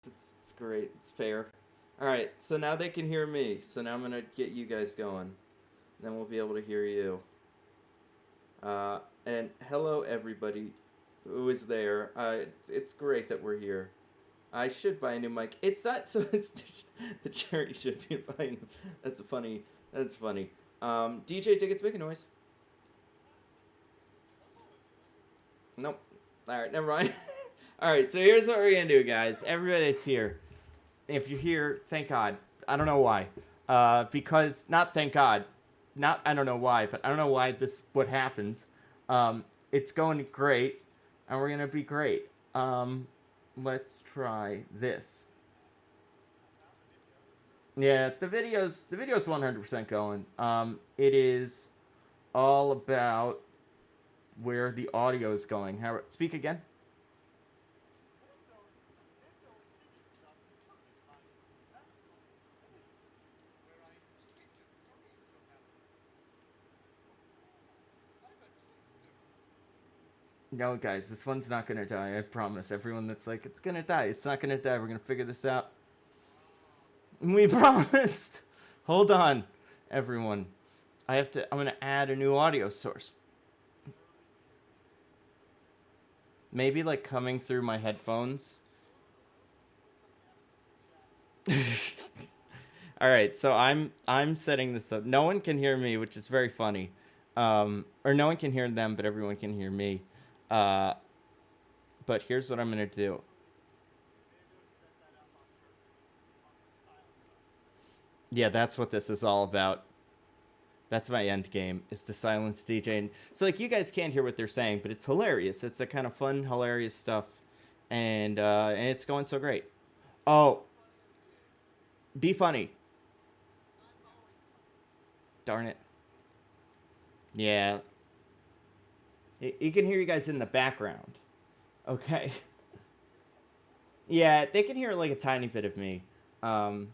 It's great. It's fair. All right, so now they can hear me. So now I'm gonna get you guys going. Then we'll be able to hear you. And hello everybody who is there. It's great that we're here. I should buy a new mic. It's not so. It's the charity should be buying. That's funny. That's funny. DJ Tickets, make a noise. Nope. All right, never mind. All right, so here's what we're gonna do, guys. Everybody that's here, if you're here, thank God. I don't know why. Because not thank God. Not I don't know why, but I don't know why this what happened. It's going great, and we're gonna be great. Let's try this. Yeah, the video's 100% going. It is all about where the audio is going. How speak again? No, guys, this one's not gonna die. I promise. Everyone that's like, it's gonna die. It's not gonna die. We're gonna figure this out. We promised. Hold on, everyone. I'm gonna add a new audio source. Maybe like coming through my headphones. All right, so I'm setting this up. No one can hear me, which is very funny. Or no one can hear them, but everyone can hear me. But here's what I'm gonna do. Yeah, that's what this is all about. That's my end game, is to silence DJ. And so like you guys can't hear what they're saying, but it's hilarious. It's a kind of fun, hilarious stuff, and it's going so great. Oh, be funny. Darn it. Yeah, he can hear you guys in the background. Okay. Yeah, they can hear like a tiny bit of me. Um,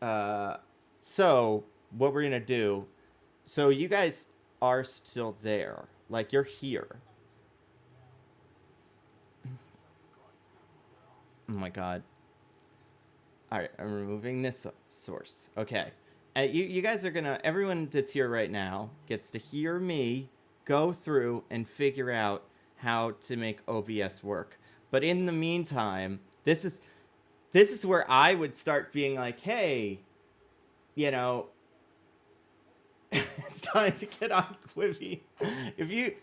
uh, so what we're gonna do? So you guys are still there, like you're here. Oh my god. All right, I'm removing this source. Okay. You guys are gonna, everyone that's here right now gets to hear me go through and figure out how to make OBS work. But in the meantime, this is where I would start being like, hey, you know, it's time to get on Quibi. If you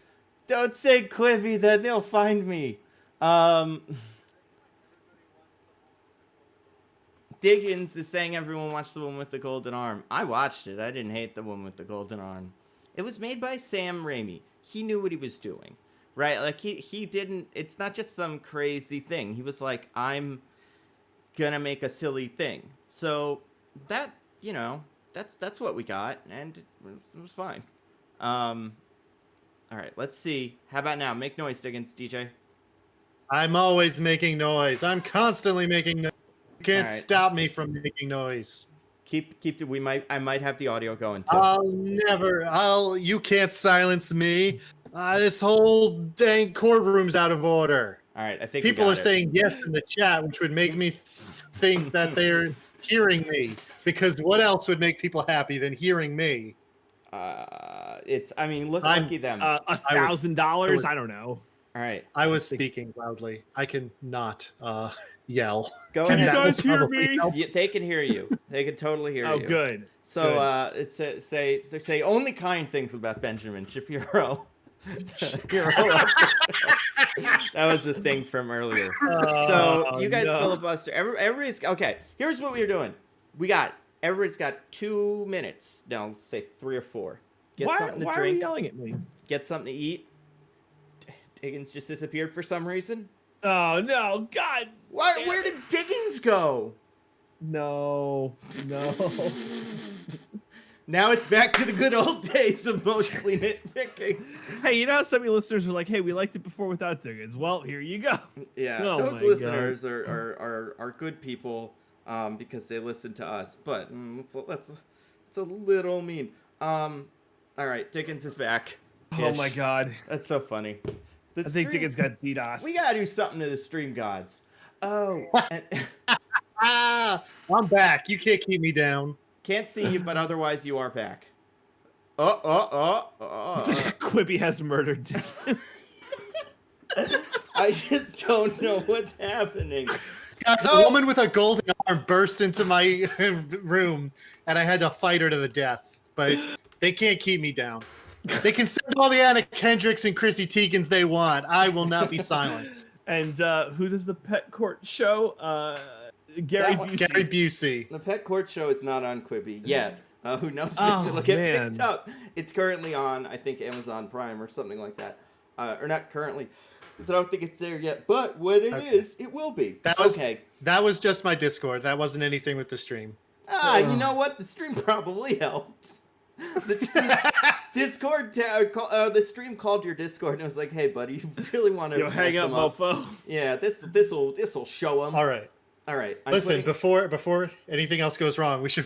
don't say Quibi, then they'll find me. Um, Diggins is saying everyone watched the one with the golden arm. I watched it. I didn't hate the one with the golden arm. It was made by Sam Raimi. He knew what he was doing, right? Like he didn't. It's not just some crazy thing. He was like, I'm gonna make a silly thing. So that that's what we got, and it was fine. All right, let's see. How about now? Make noise, Diggins, DJ. I'm always making noise. I'm constantly making noise. You can't All right. stop me from making noise. Keep the. I might have the audio going too. You can't silence me. This whole dang courtroom's out of order. All right, I think People we are got it. saying yes in the chat, which would make me think that they're hearing me. Because what else would make people happy than hearing me? I mean, lucky them. $1,000. I don't know. All right. I was speaking loudly. I can not yell. Go Can ahead. you guys hear probably me? help. Yeah, they can hear you. They can totally hear Oh, you. good. So say only kind things about Benjamin Shapiro. Shapiro. That was the thing from earlier. So you guys filibuster. Everybody's okay. Here's what we're doing. Everybody's got 2 minutes. No, let's say 3 or 4. Get something to why drink. are you yelling at me? Get something to eat. Diggins just disappeared for some reason. Oh no, God! Where did Diggins go? No. Now it's back to the good old days of mostly nitpicking. Hey, you know how some of your listeners were like, "Hey, we liked it before without Diggins." Well, here you go. Yeah, Oh those my listeners are good people because they listen to us. But it's a little mean. All right, Dickens is back. Oh my God! That's so funny. I think Diggins got DDoS. We gotta do something to the stream gods. Oh, and, I'm back. You can't keep me down. can't see you, but otherwise you are back. Quibi has murdered Dickens. I just don't know what's happening. Guys, a woman with a golden arm burst into my room, and I had to fight her to the death. But they can't keep me down. They can send all the Anna Kendricks and Chrissy Teigens they want. I will not be silenced. And who does the Pet Court show? Gary Busey. Gary Busey. The Pet Court Show is not on Quibi yet. Who knows? Oh, It'll get man. picked up. It's currently on, I think, Amazon Prime or something like that. Or not currently. So I don't think it's there yet. But when it is, it will be. That was just my Discord. That wasn't anything with the stream. You know what? The stream probably helped. The stream called your Discord and it was like, "Hey, buddy, you really want to hang up, mofo." Yeah, this'll show them. All right. Listen, before anything else goes wrong, we should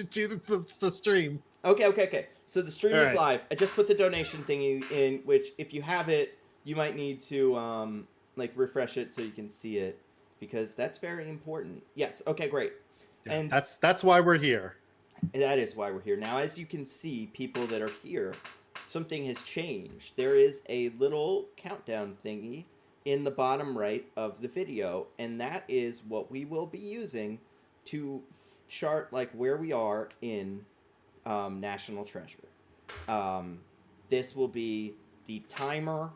do the stream. Okay. So the stream is right. live. I just put the donation thingy in, which if you have it, you might need to refresh it so you can see it because that's very important. Yes. Okay. Great. Yeah, and that's why we're here. That is why we're here. Now, as you can see, people that are here, something has changed. There is a little countdown thingy in the bottom right of the video, and that is what we will be using to chart where we are in National Treasure. This will be the timer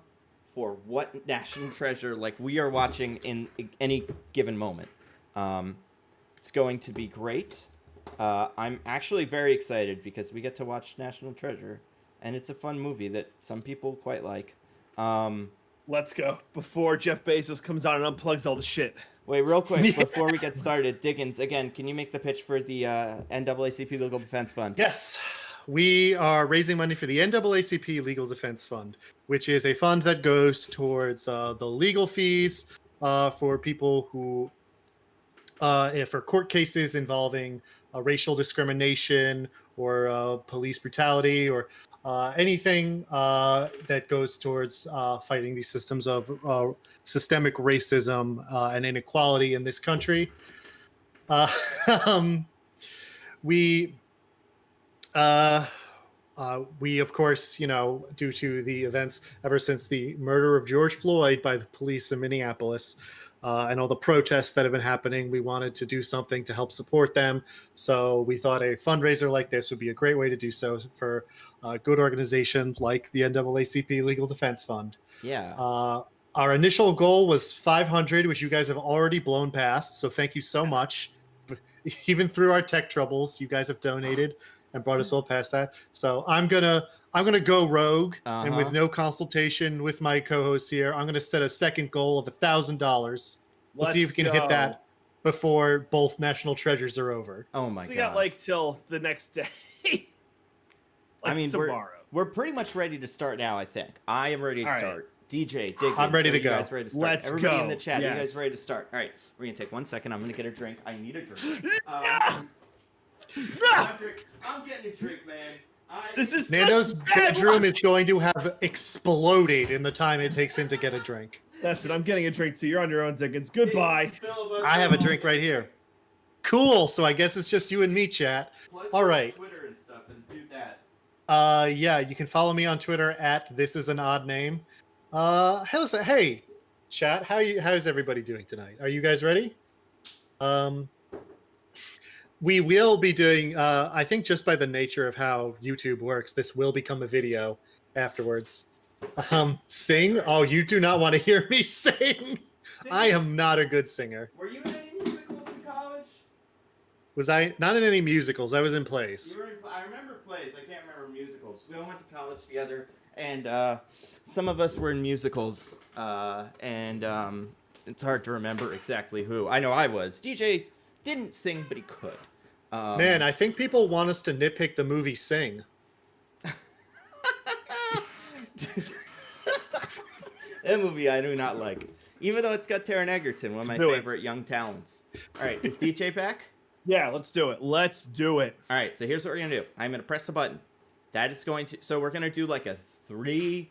for what National Treasure we are watching in any given moment. It's going to be great. I'm actually very excited because we get to watch National Treasure, and it's a fun movie that some people quite like. Let's go before Jeff Bezos comes on and unplugs all the shit. Wait, real quick, before we get started, Dickens, again, can you make the pitch for the NAACP Legal Defense Fund? Yes. We are raising money for the NAACP Legal Defense Fund, which is a fund that goes towards the legal fees for people who, for court cases involving racial discrimination or police brutality or anything that goes towards fighting these systems of systemic racism and inequality in this country. We, of course, due to the events ever since the murder of George Floyd by the police in Minneapolis, and all the protests that have been happening, we wanted to do something to help support them. So we thought a fundraiser like this would be a great way to do so for a good organization like the NAACP Legal Defense Fund. Yeah. Our initial goal was 500, which you guys have already blown past. So thank you so much. Even through our tech troubles, you guys have donated and brought us well past that. So I'm gonna go rogue, and with no consultation with my co-host here, I'm gonna set a second goal of $1,000. We'll see if we can hit that before both National Treasures are over. Oh my god! So we got till the next day. I mean, tomorrow. We're pretty much ready to start now. I think I am ready to start. Right. DJ, Diggins, I'm ready to go. You guys ready to start? Let's Everybody go. in the chat, yes. You guys ready to start? All right, we're gonna take 1 second. I'm gonna get a drink. I need a drink. I'm getting a drink, man. Nando's bedroom is going to have exploded in the time it takes him to get a drink. That's it. I'm getting a drink too. You're on your own, Dickens. Goodbye. I have a drink right here. Cool. So I guess it's just you and me, chat. All right. Twitter and stuff and do that. Yeah, you can follow me on Twitter at thisisanoddname. Hey, chat. How's everybody doing tonight? Are you guys ready? We will be doing, I think just by the nature of how YouTube works, this will become a video afterwards. Sing? Oh, you do not want to hear me sing. I am not a good singer. Were you in any musicals in college? Was I? Not in any musicals. I was in plays. I remember plays. I can't remember musicals. We all went to college together, and some of us were in musicals, and it's hard to remember exactly who. I know I was. DJ didn't sing, but he could. Man, I think people want us to nitpick the movie Sing. That movie I do not like. Even though it's got Taron Egerton, one of my favorite young talents. All right, is DJ back? Yeah, let's do it. Let's do it. All right, so here's what we're going to do. I'm going to press a button. That is going to... So we're going to do like a 3,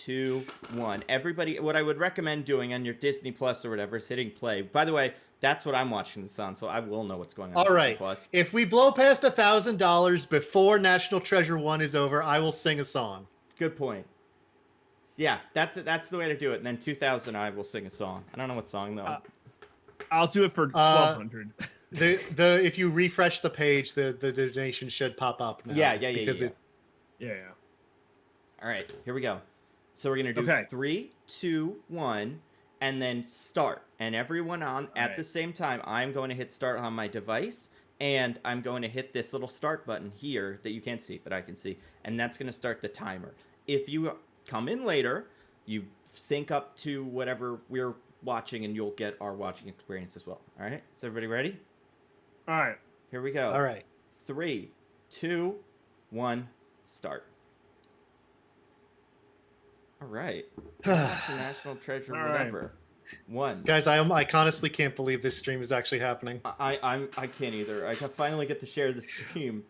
2, 1. Everybody, what I would recommend doing on your Disney Plus or whatever is hitting play. By the way, that's what I'm watching this on, so I will know what's going on. All Disney right. Plus. If we blow past $1,000 before National Treasure 1 is over, I will sing a song. Good point. Yeah, that's it. That's the way to do it. And then 2,000, I will sing a song. I don't know what song though. I'll do it for 1,200. If you refresh the page, the donation should pop up now. Yeah. Yeah. All right, here we go. So we're gonna do Okay. 3, 2, 1, and then start. And everyone on at right. the same time, I'm going to hit start on my device, and I'm going to hit this little start button here that you can't see, but I can see, and that's going to start the timer. If you come in later, you sync up to whatever we're watching, and you'll get our watching experience as well. All right, is everybody ready? All right. Here we go. All right. 3, 2, 1, start. All right. National Treasure, All right. whatever. 1. Guys, I honestly can't believe this stream is actually happening. I can't either. I can finally get to share the stream,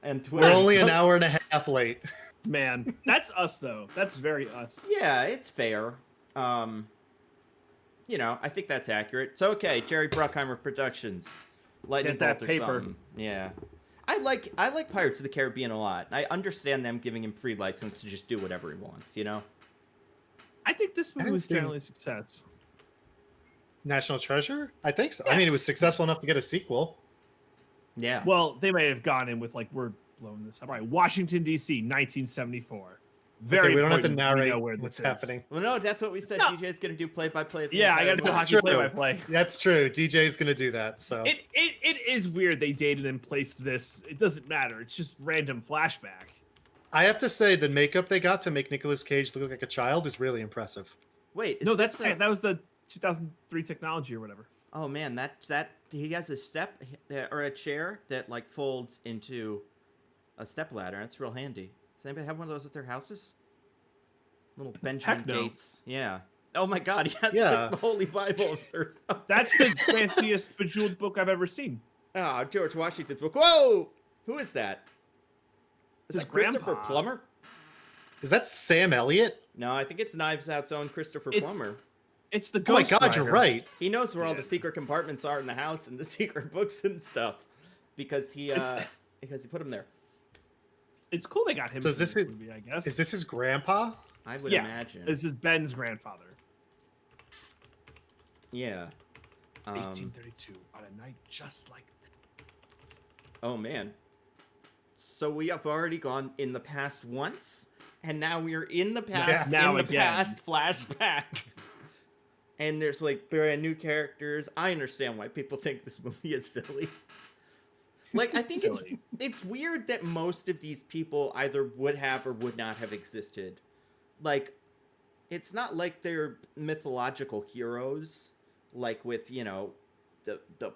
and Twitter. We're only an hour and a half late. Man, that's us though. That's very us. Yeah, it's fair. You know, I think that's accurate. So okay, Jerry Bruckheimer Productions, Lightning Get that Bolt or paper. something. Yeah, I like Pirates of the Caribbean a lot. I understand them giving him free license to just do whatever he wants. You know. I think this movie haven't was seen- generally a success. National Treasure? I think so. Yeah. I mean, it was successful enough to get a sequel. Yeah. Well, they may have gone in with like, we're blowing this up. All right, Washington D.C., 1974. Very. Okay, we don't have to important narrate know where what's this is. happening. Well, no, that's what we said. No. DJ's gonna do play-by-play. Yeah, I got to do That's hockey true. play-by-play. That's true. DJ's going to do that. So It is weird they dated and placed this. It doesn't matter. It's just random flashback. I have to say the makeup they got to make Nicolas Cage look like a child is really impressive. Wait. No, is that's this a- that was the 2003 technology or whatever. Oh man, that he has a step or a chair that like folds into a step ladder. That's real handy. Does anybody have one of those at their houses? Little Benjamin Heck no. Gates. Yeah. Oh my God, he has Yeah. like, the Holy Bible or something. That's the fanciest bejeweled book I've ever seen. Oh, George Washington's book. Whoa! Who is that? Is His that Christopher grandpa. Plummer? Is that Sam Elliott? No, I think it's Knives Out's own Christopher It's- Plummer. It's the Oh my Ghost God, you're Rider. right. He knows where all Yeah, the secret compartments are in the house and the secret books and stuff because he put them there. It's cool they got him. So in is this this it- movie, I guess. Is this his grandpa? I would Yeah, imagine. This is Ben's grandfather. Yeah. 1832 on a night just like that. Oh man. So we have already gone in the past once, and now we are in the past Now in the again. past flashback. And there's like brand new characters. I understand why people think this movie is silly. Like I think Silly. it's weird that most of these people either would have or would not have existed. Like it's not like they're mythological heroes like with, you know, the oh,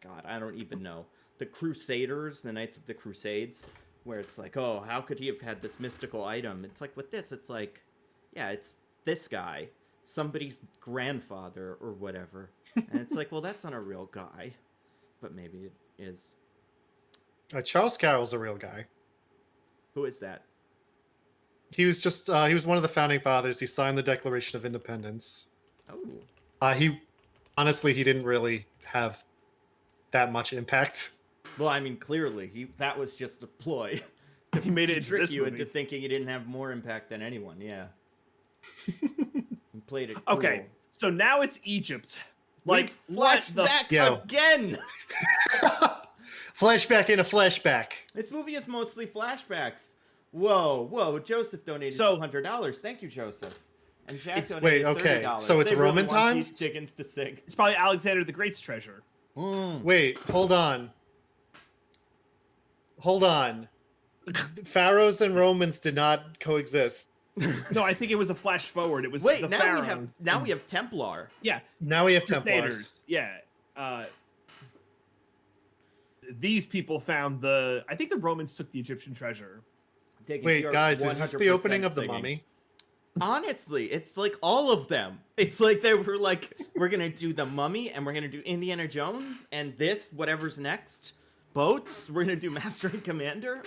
God, I don't even know. The Crusaders, the Knights of the Crusades, where it's like, oh, how could he have had this mystical item? It's like with this, it's like, yeah, it's this guy, somebody's grandfather or whatever. And it's like, well, that's not a real guy. But maybe it is. Charles Carroll's a real guy. Who is that? He was just he was one of the founding fathers. He signed the Declaration of Independence. Oh. He honestly he didn't really have that much impact. Well, I mean, clearly, that was just a ploy. To, He made it to into trick this you movie. into thinking he didn't have more impact than anyone, yeah. He played it cool. Okay, so now it's Egypt. Like, Like, flash what the back Yo. again! Flashback in a flashback. This movie is mostly flashbacks. Whoa, Joseph donated So- $200. Thank you, Joseph. And Jack It's- donated wait, okay, $30. so it's They really Roman want times? Pete Dickens to sing. It's probably Alexander the Great's treasure. Wait, hold on. Hold on. Pharaohs and Romans did not coexist. No, I think it was a flash forward. It was Wait, the now we have Templar. Yeah, Now we have Templars. Crusaders. Yeah. These people found the. I think the Romans took the Egyptian treasure. Dickens, Wait, you're guys, is this the 100% opening of the singing. Mummy? Honestly, it's like all of them. It's like they were like, we're gonna do the Mummy, and we're gonna do Indiana Jones, and this, whatever's next, boats. We're gonna do Master and Commander.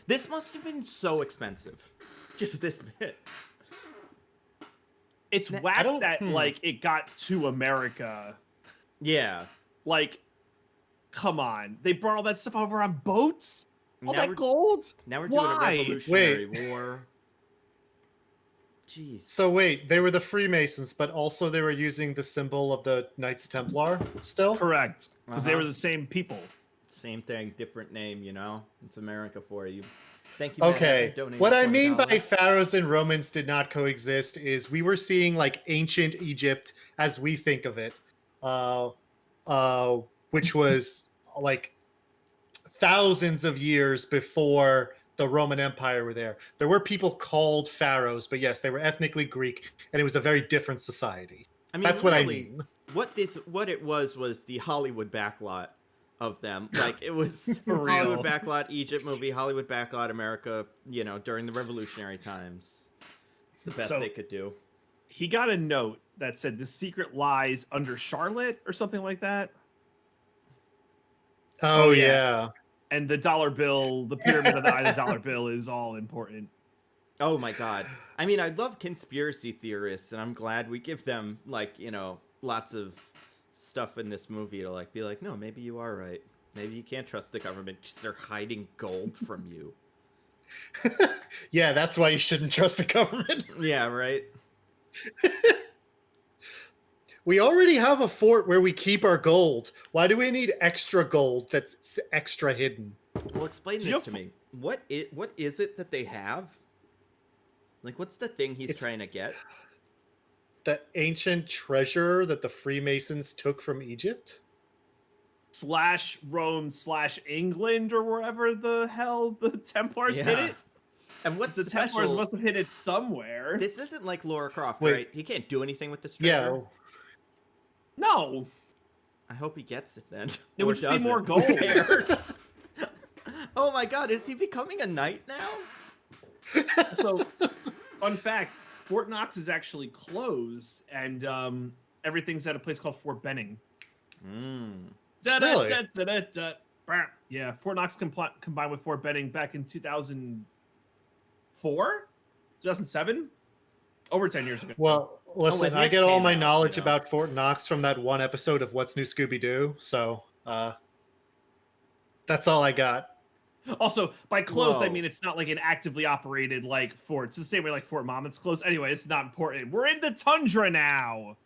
This must have been so expensive, just this bit. It's I whack don't- that like it got to America. Yeah. Like, come on, they brought all that stuff over on boats. All Now that we're- gold. Now we're doing a Why? Revolutionary War. Jeez. So wait, they were the Freemasons, but also they were using the symbol of the Knights Templar still? Correct, because they Uh-huh. were the same people. Same thing, different name, you know? It's America for you. Thank you, Matt, Okay. for donating What I mean $20. by pharaohs and Romans did not coexist is we were seeing like ancient Egypt as we think of it, which was like thousands of years before the Roman Empire were there. There were people called pharaohs, but yes, they were ethnically Greek, and it was a very different society. I mean, That's what I really, mean. what it was the Hollywood backlot of them. Like it was For real. Hollywood backlot Egypt movie, Hollywood backlot America, you know, during the revolutionary times. It's the best So- they could do. He got a note that said the secret lies under Charlotte or something like that. Oh, yeah. yeah. And the dollar bill, the pyramid of the eye of the dollar bill is all important. Oh my god. I mean, I love conspiracy theorists, and I'm glad we give them like, you know, lots of stuff in this movie to like be like, no, maybe you are right. Maybe you can't trust the government because they're hiding gold from you. Yeah, that's why you shouldn't trust the government. Yeah, right. We already have a fort where we keep our gold. Why do we need extra gold that's extra hidden? Well, explain Do you this know to me. What is it that they have? Like, what's the thing he's It's- trying to get? The ancient treasure that the Freemasons took from Egypt? / Rome / England or wherever the hell the Templars hid Yeah. it. And what's The special? Templars must have hid it somewhere. This isn't like Laura Croft, Wait. right? He can't do anything with this Yeah. treasure. No, I hope he gets it then. it Or would just be more doesn't. Who gold. cares? Oh my god, is he becoming a knight now? So, fun fact: Fort Knox is actually closed, and everything's at a place called Fort Benning. Really? Yeah, Fort Knox combined with Fort Benning back in 2004, 2007, over 10 years ago. Well, listen, when I this get all came my out, knowledge you know. about Fort Knox from that one episode of What's New Scooby-Doo, so that's all I got. Also, by closed, I Whoa. mean it's not like an actively operated like fort. It's the same way like Fort Monmouth's closed. Anyway, it's not important. We're in the tundra now.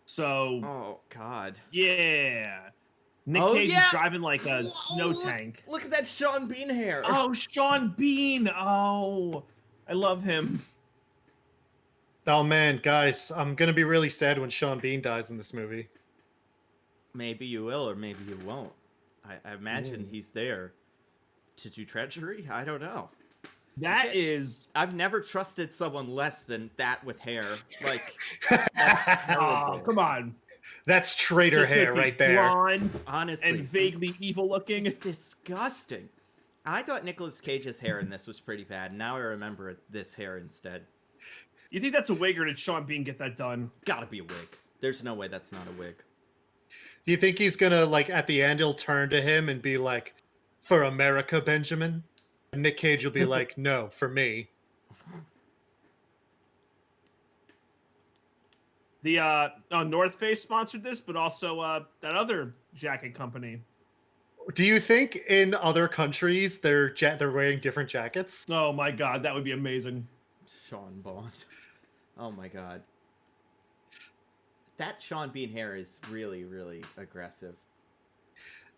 So Oh god. yeah, Nick Oh, Cage yeah. is driving like a snow look, tank. Look at that Sean Bean hair. Oh, Sean Bean. Oh, I love him. Oh man, guys, I'm gonna be really sad when Sean Bean dies in this movie. Maybe you will, or maybe you won't. I imagine Ooh. he's there to do treachery. I don't know. That Okay. is. I've never trusted someone less than that with hair. Like, that's terrible. Oh, come on. That's traitor Just 'cause hair he's right there. blonde Honestly, and vaguely evil looking. it's disgusting. I thought Nicolas Cage's hair in this was pretty bad. Now I remember this hair instead. You think that's a wig, or did Sean Bean get that done? Gotta be a wig. There's no way that's not a wig. Do you think he's gonna like at the end he'll turn to him and be like, "For America, Benjamin"? And Nick Cage will be like, "No, for me." The North Face sponsored this, but also that other jacket company. Do you think in other countries they're wearing different jackets? Oh my god, that would be amazing. Sean Bond. Oh my god. That Sean Bean hair is really, really aggressive.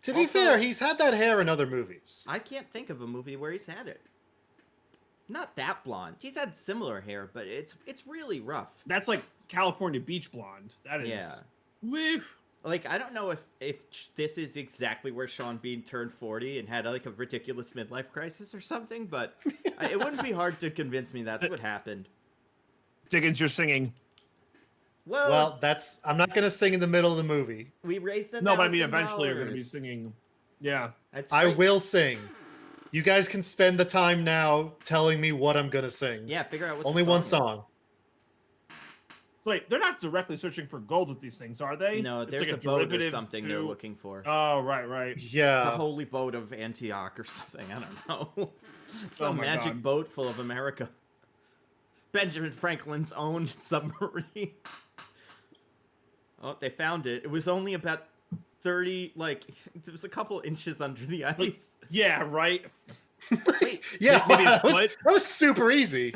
To be Also- fair, he's had that hair in other movies. I can't think of a movie where he's had it. Not that blonde. He's had similar hair, but it's really rough. That's like California Beach Blonde. That is. Yeah. Woo. Like, I don't know if this is exactly where Sean Bean turned 40 and had like a ridiculous midlife crisis or something, but it wouldn't be hard to convince me that's what happened. Dickens, you're singing. Well, I'm not gonna sing in the middle of the movie. we raised $1,000. No, but I mean, eventually you're going to be singing. Yeah. That's I great. will sing. You guys can spend the time now telling me what I'm gonna sing. Yeah, figure out what the Only one is. song. So wait, they're not directly searching for gold with these things, are they? No, It's there's like a boat or derivative something they're to- looking for. Oh, right. The Yeah. holy boat of Antioch or something. I don't know. Some my magic God. boat full of America. Benjamin Franklin's own submarine. Oh, they found it. It was only about 30, like, it was a couple inches under the ice. Yeah, right. Wait, Yeah, maybe a that foot? was super easy.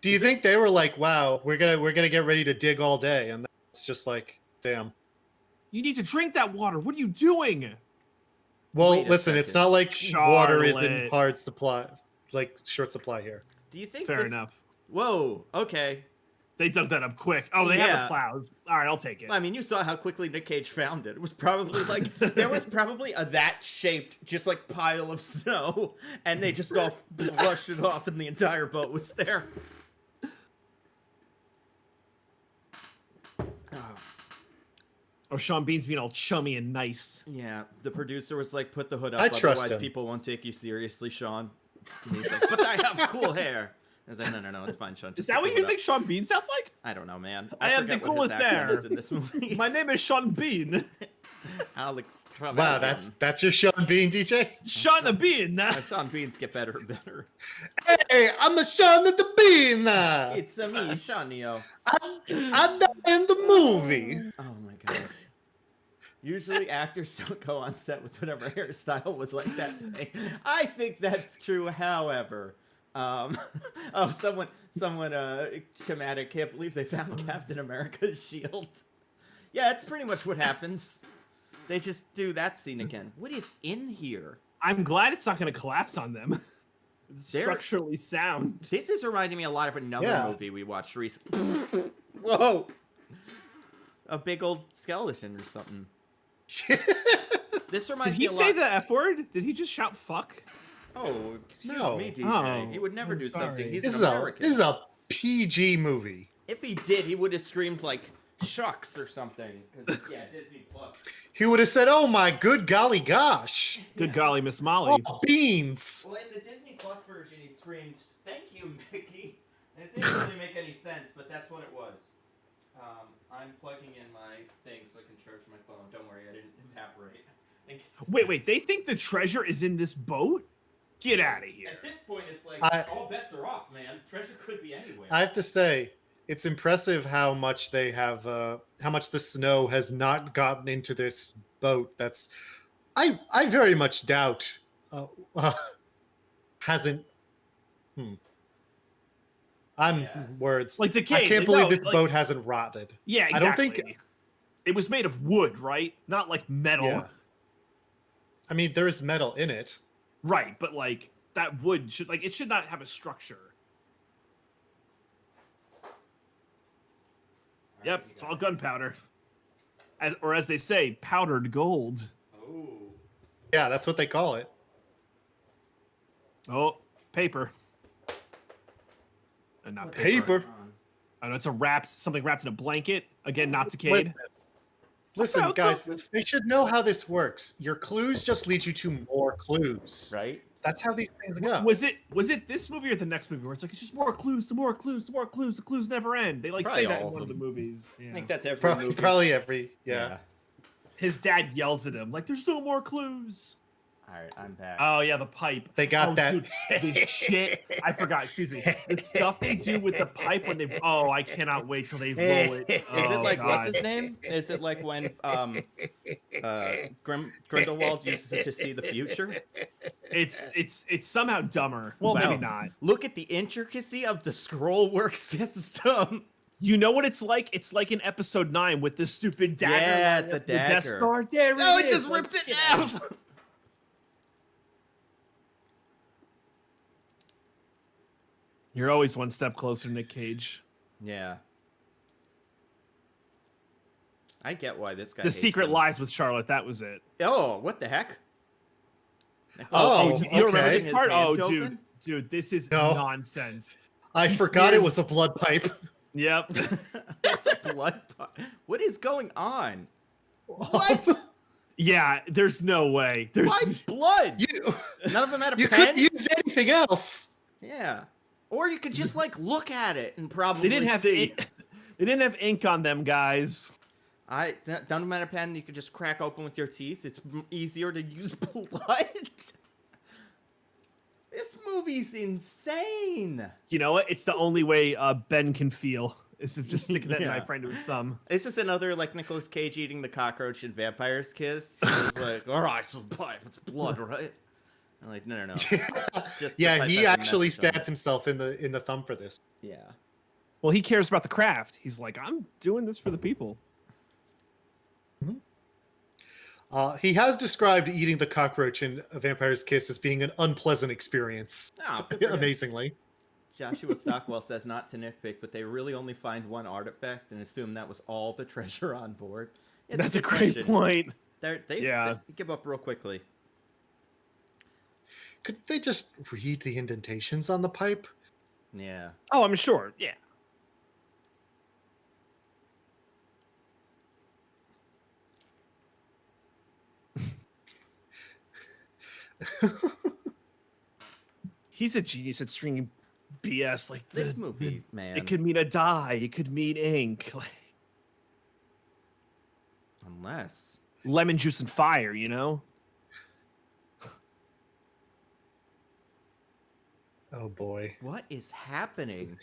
Do you think they were like, "Wow, we're gonna get ready to dig all day," and it's just like, damn. You need to drink that water. What are you doing? Well, Wait a listen, it's second. not like water is in Charlotte. hard supply, like short supply here. do you think Fair this... enough. Whoa, okay. They dug that up quick. Oh, they have Yeah. the plows. All right, I'll take it. I mean, you saw how quickly Nick Cage found it. It was probably like, there was probably a that shaped, just like pile of snow, and they just all brushed it off and the entire boat was there. Oh, Sean Bean's being all chummy and nice. Yeah, the producer was like, put the hood up, I trust otherwise him. people won't take you seriously, Sean. And he's like, but I have cool hair. I was like, no, it's fine, Sean. Is just that put what the you hood think up." Sean Bean sounds like? I don't know, man. I am forget the what his coolest accent there. is in this movie. My name is Sean Bean. Alex Wow, Trevelyan. that's your Sean Bean, DJ. Sean the Bean. Sean Beans get better and better. Hey, I'm the Sean of the Bean. It's me, Sean Neo. I'm in the movie. Oh my god. Usually actors don't go on set with whatever hairstyle was like that day. I think that's true, however. Oh, someone, Chamatic, can't believe they found Captain America's shield. Yeah, that's pretty much what happens. They just do that scene again. What is in here? I'm glad it's not going to collapse on them. It's They're- structurally sound. This is reminding me a lot of another Yeah. movie we watched recently. Whoa! A big old skeleton or something. This reminds Did me he a say lot... the F word? Did he just shout fuck? Oh, excuse No. me, DJ. Oh, He would never I'm do something. sorry. He's This an is American. this is a PG movie. If he did, he would have screamed like "shucks" or something. 'Cause, yeah, Disney Plus. He would have said, "Oh my good golly gosh, Good golly, Miss Molly. oh beans." Well, in the Disney Plus version, he screamed, "Thank you, Mickey." And it didn't really make any sense, but that's what it was. I'm plugging in my thing so I can charge my phone. Don't worry, I didn't evaporate. I think it's- Wait, they think the treasure is in this boat? Get out of here. At this point, it's like all bets are off, man. Treasure could be anywhere. I have to say, it's impressive how much they have, how much the snow has not gotten into this boat. That's, I very much doubt, hasn't. Yes. Words. Like decayed. I can't believe No, this like- boat hasn't rotted. Yeah, I don't exactly. think- It was made of wood, right? Not like metal. Yeah. I mean, there is metal in it. Right, but like that wood should it should not have a structure. Yep, it's all gunpowder. As they say, powdered gold. Oh. Yeah, that's what they call it. Oh, paper. And not What paper. Paper. I know it's something wrapped in a blanket. Again, not Wait, decayed. listen, Okay, guys, so- they should know how this works. Your clues just lead you to more clues. Right? That's how these things go. Was it this movie or the next movie where it's like it's just more clues, to more clues, to more clues, the clues never end. They like Probably say that all in of one of the them. movies. I Yeah. think that's every Probably, movie. probably every, yeah. His dad yells at him like, "There's no more clues." All right, I'm back. Oh yeah, the pipe. They got Oh, that. dude, the shit. I forgot. Excuse me. The stuff they do with the pipe when they. Oh, I cannot wait till they roll it. Is Oh, it like what's God. his name? Is it like when Grindelwald uses it to see the future? It's somehow dumber. Well, Wow. maybe not. Look at the intricacy of the scroll work system. You know what it's like? It's like in episode 9 with the stupid dagger. Yeah, line the up Death dagger. Star. There No, it it is. just Like, ripped it in shit. half. You're always one step closer to Nick Cage. Yeah. I get why this guy The hates secret him. lies with Charlotte. That was it. Oh, what the heck? Oh, you don't remember okay. this His part? hand Oh, open? dude, this is No. nonsense. I He forgot it smears- was a blood pipe. Yep. That's a blood pot. What is going on? What? Yeah, there's no way. There's Why blood? You, None of them had a you pen? couldn't use anything else. Yeah. Or you could just like look at it and probably they didn't have see. they didn't have ink on them, guys. Doesn't matter pen. You could just crack open with your teeth. It's easier to use blood. This movie's insane. You know what? It's the only way Ben can feel is of just sticking that Yeah. knife right into his thumb. This is another like Nicolas Cage eating the cockroach in Vampire's Kiss. He's like, all right, so pipe, it's blood, right? I'm like, no. Just the Yeah, pipe he has a actually message on it. stabbed himself in the thumb for this. Yeah. Well, he cares about the craft. He's like, I'm doing this for the people. He has described eating the cockroach in A Vampire's Kiss as being an unpleasant experience. Oh, good for him. Amazingly. Joshua Stockwell says not to nitpick, but they really only find one artifact and assume that was all the treasure on board. It's That's a good great question. point. They give up real quickly. Could they just read the indentations on the pipe? Yeah. Oh, I'm sure. Yeah. He's a genius at stringing BS. Like This movie, man. it could mean a dye. It could mean ink. Like Unless. lemon juice and fire. You know. Oh boy. What is happening?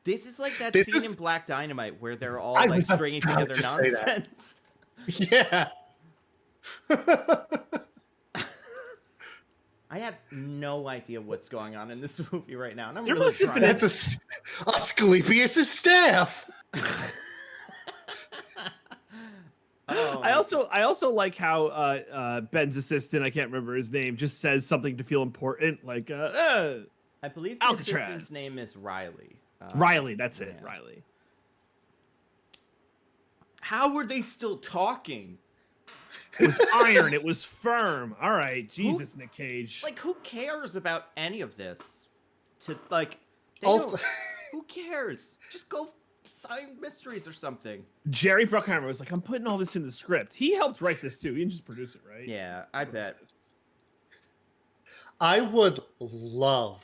This is like that This scene is- in Black Dynamite where they're all I like was stringing about together to say that. nonsense. Yeah. I have no idea what's going on in this movie right now, and I'm There really must have trying. been That's Asclepius' staff. Oh, I also like how Ben's assistant, I can't remember his name, just says something to feel important, like I believe the Alcatraz. assistant's name is Riley. Riley. That's it, yeah. Riley. How were they still talking? It was iron. It was firm. All right, Jesus, Nick Cage. Like, who cares about any of this? To like, they Also- don't- who cares? Just go sign mysteries or something. Jerry Bruckheimer was like, I'm putting all this in the script. He helped write this too. He didn't just produce it, right? Yeah, I bet. I would love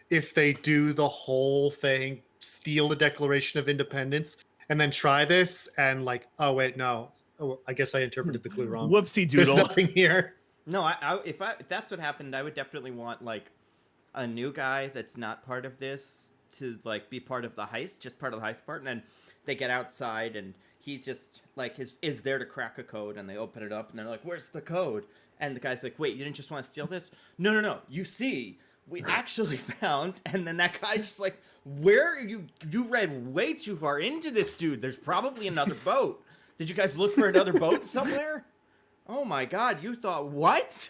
if they do the whole thing, steal the Declaration of Independence, and then try this and like, oh wait, no. Oh, I guess I interpreted the clue wrong. Whoopsie There's doodle. nothing here. No, if that's what happened, I would definitely want like a new guy that's not part of this to like be part of the heist, just part of the heist part, and then they get outside and he's just like is there to crack a code, and they open it up and they're like, "Where's the code?" And the guy's like, "Wait, you didn't just want to steal this?" No. You see, we actually found, and then that guy's just like, "Where are you? You read way too far into this, dude. There's probably another boat. Did you guys look for another boat somewhere?" Oh my God, you thought what?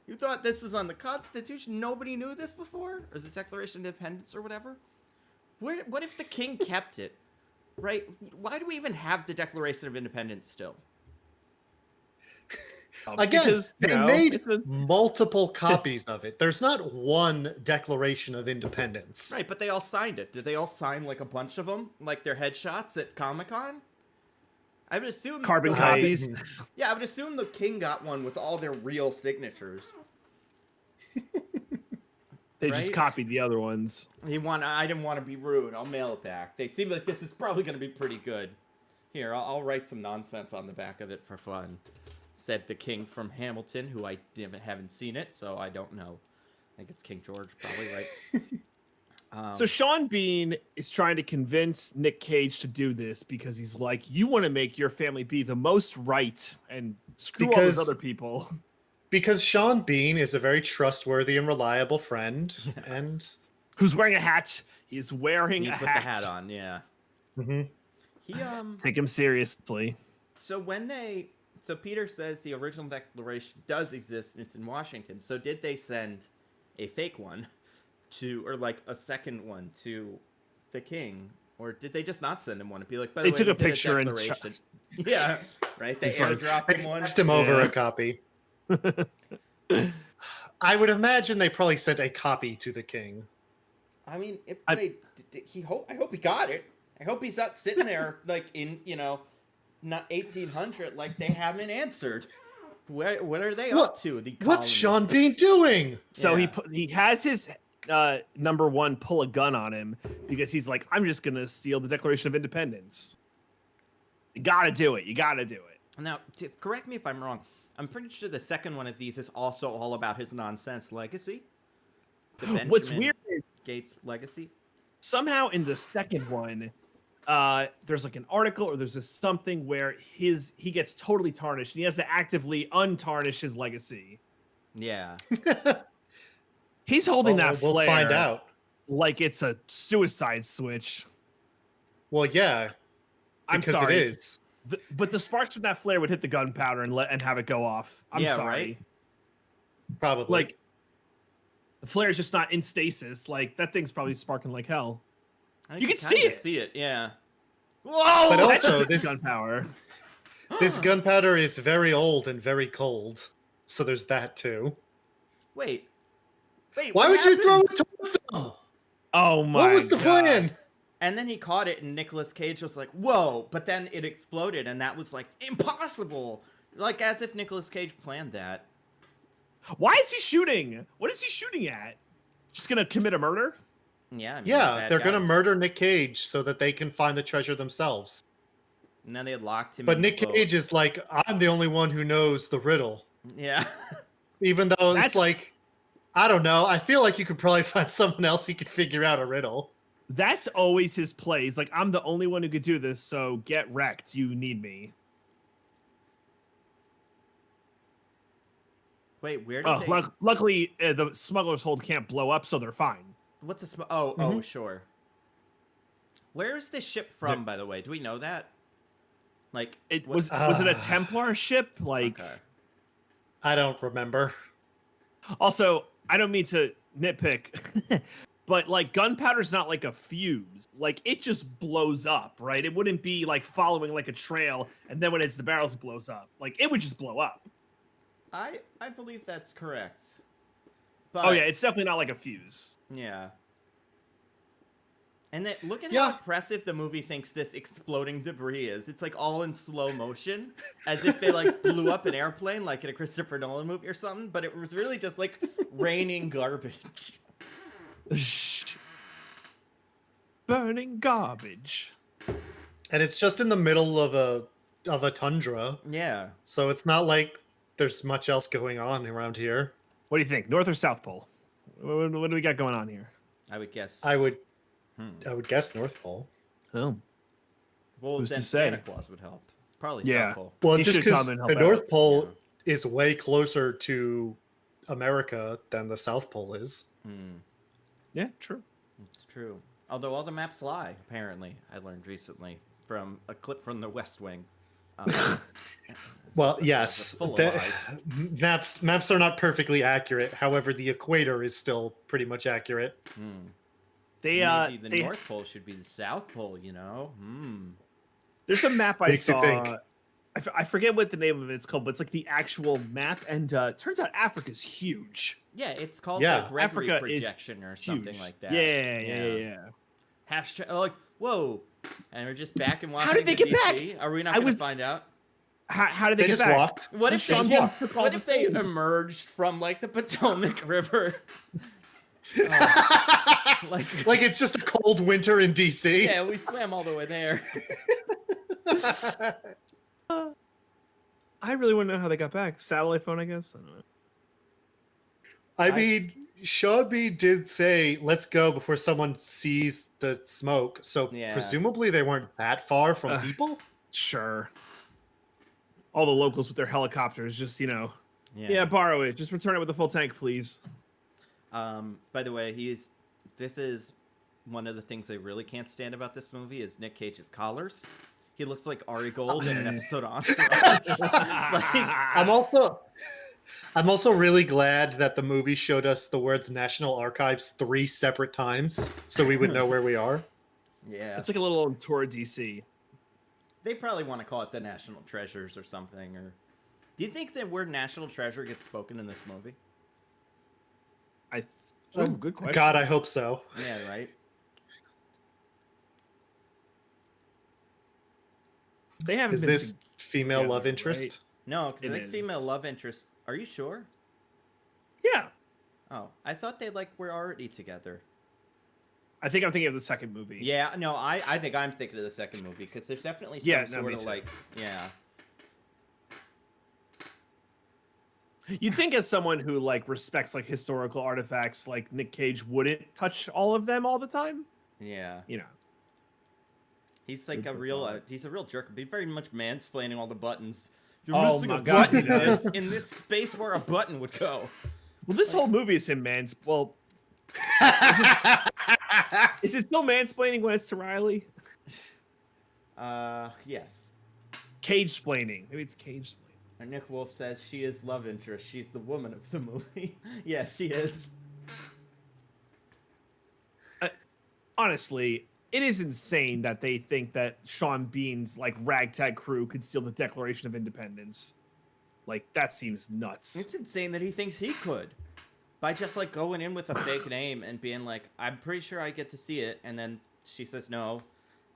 You thought this was on the Constitution? Nobody knew this before? Or the Declaration of Independence or whatever? What if the king kept it? Right? Why do we even have the Declaration of Independence still? Again, Because, you they know, made multiple copies of it. There's not one Declaration of Independence. Right, but they all signed it. Did they all sign like a bunch of them? Like their headshots at Comic-Con? I would assume... carbon I- copies. Yeah, I would assume the king got one with all their real signatures. They just right? copied the other ones. I didn't want to be rude. I'll mail it back. They seem like this is probably going to be pretty good. Here, I'll write some nonsense on the back of it for fun. Said the king from Hamilton, who I haven't seen it, so I don't know. I think it's King George, probably, right? So Sean Bean is trying to convince Nick Cage to do this because he's like, you want to make your family be the most right and screw all Because- those other people. Because Sean Bean is a very trustworthy and reliable friend, and Who's wearing a hat? He's wearing You a put hat. the hat on, yeah. Mhm. He Take him seriously. So Peter says the original declaration does exist and it's in Washington. So did they send a fake one or like a second one to the king, or did they just not send him one and be like, by the They way, took we a did picture and declaration. Yeah, right. They Just like, airdropped they him one. faxed him over Yeah. a copy. I would imagine they probably sent a copy to the king. I mean, if I hope he got it. I hope he's not sitting there like in not 1800, like they haven't answered. What are they up to? The What's Sean colonists? Bean doing? So Yeah. he has his number one pull a gun on him because he's like, I'm just gonna steal the Declaration of Independence. You gotta do it. You gotta do it. Now, correct me if I'm wrong. I'm pretty sure the second one of these is also all about his nonsense legacy. The What's Benjamin weird is Gates legacy. somehow in the second one, there's like an article or there's a something where he gets totally tarnished and he has to actively untarnish his legacy. Yeah. He's holding that We'll flare find out. like it's a suicide switch. Well, yeah, I'm because sorry, it is. but the sparks from that flare would hit the gunpowder and have it go off. I'm Yeah, sorry. right? Probably. Like the flare is just not in stasis. Like that thing's probably sparking like hell. You can see kinda it. See it, yeah. Whoa! But That's also, just this- gunpowder. this gunpowder is very old and very cold. So there's that too. Wait. Why what would you throw happened? it towards them? Oh my! What was the God. plan? And then he caught it, and Nicolas Cage was like, "Whoa!" But then it exploded, and that was like impossible. Like as if Nicolas Cage planned that. Why is he shooting? What is he shooting at? Just gonna commit a murder? Yeah. I mean, Yeah, they're gonna guys. murder Nick Cage so that they can find the treasure themselves. And then they had locked him. But in the Nick boat. Cage is like, I'm the only one who knows the riddle. Yeah. Even though That's- it's like, I don't know. I feel like you could probably find someone else who could figure out a riddle. That's always his plays. Like I'm the only one who could do this, so get wrecked. You need me. Wait, where did Oh, they? luckily the smuggler's hold can't blow up, so they're fine. What's a oh, sure. Where is this ship from, by the way? Do we know that? Like It what- was it a Templar ship? Like Okay. I don't remember. also, I don't mean to nitpick, but like gunpowder's not like a fuse. Like it just blows up, right? It wouldn't be like following like a trail, and then when it's the barrels, it blows up. Like it would just blow up. I believe that's correct. But, Oh yeah, it's definitely not like a fuse. Yeah. And then look at Yeah. how impressive the movie thinks this exploding debris is. It's like all in slow motion, as if they like blew up an airplane, like in a Christopher Nolan movie or something. But it was really just like raining garbage. Burning garbage. And it's just in the middle of a tundra, Yeah. so it's not like there's much else going on around here. What do you think? North or South Pole? What do we got going on here? I would guess. I would Hmm. guess North Pole. Oh. Well, Who's then to say? Santa Claus would help. Probably Yeah. South Pole. Well, He just should because come and help the out. North Pole Yeah. is way closer to America than the South Pole is. Hmm. Yeah, true. It's true. Although all the maps lie, apparently, I learned recently from a clip from The West Wing. Well, It's yes, full of the- lies. maps are not perfectly accurate. However, the equator is still pretty much accurate. Hmm. They Maybe the they North Pole should be the South Pole, you know? Hmm. there's a map I Makes you saw. think. I forget what the name of it's called, but it's like the actual map, and turns out Africa's huge. Yeah, it's called Yeah. the Gregory Africa is projection or something Huge. like that. Yeah. Hashtag, like, whoa. And we're just back in How Washington, did they get back? DC. Are we not I going was- to find out? How did they, They get just back? walked. What Well, if they Sean just, Walker called what the if they thing. emerged from, like, the Potomac River? Oh, like, Like it's just a cold winter in DC. yeah, we swam all the way there. I really want to know how they got back. Satellite phone, I guess. I don't know. I mean, Sean B did say, "Let's go" before someone sees the smoke. So Yeah. presumably they weren't that far from Ugh. people. Sure. All the locals with their helicopters, just yeah, borrow it. Just return it with a full tank, please. By the way, this is one of the things I really can't stand about this movie is Nick Cage's collars. He looks like Ari Gold in an episode of Entourage. I'm also really glad that the movie showed us the words National Archives 3 separate times, so we would know where we are. Yeah. It's like a little tour of DC. They probably want to call it the National Treasures or something. Or do you think the word National Treasure gets spoken in this movie? Good question. God, I hope so. Yeah, right. They haven't Is been this female together, love interest? right? No, because It like female is. love interest. Are you sure? Yeah. Oh, I thought they were already together. I think I'm thinking of the second movie. Yeah, no, I think I'm thinking of the second movie because there's definitely some Yeah, no, sort me of too. yeah. You'd think as someone who like respects like historical artifacts, like Nick Cage wouldn't touch all of them all the time. Yeah. You know. He's like Food a for real, thought. he's a real jerk. Be very much mansplaining all the buttons. You're Oh missing my a God, button he does. in this space where a button would go. Well, this whole movie is him well, is it still mansplaining when it's to Riley? Yes. Cage-splaining. Maybe it's cage-splaining. And Nick Wolf says she is love interest. She's the woman of the movie. Yes, she is. Honestly, it is insane that they think that Sean Bean's like ragtag crew could steal the Declaration of Independence. Like, that seems nuts. It's insane that he thinks he could. By just like going in with a fake name and being like, I'm pretty sure I get to see it, and then she says no.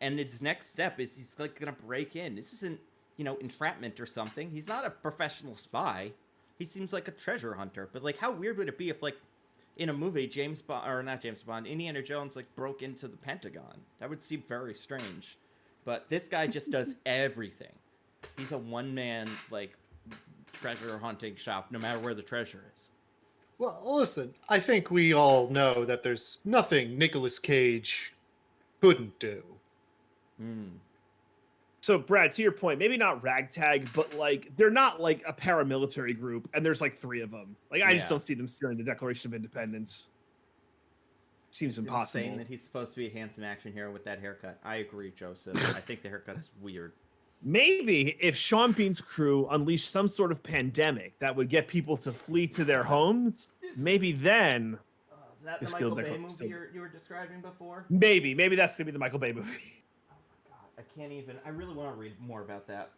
And his next step is he's like gonna break in. This isn't, you know, entrapment or something. He's not a professional spy. He seems like a treasure hunter. But like, how weird would it be if like in a movie James Bond, or not James Bond, Indiana Jones like broke into the Pentagon? That would seem very strange. But this guy just does everything. He's a one-man like treasure hunting shop, no matter where the treasure is. Well, listen, I think we all know that there's nothing Nicolas Cage couldn't do. So, Brad, to your point, maybe not ragtag, but like they're not like a paramilitary group, and there's like 3 of them. Like, I just Yeah. don't see them stealing the Declaration of Independence. Seems It's impossible. insane that he's supposed to be a handsome action hero with that haircut. I agree, Joseph. I think the haircut's weird. Maybe if Sean Bean's crew unleashed some sort of pandemic that would get people to flee to their homes, maybe then, Is that The the skilled Michael Bay decor- movie you were describing before? maybe that's gonna be the Michael Bay movie. Oh my god, I can't even. I really want to read more about that.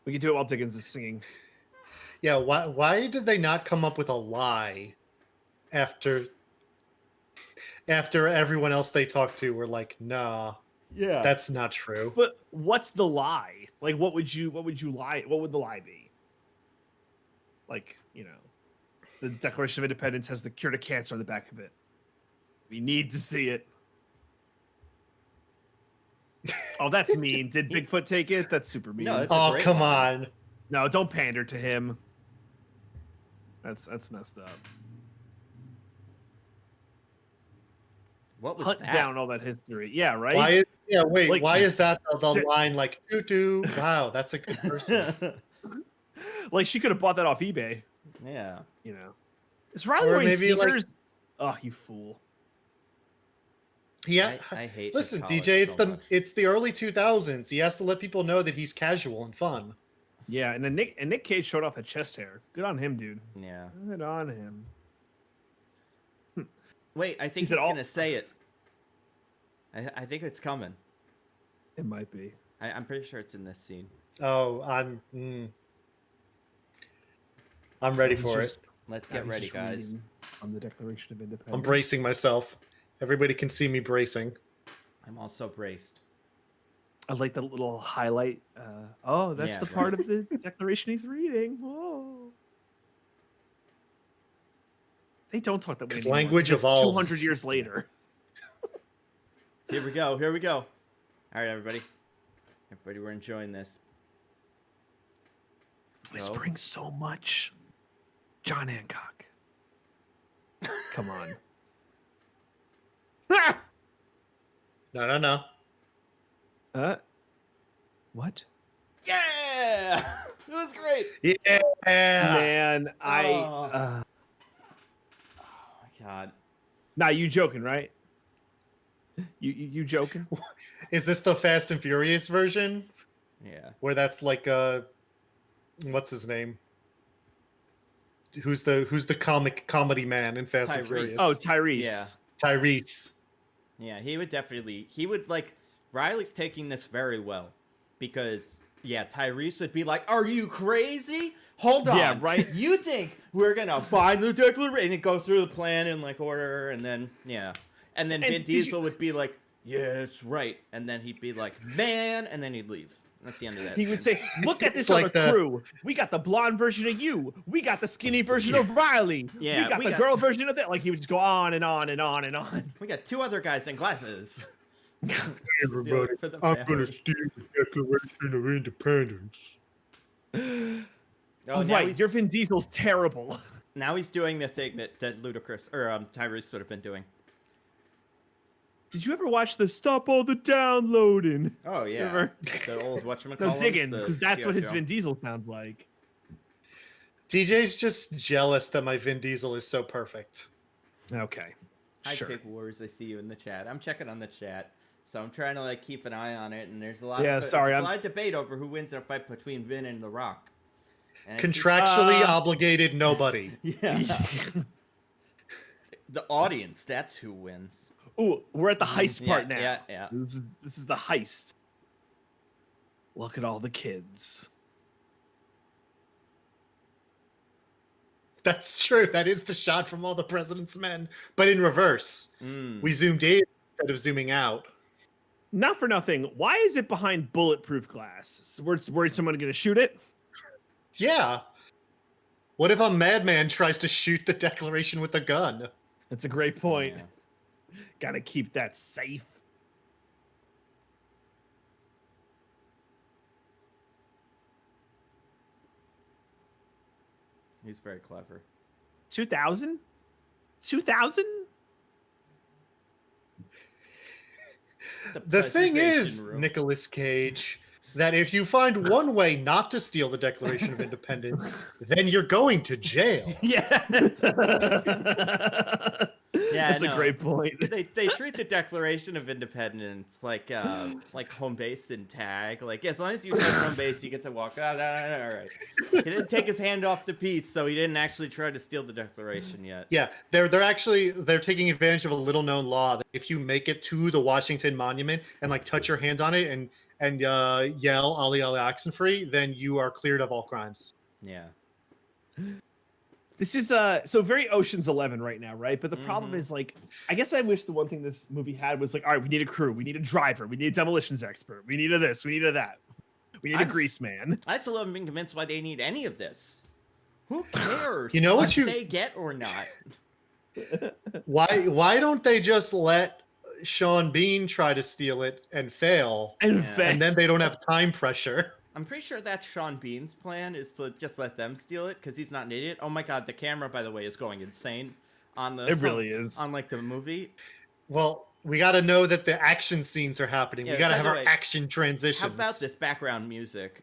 We can do it while Dickens is singing. Yeah, why did they not come up with a lie after everyone else they talked to were like, nah, Yeah. that's not true. But what's the lie? Like, what would you lie? What would the lie be? Like, you know, the Declaration of Independence has the cure to cancer on the back of it. We need to see it. Oh, that's mean. Did Bigfoot take it? That's super mean. No, it's a Oh, great come line. on. No, don't pander to him. That's messed up. What was Hunt that? down all that history. Yeah, right? Why Like- is that the Did- line like doo-doo? Wow, that's a good person. Like, she could have bought that off eBay, Yeah. you know. Is Riley Or wearing maybe, like- sneakers? Oh, you fool. Yeah. I hate. Listen, this college DJ, so much. it's the early 2000s. He has to let people know that he's casual and fun. Yeah, and then Nick Cage showed off the chest hair. Good on him, dude. Yeah. Good on him. Wait, I think he's said all- gonna say it. I think it's coming. It might be. I'm pretty sure it's in this scene. Oh, I'm ready He's for just- it. Let's he's get ready, just guys. reading On the Declaration of Independence. I'm bracing myself. Everybody can see me bracing. I'm also braced. I like the little highlight. Oh, that's Yeah, the right. part of the Declaration he's reading. Whoa. They don't talk that way 'Cause anymore. language It's evolves. 200 years later. Here we go. Here we go. All right, everybody. Everybody, we're enjoying this. Whispering so much. John Hancock. Come on. No. What? Yeah, it was great. Yeah. Man, Oh. uh, Oh my god. nah, you joking, right? You joking? Is this the Fast and Furious version Yeah. where that's like what's his name? Who's the comedy man in Fast and Tyrese. Furious? Oh, Tyrese. Yeah. Tyrese. Yeah, he would like, Riley's taking this very well because, yeah, Tyrese would be like, are you crazy? Hold on. Yeah, right. You think we're going to find the Declaration and go through the plan in like order and then, yeah. And then And Vin did Diesel would be like, yeah, it's right. And then he'd be like, man, and then he'd leave. That's the end of that. He would scene. say, look at this It's like other the- crew. We got the blonde version of you. We got the skinny version of Riley. Yeah, we got we the got- girl version of that. Like, he would just go on and on and on and on. We got 2 other guys in glasses. Everybody, for the I'm family. gonna steal the Declaration of Independence. Oh, now right. Your Vin Diesel's terrible. now he's doing the thing that Ludacris or Tyrese would have been doing. Did you ever watch the Stop All the Downloading? Oh yeah, Ever? the old whatchamacallit. No, Diggins, because that's what his show. Vin Diesel sounds like. DJ's just jealous that my Vin Diesel is so perfect. Okay. Hi, Sure. Pig Wars. I see you in the chat. I'm checking on the chat, so I'm trying to like keep an eye on it. And there's a lot. Yeah, of, sorry, there's I'm- a lot of debate over who wins in a fight between Vin and The Rock. And I see- Contractually obligated nobody. yeah, the audience. That's who wins. Ooh, we're at the heist part now. Yeah. This is the heist. Look at all the kids. That's true. That is the shot from All the President's Men, but in reverse. Mm. We zoomed in instead of zooming out. Not for nothing. Why is it behind bulletproof glass? Worried someone gonna shoot it? Yeah. What if a madman tries to shoot the Declaration with a gun? That's a great point. Yeah. Gotta keep that safe. He's very clever. 2000? 2000? The thing is, preservation room. Nicolas Cage, that if you find one way not to steal the Declaration of Independence, then you're going to jail. Yeah. Yeah, That's a no. great point. They treat the Declaration of Independence like home base and tag. Like as long as you have home base, you get to walk out. All right. He didn't take his hand off the piece, so he didn't actually try to steal the Declaration yet. Yeah, they're taking advantage of a little known law that if you make it to the Washington Monument and like touch your hand on it and yell "Ali Ali Oxenfree," then you are cleared of all crimes. Yeah. This is so very Ocean's 11 right now, right? But the problem Mhm. is like, I guess I wish the one thing this movie had was like, all right, we need a crew, we need a driver, we need a demolitions expert, we need a this, we need a that, we need a I'm- grease man. I still haven't been convinced why they need any of this. Who cares? You know what they get or not? Why don't they just let Sean Bean try to steal it and fail, And Yeah. fact, and then they don't have time pressure? I'm pretty sure that's Sean Bean's plan is to just let them steal it because he's not an idiot. Oh my god, the camera, by the way, is going insane on the it really is. on like the movie. Well, we got to know that the action scenes are happening. Yeah, We got to by have the our way, action transitions. How about this background music?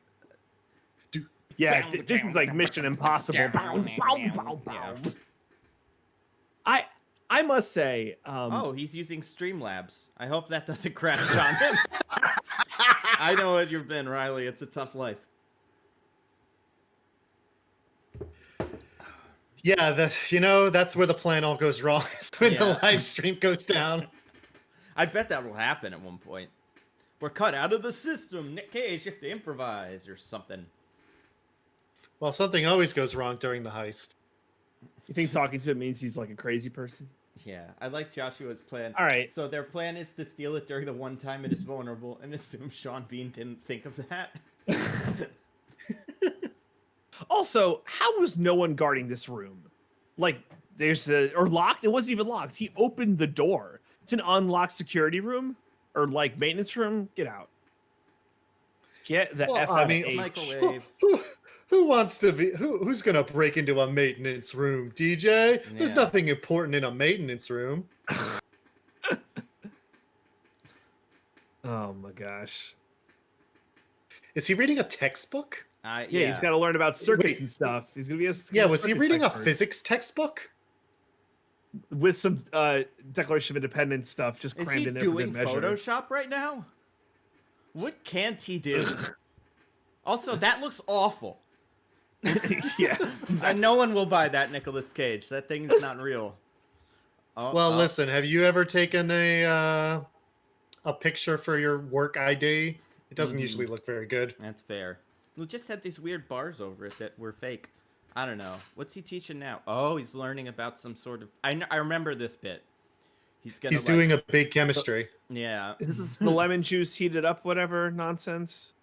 Yeah, this is like Mission Impossible. Bow, bow, bow, bow. I must say, Oh, he's using Streamlabs. I hope that doesn't crash on him. I know what you've been, Riley. It's a tough life. Yeah, that's where the plan all goes wrong. Is when the Yeah. live stream goes down. I bet that will happen at one point. We're cut out of the system. Nick Cage, you have to improvise or something. Well, something always goes wrong during the heist. you think talking to him means he's like a crazy person? Yeah, I like Joshua's plan. All right. So their plan is to steal it during the one time it is vulnerable and assume Sean Bean didn't think of that. Also, how was no one guarding this room? Like, or locked? It wasn't even locked. He opened the door. It's an unlocked security room or like maintenance room. Get out. Get the Well, F I out mean, of H. Microwave. Who wants to be? Who's gonna break into a maintenance room? DJ? There's Yeah. nothing important in a maintenance room. Oh my gosh. Is he reading a textbook? Yeah, he's got to learn about circuits Wait. and stuff. He's gonna be a Yeah, was he circuit reading a expert. physics textbook? with some Declaration of Independence stuff just Is crammed he in there for doing good measure. Photoshop right now? What can't he do? Also, that looks awful. Yeah. And no one will buy that Nicolas Cage. That thing's not real. Oh, Well, oh, listen, have you ever taken a picture for your work ID? It doesn't usually look very good. That's fair. We just had these weird bars over it that were fake. I don't know. What's he teaching now? Oh, he's learning about some sort of... I remember this bit. He's gonna. He's doing a big chemistry. Yeah. Is it the lemon juice heated up, whatever nonsense?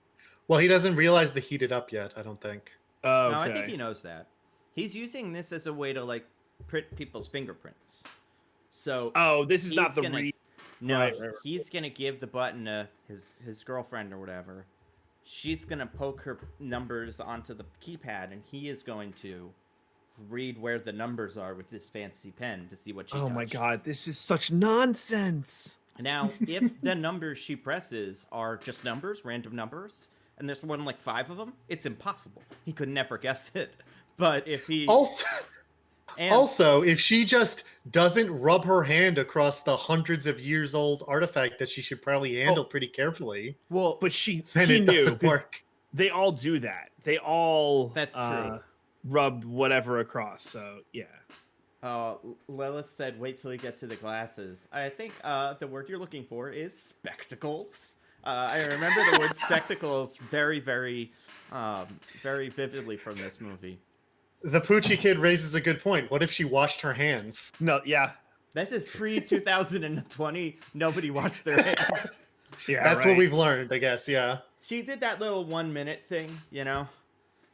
Well, he doesn't realize the heated up yet, I don't think. Oh, okay. No, I think he knows that. He's using this as a way to like print people's fingerprints. So Oh, this is not he's the gonna- read. no, right, right. he's gonna give the button to his girlfriend or whatever, she's gonna poke her numbers onto the keypad, and he is going to read where the numbers are with this fancy pen to see what she Oh my touched. god, this is such nonsense. Now, if the numbers she presses are just numbers, random numbers, and there's one like 5 of them, it's impossible. He could never guess it. But if he Also, if she just doesn't rub her hand across the hundreds of years old artifact that she should probably handle pretty carefully, well, But he then it knew, doesn't 'cause work. they all do that. They all That's true. Rub whatever across. So yeah. Lilith said, "Wait till you get to the glasses." I think the word you're looking for is spectacles. I remember the word spectacles very, very, very vividly from this movie. The Poochie kid raises a good point. What if she washed her hands? No, yeah. This is pre 2020. Nobody washed their hands. Yeah. That's right. what we've learned, I guess. Yeah. She did that little 1 minute thing, you know,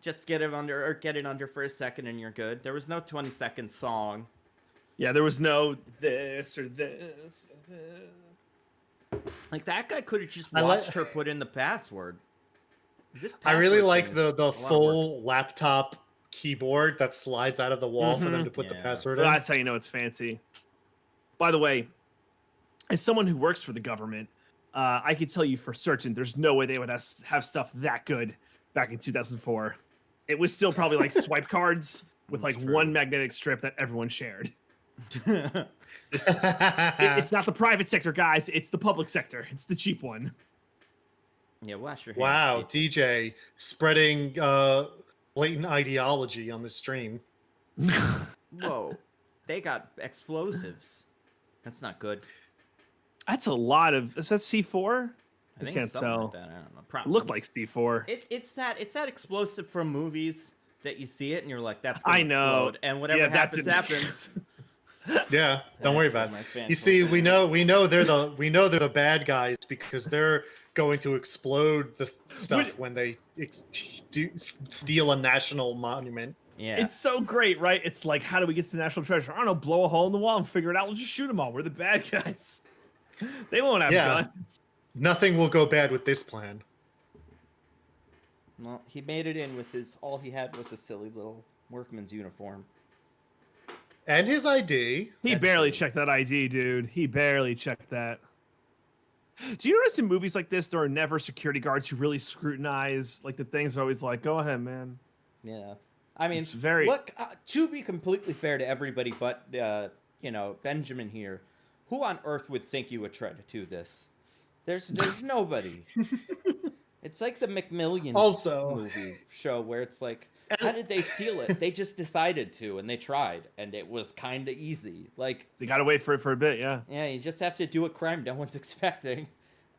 just get it under for a second and you're good. There was no 20-second song. Yeah, there was no this or this or this. Like that guy could have just I like- watched her put in the password. This I really password like thing the is a lot of work. full laptop keyboard that slides out of the wall for them to put the Yeah. password Well, in. that's how you know it's fancy. By the way, as someone who works for the government, I can tell you for certain there's no way they would have stuff that good back in 2004. It was still probably like swipe cards with That's like true. one magnetic strip that everyone shared. It's not the private sector, guys. It's the public sector. It's the cheap one. Yeah, wash your hands. Wow, people. DJ spreading blatant ideology on the stream. Whoa, they got explosives. That's not good. That's a lot of. Is that C4? I think can't something tell. like that. I don't know. It Probably. looked like C4. It's that explosive from movies that you see it and you're like, that's I gonna know. explode. And whatever Yeah, that's happens. Yeah, don't worry That's about why my it. fans You see, will we say- know they're the bad guys because they're going to explode the stuff when they steal a national monument. Yeah. It's so great, right? It's like, how do we get to the national treasure? I don't know, blow a hole in the wall and figure it out. We'll just shoot them all. We're the bad guys. They won't have Yeah. guns. Nothing will go bad with this plan. Well, he made it in with his. All he had was a silly little workman's uniform. And his ID. He That's barely true. checked that ID, dude. He barely checked that. Do you notice in movies like this, there are never security guards who really scrutinize? Like, the things are always like, go ahead, man. Yeah. I mean, It's very- what to be completely fair to everybody, but Benjamin here, who on earth would think you would try to do this? There's nobody. It's like the McMillions Also- movie show where it's like, how did they steal it? They just decided to, and they tried, and it was kind of easy. Like, They got to wait for it for a bit, yeah. yeah, you just have to do a crime no one's expecting,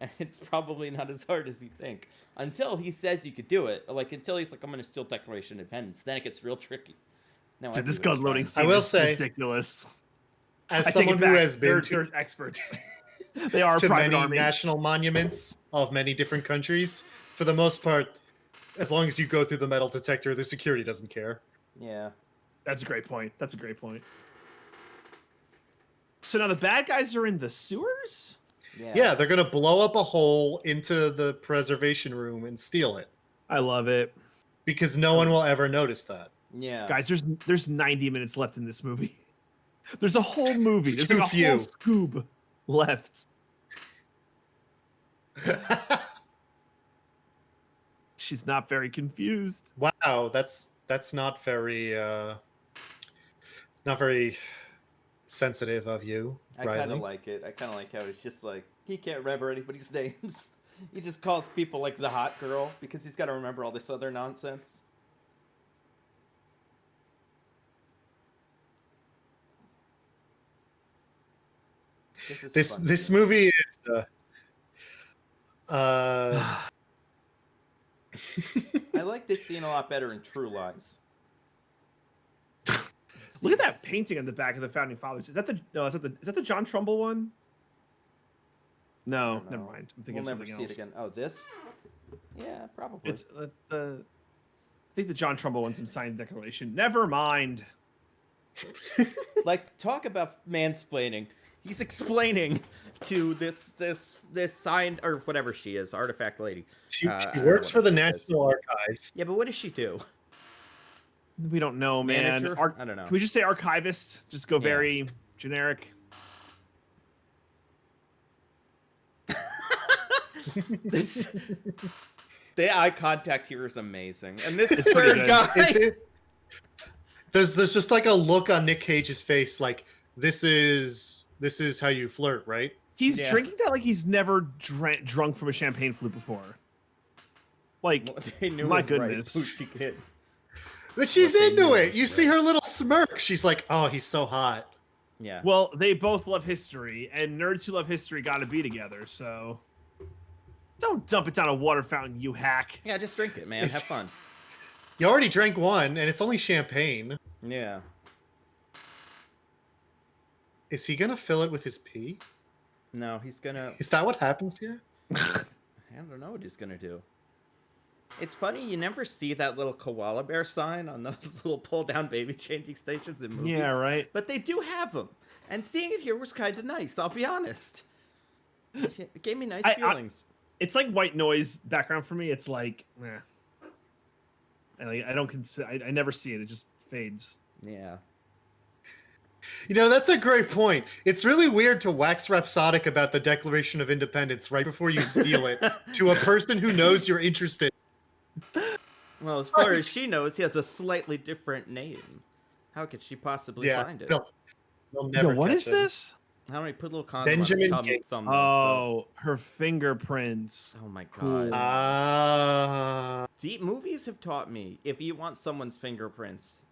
and it's probably not as hard as you think. Until he says you could do it, like until he's like, I'm gonna steal Declaration of Independence, then it gets real tricky. No, Dude, this gun loading I scene will is say- ridiculous. As I take someone it who back. has been They're experts. They are a to private many army. national monuments of many different countries, for the most part, as long as you go through the metal detector, the security doesn't care. Yeah. That's a great point. That's a great point. So now the bad guys are in the sewers? Yeah, they're gonna blow up a hole into the preservation room and steal it I love it. because no one will ever notice that. Yeah. Guys, there's 90 minutes left in this movie. There's a whole movie. It's There's like a too whole few. Scoob left. She's not very confused. Wow, that's not very sensitive of you, I kind Riley. of like it. I kind of like how it's just like, he can't remember anybody's names. He just calls people like the hot girl because he's got to remember all this other nonsense. This is This fun. movie is I like this scene a lot better in True Lies. Look at that painting on the back of the founding fathers. Is that the John Trumbull one? No, don't never know. mind. I'm thinking We'll of never something see else. it again. Oh, this? Yeah, probably. It's I think the John Trumbull one's some signed declaration. Never mind. Like, talk about mansplaining. He's explaining to this sign or whatever she is, artifact lady. She I don't know works what for the her name is. National Archives. Yeah, but what does she do? We don't know, man. Manager? I don't know. Can we just say archivist? Just go Yeah. very generic. This the eye contact here is amazing, and this It's pretty third good. guy. There's just like a look on Nick Cage's face, like this is how you flirt, right? He's Yeah. drinking that like he's never drunk from a champagne flute before. Like, They knew my it was right, goodness. Bougie kid. But she's What they into knew it. was You see right. her little smirk. She's like, "Oh, he's so hot." Yeah. well, they both love history, and nerds who love history got to be together. So, don't dump it down a water fountain, you hack. Yeah, just drink it, man. Have fun. You already drank one, and it's only champagne. Yeah. Is he gonna fill it with his pee? No, he's gonna. Is that what happens here? I don't know what he's gonna do. It's funny, you never see that little koala bear sign on those little pull-down baby changing stations in movies. Yeah, right. But they do have them, and seeing it here was kind of nice. I'll be honest. It gave me nice feelings. It's like white noise background for me. It's like, I don't consider. I never see it. It just fades. Yeah. You know, that's a great point. It's really weird to wax rhapsodic about the Declaration of Independence right before you steal it to a person who knows you're interested. Well, as far as she knows, he has a slightly different name. How could she possibly find it? They'll never Yo, what catch is him. this? How do we put a little condom Benjamin on his Gates. thumbnail? Oh, her fingerprints. Oh my god. Cool. Deep movies have taught me if you want someone's fingerprints,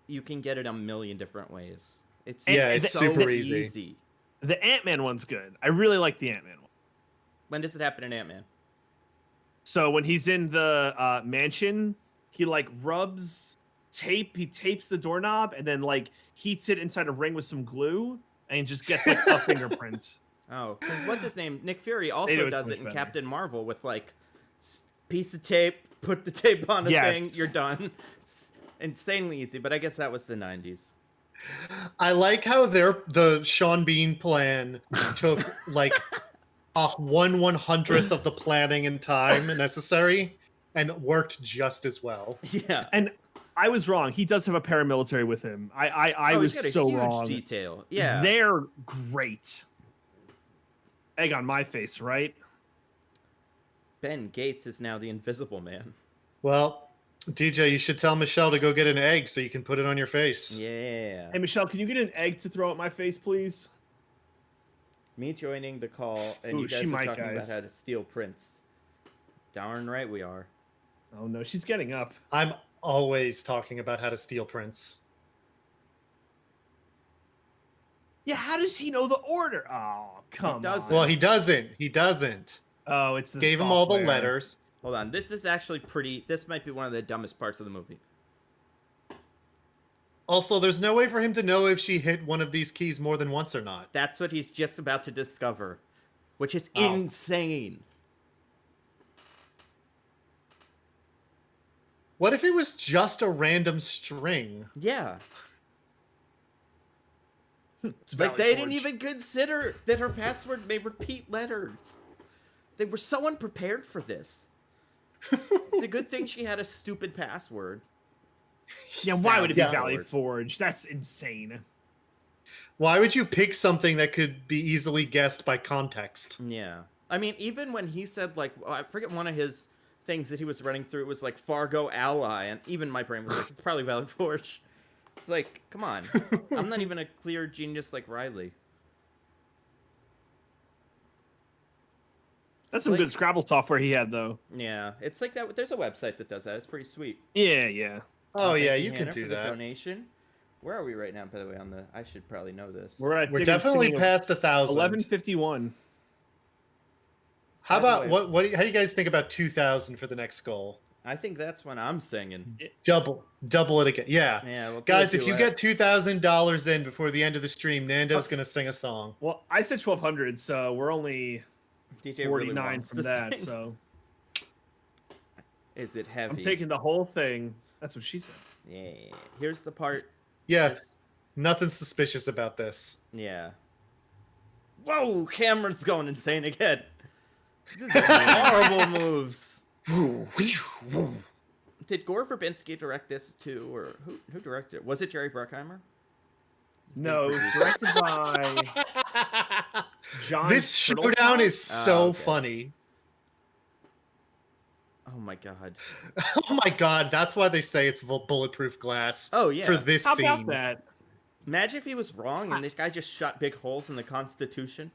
you can get it a million different ways. It's it's so super easy. easy. The Ant-Man one's good. I really like the Ant-Man one. When does it happen in Ant-Man? So when he's in the mansion, he like rubs tape. He tapes the doorknob and then like heats it inside a ring with some glue and just gets like a fingerprint. Oh, 'cause what's his name? Nick Fury They do also it does much it in better. Captain Marvel with like piece of tape, put the tape on a Yes. thing, you're done. It's insanely easy, but I guess that was the 90s. I like how the Sean Bean plan took like a 1/100th of the planning and time necessary and worked just as well. Yeah. And I was wrong. He does have a paramilitary with him. I Oh, was he's got a so huge wrong. detail. Yeah. They're great. Egg on my face, right? Ben Gates is now the Invisible Man. Well, DJ, you should tell Michelle to go get an egg so you can put it on your face. Yeah. Hey Michelle, can you get an egg to throw at my face, please? Me joining the call, and Ooh, you guys she are might, talking about guys. how to steal prints. Darn right we are. Oh no, she's getting up. I'm always talking about how to steal prints. Yeah, how does he know the order? Oh, come doesn't. on. Well, he doesn't. He doesn't. Oh, it's the Gave him all the software. letters. Hold on. This is actually pretty... This might be one of the dumbest parts of the movie. Also, there's no way for him to know if she hit one of these keys more than once or not. That's what he's just about to discover. Which is Oh. insane. What if it was just a random string? Yeah. It's Like, Valley they didn't Forge. even consider that her password may repeat letters. They were so unprepared for this. It's a good thing she had a stupid password. Yeah, why would it be Yeah. Valley Forge? That's insane. Why would you pick something that could be easily guessed by context? Yeah. I mean, even when he said, like, I forget one of his things that he was running through, it was like Fargo Ally, and even my brain was like, it's probably Valley Forge. It's like, come on. I'm not even a clear genius like Riley. That's some Like- good Scrabble software he had, though. Yeah. It's like that. There's a website that does that. It's pretty sweet. Yeah. Oh yeah, Thank you can Hannah, do for the that. donation. Where are we right now, by the way, on the... I should probably know this. We're at We're Digging definitely Singing past 1,000. 11:51. How By the about way- how do you guys think about 2,000 for the next goal? I think that's when I'm singing. Double it again. Yeah. Yeah, we'll do Guys, a if you duet. get $2,000 in before the end of the stream, Nando's gonna sing a song. Well, I said 1,200, so we're only DJ 49 really wants from to that. sing. So Is it heavy? I'm taking the whole thing. That's what she said. Yeah. Here's the part. Yeah, this- nothing suspicious about this. Yeah. Whoa, Cameron's going insane again. This is horrible moves. Did Gore Verbinski direct this too, or who directed it? Was it Jerry Bruckheimer? No, it was directed by John. This showdown is so okay. funny. Oh my god. Oh my god, that's why they say it's bulletproof glass. Oh yeah. For this How scene. about that? Imagine if he was wrong and this guy just shot big holes in the Constitution.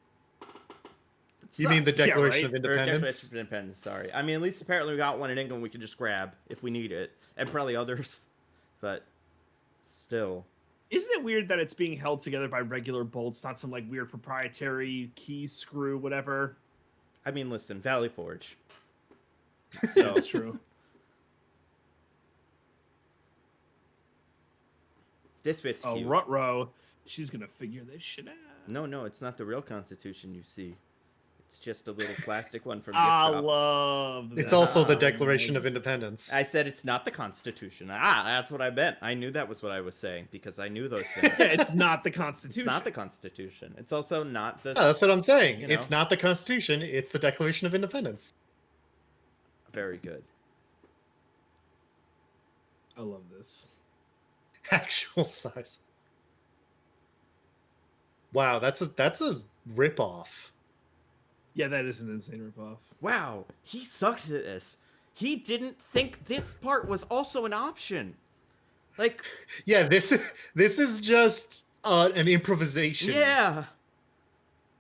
You mean the Sucks. Declaration right. of Or Independence? Declaration of Independence, sorry. I mean, at least apparently we got one in England we can just grab if we need it. And probably others. But still. Isn't it weird that it's being held together by regular bolts, not some like weird proprietary key screw, whatever? I mean, listen, Valley Forge. So it's true. This bit's Oh, cute. Ruh-roh. She's gonna figure this shit out. No, it's not the real Constitution you see. It's just a little plastic one from I gift shop. love It's this. also the Declaration of Independence. I said it's not the Constitution. That's what I meant. I knew that was what I was saying because I knew those things. It's not the It's Constitution. not the Constitution. It's also not the. Yeah, that's what I'm saying. You know. It's not the Constitution, it's the Declaration of Independence. Very good. I love this. Actual size. Wow, that's a rip-off. Yeah, that is an insane ripoff. Wow, he sucks at this. He didn't think this part was also an option. Like, Yeah, this is just an improvisation. yeah.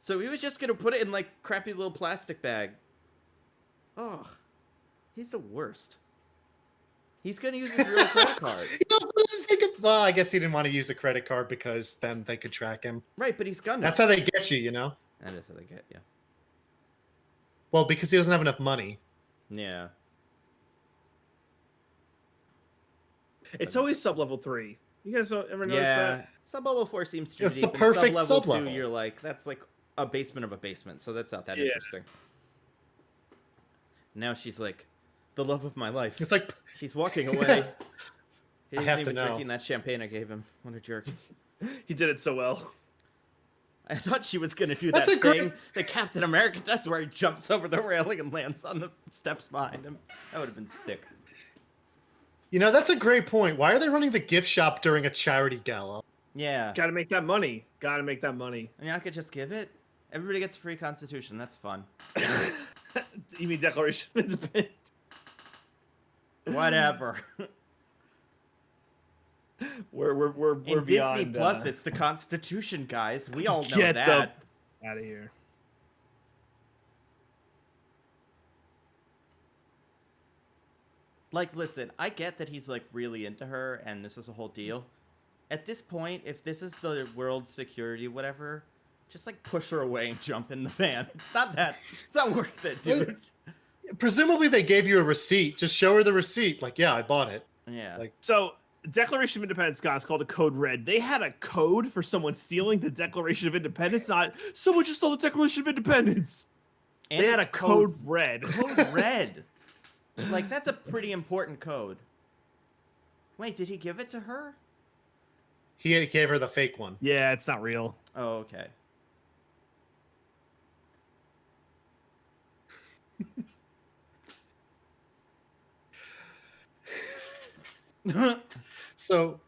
So he was just gonna put it in like crappy little plastic bag. Oh, he's the worst. He's gonna use his real credit card. He also didn't think of, well, I guess he didn't want to use a credit card because then they could track him. Right, but he's gonna. That's how they get you, you know? That is how they get you. Well, because he doesn't have enough money. Yeah. It's always sub-level 3. You guys ever notice that? Sub-level 4 seems too It's deep. the perfect and sub-level 2, sub-level. you're like, that's like a basement of a basement, so that's not that Yeah. interesting. Now she's like, the love of my life. It's like, She's walking away. He I isn't have to even know. drinking that champagne I gave him. What a jerk. He did it so well. I thought she was gonna do That's that a great- thing that Captain America does where he jumps over the railing and lands on the steps behind him. That would have been sick. you know, that's a great point. Why are they running the gift shop during a charity gala? Yeah. Gotta make that money. Gotta make that money. And I could just give it? Everybody gets a free Constitution. That's fun. You mean Declaration of Independence? Whatever. We're In beyond, Disney Plus, it's the Constitution, guys. We all know get that. out of here. Like, listen, I get that he's like really into her, and this is a whole deal. At this point, if this is the world security, whatever, just like push her away and jump in the van. It's not that. It's not worth it, dude. Presumably they gave you a receipt. Just show her the receipt. Like, yeah, I bought it. Yeah. Like- So, Declaration of Independence, guys, called a code red. They had a code for someone stealing the Declaration of Independence. Not someone just stole the Declaration of Independence. And They had a it's code red. Code red. Like, that's a pretty important code. Wait, did he give it to her? He gave her the fake one. Yeah, it's not real. Oh, okay. So,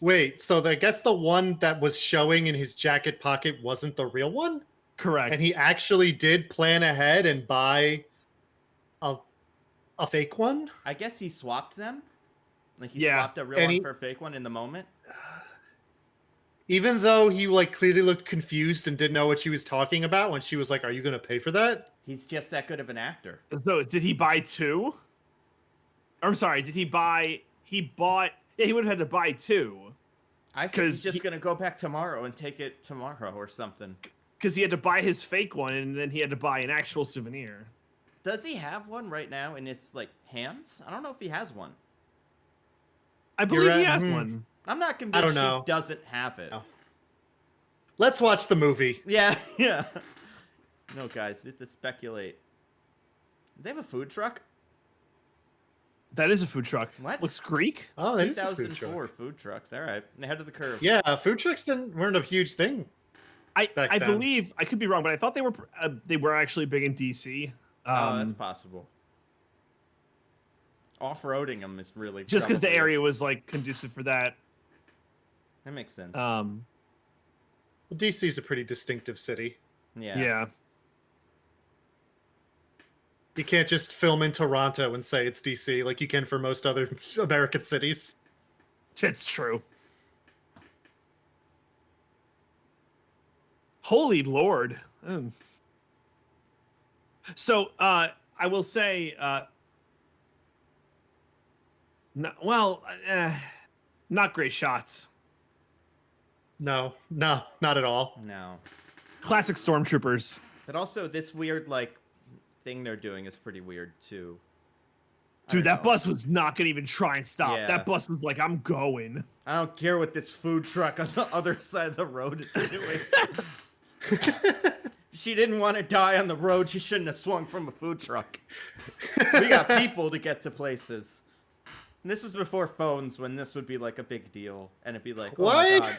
wait. So I guess the one that was showing in his jacket pocket wasn't the real one, Correct. and he actually did plan ahead and buy a fake one. I guess he swapped them. Like, he Yeah. swapped a real And one he- for a fake one in the moment. Even though he like clearly looked confused and didn't know what she was talking about when she was like, "Are you going to pay for that?" He's just that good of an actor. So, did he buy two? Or, I'm sorry, did he buy... He bought... Yeah, he would have had to buy two. I think 'Cause he's just he- gonna go back tomorrow and take it tomorrow or something. Because he had to buy his fake one, and then he had to buy an actual souvenir. Does he have one right now in his like hands? I don't know if he has one. I believe he right. has Hmm. one. I'm not convinced don't know. he doesn't have it. No. Let's watch the movie. Yeah, yeah. No, guys, we have to speculate. Do they have a food truck? That is a food truck. What? Looks Greek. Oh, that is a food 2004 truck. food trucks. All right, ahead of the curve. Yeah, food trucks weren't a huge thing. I back then. believe I could be wrong, but I thought they were actually big in DC. Oh, that's possible. Off-roading them is really Just because the probably- area was like conducive for that. That makes sense. Well, DC's a pretty distinctive city. Yeah. You can't just film in Toronto and say it's DC like you can for most other American cities. It's true. Holy Lord. So I will say not great shots. No, not at all. No. Classic stormtroopers. But also, this weird, like, thing they're doing is pretty weird, too. Dude, that bus was not gonna even try and stop. Yeah. That bus was like, I'm going. I don't care what this food truck on the other side of the road is doing. She didn't want to die on the road. She shouldn't have swung from a food truck. We got people to get to places. And this was before phones, when this would be like a big deal, and it'd be like, oh my What? god.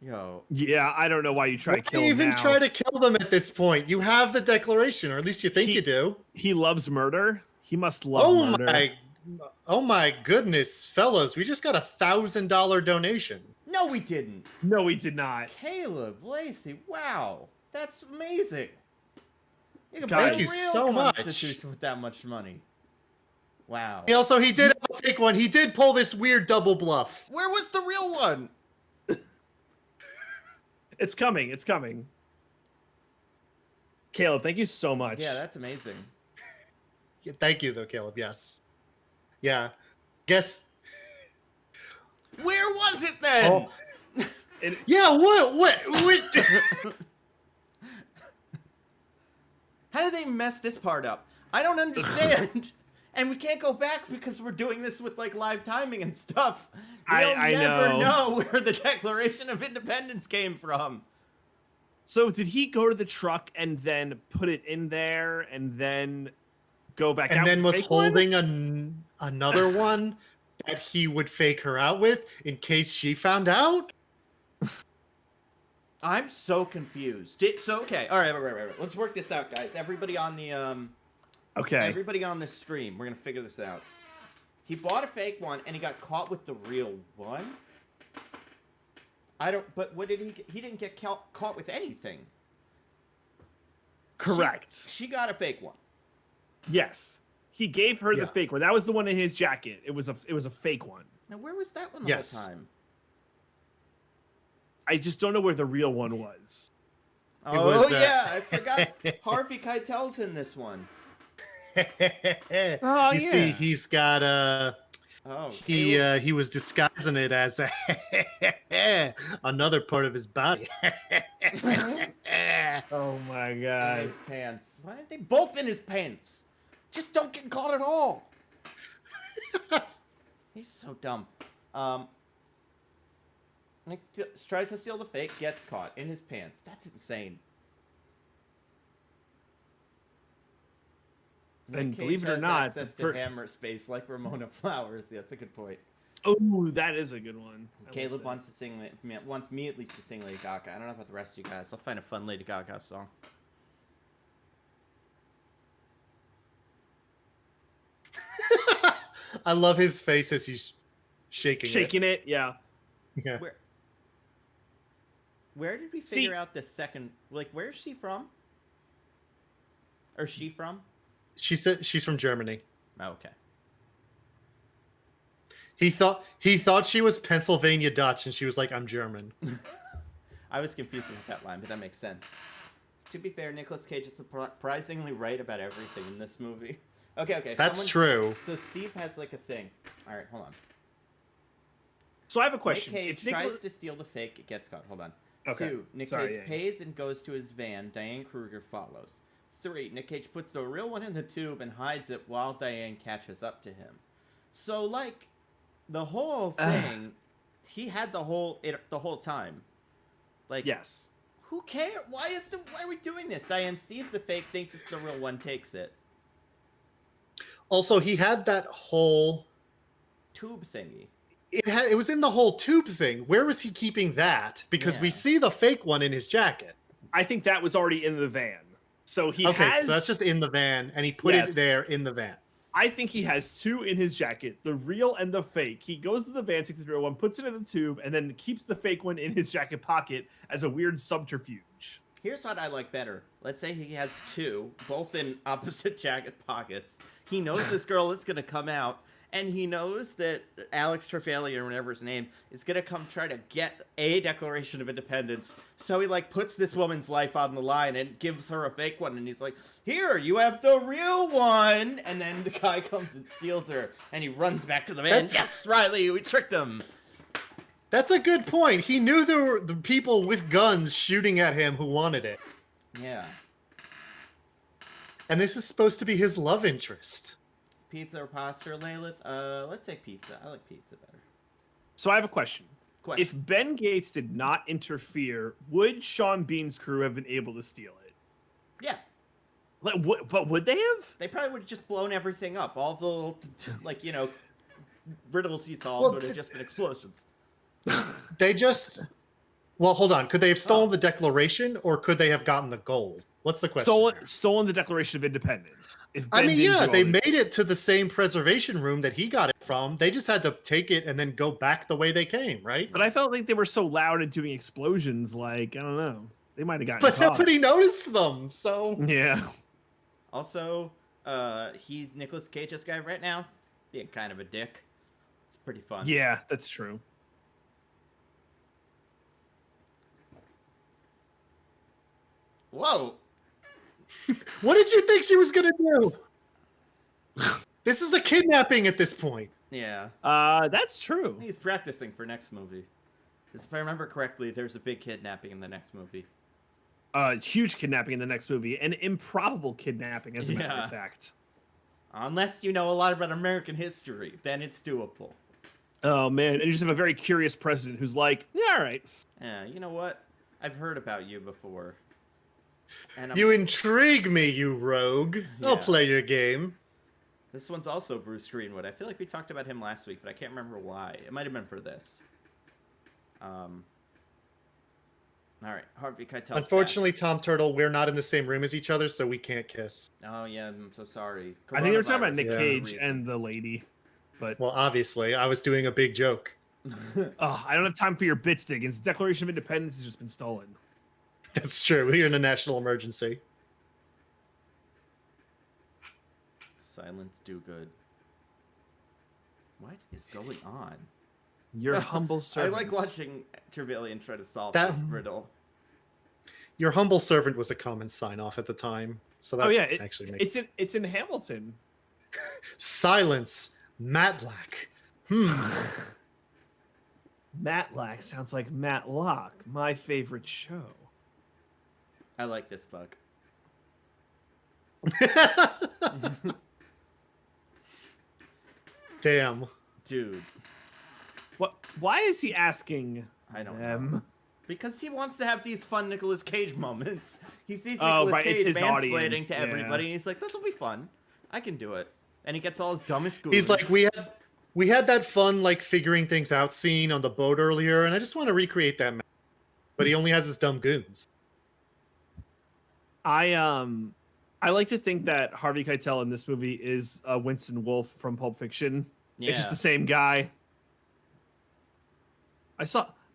Yo. Yeah, I don't know why you try to Why kill him even now. try to kill them at this point? You have the Declaration, or at least you think you do. He loves murder. He must love murder. Oh my goodness, fellas! We just got $1,000 donation. No, we didn't. No, he did not. Caleb, Lacey, wow. That's amazing. You can Guys. buy Thank a you real so much. Constitution with that much money. Wow. He did have a fake one. He did pull this weird double bluff. Where was the real one? It's coming. It's coming. Caleb, thank you so much. Yeah, that's amazing. Yeah, thank you, though, Caleb. Yes. Yeah. Guess. Where was it then? Oh. Yeah. What? How did they mess this part up? I don't understand. And we can't go back because we're doing this with like live timing and stuff. We'll I never know. know where the Declaration of Independence came from. So did he go to the truck and then put it in there and then go back out? And then with was the fake one? holding another one that he would fake her out with in case she found out. I'm so confused. Okay, all right. Let's work this out, guys. Everybody on the Okay. Everybody on this stream, we're gonna figure this out. He bought a fake one and he got caught with the real one. But what did he get? He didn't get caught with anything. Correct. She got a fake one. Yes. He gave her Yeah. the fake one. That was the one in his jacket. It was a fake one. Now, where was that one the Yes. whole time? I just don't know where the real one was. Oh, was, yeah, I forgot. Harvey Keitel's in this one. Oh, you see, he's got Oh, he was disguising it as another part of his body. Oh my in god. his pants. Why aren't they both in his pants? Just don't get caught at all. He's so dumb. Nick tries to steal the fake, gets caught in his pants. That's insane. And Nick Cage believe it or has not, access the to hammer space like Ramona Flowers. Yeah, that's a good point. Oh, that is a good one. I like Caleb that. wants to sing. Wants me at least to sing Lady Gaga. I don't know about the rest of you guys. I'll find a fun Lady Gaga song. I love his face as he's shaking it. Yeah. it. Yeah. Where did we See- figure out the second? Like, where's she from? Or she from? She said she's from Germany. Oh, okay. He thought she was Pennsylvania Dutch, and she was like, "I'm German." I was confused with that line, but that makes sense. To be fair, Nicolas Cage is surprisingly right about everything in this movie. Okay. That's true. So Steve has like a thing. All right, hold on. So I have a question. Nick Cage If Nicolas- tries to steal the fake, it gets caught. Hold on. Okay. 2. Nick Sorry, Cage yeah, yeah. pays and goes to his van. Diane Kruger follows. 3. Nick Cage puts the real one in the tube and hides it while Diane catches up to him. So, like, the whole thing, he had the whole time. Like, Yes. who cares? Why are we doing this? Diane sees the fake, thinks it's the real one, takes it. Also, he had that whole Tube thingy. it was in the whole tube thing. Where was he keeping that? Because we Yeah. see the fake one in his jacket. I think that was already in the van. So he Okay, has. so that's just in the van, and he put Yes. it there in the van. I think he has two in his jacket, the real and the fake. He goes to the van 6301, puts it in the tube, and then keeps the fake one in his jacket pocket as a weird subterfuge. Here's what I like better. Let's say he has two, both in opposite jacket pockets. He knows this girl is going to come out, and he knows that Alex Trevally, or whatever his name, is going to come try to get a Declaration of Independence. So he, like, puts this woman's life on the line and gives her a fake one. And he's like, here, you have the real one. And then the guy comes and steals her, and he runs back to the van. Yes, Riley, we tricked him. That's a good point. He knew there were the people with guns shooting at him who wanted it. Yeah. And this is supposed to be his love interest. Pizza or pasta or Lalith? Let's say pizza. I like pizza better. So I have a question. Question. If Ben Gates did not interfere, would Sean Bean's crew have been able to steal it? Yeah. But would they have? They probably would have just blown everything up. All the little, like, you know, riddle seesaws Well, would have just been explosions. They just... Well, hold on. Could they have stolen the Declaration, or could they have gotten the gold? What's the question? Stolen the Declaration of Independence. If I Ben mean, didn't yeah, do they all this- made it to the same preservation room that he got it from. They just had to take it and then go back the way they came, right? But I felt like they were so loud and doing explosions, like, I don't know. They might have gotten But caught. nobody noticed them, so... Yeah. Also, he's Nicolas Cage's guy right now, being kind of a dick. It's pretty fun. Yeah, that's true. Whoa! What did you think she was gonna do? This is a kidnapping at this point. Yeah. That's true. He's practicing for next movie. 'Cause if I remember correctly, there's a big kidnapping in the next movie. Huge kidnapping in the next movie, an improbable kidnapping, as a matter Yeah. of fact. Unless you know a lot about American history, then it's doable. Oh man, and you just have a very curious president who's like, yeah, all right. Yeah, you know what? I've heard about you before. And You intrigue me, you rogue. I'll Yeah. play your game. This one's also Bruce Greenwood. I feel like we talked about him last week, but I can't remember why. It might have been for this. All right, Harvey Keitel's Unfortunately, Tom Turtle, we're not in the same room as each other, so we can't kiss. back. Oh yeah, I'm so sorry. I think they were talking about Coronavirus Nick is the Cage reason. and the lady, but Well, obviously, I was doing a big joke. I don't have time for your bits, Diggins. Declaration of Independence has just been stolen. That's true. We're in a national emergency. Silence do good. What is going on? Your humble I servant. like watching Trevelyan try to solve That- the riddle. Your humble servant was a common sign-off at the time, so that Oh yeah, actually makes it's in Hamilton. silence. Matlack. Matlack sounds like Matlock, my favorite show. I like this thug. Damn. Dude, What? Why is he asking I don't know. them? Because he wants to have these fun Nicolas Cage moments. He sees Oh, Nicolas right, it's Cage his mansplaining audience, to yeah. everybody, and he's like, this will be fun. I can do it. And he gets all his dumbest goons. He's like, we had that fun like figuring things out scene on the boat earlier, and I just want to recreate that. But he only has his dumb goons. I like to think that Harvey Keitel in this movie is Winston Wolfe from Pulp Fiction. yeah. It's just the same guy.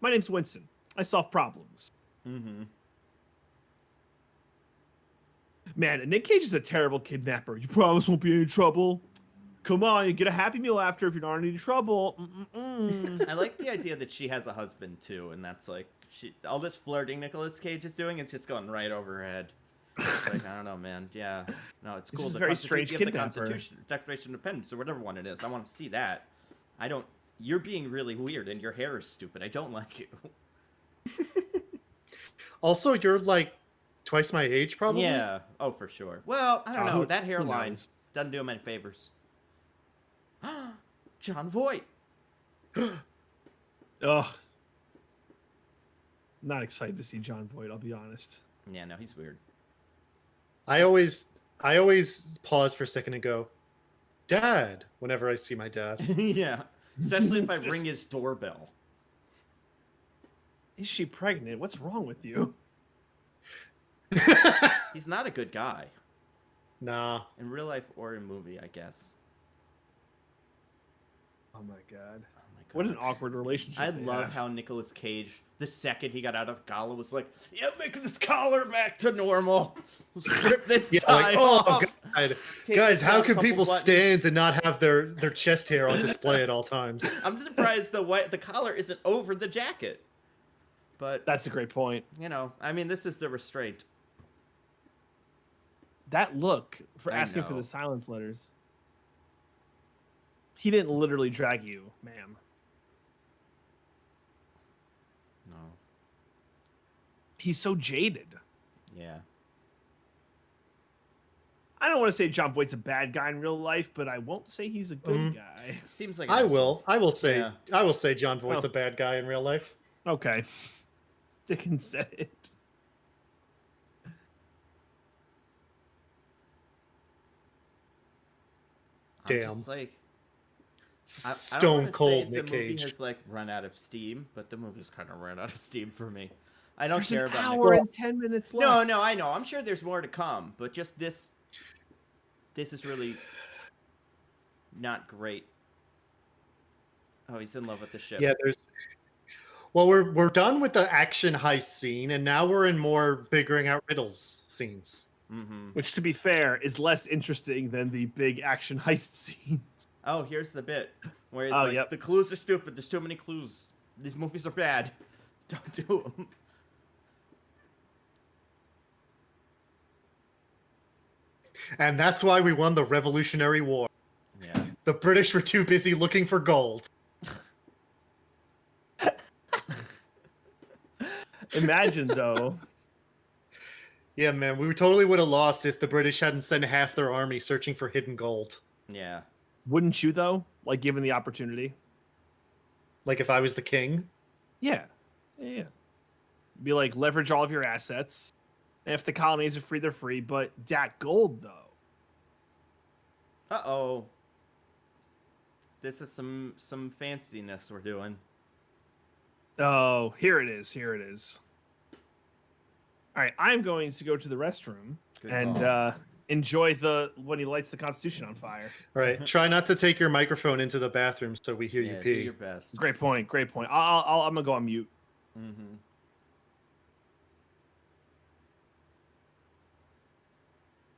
My name's Winston. I solve problems. Mm-hmm. Man, Nick Cage is a terrible kidnapper. You promise won't be any trouble. Come on, you get a Happy Meal after if you're not in any trouble. Mm-mm-mm. I like the idea that she has a husband too, and that's like all this flirting Nicolas Cage is doing. It's just going right over her head. It's like, I don't know, man. Yeah, no, it's This cool. is The a very Constitution- strange you have the kidnapper. Constitution, Declaration of Independence, or whatever one it is. I want to see that. I don't. You're being really weird, and your hair is stupid. I don't like you. Also, you're like twice my age, probably. Yeah. Oh, for sure. Well, I don't know. who- That who hairline knows? doesn't do him any favors. John Voight. Ugh. Not excited to see John Voight, I'll be honest. Yeah, no, he's weird. I always pause for a second and go, Dad, whenever I see my dad. Yeah. especially if I ring his doorbell. Is she pregnant? What's wrong with you? He's not a good guy Nah. in real life or in movie, I guess. Oh my god. Oh my god. What an awkward relationship. I they love have. how Nicolas Cage, the second he got out of Gala, was like, "Yeah, making this collar back to normal. Let's rip this Yeah, tie like, oh off." god, Take guys, down how a can couple people buttons. stand and not have their chest hair on display at all times? I'm surprised the collar isn't over the jacket. But That's a great point. you know, I mean, this is the restraint. That look for I asking for know. the silence letters. He didn't literally drag you, ma'am. No. He's so jaded. Yeah. I don't want to say John Voight's a bad guy in real life, but I won't say he's a good guy. Seems like an I asshole. will say Yeah. I will say John Voight's Oh. a bad guy in real life. Okay. Dickens said it. I'm Damn. just like, I don't Stone wanna say cold the Nick movie Cage. has like run out of steam, but the movie's kind of run out of steam for me. I don't There's care an about hour Nicolas. and 10 minutes left. No, no, I know. I'm sure there's more to come, but just this is really not great. Oh, he's in love with the ship. Yeah, there's. Well, we're done with the action heist scene, and now we're in more figuring out riddles scenes. Mm-hmm. Which, to be fair, is less interesting than the big action heist scene. Oh, here's the bit where it's Oh, like, yep. the clues are stupid. There's too many clues. These movies are bad. Don't do them. And that's why we won the Revolutionary War. Yeah. The British were too busy looking for gold. Imagine, though. Yeah, man, we totally would have lost if the British hadn't sent half their army searching for hidden gold. Yeah. Wouldn't you, though? Like, given the opportunity? Like if I was the king. Yeah. Yeah. Be like, leverage all of your assets. And if the colonies are free, they're free. But that gold, though. Uh-oh. This is some fanciness we're doing. Oh, here it is. Here it is. All right, I'm going to go to the restroom Good and call. enjoy when he lights the Constitution on fire. All right, try not to take your microphone into the bathroom so we hear Yeah, you do pee. your best. Great point. Great point. I'm gonna go on mute. Mm-hmm.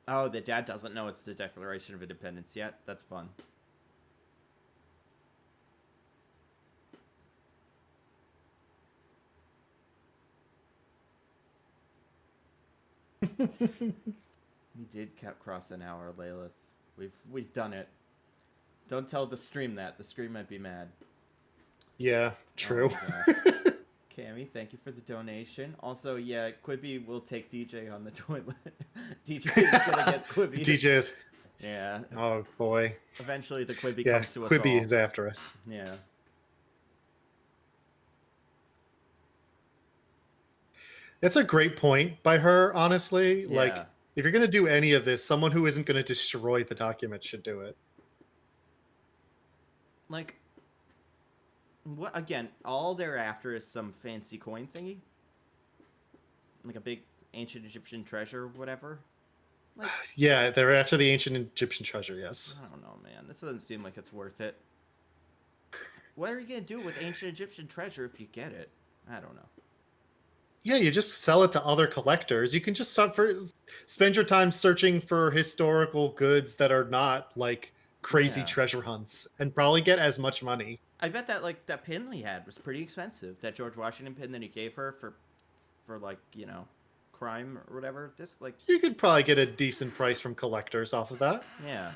Oh, the dad doesn't know it's the Declaration of Independence yet. That's fun. We did cross an hour, Layla. We've done it. Don't tell the stream that. The stream might be mad. Yeah, true. Oh my God. Cammy, thank you for the donation. Also, yeah, Quibi will take DJ on the toilet. DJ is gonna get Quibi. DJs. Yeah. Oh boy. Eventually, the Quibi Yeah, comes to us Quibi all. is after us. Yeah. That's a great point by her, honestly. Yeah. Like, if you're gonna do any of this, someone who isn't gonna destroy the document should do it. Like, what again? All they're after is some fancy coin thingy, like a big ancient Egyptian treasure, or whatever. Like, Yeah, they're after the ancient Egyptian treasure, yes. I don't know, man. This doesn't seem like it's worth it. What are you gonna do with ancient Egyptian treasure if you get it? I don't know. Yeah, you just sell it to other collectors. You can just spend your time searching for historical goods that are not like crazy Yeah. treasure hunts and probably get as much money. I bet that like that pin he had was pretty expensive. That George Washington pin that he gave her for like, you know, crime or whatever. This like, You could probably get a decent price from collectors off of that. yeah.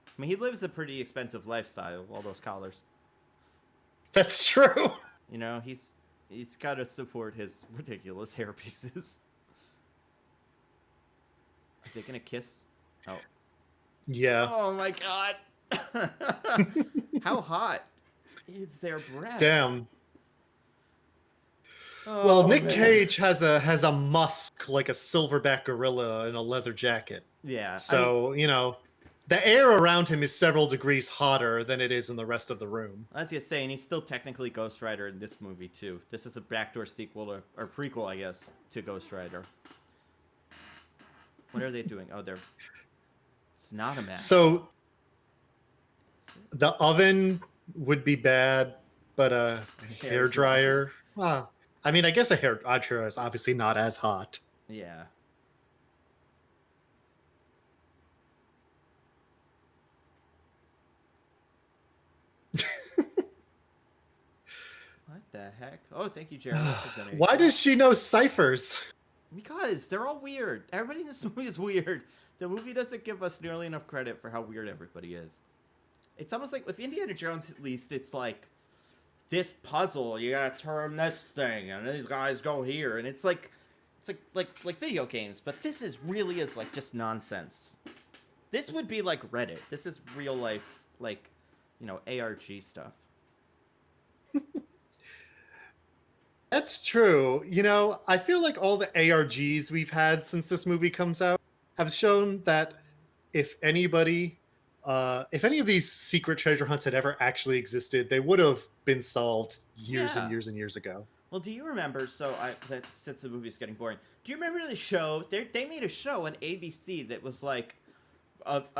I mean, he lives a pretty expensive lifestyle. All those collars. That's true. You know, he's got to support his ridiculous hair pieces. Are they gonna kiss? Oh. Yeah. Oh my god. How hot is their breath? Damn. Oh, Well, Nick man. Cage has a musk like a silverback gorilla in a leather jacket. Yeah. So, you know, the air around him is several degrees hotter than it is in the rest of the room. I was gonna say, and he's still technically Ghost Rider in this movie too. This is a backdoor sequel to, or prequel, I guess, to Ghost Rider. What are they doing? Oh, they're. It's not a match. So the oven would be bad, but a hair dryer. I mean, I guess a hair dryer is obviously not as hot. Yeah. What the heck? Oh, thank you, Jeremy. for donating. Why does she know ciphers? Because they're all weird. Everybody in this movie is weird. The movie doesn't give us nearly enough credit for how weird everybody is. It's almost like with Indiana Jones, at least, it's like this puzzle. You gotta turn this thing, and these guys go here, and it's like video games. But this really is like just nonsense. This would be like Reddit. This is real life, like, you know, ARG stuff. That's true. You know, I feel like all the ARGs we've had since this movie comes out have shown that if any of these secret treasure hunts had ever actually existed, they would have been solved years and years and years ago. Well, do you remember? So, since the movie's getting boring, do you remember the show? They made a show on ABC that was like a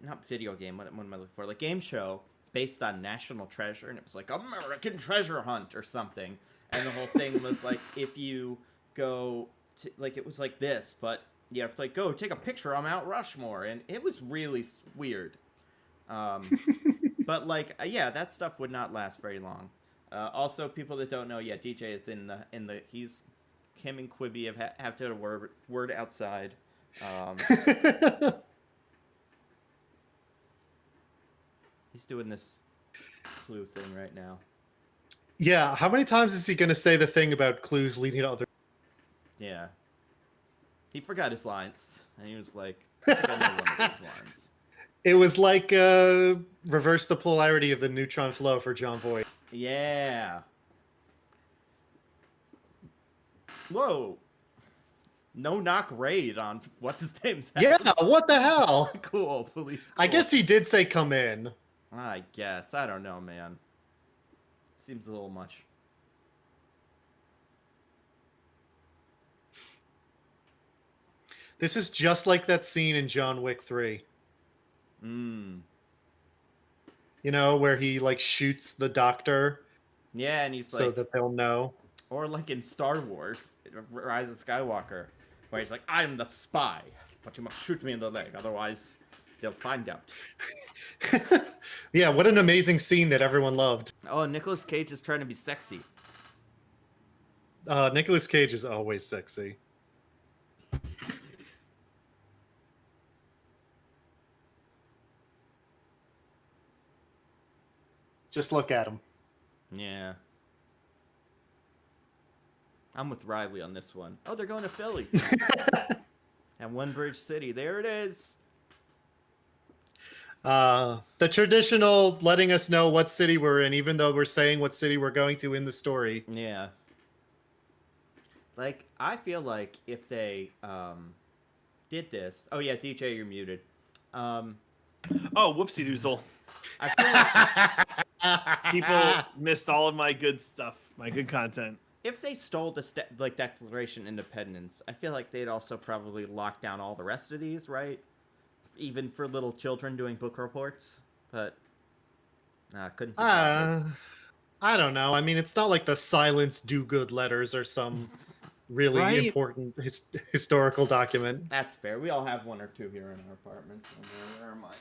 not video game. What am I looking for? Like game show based on National Treasure, and it was like American Treasure Hunt or something. And the whole thing was like if you go to, like, it was like this, but you have to like go take a picture on Mount Rushmore, and it was really weird. But like yeah, that stuff would not last very long. Also, people that don't know, yeah, DJ is in the him and Quibi have to have a word outside. He's doing this clue thing right now. Yeah, how many times is he going to say the thing about clues leading to other? Yeah. He forgot his lines, and he was like, I think I know one of these lines. It was like reverse the polarity of the neutron flow for John Voight. Yeah. Whoa. No knock raid on what's his name's house. Yeah, what the hell? Cool, police. Cool. I guess he did say come in. I guess. I don't know, man. Seems a little much. This is just like that scene in John Wick 3. Mm. You know, where he like shoots the doctor. Yeah, and he's so like, that they'll know. Or like in Star Wars, Rise of Skywalker, where he's like, I'm the spy, but you must shoot me in the leg, otherwise they'll find out. Yeah, what an amazing scene that everyone loved. Oh, Nicolas Cage is trying to be sexy. Nicolas Cage is always sexy. Just look at him. Yeah. I'm with Riley on this one. Oh, they're going to Philly. And One Bridge City. There it is. The traditional letting us know what city we're in, even though we're saying what city we're going to in the story. Yeah. Like, I feel like if they did this... Oh, yeah, DJ, you're muted. Oh, whoopsie doozle. I feel like People missed all of my good stuff, my good content. if they stole the Declaration of Independence, I feel like they'd also probably lock down all the rest of these, right? Even for little children doing book reports, but couldn't. I don't know. I mean, it's not like the Silence Do Good letters or some really Right? important historical document. That's fair. We all have one or two here in our apartment. Where am I?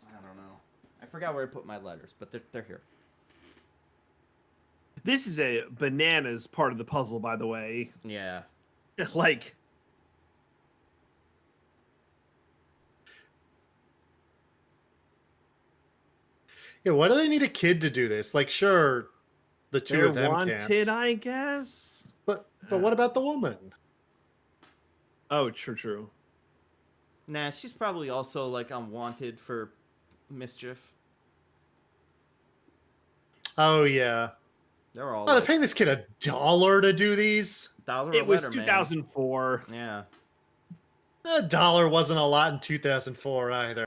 I don't know. I forgot where I put my letters, but they're here. This is a bananas part of the puzzle, by the way. Yeah. Like, Yeah, why do they need a kid to do this? Like, sure, the two they're of them wanted, can't. I guess. But what about the woman? Oh, true. Nah, she's probably also like unwanted for mischief. Oh yeah. They're all. Oh, they're like, paying this kid $1 to do these. $1 It was letter, man. 2004. Yeah. $1 wasn't a lot in 2004 either.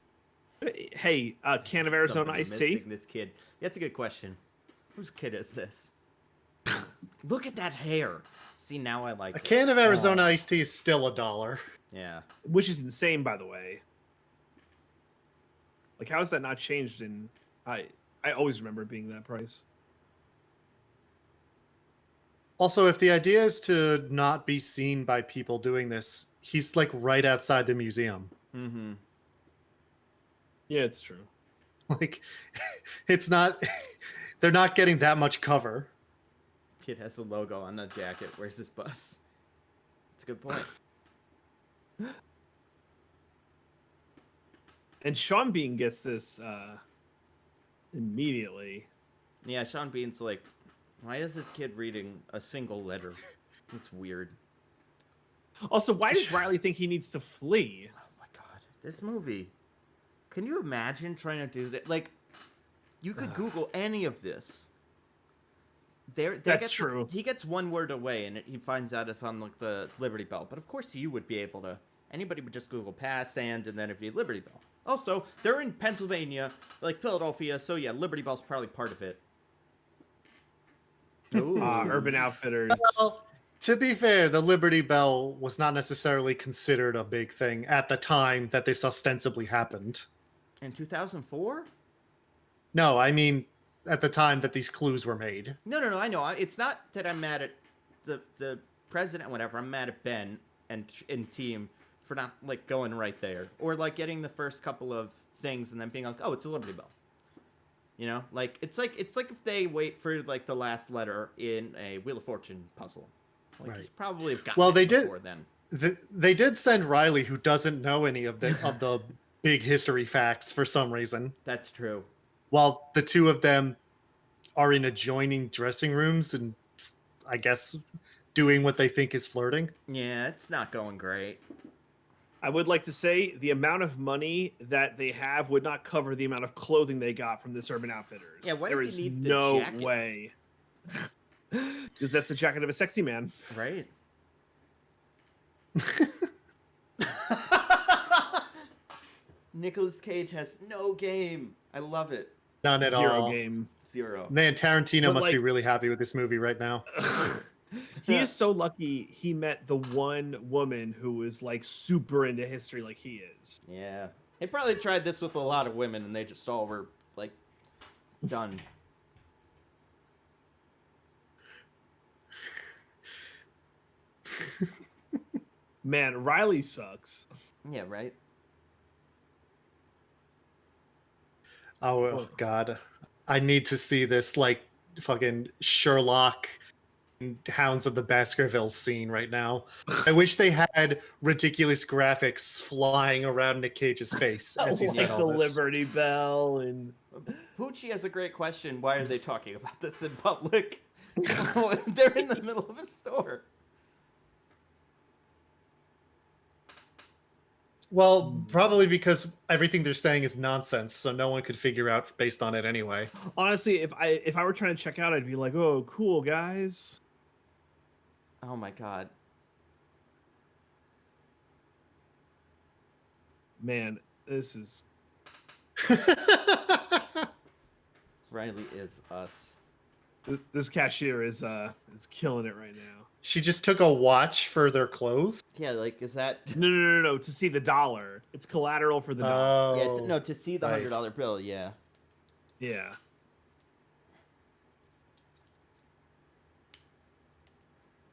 Hey, can of Arizona Somebody iced tea. missing this kid. That's a good question. Whose kid is this? Look at that hair. See, now I like A it. can of Arizona Oh, iced tea is still $1. yeah. Which is insane, by the way. Like, how has that not changed? I always remember it being that price. Also, if the idea is to not be seen by people doing this, he's like right outside the museum. Mm-hmm. Yeah, it's true. Like, it's not. They're not getting that much cover. Kid has the logo on the jacket. Where's this bus? It's a good point. And Sean Bean gets this immediately. Yeah, Sean Bean's like, why is this kid reading a single letter? It's weird. Also, why does Riley think he needs to flee? Oh my god, this movie. Can you imagine trying to do that? Like, you could Google any of this. That's true. He gets one word away, and he finds out it's on like the Liberty Bell. But of course, you would be able to. Anybody would just Google pass sand, and then it'd be Liberty Bell. Also, they're in Pennsylvania, like Philadelphia, so yeah, Liberty Bell's probably part of it. Ooh. Urban Outfitters. Well, to be fair, the Liberty Bell was not necessarily considered a big thing at the time that this ostensibly happened. In 2004? No, I mean at the time that these clues were made. No, I know. It's not that I'm mad at the president, whatever. I'm mad at Ben and team for not like going right there, or like getting the first couple of things and then being like, oh, it's a Liberty Bell. You know, like it's like if they wait for like the last letter in a Wheel of Fortune puzzle. Like, Right. you probably have gotten Well, it they did. before then. They did send Riley, who doesn't know any of the big history facts for some reason, That's true. while the two of them are in adjoining dressing rooms and I guess doing what they think is flirting. Yeah, it's not going great. I would like to say the amount of money that they have would not cover the amount of clothing they got from this Urban Outfitters. Yeah, why there does is he need the no jacket? way. Because that's the jacket of a sexy man. Right. Nicolas Cage has no game. I love it. None at Zero all. game. Zero. Man, Tarantino But, must be like- really happy with this movie right now. He is so lucky he met the one woman who is like super into history like he is. Yeah. He probably tried this with a lot of women and they just all were like done. Man, Riley sucks. Yeah, right? Oh God, I need to see this like fucking Sherlock and Hounds of the Baskervilles scene right now. I wish they had ridiculous graphics flying around Nick Cage's face as he said Like all the this. Liberty Bell and Poochie has a great question. Why are they talking about this in public? They're in the middle of a store. Well, probably because everything they're saying is nonsense, so no one could figure out based on it anyway. honestly, if I were trying to check out, I'd be like, "Oh, cool, guys." Oh my god. Man, this is Riley is us. this cashier is killing it right now. She just took a watch for their clothes. Yeah, like, is that... No. To see the dollar, it's collateral for the dollar. Oh, Yeah, no, to see the right. $100 bill, yeah. Yeah.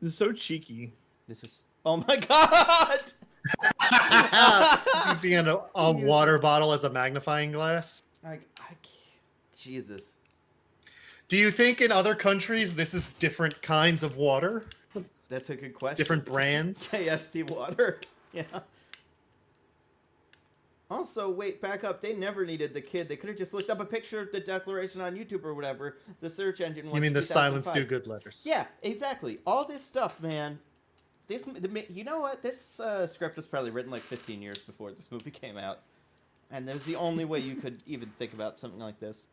This is so cheeky. This is... Oh my god! Using a water bottle as a magnifying glass. I can't... Jesus. Do you think in other countries this is different kinds of water? That's a good question. Different brands? AFC water. Yeah. Also, wait, back up. They never needed the kid. They could have just looked up a picture of the declaration on YouTube or whatever. The search engine was You mean the silence 2005. do good letters? Yeah, exactly. All this stuff, man. You know what? This script was probably written like 15 years before this movie came out. And there's the only way you could even think about something like this.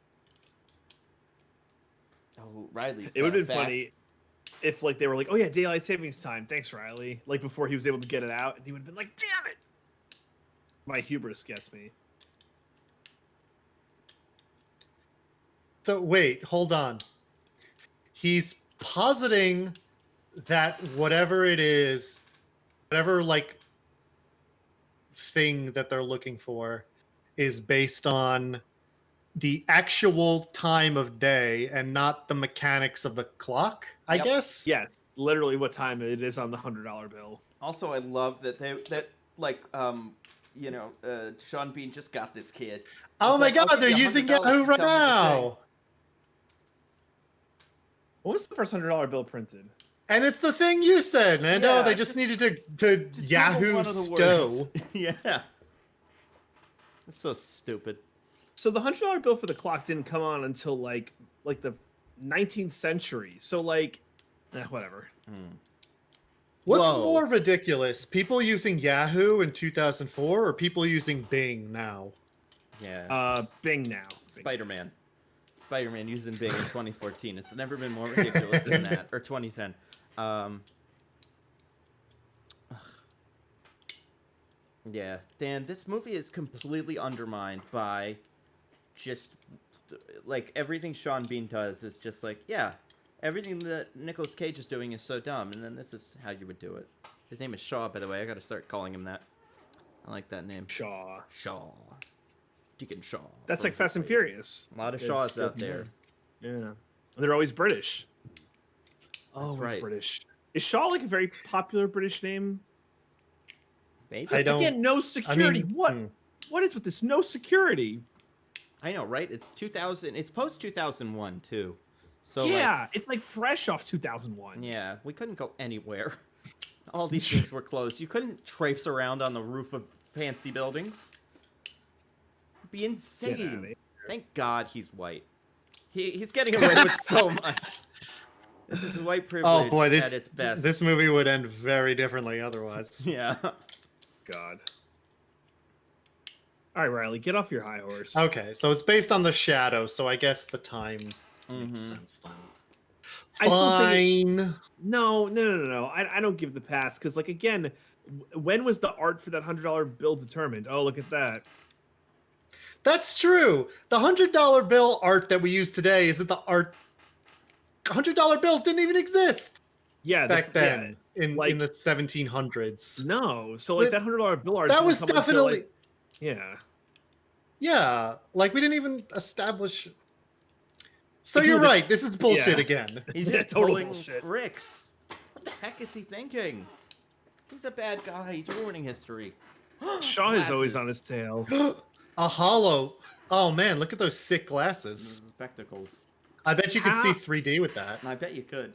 Oh, Riley's It would got a have been fact. funny if like they were like, "Oh yeah, daylight savings time. Thanks, Riley." Like before he was able to get it out, and he would have been like, "Damn it!" My hubris gets me. So wait, hold on. He's positing that whatever it is, whatever like thing that they're looking for is based on the actual time of day and not the mechanics of the clock, I Yep. guess. Yes, literally what time it is on the $100 bill. Also, I love that Sean Bean just got this kid. Oh It's my like, "I'll god, give they're you using $100 Yahoo to right tell me the thing." now. What was the first $100 bill printed? And it's the thing you said, man. Yeah, No, they just needed to Just Google Yahoo one of the Stowe. words. Yeah. That's so stupid. So the $100 bill for the clock didn't come on until like the 19th century. So like, whatever. What's Whoa. more ridiculous? People using Yahoo in 2004 or people using Bing now? Yeah. Bing now. Spider-Man. Spider-Man using Bing in 2014. It's never been more ridiculous than that. Or 2010. Yeah, Dan, this movie is completely undermined by just like everything Sean Bean does is just like, yeah, everything that Nicolas Cage is doing is so dumb, and then this is how you would do it. His name is Shaw, by the way. I gotta start calling him that. I like that name. Shaw. Shaw. Deacon Shaw. That's like Fast and Furious. A lot of It's Shaws good. out there. Yeah. And they're always British. Always right. British. Is Shaw like a very popular British name? Maybe. I don't. Again, no security. What? hmm. What is with this no security? I know, right? It's 2000. It's post 2001 too. So yeah, it's like fresh off 2001. yeah, we couldn't go anywhere. All these things were closed. You couldn't traipse around on the roof of fancy buildings. It'd be Get outta insane. here. Thank God he's white. He's getting away with so much. This is white privilege Oh boy, at its best. this movie would end very differently otherwise. Yeah. God. All right, Riley, get off your high horse. Okay, so it's based on the shadow, so I guess the time makes Mhm. sense then. I still think Fine. No. I don't give the pass because, like, again, when was the art for that $100 bill determined? Oh, look at that. That's true. The $100 bill art that we use today isn't the art. $100 bills didn't even exist Yeah, back then in like- the 1700s. No, so like But that $100 bill art. That didn't was come until, definitely like, yeah. yeah. Like we didn't even establish. So If you you're were to- right. This is bullshit Yeah. again. He's Yeah, just total pulling bullshit. bricks. What the heck is he thinking? He's a bad guy. He's ruining history. Shaw is always Glasses. on his tail. A hollow. Oh man, look at those sick glasses. Spectacles. I bet you could How- see 3D with that. And I bet you could.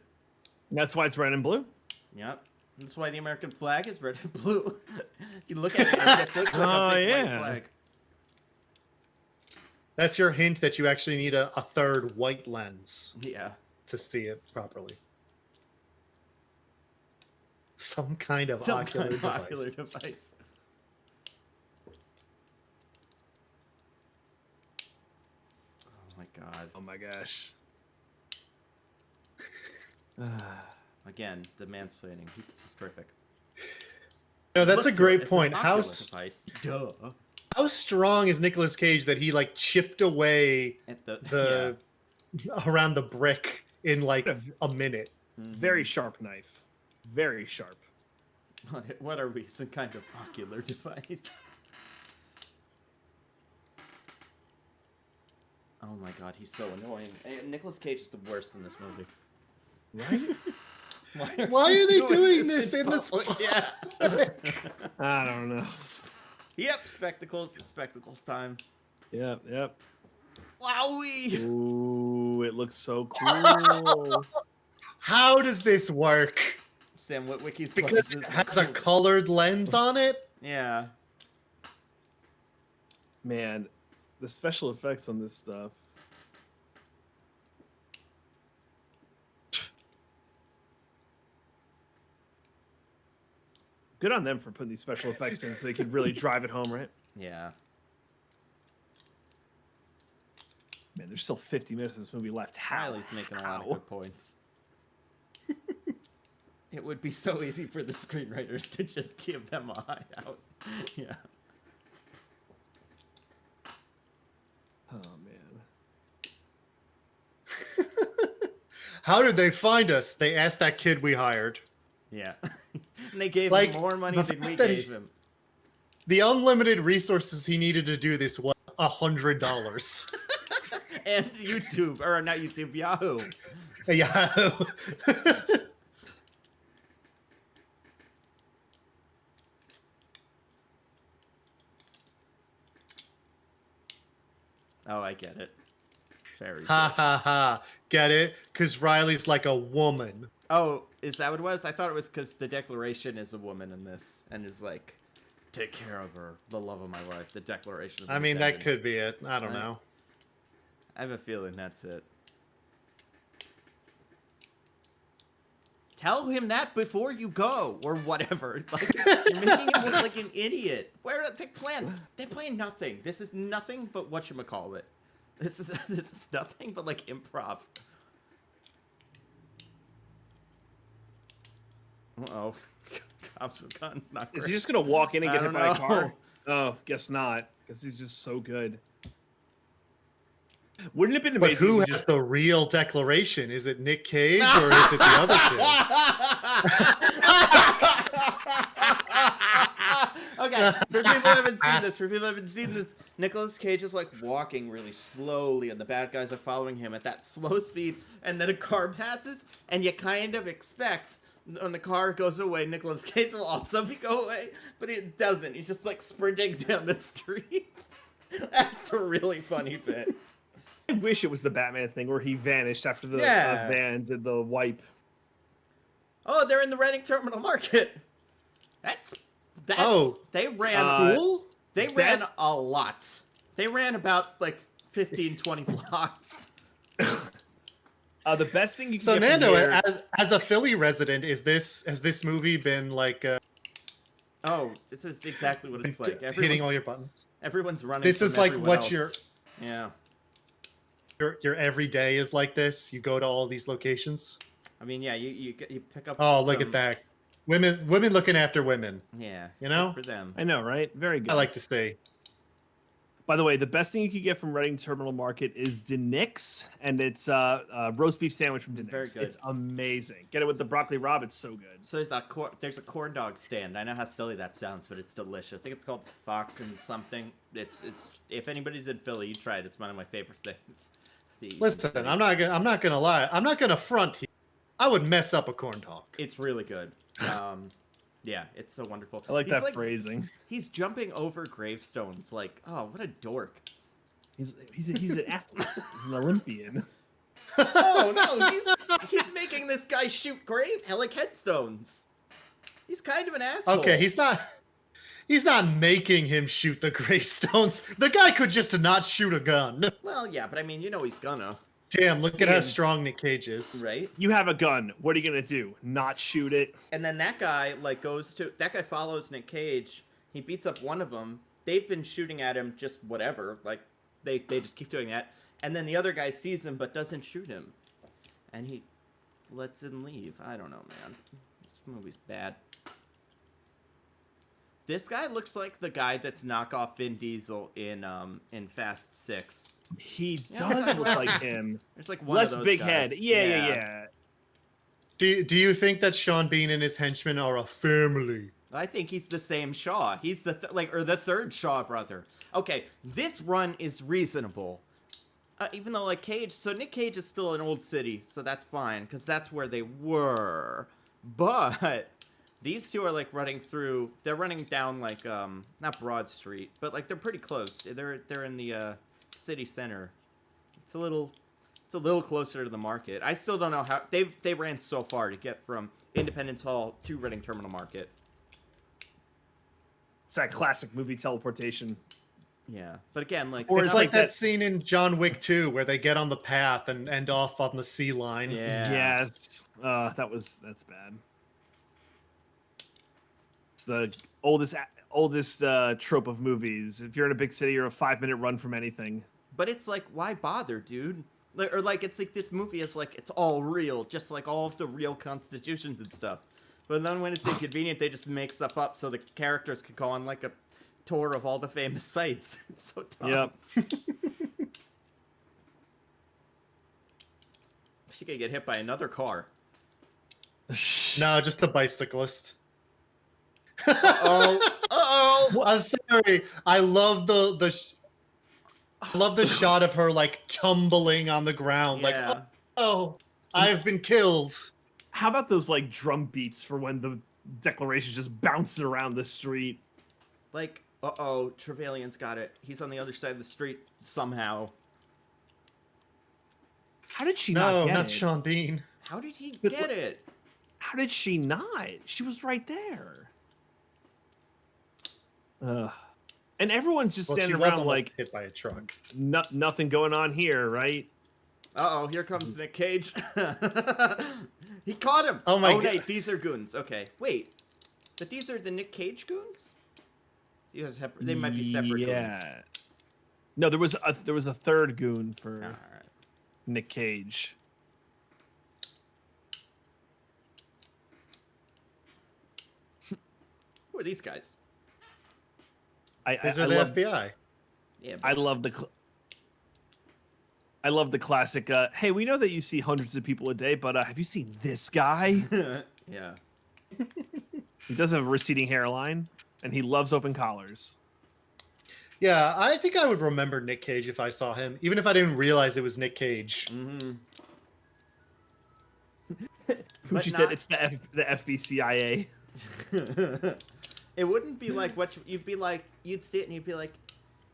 That's why it's red and blue. Yep. That's why the American flag is red and blue. You look at it, it just looks like Oh, a big white yeah. flag. That's your hint that you actually need a third white lens Yeah. to see it properly. Some kind of Some ocular kind of device. ocular device. Oh my god. Oh my gosh. Again, the mansplaining. He's terrific. No, that's a Look for it. great It's an point. ocular device. Duh. How strong is Nicolas Cage that he like chipped away At the around the brick in like a minute? yeah. Mhm. Very sharp knife. Very sharp. What are we? Some kind of ocular device? Oh my god, he's so annoying. Nicolas Cage is the worst in this movie. Right? Why are they doing this this in this? public? Yeah. I don't know. Yep, spectacles. It's spectacles time. Yep. Wowie! Ooh, it looks so cool. How does this work? Sam Witwicky's Because glasses it look has a cool. colored lens on it. Yeah. Man, the special effects on this stuff. Good on them for putting these special effects in so they can really drive it home, right? Yeah. Man, there's still 50 minutes of this movie left. How? Riley's making a lot of How? good points. It would be so easy for the screenwriters to just give them a hideout. Yeah. How did they find us? They asked that kid we hired. Yeah. And they gave Like, him more money the than we fact that gave him. The unlimited resources he needed to do this was $100. And YouTube, or not YouTube, Yahoo. Yeah. Oh, I get it. Very Ha good. ha ha. Get it? Because Riley's like a woman. Oh, is that what it was? I thought it was because the Declaration is a woman in this, and is like, take care of her, the love of my life, the Declaration of I mean, that Independence. could be it. I don't know. I have a feeling that's it. Tell him that before you go, or whatever. Like, you're making him look like an idiot. Where they plan? They plan nothing. This is nothing but whatchamacallit. This is nothing but like improv. Uh-oh. Cops with guns, not great. Is he just gonna walk in and I get hit don't by a know. car? Oh, guess not. Because he's just so good. Wouldn't it have been But amazing? who if has he just... the real declaration? Is it Nick Cage or is it the other Okay, for people who haven't seen this, Nicolas Cage is like walking really slowly, and the bad guys are following him at that slow speed, and then a car passes, and you kind of expect when the car goes away, Nicolas Cage will also go away, but it doesn't. He's just like sprinting down the street. That's a really funny bit. I wish it was the Batman thing where he vanished after the Yeah. van did the wipe. Oh, they're in the Reading Terminal Market. That's Oh. They ran Cool? They ran Best- a lot. They ran about like 15, 20 blocks. The best thing you can So get from Nando, here- as a Philly resident, has this movie been like Oh, this is exactly what it's like. hitting all your buttons? Everyone's running. This from is like everyone what else. Yeah. your everyday is like this. You go to all these locations. I mean, yeah, you pick up. Oh, look some- at that. Women looking after women. Yeah. You know? good for them. I know, right? Very good. I like to say. By the way, the best thing you could get from Reading Terminal Market is Denix, and it's a roast beef sandwich from Denix. Very good. It's amazing. Get it with the broccoli rabe. It's so good. So there's a corn dog stand. I know how silly that sounds, but it's delicious. I think it's called Fox and something. It's if anybody's in Philly, you try it. It's one of my favorite things. Listen, I'm not gonna lie. I'm not gonna front here. I would mess up a corn dog. It's really good. Yeah, it's so wonderful. I like He's that phrasing. He's jumping over gravestones. Like, oh, what a dork. He's an athlete. He's an Olympian. Oh no, he's making this guy shoot like headstones. He's kind of an asshole. Okay, he's not making him shoot the gravestones. The guy could just not shoot a gun. Well, yeah, but I mean, you know he's gonna, Damn, look at how Yeah. strong Nick Cage is. right? You have a gun. What are you gonna do? Not shoot it? And then that guy follows Nick Cage. He beats up one of them. They've been shooting at him just whatever. Like they just keep doing that. And then the other guy sees him but doesn't shoot him. And he lets him leave. I don't know, man. This movie's bad. This guy looks like the guy that's knockoff Vin Diesel in Fast 6. He Yeah. does look like him. There's like one Less of those big guys. head. Yeah. Do you think that Sean Bean and his henchmen are a family? I think he's the same Shaw. He's the the third Shaw brother. Okay, this run is reasonable. Even though like Cage, so Nick Cage is still in Old City, so that's fine because that's where they were. But these two are like running through. They're running down like not Broad Street, but like they're pretty close. They're in the city center. It's a little closer to the market. I still don't know how they ran so far to get from Independence Hall to Reading Terminal Market. It's that classic movie teleportation. Yeah, but again, like Or It's it's like like that that- scene in John Wick 2 where they get on the path and end off on the sea line. yeah, Yes. That's bad. It's the oldest trope of movies. If you're in a big city, you're a 5-minute run from anything. But it's like, why bother, dude? Or like, it's like this movie is like it's all real, just like all of the real constitutions and stuff. But then when it's inconvenient, they just make stuff up so the characters could go on like a tour of all the famous sites. It's so dumb. Yep. She could get hit by another car. No, just a bicyclist. Oh, uh-oh. I'm sorry. I love I love the shot of her like tumbling on the ground, like, Yeah. oh, I've been killed. How about those like drum beats for when the declaration's just bouncing around the street? Like, uh-oh, Trevelyan's got it. He's on the other side of the street somehow. How did she No, not get not it? Sean Bean. How did he But get it? How did she not? She was right there. And everyone's just Well, she standing was around almost like hit by a truck. nothing going on here, right? Uh-oh, here comes Nick Cage. He caught him. Oh my God. Wait, these are goons. Okay, wait. But these are the Nick Cage goons? They might be separate goons. No, there was a third goon for All right. Nick Cage. Who are these guys? These I are the love, FBI. Yeah, I love the classic. Hey, we know that you see hundreds of people a day, but have you seen this guy? yeah. He does have a receding hairline, and he loves open collars. Yeah, I think I would remember Nick Cage if I saw him, even if I didn't realize it was Nick Cage. Mm-hmm. Poochie said it's the FBCIA. It wouldn't be like what you'd be like. You'd see it and you'd be like,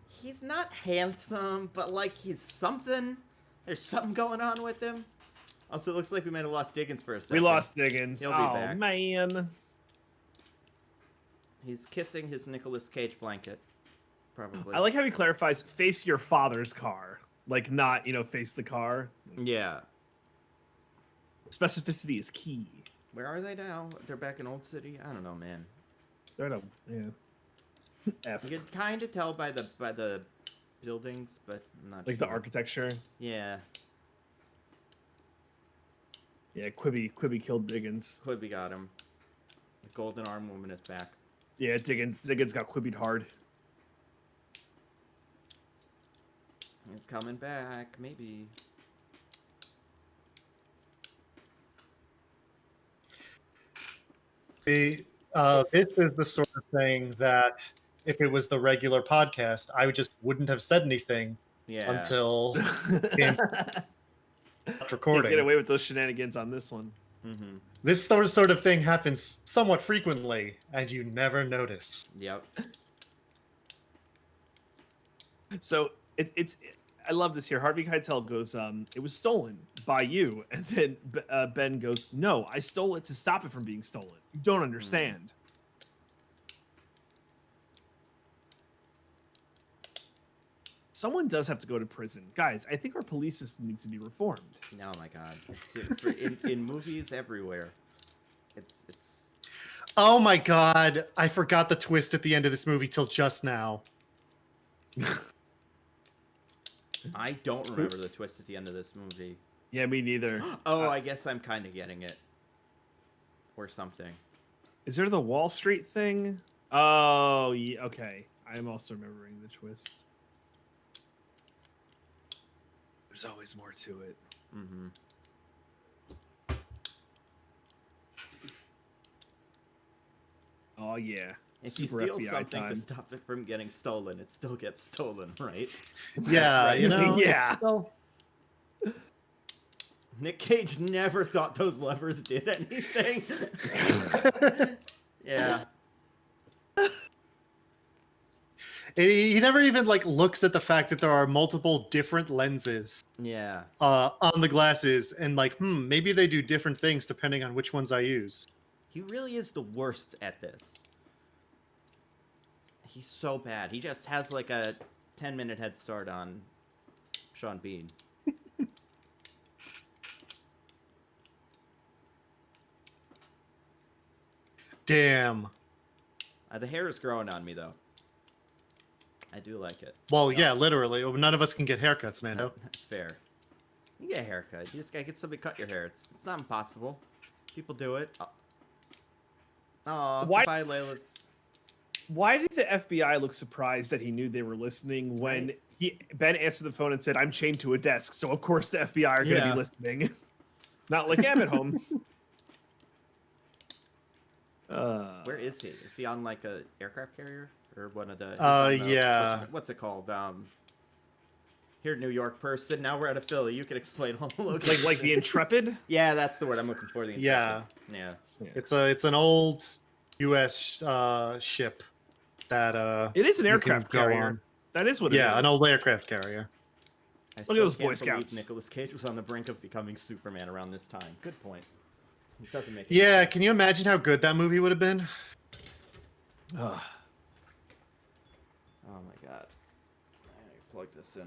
he's not handsome, but like he's something. There's something going on with him. Also, it looks like we might have lost Diggins for a second. We lost Diggins. He'll be Oh back. man. He's kissing his Nicolas Cage blanket. Probably. I like how he clarifies face your father's car. Like not, face the car. Yeah. Specificity is key. Where are they now? They're back in Old City? I don't know, man. They're at F. You can kind of tell by the buildings, but I'm not Like sure. the architecture. Yeah. Yeah, Quibi killed Diggins. Quibi got him. The golden arm woman is back. Yeah, Diggins got Quibi'd hard. He's coming back, maybe. This is the sort of thing that if it was the regular podcast, I wouldn't have said anything Yeah. until Can't recording. get away with those shenanigans on this one. Mm-hmm. This sort of thing happens somewhat frequently, and you never notice. Yep. So I love this here. Harvey Keitel goes, it was stolen by you. And then Ben goes, no, I stole it to stop it from being stolen. You don't understand. Someone does have to go to prison. Guys, I think our police system needs to be reformed. Oh my god. In movies everywhere. It's Oh my god, I forgot the twist at the end of this movie till just now. I don't remember the twist at the end of this movie. Yeah, me neither. Oh, I guess I'm kind of getting it. Or something. Is there the Wall Street thing? Oh, yeah, okay. I am also remembering the twist. There's always more to it. Mm-hmm. Oh, yeah. If you Super steal FBI something time. to stop it from getting stolen, it still gets stolen, right? Yeah, Right. you know? Yeah. It's still... Nick Cage never thought those levers did anything. Yeah. He never even like looks at the fact that there are multiple different lenses Yeah. on the glasses, and like, maybe they do different things depending on which ones I use. He really is the worst at this. He's so bad. He just has like a 10-minute head start on Sean Bean. Damn. The hair is growing on me, though. I do like it. Well, yeah, literally. None of us can get haircuts, Nando. That's fair. You get a haircut. You just gotta get somebody to cut your hair. It's not impossible. People do it. Oh, Why- goodbye, Layla. Why did the FBI look surprised that he knew they were listening when Right. Ben answered the phone and said, I'm chained to a desk, so of course the FBI are going to Yeah. be listening. Not like I'm at home. Where is he? Is he on like a aircraft carrier or one of the? He's Yeah. What's it called? Here, New York person. Now we're out of Philly. You can explain all the locations. like the Intrepid? Yeah, that's the word I'm looking for. The Yeah. Intrepid. Yeah. It's an old U.S. Ship that It is an you can aircraft go carrier. on. That is what it is. Yeah, an old aircraft carrier. I Look at still those can't Boy believe Scouts. Nicolas Cage was on the brink of becoming Superman around this time. Good point. It doesn't make. Yeah, sense. can you imagine how good that movie would have been? Ugh. Oh my god. I plug this in.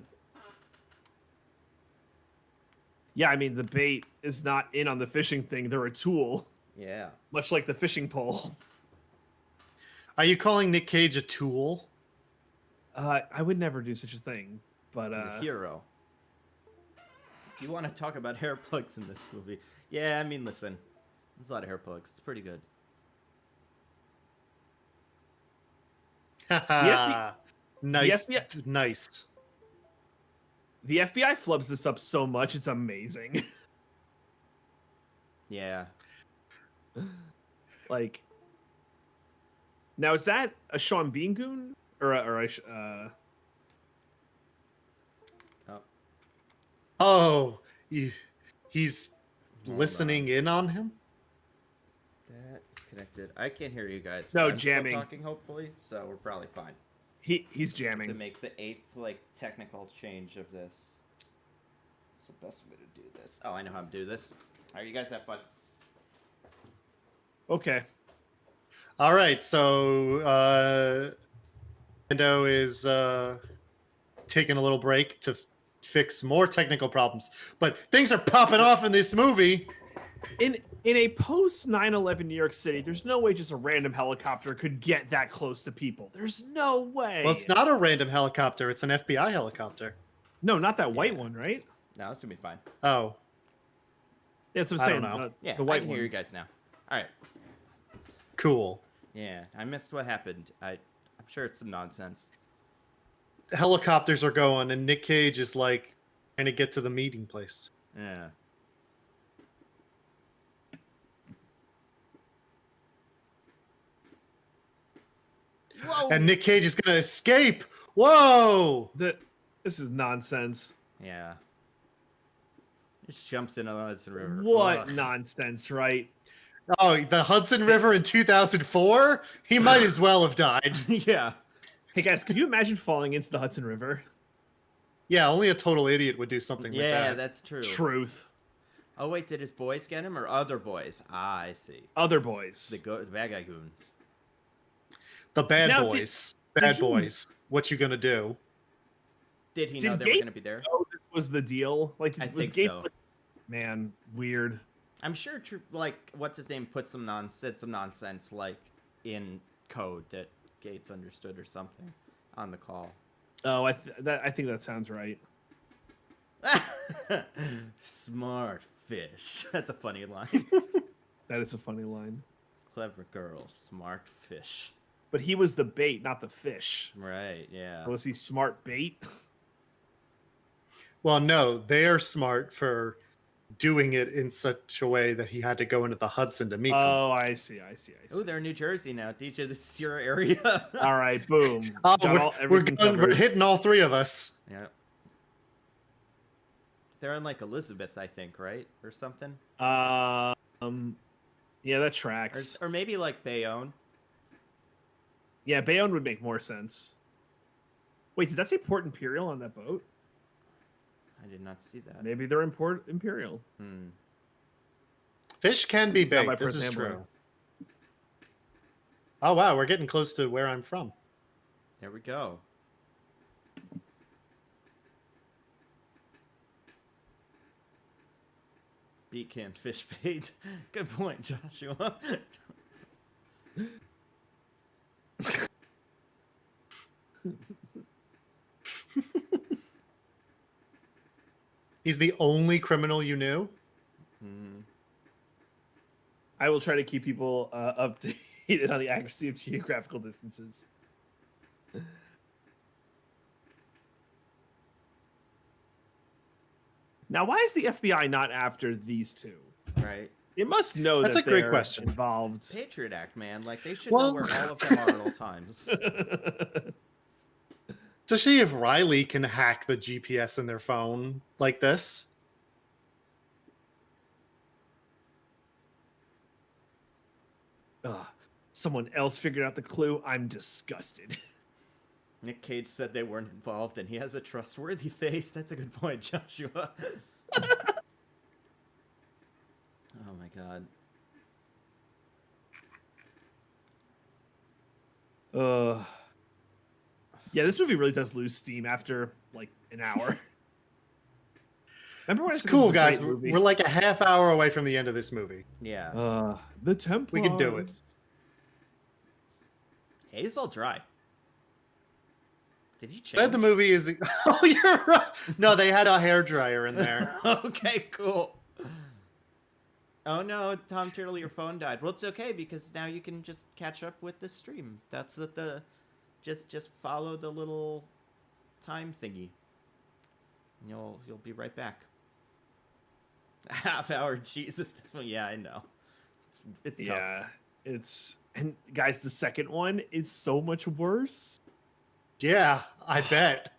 Yeah, I mean the bait is not in on the fishing thing. They're a tool, Yeah. much like the fishing pole. Are you calling Nick Cage a tool? I would never do such a thing, but The hero. If you want to talk about hair plugs in this movie, yeah, I mean, listen, there's a lot of hair plugs. It's pretty good. Nice, FBI nice. the FBI flubs this up so much, it's amazing. Yeah. Like, now is that a Sean Bean goon Oh, he's Hold listening in on him. That is connected. I can't hear you guys. No, but I'm still jamming. talking, hopefully, so we're probably fine. he's To jamming. make the 8th like technical change of this. What's the best way to do this? Oh, I know how to do this. All right, you guys have fun. Okay. All right, so Nintendo is taking a little break to fix more technical problems, but things are popping off in this movie. In a post 9/11 New York City, there's no way just a random helicopter could get that close to people. There's no way. Well, it's not a random helicopter; it's an FBI helicopter. No, not that white Yeah. one, right? No, it's gonna be fine. Oh, Yeah, that's what I I'm don't saying. know. Yeah, the white I can one. hear you guys now. All right. cool. Yeah, I missed what happened. I'm sure it's some nonsense. Helicopters are going, and Nick Cage is like trying to get to the meeting place. Yeah. Whoa. And Nick Cage is gonna escape. Whoa! This is nonsense. Yeah. Just jumps into the Hudson River. What Ugh. nonsense, right? Oh, the Hudson River in 2004? He might as well have died. Yeah. Hey guys, could you imagine falling into the Hudson River? Yeah, only a total idiot would do something like Yeah, that. that's true. Truth. Oh wait, did his boys get him or other boys? Ah, I see. Other boys. The bad guy goons. The bad Now, boys. did Bad he- boys. What you gonna do? Did he Did know they were Gates gonna be there? Oh, this was the deal. Like, I was think Gates so. Man, weird. I'm sure. Like, what's his name? Put some said some nonsense like in code that Gates understood or something on the call. Oh, I think that sounds right. Smart fish. That's a funny line. That is a funny line. Clever girl, smart fish. But he was the bait, not the fish. Right. Yeah. So was he smart bait? Well, no, they're smart for doing it in such a way that he had to go into the Hudson to meet them. Oh, I see. Oh, they're in New Jersey now. DJ, this is your area. All right, boom. Oh, Got everything we're covered. hitting all three of us. Yeah. They're in like Elizabeth, I think, right, or something, Yeah, that tracks. or maybe like Bayonne. Yeah, Bayonne would make more sense. Wait, did that say Port Imperial on that boat? I did not see that. Maybe they're in Port Imperial. Hmm. Fish can be Not by baked. This Perth is Amboy. true. Oh wow, we're getting close to where I'm from. There we go. Beat canned fish bait. Good point, Joshua. He's the only criminal you knew. Hmm. I will try to keep people updated on the accuracy of geographical distances. Now, why is the FBI not after these two? right? You must know That's that a great they're question. involved. Patriot Act, man. Like they should Well- know where all of them are at all times. Especially if Riley can hack the GPS in their phone like this. Ugh. Someone else figured out the clue. I'm disgusted. Nick Cage said they weren't involved, and he has a trustworthy face. That's a good point, Joshua. Oh my god. Yeah, this movie really does lose steam after like an hour. Remember when I It's said this cool, was a guys. great movie? We're like a half hour away from the end of this movie. Yeah. The Templars. We can do it. Hazel's all dry. Did he change? Said the movie is. Oh, you're right. No, they had a hairdryer in there. Okay, cool. Oh no, Tom Turtle, your phone died. Well, it's okay because now you can just catch up with the stream. That's what the just follow the little time thingy. And you'll be right back. Half hour, Jesus. This one, yeah, I know. It's tough. Yeah, and guys, the second one is so much worse. Yeah, I bet.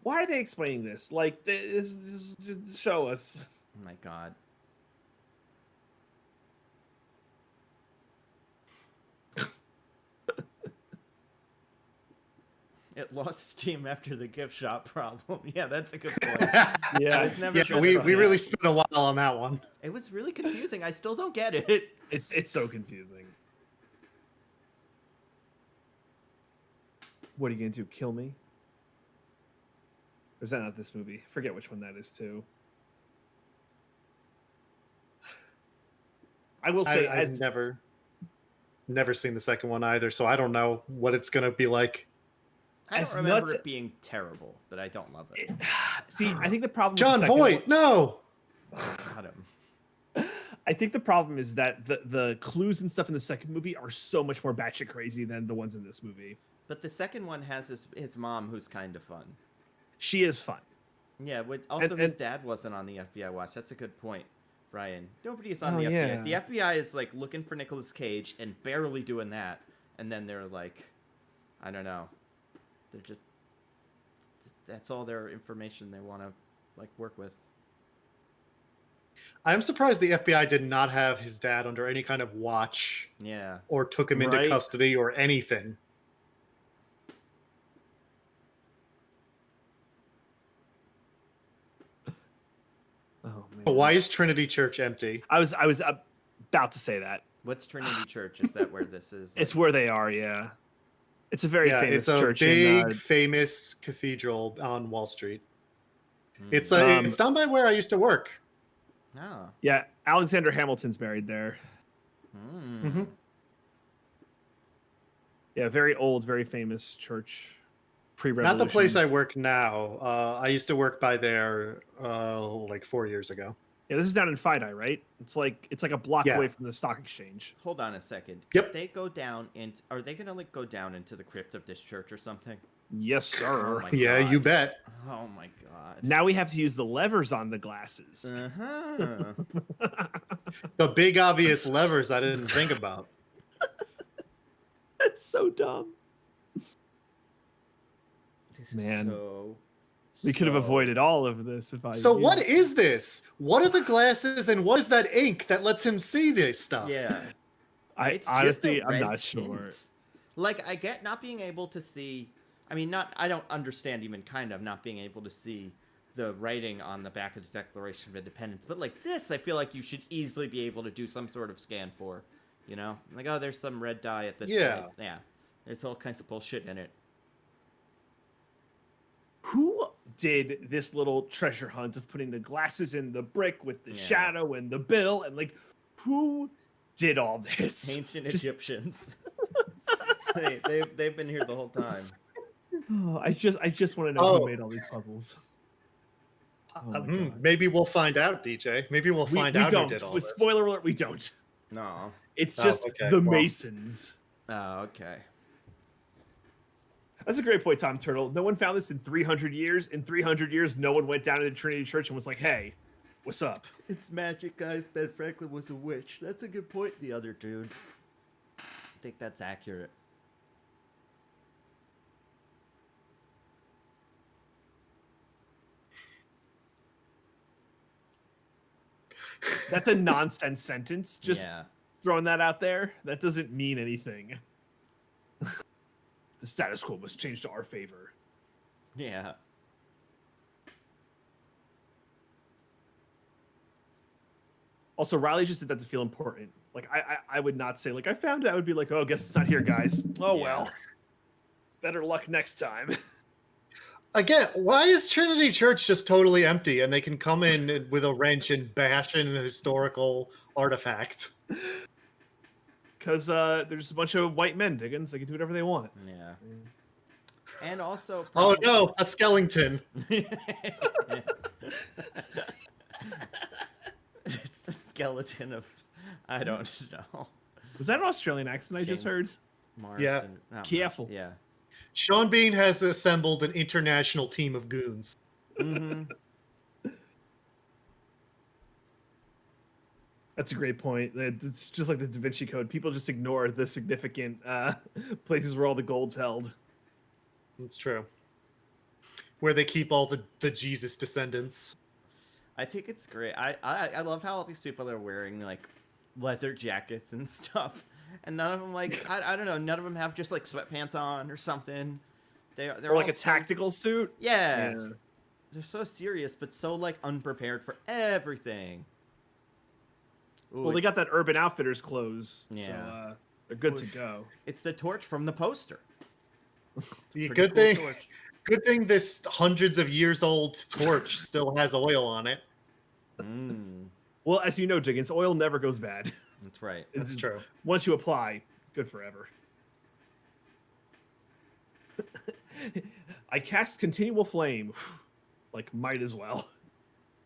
Why are they explaining this? Like, just show us. Oh my god. It lost steam after the gift shop problem. Yeah, that's a good point. Yeah, I was never Yeah, sure we about really that. spent a while on that one. It was really confusing. I still don't get it. it's so confusing. What are you gonna do? Kill me? Or is that not this movie? Forget which one that is too. I will say, I've never seen the second one either, so I don't know what it's gonna be like. I don't As remember nuts- it being terrible, but I don't love it. see, I think the problem. John with the second Voight, no. Got him. one- I think the problem is that the clues and stuff in the second movie are so much more batshit crazy than the ones in this movie. But the second one has his mom, who's kind of fun. She is fun. Yeah. Also, And- his dad wasn't on the FBI watch. That's a good point, Brian. Nobody is on Oh, the FBI. yeah. The FBI is like looking for Nicolas Cage and barely doing that, and then they're like, I don't know. They're just that's all their information they want to like work with. I'm surprised the FBI did not have his dad under any kind of watch Yeah. or took him into Right. custody or anything. Oh man. But why is Trinity Church empty? I was about to say that. What's Trinity Church? Is that where this is? It's where they are. Yeah. It's a very Yeah, famous it's a church big, in. famous cathedral on Wall Street. Hmm. It's down by where I used to work. Oh. Yeah, Alexander Hamilton's buried there. Hmm. Mhm. Yeah, very old, very famous church. Not Pre-revolution. the place I work now. I used to work by there like 4 years ago. Yeah, this is down in Fidei, right? It's like a block Yeah. away from the stock exchange. Hold on a second. Yep. If they go down into, are they gonna like go down into the crypt of this church or something? Yes, sir. Oh my Yeah, God. you bet. Oh my god. Now we have to use the levers on the glasses. Uh-huh. The big obvious levers I didn't think about. That's so dumb. This Man. is so. We could have so- avoided all of this if I. So knew. what is this? What are the glasses and what is that ink that lets him see this stuff? Yeah. I It's just a honestly, I'm red not sure. tint. Like, I get not being able to see. I mean, I don't understand even kind of not being able to see the writing on the back of the Declaration of Independence. But like this, I feel like you should easily be able to do some sort of scan for. You know? Like, oh, there's some red dye at the. Yeah. Yeah. There's all kinds of bullshit in it. Who did this little treasure hunt of putting the glasses in the brick with the Yeah. shadow and the bill and like who did all this? Ancient Just- Egyptians. they've been here the whole time. Oh, I just want to know Oh. who made all these puzzles. Oh my God. Maybe we'll find out, DJ. Maybe we'll find out don't. who did all With this. spoiler alert, we don't. No. It's Oh, just okay, the well. Masons. Oh, okay. That's a great point, Tom Turtle. No one found this in 300 years. In 300 years, no one went down to the Trinity Church and was like, "Hey, what's up?" It's magic, guys. Ben Franklin was a witch. That's a good point, the other dude. I think that's accurate. That's a nonsense sentence. Just yeah. throwing that out there. That doesn't mean anything. The status quo must change to our favor. Yeah. Also, Riley just did that to feel important. Like, I would not say, like, I found it. I would be like, oh, guess it's not here, guys. Oh, Yeah. well. Better luck next time. Again, why is Trinity Church just totally empty and they can come in with a wrench and bash in a historical artifact? Because there's a bunch of white men, Diggins. They can do whatever they want. Yeah. And also... Oh no, a skeleton. It's the skeleton of... I don't know. Was that an Australian accent I just heard? Marston. No, Careful. Yeah. Sean Bean has assembled an international team of goons. Mm-hmm. That's a great point. It's just like the Da Vinci Code. People just ignore the significant places where all the gold's held. That's true. Where they keep all the Jesus descendants. I think it's great. I love how all these people are wearing like leather jackets and stuff, and none of them like I don't know. None of them have just like sweatpants on or something. They're Or like all a tactical suit. Yeah. They're so serious, but so like unprepared for everything. Ooh, Well, they got that Urban Outfitters clothes, Yeah. so they're good to go. It's the torch from the poster. Yeah, Pretty good cool thing. torch. Good thing this hundreds of years old torch still has oil on it. Mm, Well, as you know, Diggins, oil never goes bad. that's right. That's true. Once you apply, good forever. I cast Continual Flame. Like, might as well.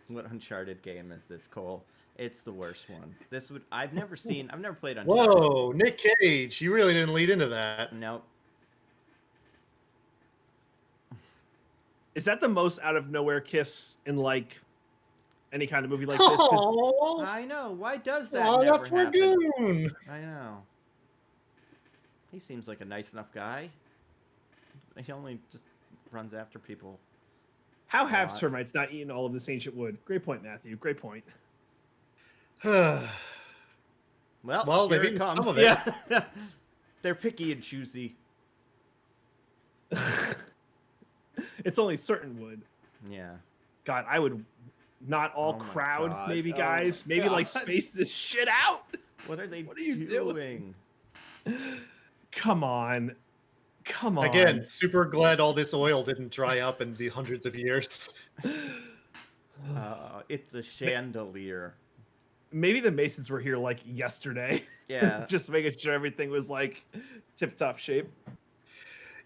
What Uncharted game is this, Cole? It's the worst one. I've never played Uncharted. Whoa, Nick Cage! You really didn't lead into that. Nope. Is that the most out of nowhere kiss in like any kind of movie like this? 'Cause Oh, I know. Why does that oh, never that's happen? Ragoon. I know. He seems like a nice enough guy. He only just runs after people. How have Lot. termites not eaten all of this ancient wood? Great point, Matthew. Great point. Well, Well, here they've it eaten some comes. of it. Yeah. They're picky and choosy. It's only certain wood. Yeah. God, I would not all Oh my crowd, God. maybe, Oh guys. my Maybe like God. space this shit out. What are they What are you doing? doing? Come on. Come on. Again, super glad all this oil didn't dry up in the hundreds of years. It's a chandelier. Maybe the Masons were here like yesterday. Yeah. Just making sure everything was like tip top shape.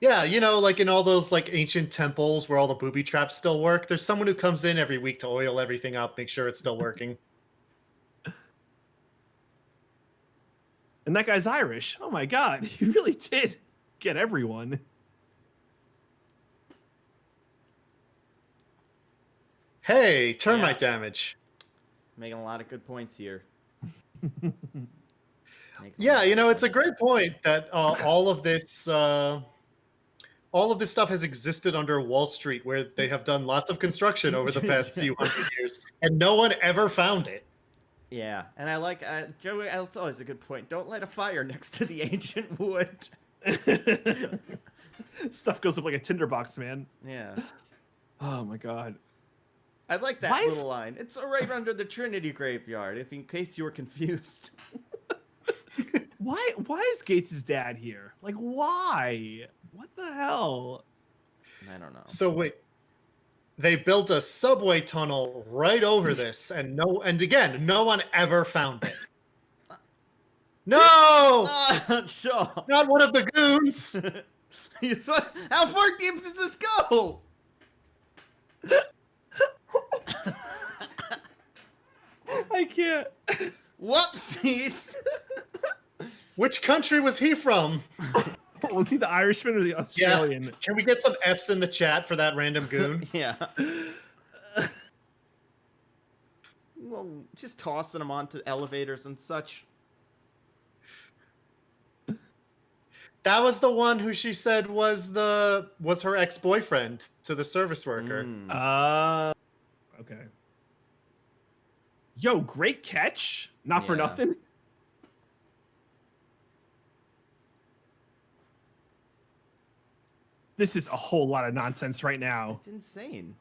Yeah, you know, like in all those like ancient temples where all the booby traps still work, there's someone who comes in every week to oil everything up, make sure it's still working. And that guy's Irish. Oh my God. He really did get everyone. Hey, termite damage. Making a lot of good points here. Yeah, you know, it's a great point that all of this stuff has existed under Wall Street, where they have done lots of construction over the past few hundred years, and no one ever found it. Yeah, and I like Joey also has a good point. Don't light a fire next to the ancient wood. Stuff goes up like a tinderbox, man. Yeah. Oh my God. I like that Why is- little line. It's right under the Trinity graveyard, if in case you were confused. Why is Gates' dad here? Like, why? What the hell? I don't know. So wait, they built a subway tunnel right over this, and again, no one ever found it. No, Sure. not one of the goons. How far deep does this go? I can't. Whoopsies. Which country was he from? Was he the Irishman or the Australian? Can we get some Fs in the chat for that random goon? Yeah. Well, just tossing them onto elevators and such. That was the one who she said was her ex-boyfriend to the service worker. Okay. Yo, great catch. Not for Yeah. nothing. This is a whole lot of nonsense right now. It's insane.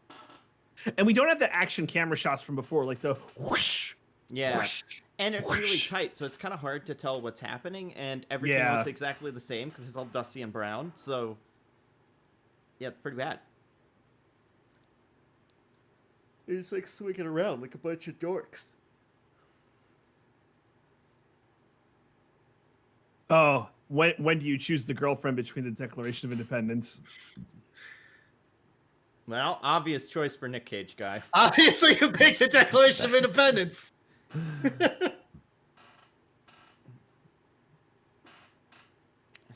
And we don't have the action camera shots from before, like the whoosh. Yeah. Whoosh, And it's really whoosh. tight, so it's kind of hard to tell what's happening, and everything Yeah. looks exactly the same because it's all dusty and brown. So, yeah, it's pretty bad. They're just like swinging around like a bunch of dorks. Oh, when do you choose the girlfriend between the Declaration of Independence? Well, obvious choice for Nick Cage guy. Obviously, you picked the Declaration of Independence.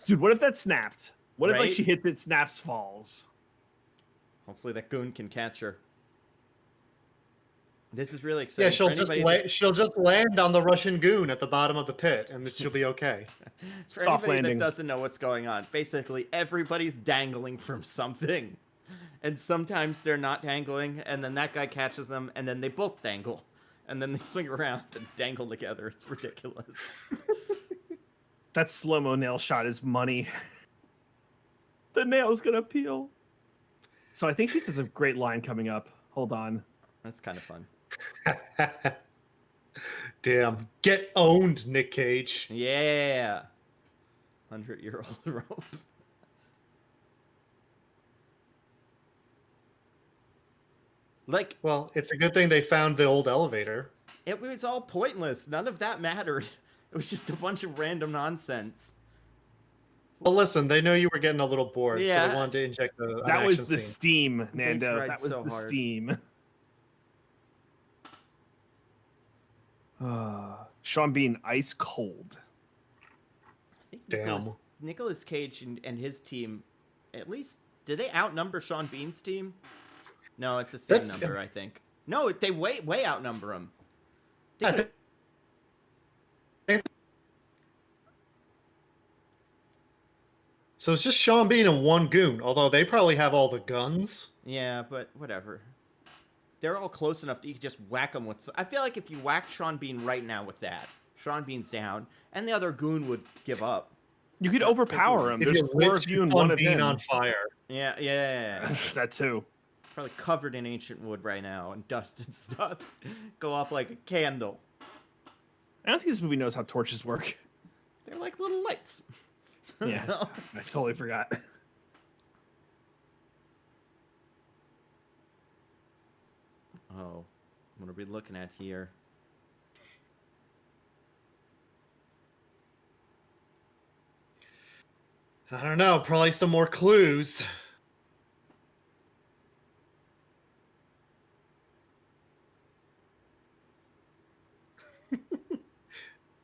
Dude, what if that snapped? What if like Right? she hits it, snaps, falls? Hopefully that goon can catch her. This is really exciting. Yeah, she'll for just anybody she'll just land on the Russian goon at the bottom of the pit, and she'll be okay. For Soft anybody landing. that doesn't know what's going on, basically everybody's dangling from something. And sometimes they're not dangling, and then that guy catches them, and then they both dangle. And then they swing around and dangle together. It's ridiculous. That slow-mo nail shot is money. The nail's gonna peel. So I think she has a great line coming up. Hold on. That's kind of fun. Damn. Get owned, Nick Cage. Yeah. 100-year-old rope. Like, Well, it's a good thing they found the old elevator. it was all pointless. None of that mattered. It was just a bunch of random nonsense. Well, listen, they know you were getting a little bored, so Yeah. they wanted to inject an That was action the scene. steam, Nando. tried That was so the hard. steam. Sean Bean, ice cold. I think Damn. Nicolas Cage and his team, at least, do they outnumber Sean Bean's team? No, it's the same That's- number, I think. No, they way outnumber him. They I could- think- So it's just Sean Bean and one goon, although they probably have all the guns. Yeah, but whatever. They're all close enough that you can just whack them with... I feel like if you whack Sean Bean right now with that, Sean Bean's down, and the other goon would give up. You could overpower him. If There's you 4 lit of you and Sean 1 of Bean him. on fire. Yeah. That too. Probably covered in ancient wood right now and dust and stuff. Go off like a candle. I don't think this movie knows how torches work. They're like little lights. Yeah, I totally forgot. Oh, what are we looking at here? I don't know, probably some more clues.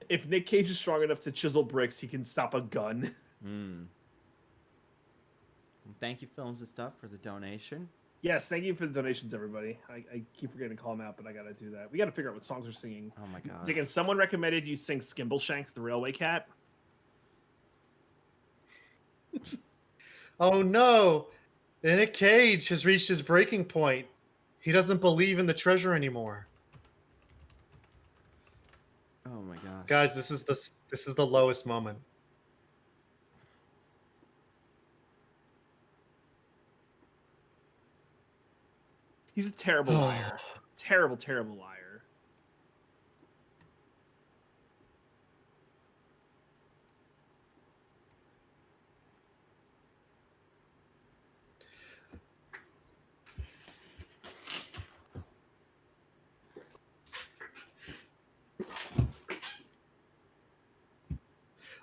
If Nick Cage is strong enough to chisel bricks, he can stop a gun. Thank you, Films and Stuff, for the donation. Yes, thank you for the donations, everybody. I keep forgetting to call them out, but I gotta do that. We gotta figure out what songs we're singing. Oh my god. Dickens, someone recommended you sing Skimbleshanks, the Railway Cat. Oh no! Nick Cage has reached his breaking point. He doesn't believe in the treasure anymore. Oh my god. Guys, this is the lowest moment. He's a terrible liar. Terrible, terrible liar.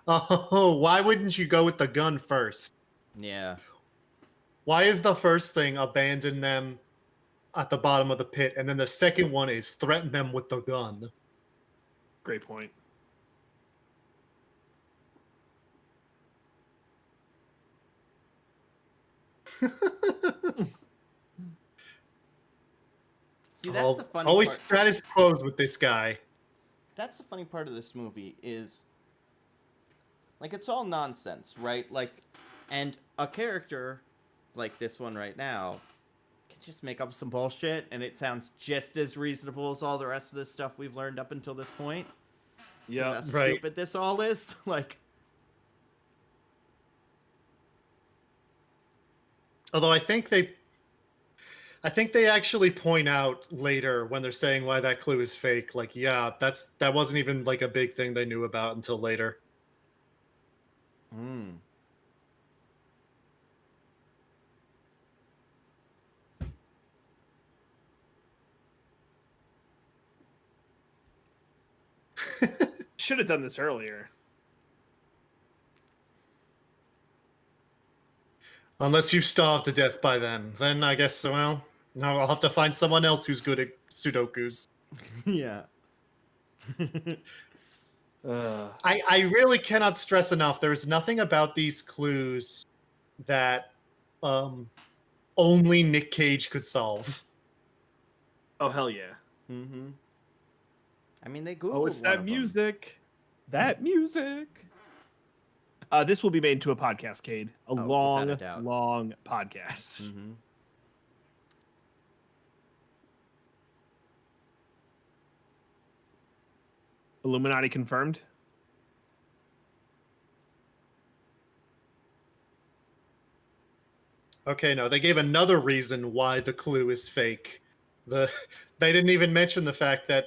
Oh, why wouldn't you go with the gun first? Yeah. Why is the first thing abandon them at the bottom of the pit, and then the second one is threaten them with the gun? Great point. See, that's the funny Always part. status quos with this guy. That's the funny part of this movie is, like, it's all nonsense, right? Like, and a character like this one right now can just make up some bullshit, and it sounds just as reasonable as all the rest of this stuff we've learned up until this point. Yeah. How Right. stupid this all is. Like, Although I think they actually point out later when they're saying why that clue is fake. Like, yeah, that wasn't even like a big thing they knew about until later. hmm. Should have done this earlier. Unless you've starved to death by then. Then I guess, well, no, I'll have to find someone else who's good at Sudokus. Yeah. I really cannot stress enough. There's nothing about these clues that only Nick Cage could solve. Oh, hell yeah. Mm-hmm. I mean, they Googled Oh, it's one that of music. That music. This will be made into a podcast, Cade. A without long, a doubt. long podcast. Them. Mm-hmm. Illuminati confirmed. Okay, no, they gave another reason why the clue is fake. They didn't even mention the fact that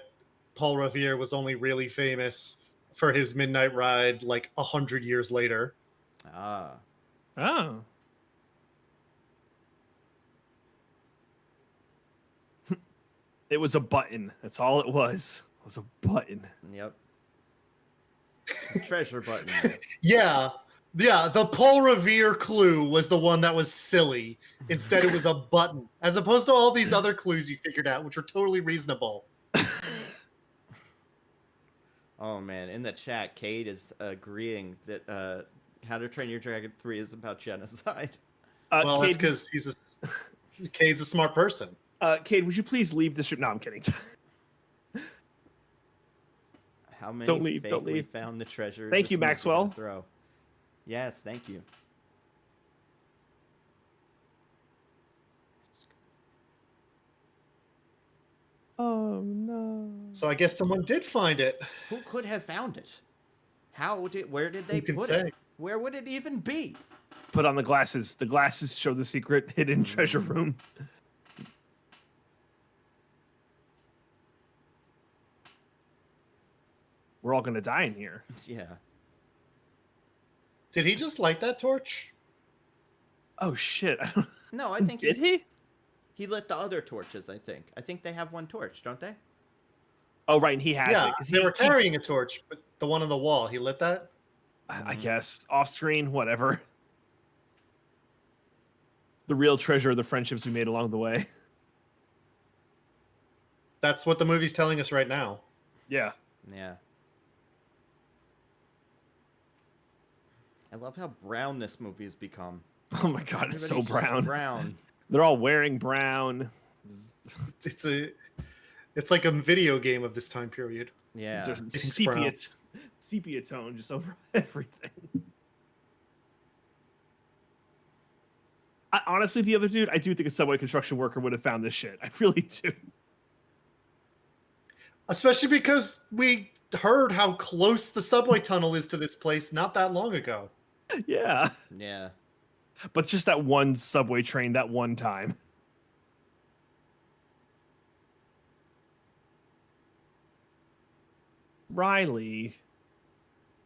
Paul Revere was only really famous for his midnight ride like 100 years later. Ah. Oh. It was a button. That's all it was. It was a button. Yep. Treasure button. Yeah, the Paul Revere clue was the one that was silly. Instead, it was a button, as opposed to all these other clues you figured out, which were totally reasonable. Oh man, in the chat, Cade is agreeing that How to Train Your Dragon 3 is about genocide. Well, that's Cade, because Cade's a smart person. Cade, would you please leave this? No, I'm kidding. How many Don't leave, fake don't we leave. found the treasure? Thank this you, movie Maxwell. gonna Throw. Yes, thank you. Oh no. So I guess someone did find it. Who could have found it? Where did they Who can put say? it? Where would it even be? Put on the glasses. The glasses show the secret hidden treasure room. We're all gonna die in here. Yeah. Did he just light that torch? Oh shit! I don't... No, I think Did he? he lit the other torches, I think. I think they have one torch, don't they? Oh right, and he has Yeah, it. 'cause they he- were carrying a torch, but the one on the wall, he lit that? I guess off screen, whatever. The real treasure of the friendships we made along the way. That's what the movie's telling us right now. Yeah. Yeah. I love how brown this movie has become. Oh my god, it's so Everybody's just brown. Brown. They're all wearing brown. It's like a video game of this time period. Yeah. It's a It's brown. sepia tone just over everything. Honestly, the other dude, I do think a subway construction worker would have found this shit. I really do. Especially because we heard how close the subway tunnel is to this place not that long ago. Yeah. Yeah. But just that one subway train, that one time. Riley.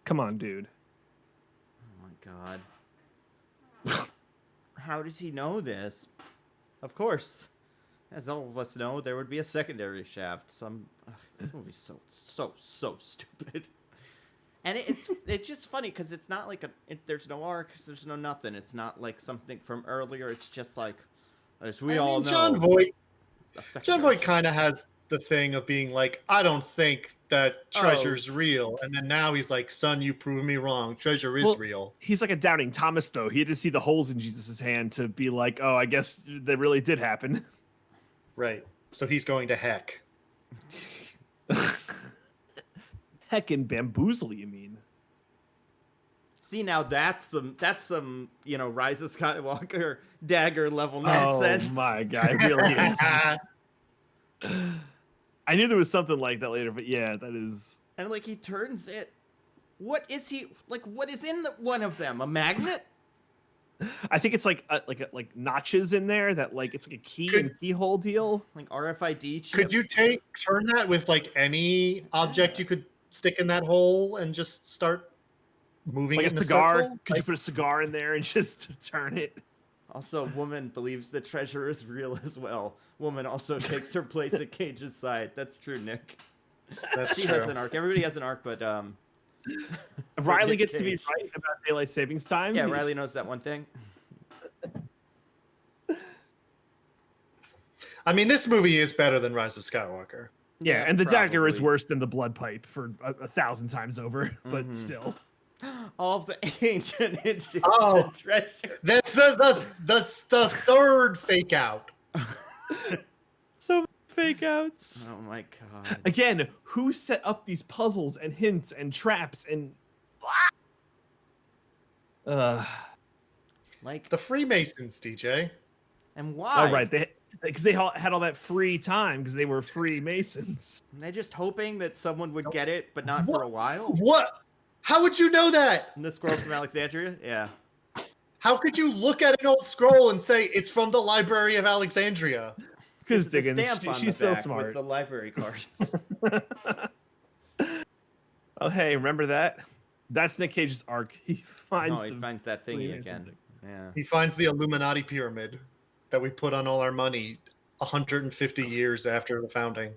Come on, dude. Oh my god. How does he know this? Of course. As all of us know, there would be a secondary shaft. This movie's so stupid. And it's just funny because it's not like there's no arcs, there's no nothing. It's not like something from earlier. It's just like, as we all know, John Voight a secondary John Voight shaft. kind of has the thing of being like, I don't think that treasure's real. And then now he's like, son, you prove me wrong. Treasure is real. He's like a doubting Thomas, though. He had to see the holes in Jesus's hand to be like, oh, I guess that really did happen. Right. So he's going to heck. Heck and bamboozle, you mean? See, now that's some Rise of Skywalker dagger level nonsense. Oh my god, it really is. I knew there was something like that later, but yeah, that is. And like he turns it. What is he like? What is in one of them? A magnet? I think it's like notches in there that like it's like a key and keyhole deal. Like RFID chip? Could you turn that with like any object you could stick in that hole and just start moving like it a in a cigar? circle? Could you put a cigar in there and just turn it? Also, woman believes the treasure is real as well. Woman also takes her place at Cage's side. That's true, Nick. That's She true. has an arc. Everybody has an arc, but Riley Nick gets to be Cage. right about daylight savings time. Yeah, Riley knows that one thing. I mean, this movie is better than Rise of Skywalker. Yeah, Yeah, and the dagger is probably. worse than the blood pipe for 1,000 times over, but Mhm. still. All of the ancient Egyptian Oh. treasure. The third fake out. So many fake outs. Oh my god. Again, who set up these puzzles and hints and traps and Like, The Freemasons, DJ. and why? oh right, because they had all that free time because they were free Masons. They're just hoping that someone would get it, but not for a while. What? How would you know that? And the scroll from Alexandria? Yeah. How could you look at an old scroll and say it's from the Library of Alexandria? Because It's the Diggins, stamp on she's the so back smart. with the library cards. Oh hey, remember that? That's Nick Cage's arc. He finds Oh, he the finds that thingy Freemason again. thing. Yeah. He finds the Illuminati pyramid that we put on all our money 150 years after the founding.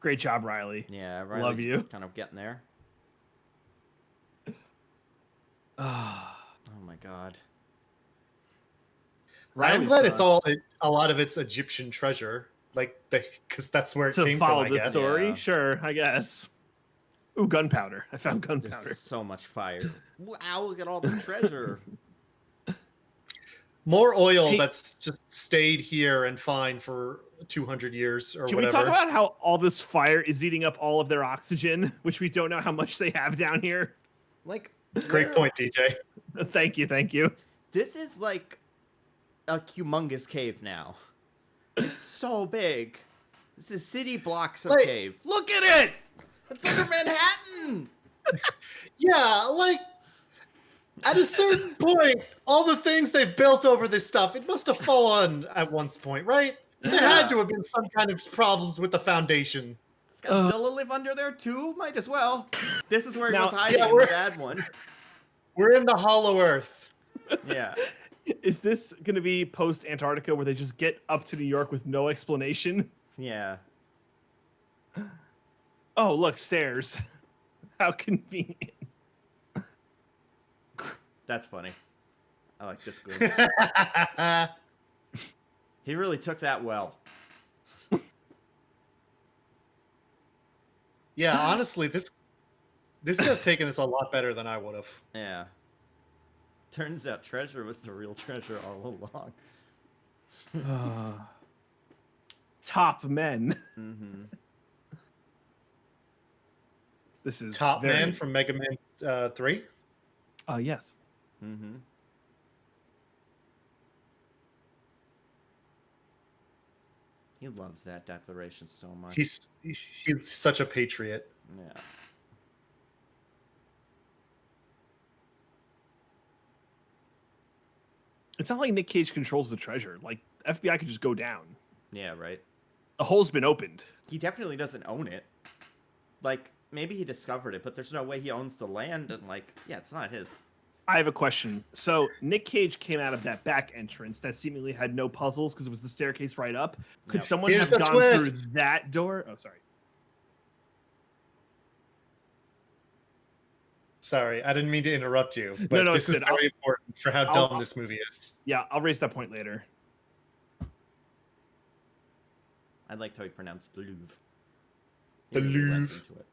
Great job, Riley. Yeah, Love Riley's you. kind of getting there. Ah, Oh my god. I'm Riley glad it's sucks. a lot of it's Egyptian treasure, like because that's where it To came follow from. I the guess. story, Yeah. sure, I guess. Ooh, gunpowder. I found gunpowder. There's so much fire. Wow, look at all the treasure. More oil Hey- that's just stayed here and fine for 200 years or Can whatever. we talk about how all this fire is eating up all of their oxygen, which we don't know how much they have down here? Like, Great where- point, DJ. Thank you. This is like a humongous cave now. It's so big. This is city blocks of Like- cave. Look at it! It's under Manhattan! Yeah, like at a certain point, all the things they've built over this stuff, it must have fallen at one point, right? There had to have been some kind of problems with the foundation. Does Godzilla live under there too? Might as well. This is where he Now- was hiding Yeah, in the we're- bad one. We're in the Hollow Earth. Yeah. Is this going to be post Antarctica where they just get up to New York with no explanation? Yeah. Oh, look, stairs. How convenient. That's funny. I like this group. He really took that well. Yeah, honestly, this guy's taken this a lot better than I would have. Yeah. Turns out treasure was the real treasure all along. Top men. Mm-hmm. This is Top very... Man from Mega Man 3. Yes. Mm-hmm. He loves that declaration so much. He's such a patriot. Yeah. It's not like Nick Cage controls the treasure. Like, FBI could just go down. Yeah, right. The hole's been opened. He definitely doesn't own it. Like, maybe he discovered it, but there's no way he owns the land, and like, yeah, it's not his. I have a question. So Nick Cage came out of that back entrance that seemingly had no puzzles because it was the staircase right up. Could Yep. someone Here's have the gone twist. through that door? Oh, sorry. Sorry, I didn't mean to interrupt you, but no, this it's is good. very important for how I'll- dumb this movie is. Yeah, I'll raise that point later. I liked how he pronounced the Louvre. The He really went Louvre. into it.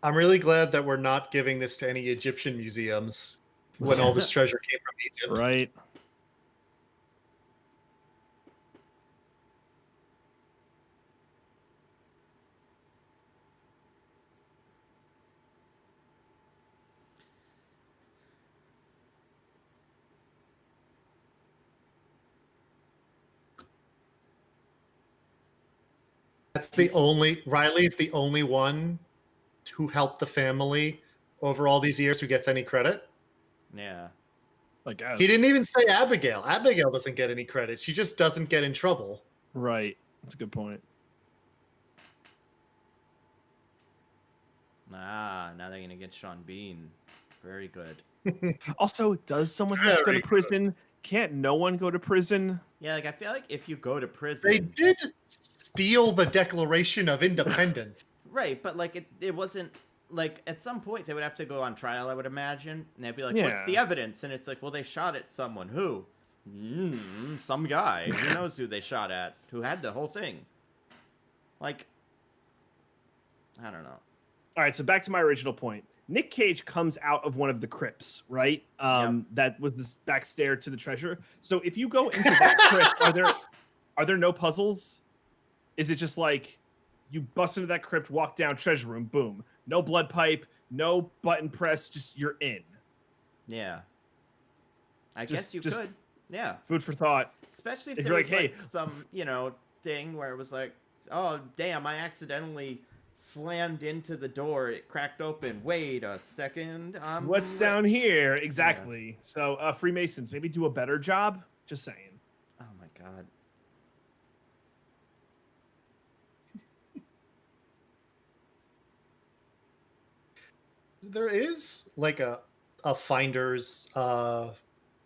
I'm really glad that we're not giving this to any Egyptian museums when all this treasure came from Egypt. Right. That's the only Riley's the only one who helped the family over all these years who gets any credit. Yeah. I guess. He didn't even say Abigail. Abigail doesn't get any credit. She just doesn't get in trouble. Right. That's a good point. Ah, now they're gonna get Sean Bean. Very good. Also, does someone have to go Very to prison? Can't no one go to prison? Yeah, like I feel like if you go to prison, They did steal the Declaration of Independence. right? But like it wasn't like at some point they would have to go on trial, I would imagine, and they'd be like, "What's Yeah. the evidence?" And it's like, "Well, they shot at someone. Who? Some guy. Who knows who they shot at? Who had the whole thing? Like, I don't know." All right, so back to my original point. Nick Cage comes out of one of the crypts, right? That was this back stair to the treasure. So if you go into that crypt, are there no puzzles? Is it just like you bust into that crypt, walk down, treasure room, boom, no blood pipe, no button press, just you're in. Yeah. I Just- guess you just- could. Yeah. Food for thought. Especially if If there you're was like, like "Hey." some, thing where it was like, "Oh, damn, I accidentally slammed into the door. It cracked open. Wait a second. What's down here? Exactly. So Freemasons, maybe do a better job. Just saying. Oh my god. There is like a finder's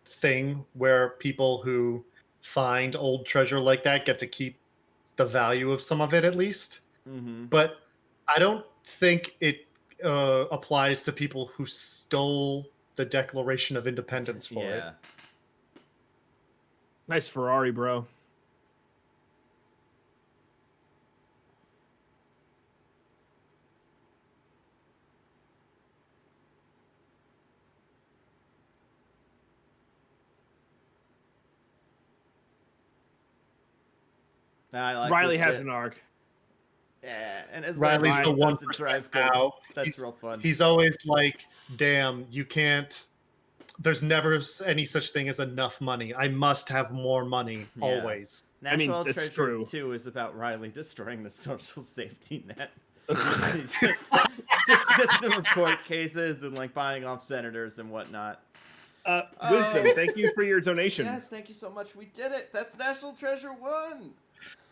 thing where people who find old treasure like that get to keep the value of some of it at least. Mm-hmm. But I don't think it applies to people who stole the Declaration of Independence for it. Yeah. Nice Ferrari, bro. I like Riley this has bit. an arc. Yeah, and as Riley's that the Ryan one doesn't drive good, now. that's real fun. He's always like, "Damn, you can't. There's never any such thing as enough money. I must have more money Yeah. always." I mean, National that's Treasure true. 2 is about Riley destroying the social safety net. It's just system of court cases and like buying off senators and whatnot. Wisdom, Oh. thank you for your donation. Yes, thank you so much. We did it. That's National Treasure 1.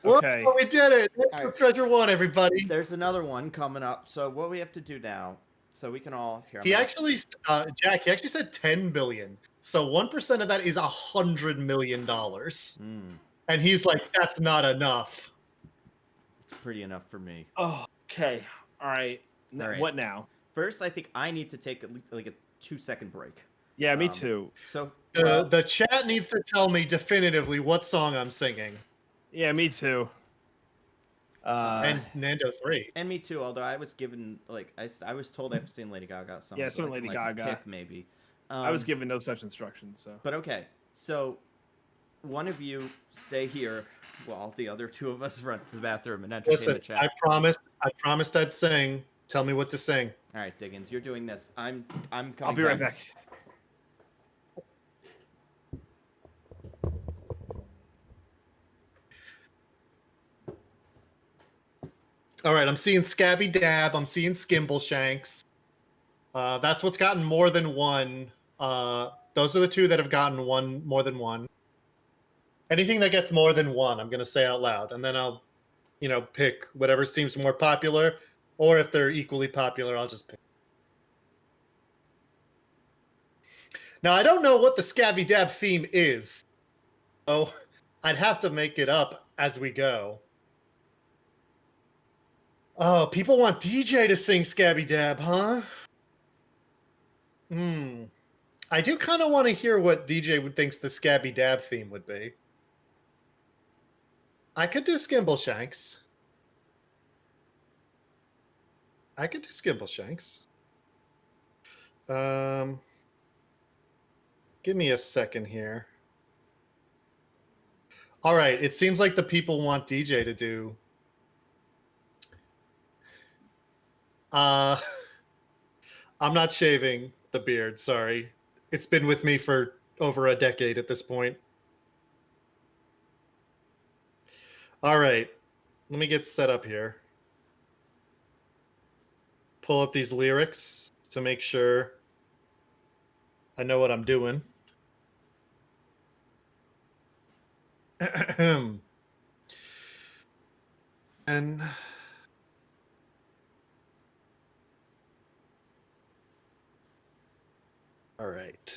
Okay. Whoa, we did it! All right. Treasure one, everybody. There's another one coming up. So what we have to do now, so we can all hear. He actually, Jack. He actually said 10 billion. So 1% of that is $100 million, and he's like, "That's not enough." It's pretty enough for me. Oh, okay. All right. All right. What now? First, I think I need to take like a 2-second break. Yeah, me Um, too. So The chat needs to tell me definitively what song I'm singing. Yeah, me too. And Nando 3. and me too. Although I was given like I was told I have to sing Lady Gaga song. Yeah, so sing I can, Lady like, Gaga. Pick maybe. I was given no such instructions, so. But okay, so one of you stay here while the other two of us run to the bathroom and entertain Listen, the chat. I promised I'd sing. Tell me what to sing. All right, Diggins, you're doing this. I'm coming. I'll be right back. All right, I'm seeing Scabby Dab. I'm seeing Skimble Shanks. That's what's gotten more than one. Those are the two that have gotten more than one. Anything that gets more than one, I'm going to say out loud, and then I'll, pick whatever seems more popular, or if they're equally popular, I'll just pick. Now, I don't know what the Scabby Dab theme is, so I'd have to make it up as we go. Oh, people want DJ to sing Scabby Dab, huh? I do kind of want to hear what DJ thinks the Scabby Dab theme would be. I could do Skimbleshanks. I could do Skimbleshanks. Give me a second here. All right, it seems like the people want DJ to do. I'm not shaving the beard, sorry. It's been with me for over a decade at this point. All right, let me get set up here. Pull up these lyrics to make sure I know what I'm doing. And all right.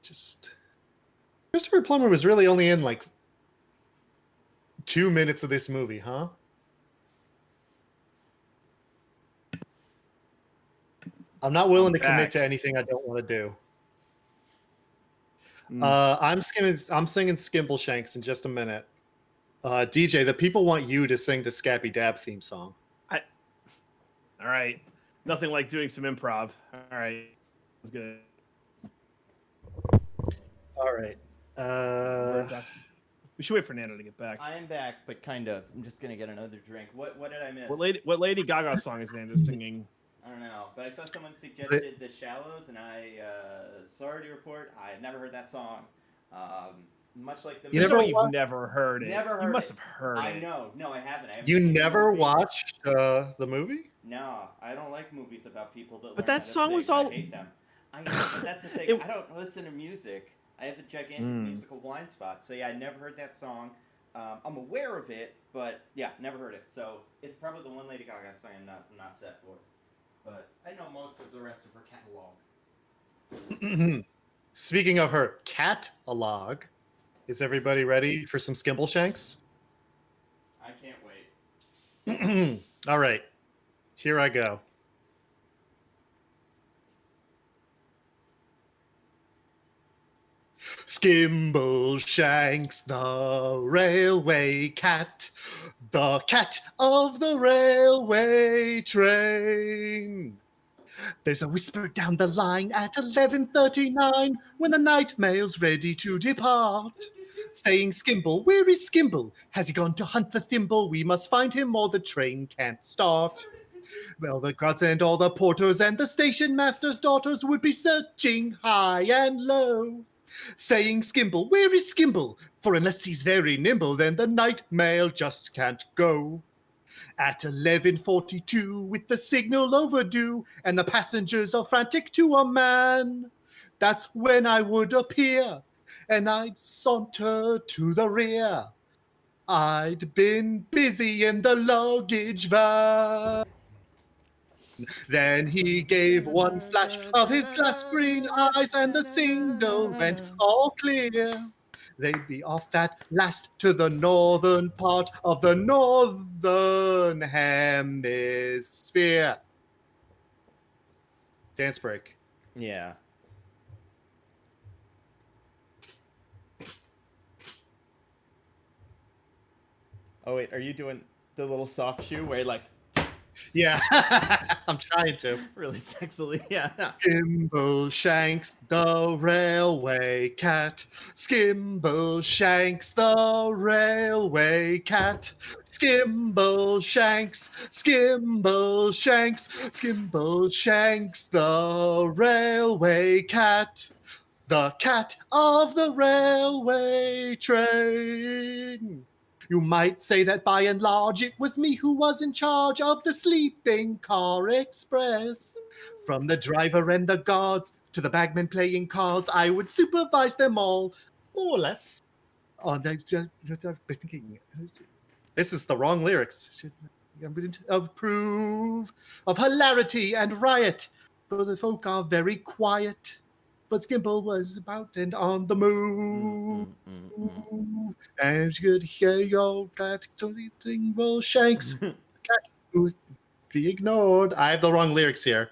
Just Christopher Plummer was really only in like 2 minutes of this movie, huh? I'm not willing to commit to anything I don't want to do. I'm singing Skimbleshanks in just a minute. DJ, the people want you to sing the Scabby Dab theme song. All right. Nothing like doing some improv. All right. That's good. All right. We should wait for Nana to get back. I am back, but kind of. I'm just gonna get another drink. What did I miss? What Lady Gaga song is Nana singing? I don't know, but I saw someone suggested The Shallows, and sorry to report, I have never heard that song. Much like the you've never heard it. Never heard you must it. have heard it. I know. No, I haven't. You never watched the movie? No, I don't like movies about people that. But that song was all. I hate them. I know, but that's the thing. I don't listen to music. I have a gigantic musical blind spot. So yeah, I never heard that song. I'm aware of it, but yeah, never heard it. So it's probably the one Lady Gaga song I'm not set for. But I know most of the rest of her catalog. Speaking of her catalog, is everybody ready for some Skimbleshanks? I can't wait. All right, here I go. Skimbleshanks, the railway cat, the cat of the railway train. There's a whisper down the line at 11:39 when the night mail's ready to depart. Saying, Skimble, where is Skimble? Has he gone to hunt the thimble? We must find him or the train can't start. Well, the guards and all the porters and the station master's daughters would be searching high and low. Saying, Skimble, where is Skimble? For unless he's very nimble, then the night mail just can't go. At 11:42, with the signal overdue, and the passengers are frantic to a man, that's when I would appear, and I'd saunter to the rear. I'd been busy in the luggage van. Then he gave one flash of his glass green eyes, and the signal went all clear. They'd be off at last to the northern part of the northern hemisphere. Dance break. Yeah. Oh wait, are you doing the little soft shoe where you're like? Yeah, I'm trying to. Really sexily, yeah. Skimbleshanks, the railway cat. Skimbleshanks, the railway cat. Skimbleshanks, Skimbleshanks, Skimbleshanks, the railway cat. The cat of the railway train. You might say that by and large it was me who was in charge of the sleeping car express. From the driver and the guards to the bagman playing cards, I would supervise them all, more or less. Oh, this is the wrong lyrics. I'm going to approve of hilarity and riot, for the folk are very quiet. But Skimble was about and on the move. And you could hear your cat Skimbleshanks, the cat who was be ignored. I have the wrong lyrics here.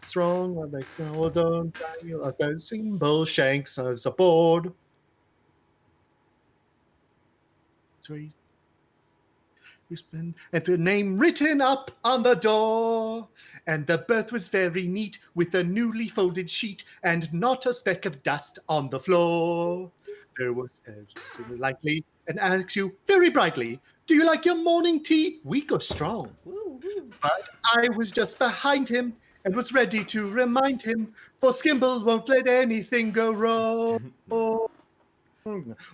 It's wrong. I make no done. Skimbleshanks is aboard. sweet. And the name written up on the door. And the berth was very neat with a newly folded sheet and not a speck of dust on the floor. There was absolutely likely and asked you very brightly, do you like your morning tea weak or strong? But I was just behind him and was ready to remind him, for Skimble won't let anything go wrong.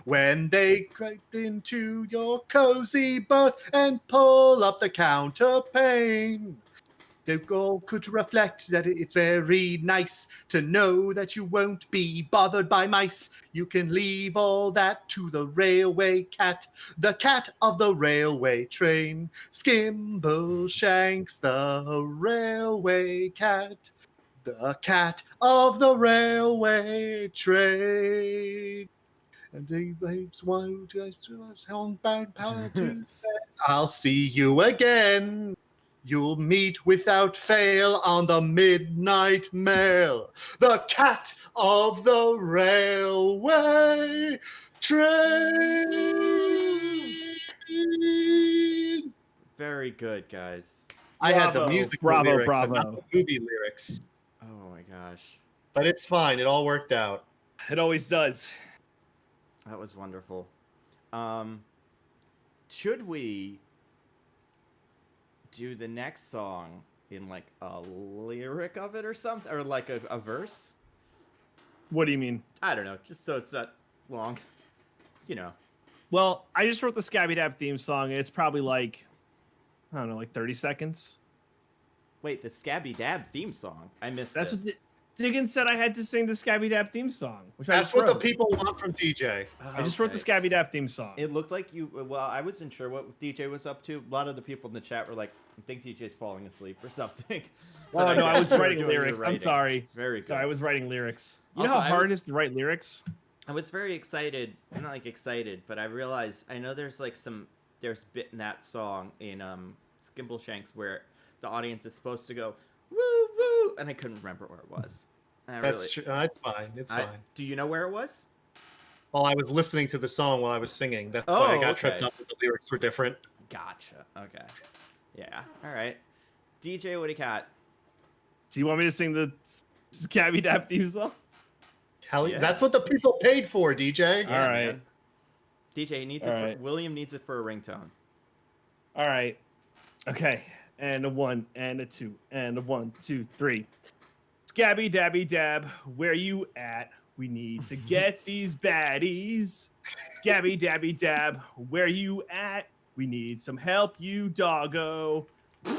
When they creep into your cozy berth and pull up the counterpane, they all could reflect that it's very nice to know that you won't be bothered by mice. You can leave all that to the railway cat, the cat of the railway train. Skimbleshanks, the railway cat, the cat of the railway train. And he waves one homebound power to says, I'll see you again. You'll meet without fail on the midnight mail. The cat of the railway train. Very good, guys. I had the Bravo, musical bravo, lyrics and not bravo. the movie lyrics. Oh my gosh. But it's fine. It all worked out. It always does. That was wonderful. Should we do the next song in like a lyric of it or something? Or like a verse? What do you mean? I don't know. Just so it's not long. You know. Well, I just wrote the Scabby Dab theme song, and it's probably like, I don't know, like 30 seconds. Wait, the Scabby Dab theme song. I missed That's this. what Diggins said I had to sing the Scabby Dab theme song, which I That's just what the wrote. people want from DJ. I just wrote the Okay. Scabby Dab theme song. It looked like you. Well, I wasn't sure what DJ was up to. A lot of the people in the chat were like, "I think DJ's falling asleep or something." Oh no, I was guess you were writing doing your lyrics. I'm writing. sorry. Very good. Sorry, I was writing lyrics. You Also, know how I hard was- it is to write lyrics? I was very excited. I'm not like excited, but I realized I know there's like there's bit in that song in Skimbleshanks where the audience is supposed to go woo woo, and I couldn't remember where it was. And I That's really, true. It's fine. It's fine. Do you know where it was? Well, I was listening to the song while I was singing. That's why I got tripped okay. up that the lyrics were different. Gotcha. Okay. Yeah. All right. DJ, what do you got? Do you want me to sing the Scabby Dab theme song? Hell, Yeah. that's what the people paid for, DJ. Yeah, All right. man. DJ needs All it. right. William needs it for a ringtone. All right. Okay. And a 1 and a 2 and a 1, 2, 3. Scabby Dabby Dab, where you at? We need to get these baddies. Scabby Dabby Dab, where you at? We need some help, you doggo.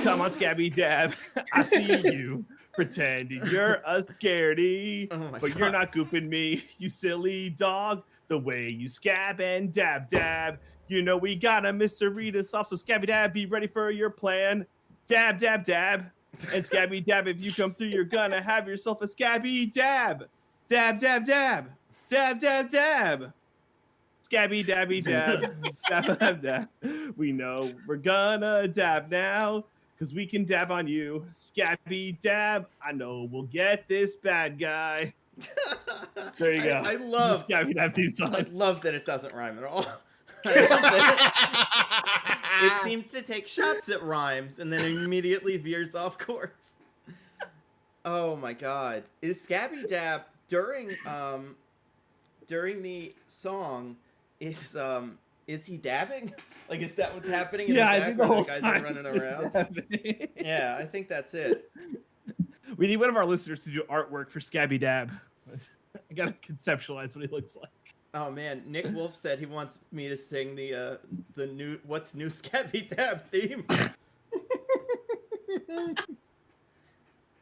Come on, Scabby Dab. I see you pretending you're a scaredy, Oh my but you're God. not gooping me, you silly dog. The way you scab and dab. You know we got a Mr. Rita soft, so Scabby Dab, be ready for your plan. Dab. And Scabby Dab, if you come through, you're gonna have yourself a Scabby Dab. Dab. Scabby Dabby Dab. Dab. We know we're gonna dab now, because we can dab on you. Scabby Dab, I know we'll get this bad guy. There you go. I This is love. Scabby Dab theme I song. love that it doesn't rhyme at all. I love that it seems to take shots at rhymes and then immediately veers off course. Oh my god. Is Scabby Dab during the song is he dabbing? Like is that what's happening in Yeah, I the think back the where whole the guys time are running is around? happening. Yeah, I think that's it. We need one of our listeners to do artwork for Scabby Dab. I gotta conceptualize what he looks like. Oh man, Nick Wolf said he wants me to sing the new What's New Scabby Dab theme.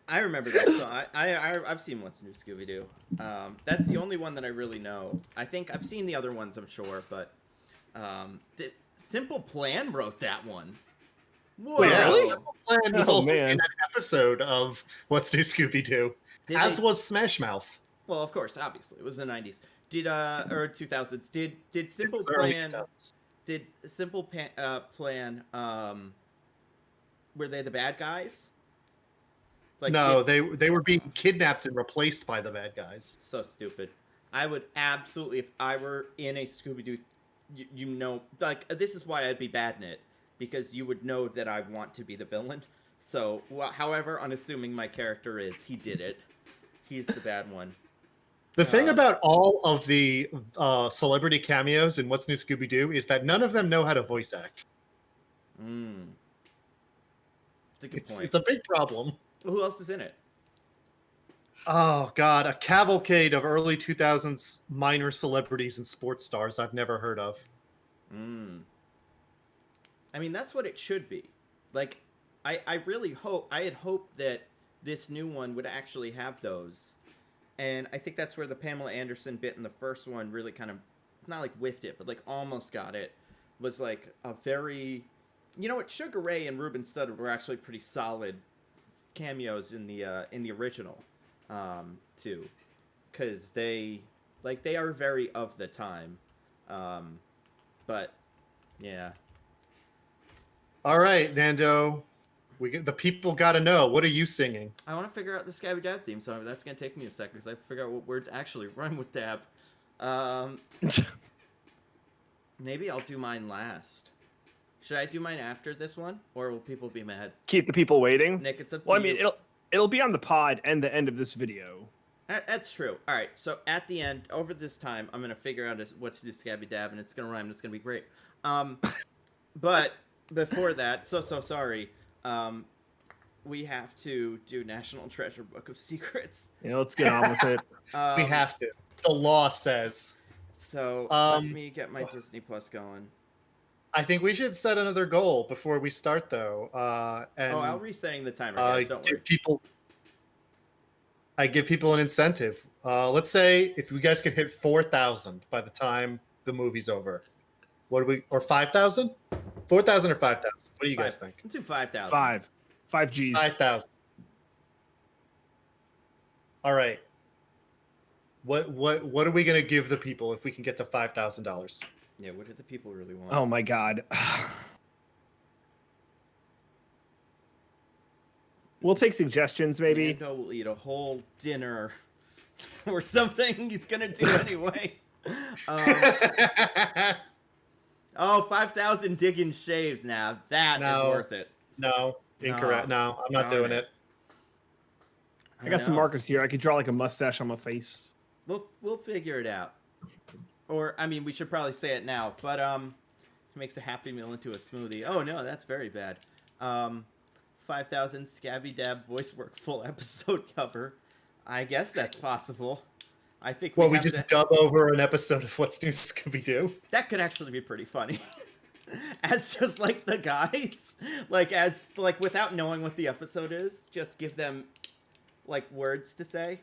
I remember that song. I've seen What's New Scooby Doo. That's the only one that I really know. I think I've seen the other ones, I'm sure, but the Simple Plan wrote that one. Whoa! Really? Plan was Oh, also man. in an episode of What's New Scooby Doo, Did as they- was Smash Mouth. well, of course, obviously, it was the '90s. Did or 2000s? Did Simple Early Plan? 2000s. Did Simple Plan? Were they the bad guys? Like, No, did- they were being kidnapped and replaced by the bad guys. so stupid. I would absolutely, if I were in a Scooby-Doo you know, like, this is why I'd be bad in it, because you would know that I want to be the villain. So, well, however unassuming my character is, he did it. He's the bad one. The thing about all of the celebrity cameos in What's New Scooby-Doo is that none of them know how to voice act. It's a good point. It's a big problem. Well, who else is in it? Oh, God. A cavalcade of early 2000s minor celebrities and sports stars I've never heard of. I mean, that's what it should be. Like, I really hope... I had hoped that this new one would actually have those. And I think that's where the Pamela Anderson bit in the first one really kind of... Not, like, whiffed it, but, like, almost got it. Was, like, a very... You know what? Sugar Ray and Ruben Studdard were actually pretty solid cameos in the original, too. Because they are very of the time. But, yeah. All right, Nando. The people got to know. What are you singing? I want to figure out the Scabby Dab theme song, but that's going to take me a second because I have to figure out what words actually rhyme with dab. Maybe I'll do mine last. Should I do mine after this one, or will people be mad? Keep the people waiting. Nick, it's up to Well, I you. mean, it'll be on the pod and the end of this video. That's true. All right, so at the end, over this time, I'm going to figure out what to do Scabby Dab, and it's going to rhyme, and it's going to be great. But before that, so sorry, we have to do National Treasure Book of Secrets. Yeah, let's get on with it. We have to. The law says. So let me get my Disney Plus going. I think we should set another goal before we start, though. I'll resetting the timer, guys. Don't worry. I give people an incentive. Let's say if you guys can hit 4,000 by the time the movie's over. What do we? Or 5,000? 4,000 or 5,000? What do you guys think? Let's do 5,000. 5 G's. 5,000. All right. What are we gonna give the people if we can get to $5,000? Yeah, what do the people really want? Oh my god. We'll take suggestions, maybe. Nando will eat a whole dinner or something. He's gonna do anyway. 5,000 digging shaves now. That is worth it. No, incorrect. No, I'm not doing it. I got some markers here. I could draw like a mustache on my face. We'll figure it out. Or, I mean, we should probably say it now, but, makes a Happy Meal into a smoothie. Oh, no, that's very bad. 5,000 Scabby Dab voice work full episode cover. I guess that's possible. I think we just dub over an episode of What's New Scooby-Doo? That could actually be pretty funny. As just, like, the guys, without knowing what the episode is, just give them, like, words to say.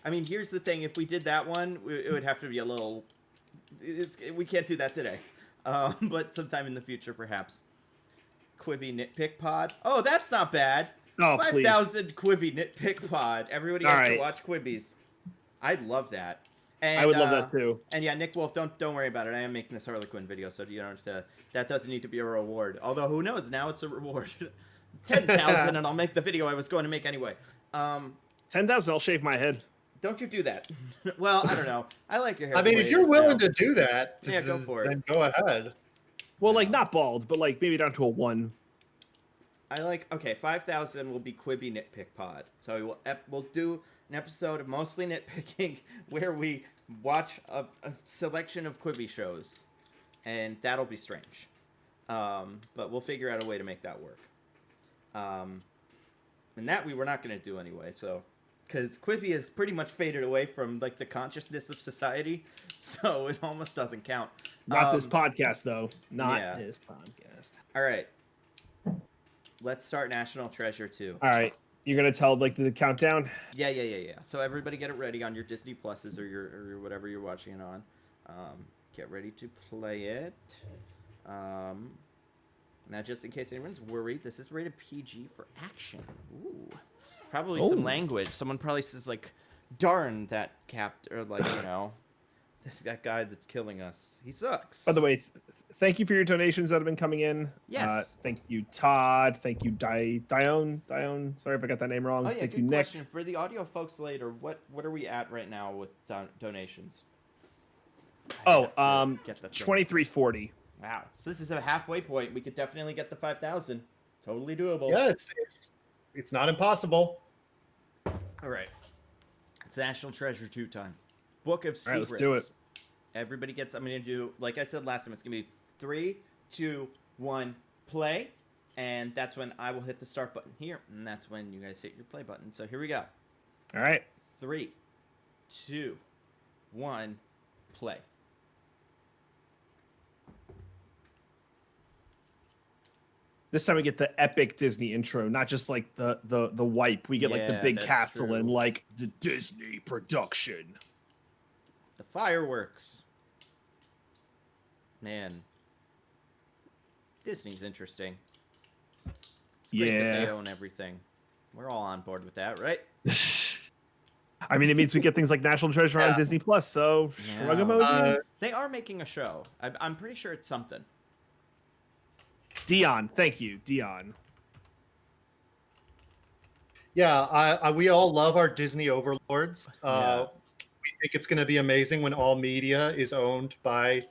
I mean, here's the thing. If we did that one, it would have to be a little... we can't do that today. But sometime in the future, perhaps. Quibi Nitpick Pod. Oh, that's not bad. Oh, 5,000 Quibi Nitpick Pod. Everybody has to watch Quibbies. I'd love that. And, I would love that too. And yeah, Nick Wolf, don't worry about it. I am making this Harley Quinn video, so you don't have to, that doesn't need to be a reward. Although, who knows? Now it's a reward. 10,000 and I'll make the video I was going to make anyway. 10,000, I'll shave my head. Don't you do that. Well, I don't know. I like your hair. I mean, if you're willing to do that, yeah, go for it. Then go ahead. Well, like, not bald, but, like, maybe down to a 1. Okay, 5,000 will be Quibi Nitpick Pod. So we'll do an episode of mostly nitpicking where we watch a selection of Quibi shows. And that'll be strange. But we'll figure out a way to make that work. And that we were not going to do anyway, so... Because Quibi has pretty much faded away from, like, the consciousness of society, so it almost doesn't count. Not this podcast, though. Not this podcast. All right. Let's start National Treasure 2. All right. You're going to tell, like, the countdown? Yeah. So everybody get it ready on your Disney Pluses or your whatever you're watching it on. Get ready to play it. Now, just in case anyone's worried, this is rated PG for action. Ooh. Probably some language. Someone probably says, like, darn that or, like, you know, that guy that's killing us. He sucks. By the way, thank you for your donations that have been coming in. Yes. Thank you, Todd. Thank you, Dione. Sorry if I got that name wrong. Oh, yeah, thank good you, Nick. question. For the audio folks later, what are we at right now with donations? I Oh, have to get the thing. 2340. Wow. So this is a halfway point. We could definitely get the 5,000. Totally doable. Yeah, it's not impossible. All right. It's National Treasure 2 time. Book of All right, Secrets. let's do it. Everybody gets. I'm going to do, like I said last time, it's going to be 3, 2, 1, play. And that's when I will hit the start button here. And that's when you guys hit your play button. So here we go. All right. 3, 2, 1, play. This time we get the epic Disney intro, not just like the wipe. We get like the Yeah, big that's castle true. and like the Disney production. The fireworks. Man. Disney's interesting. It's great that they Yeah. own everything. We're all on board with that, right? I mean, it means we get things like National Treasure on Yeah. Disney Plus. So shrug Yeah. emoji. They are making a show. I'm pretty sure it's something. Dion, thank you, Dion. Yeah, we all love our Disney overlords. Yeah. We think it's going to be amazing when all media is owned by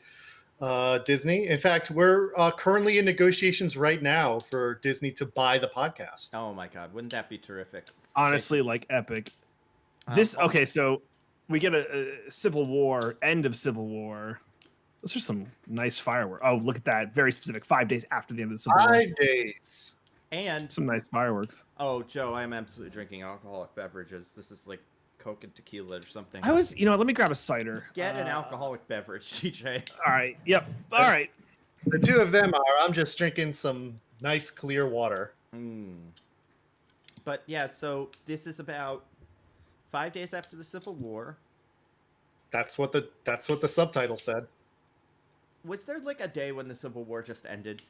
Disney. In fact, we're currently in negotiations right now for Disney to buy the podcast. Oh my god, wouldn't that be terrific? Honestly, like epic. This Oh, okay, so we get a Civil War, end of Civil War. Those are some nice fireworks. Oh, look at that. Very specific. 5 days after the end of the Civil War. 5 days. and Some nice fireworks. oh, Joe, I'm absolutely drinking alcoholic beverages. This is like Coke and tequila or something. I was, let me grab a cider. Get an alcoholic beverage, TJ. All right. Yep. All right. The two of them are. I'm just drinking some nice clear water. But yeah, so this is about 5 days after the Civil War. That's what the subtitle said. Was there like a day when the Civil War just ended?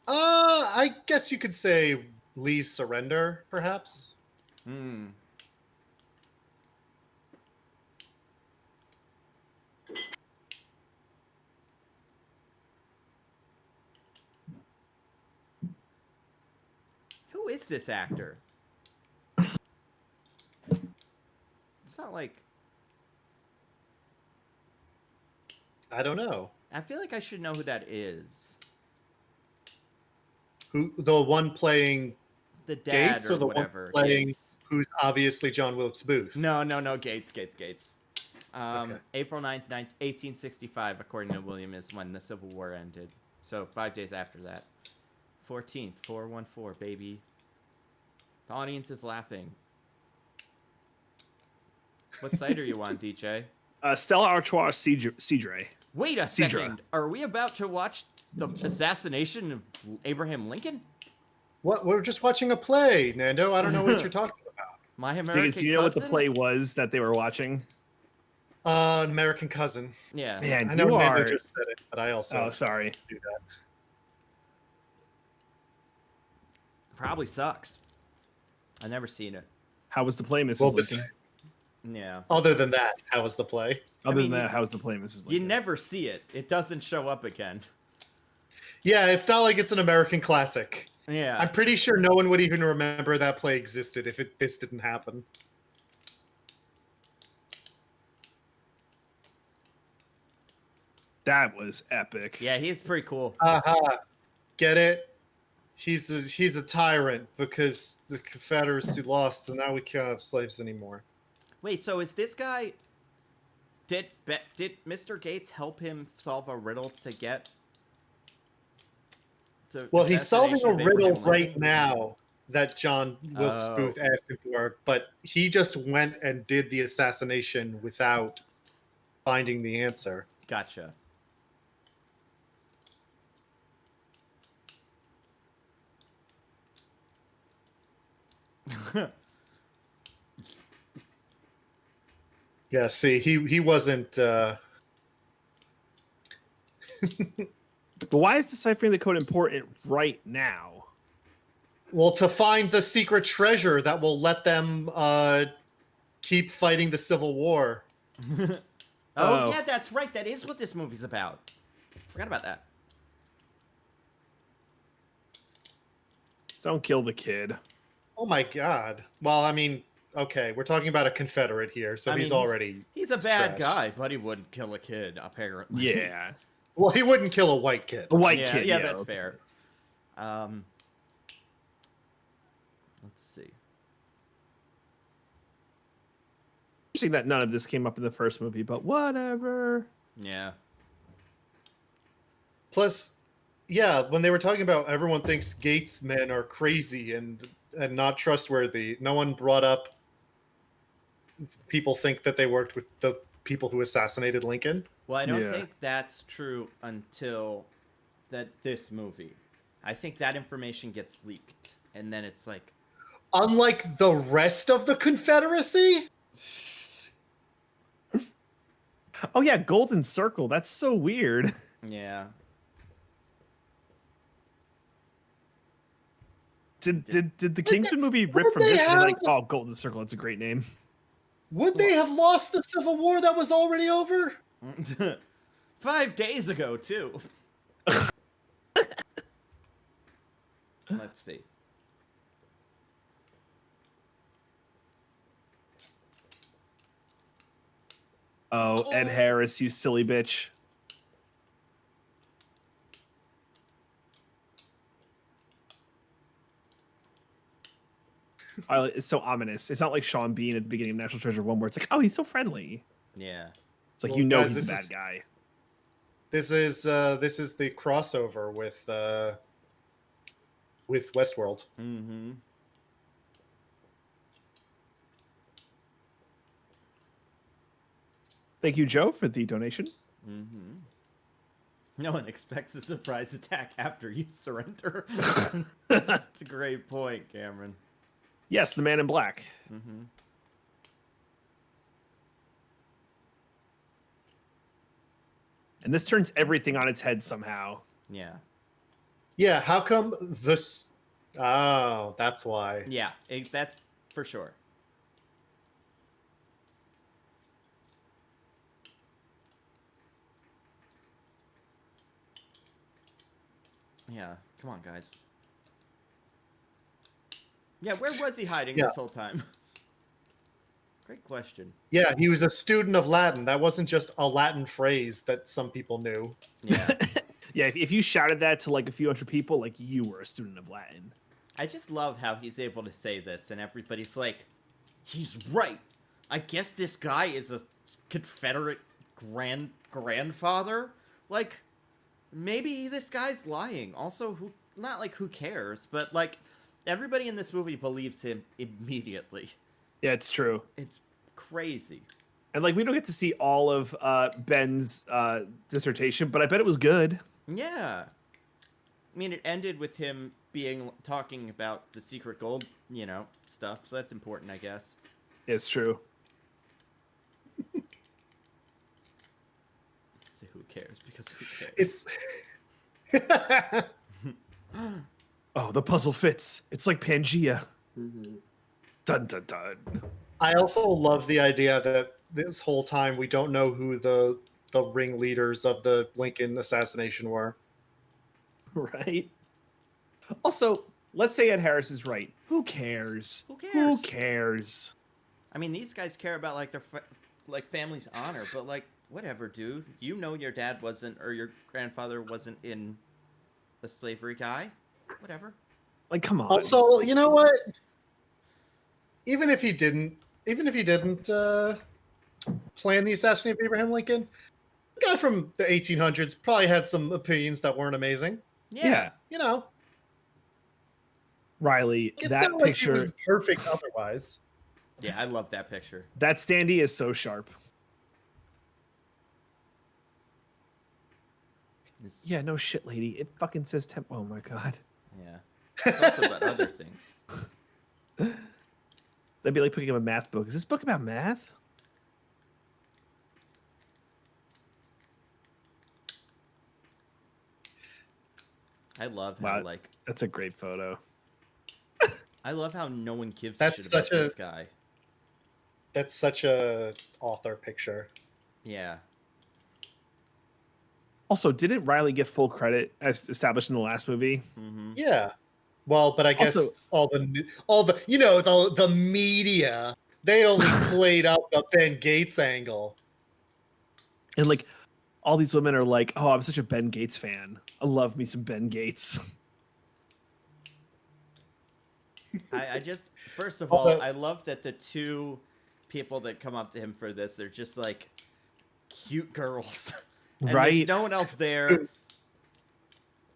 I guess you could say Lee's surrender, perhaps. Who is this actor? It's not like I don't know. I feel like I should know who that is. Who the one playing The dad Gates or, or the whatever. one playing Gates. who's obviously John Wilkes Booth? No, Gates. Okay. April 9th, 1865, according to William, is when the Civil War ended. So 5 days after that. 14th, 414, baby. The audience is laughing. What site are you on, DJ? Stella Artois Cedre. Wait a Cedra. second. Are we about to watch the assassination of Abraham Lincoln? What? We're just watching a play, Nando. I don't know what you're talking about. My American Do you know what the Cousin? play was that they were watching? American Cousin. Yeah. Man, I know you Nando are. just said it, but I also Oh, sorry. do that. Probably sucks. I've never seen it. How was the play, Mrs. Well, Lincoln? Yeah. other than that, how was the play? Other mean, than that, how was the play, Mrs. You Lincoln? never see it. It doesn't show up again. Yeah, it's not like it's an American classic. Yeah. I'm pretty sure no one would even remember that play existed if this didn't happen. That was epic. Yeah, he's pretty cool. Aha. Get it? He's a tyrant because the Confederacy lost, and now we can't have slaves anymore. Wait, so is this guy? Did Mr. Gates help him solve a riddle to get? Well, he's solving a assassination of riddle Abraham right Lincoln? now that John Wilkes Oh. Booth asked him for, but he just went and did the assassination without finding the answer. Gotcha. Yeah, see, he wasn't. But why is deciphering the code important right now? Well, to find the secret treasure that will let them keep fighting the Civil War. Oh, yeah, that's right. That is what this movie's about. Forgot about that. Don't kill the kid. Oh my God. Well, I mean, okay, we're talking about a Confederate here, so I mean, he's already he's a bad trashed. guy, but he wouldn't kill a kid, apparently. Yeah. Well, he wouldn't kill a white kid. A white Yeah, kid. yeah, Yeah, that's let's- fair. Let's see. Interesting that none of this came up in the first movie, but whatever. Yeah. Plus, yeah, when they were talking about everyone thinks Gates men are crazy and not trustworthy, no one brought up people think that they worked with the people who assassinated Lincoln. Well, I don't Yeah. think that's true until this movie. I think that information gets leaked, and then it's like, Unlike the rest of the Confederacy? Oh yeah, Golden Circle. That's so weird. yeah. Did the Kingsman movie rip would from they this? They're like, have- oh, Golden Circle. It's a great name. Would they have lost the Civil War that was already over? 5 days ago, too. Let's see. Oh, Ed Harris, you silly bitch. It's so ominous. It's not like Sean Bean at the beginning of National Treasure 1 where it's like, oh, he's so friendly. Yeah. It's like, Well, you know guys, he's a this bad is- guy. This is the crossover with Westworld. Mm-hmm. Thank you, Joe, for the donation. Mm-hmm. No one expects a surprise attack after you surrender. That's a great point, Cameron. Yes, the man in black. Mm-hmm. And this turns everything on its head somehow. Yeah. Yeah, how come this? Oh, that's why. Yeah, that's for sure. Yeah, come on, guys. Yeah, where was he hiding Yeah. this whole time? Great question. Yeah, he was a student of Latin. That wasn't just a Latin phrase that some people knew. Yeah. Yeah, if you shouted that to like a few hundred people, like you were a student of Latin. I just love how he's able to say this, and everybody's like, he's right. I guess this guy is a Confederate grandfather? Like, maybe this guy's lying. Also, who cares? But, like, everybody in this movie believes him immediately. Yeah, it's true. It's crazy. And like we don't get to see all of Ben's dissertation, but I bet it was good. Yeah. I mean, it ended with him talking about the secret gold, stuff. So that's important, I guess. It's true. So who cares? Because who cares? It's Oh, the puzzle fits. It's like Pangea. Dun dun dun. I also love the idea that this whole time we don't know who the ringleaders of the Lincoln assassination were. Right? Also, let's say Ed Harris is right. Who cares? Who Who cares? cares? I mean, these guys care about like their family's honor, but like whatever, dude. You know your dad wasn't, or your grandfather wasn't in a slavery guy. Whatever. Like, come on. Also, you know what? Even if he didn't plan the assassination of Abraham Lincoln, the guy from the 1800s probably had some opinions that weren't amazing. Yeah. You know, Riley, it's that not like he picture, was perfect otherwise. Yeah, I love that picture. that standee is so sharp. This- Yeah, no shit, lady. It fucking says temp. Oh my god. Yeah. It's also about other things. That'd be like picking up a math book. Is this book about math? I love how Wow. like That's a great photo. I love how no one gives That's a shit about such a- this guy. That's such a author picture. Yeah. Also, didn't Riley get full credit as established in the last movie? Mm-hmm. Yeah. Well, but I guess Also- all the the media, they only played up the Ben Gates angle. And like all these women are like, "Oh, I'm such a Ben Gates fan. I love me some Ben Gates." I just, first of All all, the- I love that the two people that come up to him for this are just like cute girls. And Right? there's no one else there.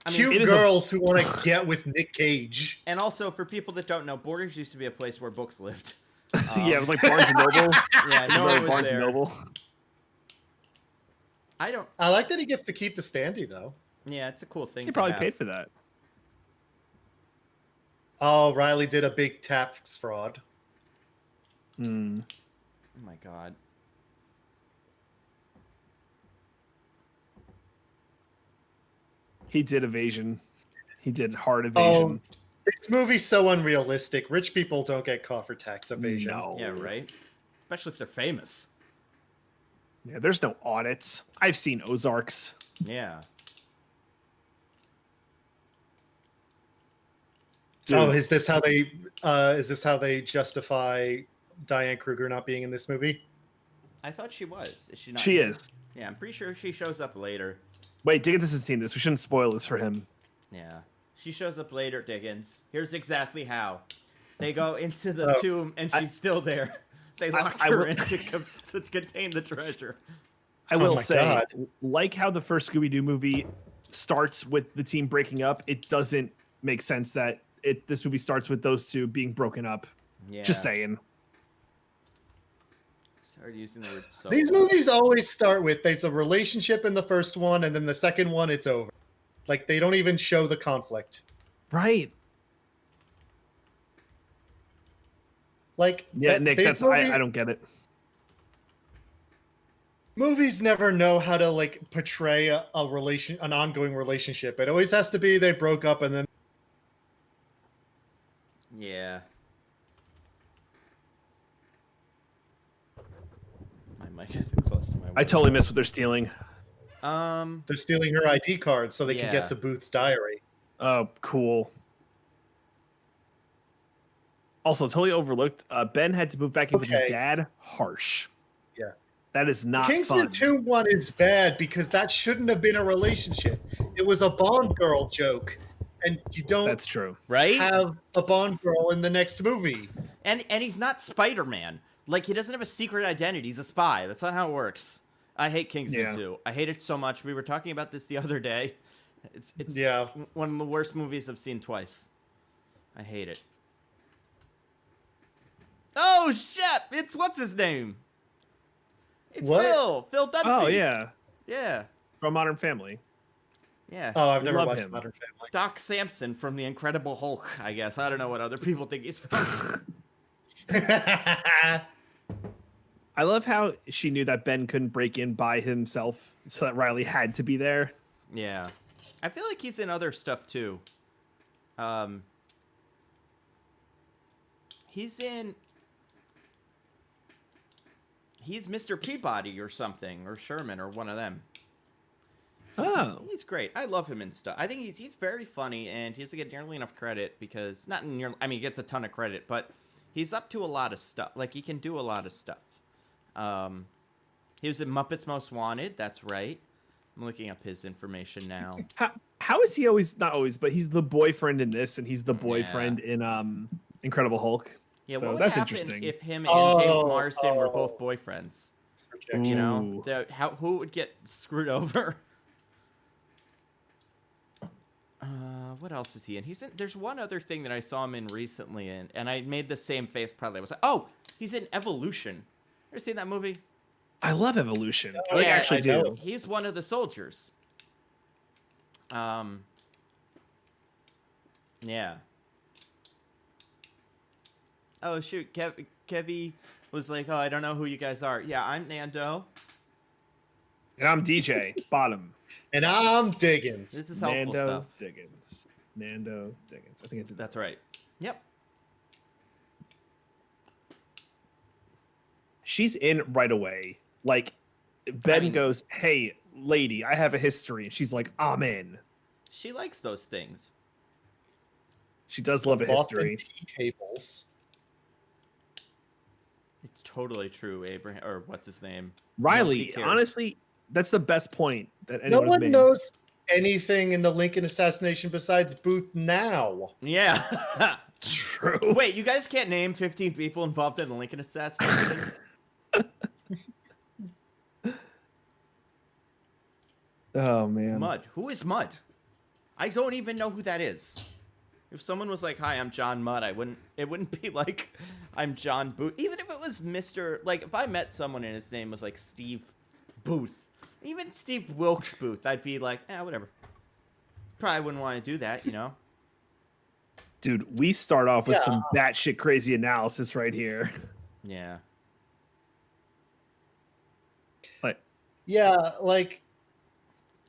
I mean, Cute it is a- girls who want to get with Nick Cage. and also for people that don't know, Borders used to be a place where books lived. Yeah, it was like Barnes and Noble. Yeah, no one was Barnes and there. Noble. I like that he gets to keep the standee though. Yeah, it's a cool thing. He to probably have. paid for that. Oh, Riley did a big tax fraud. Hmm. Oh my god. He did evasion. He did hard Oh, evasion. this movie's so unrealistic. Rich people don't get caught for tax evasion. No. Yeah, right. Especially if they're famous. Yeah, there's no audits. I've seen Ozarks. Yeah. Dude, Oh, is this how they justify Diane Kruger not being in this movie? I thought she was. Is she not? she here? is. Yeah, I'm pretty sure she shows up later. Wait, Diggins hasn't seen this. We shouldn't spoil this for him. Yeah. She shows up later, Diggins. Here's exactly how. They go into the Oh. tomb and she's still there. They locked I her will- in to contain the treasure. I Oh will my say, God. like how the first Scooby-Doo movie starts with the team breaking up, it doesn't make sense that this movie starts with those two being broken up. Yeah. Just saying. Started using the word so. These movies always start with there's a relationship in the first one, and then the second one it's over. Like they don't even show the conflict. Right. Like Yeah, Nick, these that's movies, I don't get it. movies never know how to like portray an ongoing relationship. It always has to be they broke up and then Yeah. My mic isn't close to my. I totally miss what they're stealing. they're stealing her ID card so they can Yeah. get to Booth's diary. Oh, cool. Also, totally overlooked. Ben had to move back in with his Okay. dad. Harsh. Yeah. That is not Kingsman fun. 2 one is bad because that shouldn't have been a relationship. It was a Bond girl joke. And you don't That's true. Right? have a Bond girl in the next movie. And he's not Spider-Man. Like, he doesn't have a secret identity. He's a spy. That's not how it works. I hate Kingsman Yeah. 2. I hate it so much. We were talking about this the other day. It's Yeah. one of the worst movies I've seen twice. I hate it. Oh, shit! It's what's his name? It's What? Phil. Phil Dunphy. Oh, yeah. Yeah. From Modern Family. Yeah. Oh, I've We never love watched him. Modern Family. Doc Samson from The Incredible Hulk, I guess. I don't know what other people think he's from. I love how she knew that Ben couldn't break in by himself, so that Riley had to be there. Yeah. I feel like he's in other stuff too. He's Mr. Peabody or something, or Sherman, or one of them. Oh. He's great. I love him and stuff. I think he's very funny, and he doesn't get nearly enough credit because I mean, he gets a ton of credit, but he's up to a lot of stuff. Like, he can do a lot of stuff. He was in Muppets Most Wanted. That's right. I'm looking up his information now. How is he always, not always, but he's the boyfriend in this, and he's the boyfriend in Incredible Hulk. Yeah, So what would that's happen interesting. if him and James Oh, Marsden were oh. both boyfriends? Rejection. You know, Ooh. who would get screwed over? What else is he in? There's one other thing that I saw him in recently, and I made the same face. Probably I was like, oh, he's in Evolution. Ever seen that movie? I love Evolution. Oh, I yeah, actually I do. know. He's one of the soldiers. Yeah. Oh shoot, Kevy was like, oh, I don't know who you guys are. Yeah, I'm Nando. And I'm DJ, bottom. And I'm Diggins. This is helpful Nando stuff. Diggins. Nando Diggins. I think I did that. That's right. Yep. She's in right away. Like, Ben mean- goes, hey, lady, I have a history. And she's like, I'm in. She likes those things. She does love a Boston history. tea tables. It's totally true, Abraham, or what's his name? Riley, Nobody cares. honestly, that's the best point that No anyone has one made. knows anything in the Lincoln assassination besides Booth now. Yeah. True. Wait, you guys can't name 15 people involved in the Lincoln assassination? Oh man. Mud. Who is Mud? I don't even know who that is. If someone was like, "Hi, I'm John Mudd," it wouldn't be like I'm John Booth. Even if it was Mr. Like if I met someone and his name was like Steve Booth, even Steve Wilkes Booth, I'd be like, whatever. Probably wouldn't want to do that, you know? Dude, we start off with some batshit crazy analysis right here. Yeah. Like, Yeah, like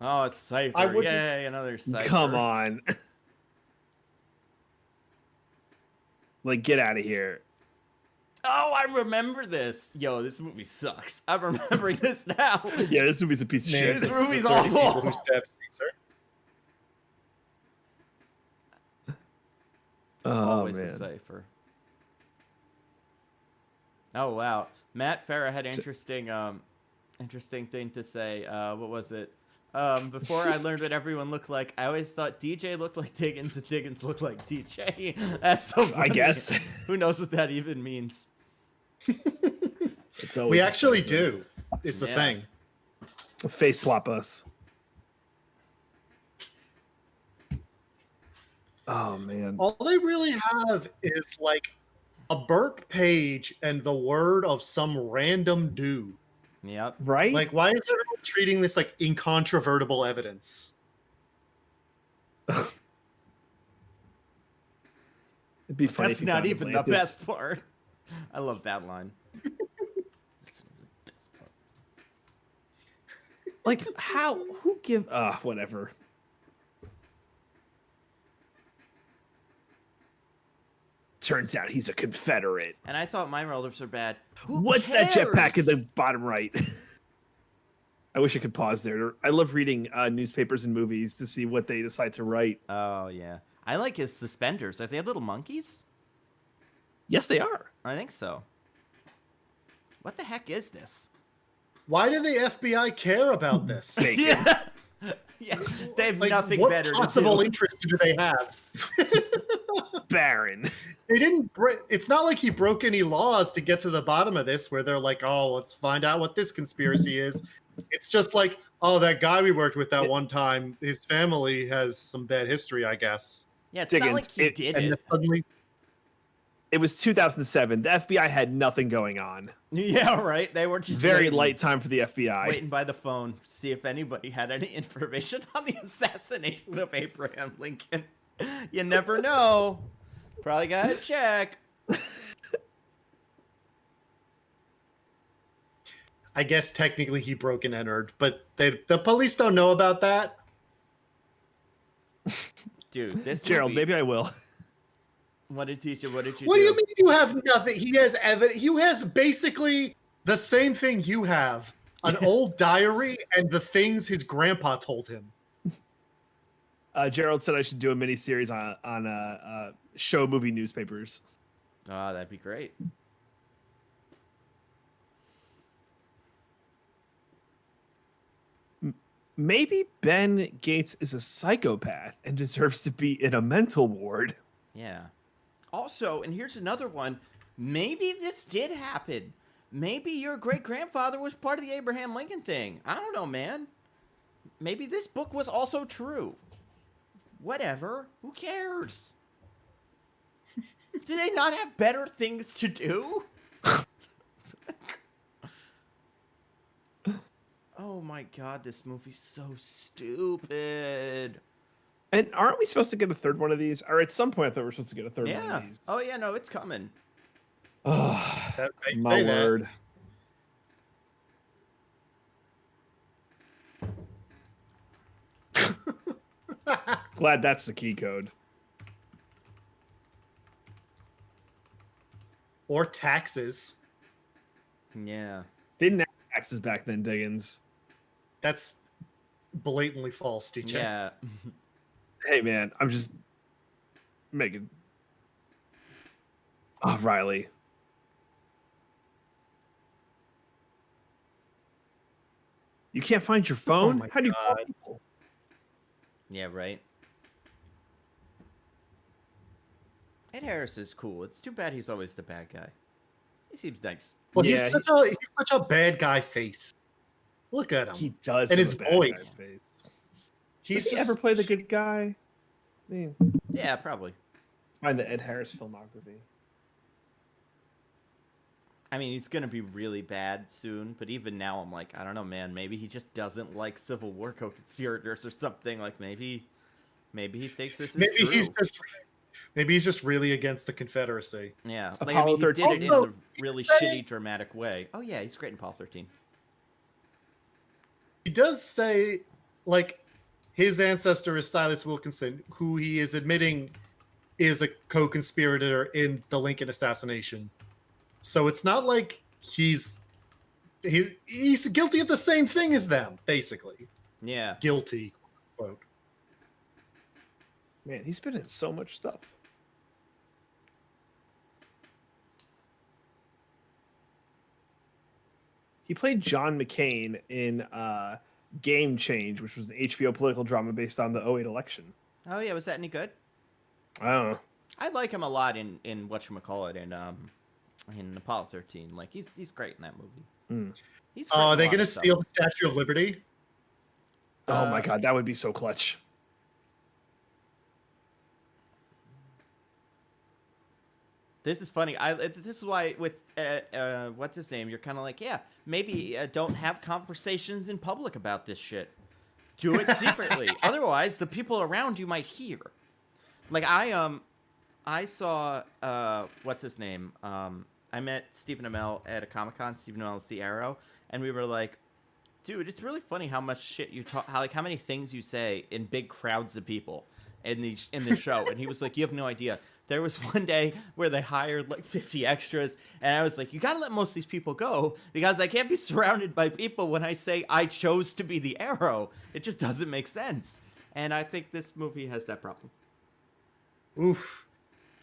Oh, it's Cypher. I wouldn't- Yay, another Cypher. come on. Like, get out of here. Oh, I remember this. Yo, this movie sucks. I'm remembering this now. Yeah, this movie's a piece of Man, shit. This movie's the 30 people awful. who stabbed Caesar. Oh Always a man. Cypher. Oh wow, Matt Farah had an interesting thing to say. What was it? Before I learned what everyone looked like, I always thought DJ looked like Diggins and Diggins looked like DJ. That's so funny. I guess. Who knows what that even means? It's always We the actually same. do. Is the Yeah. thing. Face swap us. Oh man. All they really have is like a burnt page and the word of some random dude. Yep. Right? Like, why is everyone treating this like incontrovertible evidence? It'd be funny. That's if you not found even the Atlantis. best part. I love that line. That's the best part. Like, how? Who give? Whatever. Turns out he's a Confederate. And I thought my rollers are bad. Who What's that jetpack in cares? the bottom right? I wish I could pause there. I love reading newspapers and movies to see what they decide to write. Oh yeah, I like his suspenders. Are they little monkeys? Yes, they are. I think so. What the heck is this? Why do the FBI care about this? Bacon. Yeah, yeah. They have Like, nothing what better possible to do. interest do they have? Baron. They didn't. It's not like he broke any laws to get to the bottom of this, where they're like, "Oh, let's find out what this conspiracy is." It's just like, "Oh, that guy we worked with that one time, his family has some bad history, I guess." Yeah, it's Diggins, not like he did And it. then suddenly, It was 2007. The FBI had nothing going on. Yeah, right. They were just Very waiting, light time for the FBI. waiting by the phone, see if anybody had any information on the assassination of Abraham Lincoln. You never know. Probably gotta check. I guess technically he broke and entered, but the police don't know about that. Dude, this Gerald, movie, maybe I will. What did you What do you mean you have nothing? He has evidence. He has basically the same thing you have: an old diary and the things his grandpa told him. Gerald said I should do a mini series on show movie newspapers. Oh, that'd be great. Maybe Ben Gates is a psychopath and deserves to be in a mental ward. Yeah. Also, and here's another one. Maybe this did happen. Maybe your great grandfather was part of the Abraham Lincoln thing. I don't know, man. Maybe this book was also true. Whatever. Who cares? Do they not have better things to do? Oh my god, this movie's so stupid. And aren't we supposed to get a third one of these? Or at some point I thought we were supposed to get a third one Yeah. of these. Oh yeah, no, it's coming. Oh, They my say that. word. Glad that's the key code. Or taxes. Yeah. They didn't have taxes back then, Diggins. That's blatantly false, DJ. Yeah. Hey man, I'm just Megan. Oh, Riley. You can't find your phone? my How do you call God. people? Yeah, right. Ed Harris is cool. It's too bad he's always the bad guy. He seems nice. Well, Yeah, he's such a bad guy face. Look at him. He does And have his a bad voice. guy face. He's Does he just, ever play the good guy? I mean, Yeah, probably. find the Ed Harris filmography. I mean, he's gonna be really bad soon, but even now, I'm like, I don't know, man. Maybe he just doesn't like Civil War co-conspirators or something. Like maybe he thinks this is maybe true. maybe he's just really against the Confederacy. Yeah, like, I Apollo mean, he did 13. it in Also, the really say- shitty, dramatic way. Oh yeah, he's great in Apollo 13. He does say, like, his ancestor is Silas Wilkinson, who he is admitting is a co-conspirator in the Lincoln assassination. So it's not like he's guilty of the same thing as them, basically. Yeah. Guilty, quote. Man, he's been in so much stuff. He played John McCain in Game Change, which was an HBO political drama based on the '08 election. Oh yeah, was that any good? I don't know. I like him a lot in whatchamacallit in Apollo 13. Like he's great in that movie. Mm. He's Oh, great in are a they lot going to of stuff. steal the Statue of Liberty? Oh my god, that would be so clutch. This is funny. This is why with what's his name, you're kind of like, yeah, maybe don't have conversations in public about this shit. Do it secretly. Otherwise, the people around you might hear. Like I saw what's his name? I met Stephen Amell at a Comic-Con. Stephen Amell's The Arrow, and we were like, dude, it's really funny how much shit you talk, how many things you say in big crowds of people in the show. And he was like, you have no idea. There was one day where they hired like 50 extras, and I was like, you gotta let most of these people go because I can't be surrounded by people when I say I chose to be the Arrow. It just doesn't make sense. And I think this movie has that problem. Oof.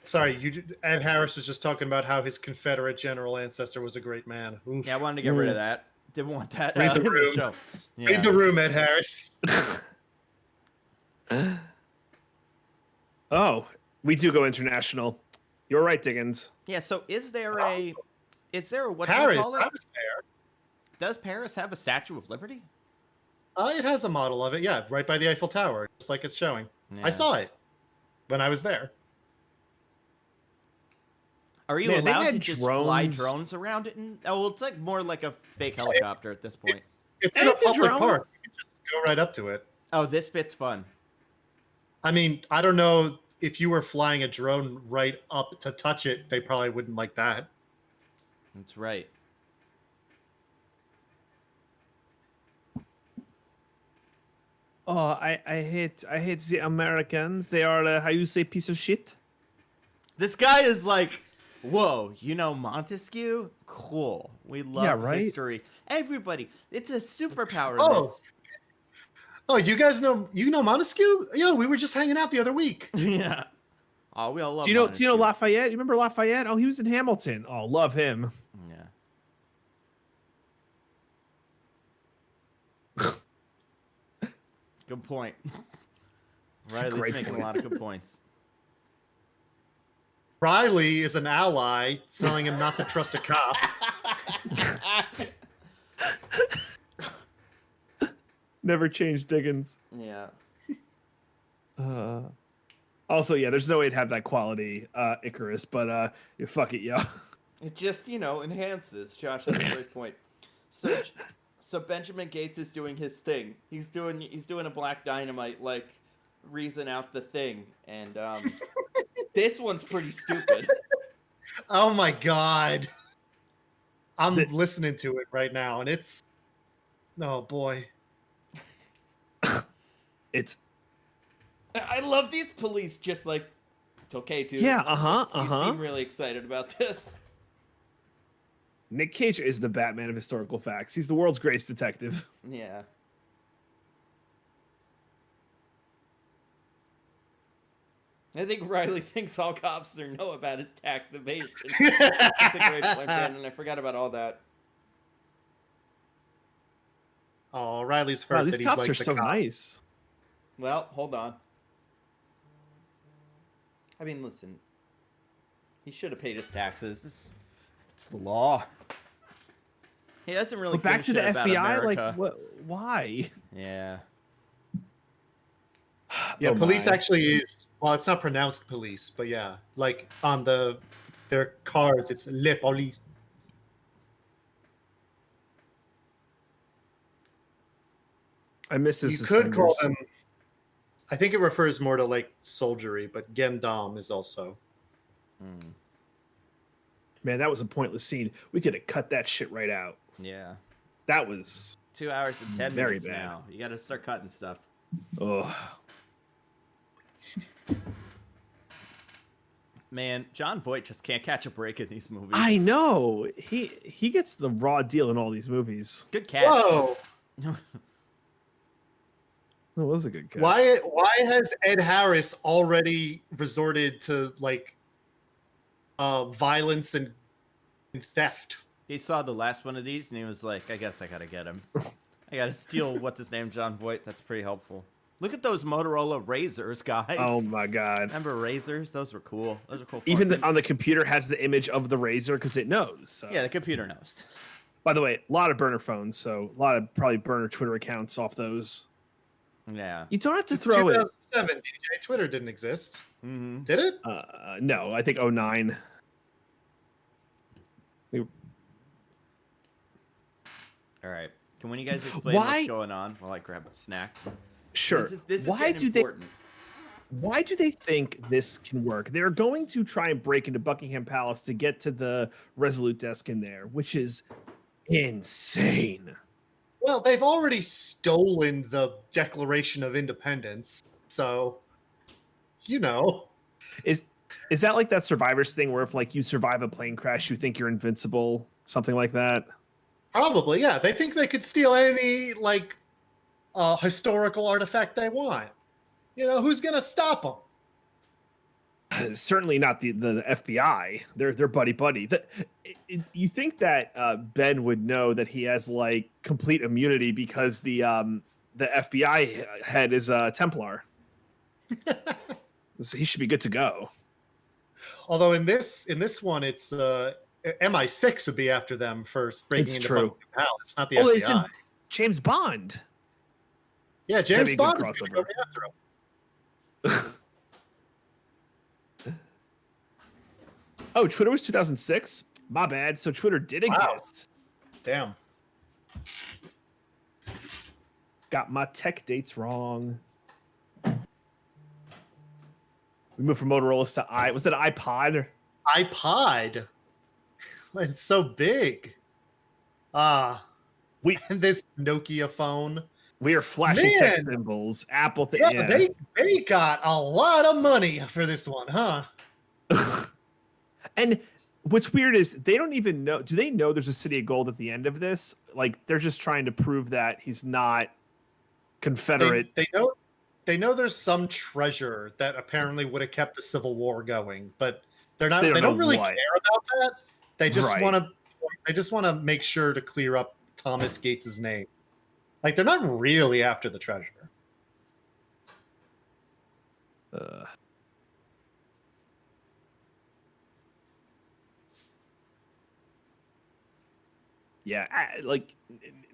Sorry, Ed Harris was just talking about how his Confederate general ancestor was a great man. Oof. Yeah, I wanted to get rid of that. Didn't want that Read the in the room. show. Yeah. Read the room, Ed Harris. Oh, we do go international. You're right, Diggins. Yeah, so is there a what do you Paris, call I it? was there. Does Paris have a Statue of Liberty? It has a model of it, yeah, right by the Eiffel Tower, just like it's showing. Yeah. I saw it when I was there. Are you Man, they allowed had to just fly drones. drones around it? Well, it's like more like a fake helicopter at this point. It's And in a it's a public drone. park. You can just go right up to it. Oh, this bit's fun. I mean, I don't know if you were flying a drone right up to touch it, they probably wouldn't like that. That's right. Oh, I hate the Americans. They are how you say piece of shit. This guy is like, whoa, you know Montesquieu? Cool. We love Yeah, right? history. Everybody, it's a superpower. Oh. This. Oh, you know Montesquieu? Yo, we were just hanging out the other week. Yeah. Oh, we all love Do you know Montesquieu. Lafayette? You remember Lafayette? Oh, he was in Hamilton. Oh, love him. Yeah. Good point. Riley's Great making point. a lot of good points. Riley is an ally telling him not to trust a cop. Never change Diggins. Yeah. Also, yeah, there's no way to have that quality Icarus, but fuck it, yo. It just, enhances. Josh has a great point. So Benjamin Gates is doing his thing. He's doing a Black Dynamite, like, reason out the thing. And this one's pretty stupid. Oh my god. I'm listening to it right now, and it's... Oh boy. It's I love these police just like, okay, dude. Yeah, You seem really excited about this. Nick Cage is the Batman of historical facts. He's the world's greatest detective. Yeah. I think Riley thinks all cops know about his tax evasion. That's a great point, Brandon. I forgot about all that. Oh, Riley's hurt Wow, these that he cops are likes a so cop. nice. Well, hold on. I mean, listen. He should have paid his taxes. It's the law. He doesn't really But back to give the a shit about FBI, like America. what? Why? Yeah. Yeah, Oh police my. actually is, well, it's not pronounced police, but yeah, like on their cars, it's le police. I miss his You could call suspenders. them, I think it refers more to like soldiery, but gendam is also. Hmm. Man, that was a pointless scene. We could have cut that shit right out. Yeah. That was 2 hours and 10 very minutes bad. now. You got to start cutting stuff. Ugh. Man, John Voight just can't catch a break in these movies. I know. He gets the raw deal in all these movies. Good catch. Whoa! That was a good catch. Why has Ed Harris already resorted to like violence and theft? He saw the last one of these and he was like, I guess I got to get him. I got to steal, what's his name, John Voight. That's pretty helpful. Look at those Motorola Razors, guys. Oh my god. Remember Razors? Those were cool. Those are cool. Even on the computer has the image of the razor because it knows. So. Yeah, the computer knows. By the way, a lot of burner phones, so a lot of probably burner Twitter accounts off those. Yeah. You don't have to It's throw it. 2007. DJ Twitter didn't exist. Mm-hmm. Did it? No, I think 09. All right. Can one of you guys explain what's going on while I grab a snack? Sure. This is Why getting do important. Why do they think this can work? They're going to try and break into Buckingham Palace to get to the Resolute desk in there, which is insane. Well, they've already stolen the Declaration of Independence, so you know. Is that like that Survivors thing where if like you survive a plane crash, you think you're invincible, something like that? Probably, yeah. They think they could steal any like historical artifact they want. You know, who's gonna stop them? Certainly not the FBI. They're buddy. You think that Ben would know that he has like complete immunity because the FBI head is a Templar. So he should be good to go. Although in this one, it's MI6 would be after them first breaking It's into true. Buckingham Palace, not the FBI. Isn't James Bond? Yeah, That'd James be a good Bond is going to go crossover. after him. Oh, Twitter was 2006? My bad. So Twitter did Wow. exist. Damn. Got my tech dates wrong. We moved from Motorola's to was it iPod? iPod. It's so big. And this Nokia phone. We are flashing tech Man. symbols. Apple thing. Yeah, Yeah. they got a lot of money for this one, huh? And what's weird is they don't even know. Do they know there's a city of gold at the end of this? Like they're just trying to prove that he's not Confederate. They know there's some treasure that apparently would have kept the Civil War going, but they don't really care about that. They just Right. want to make sure to clear up Thomas Gates's name. Like they're not really after the treasure. Yeah, like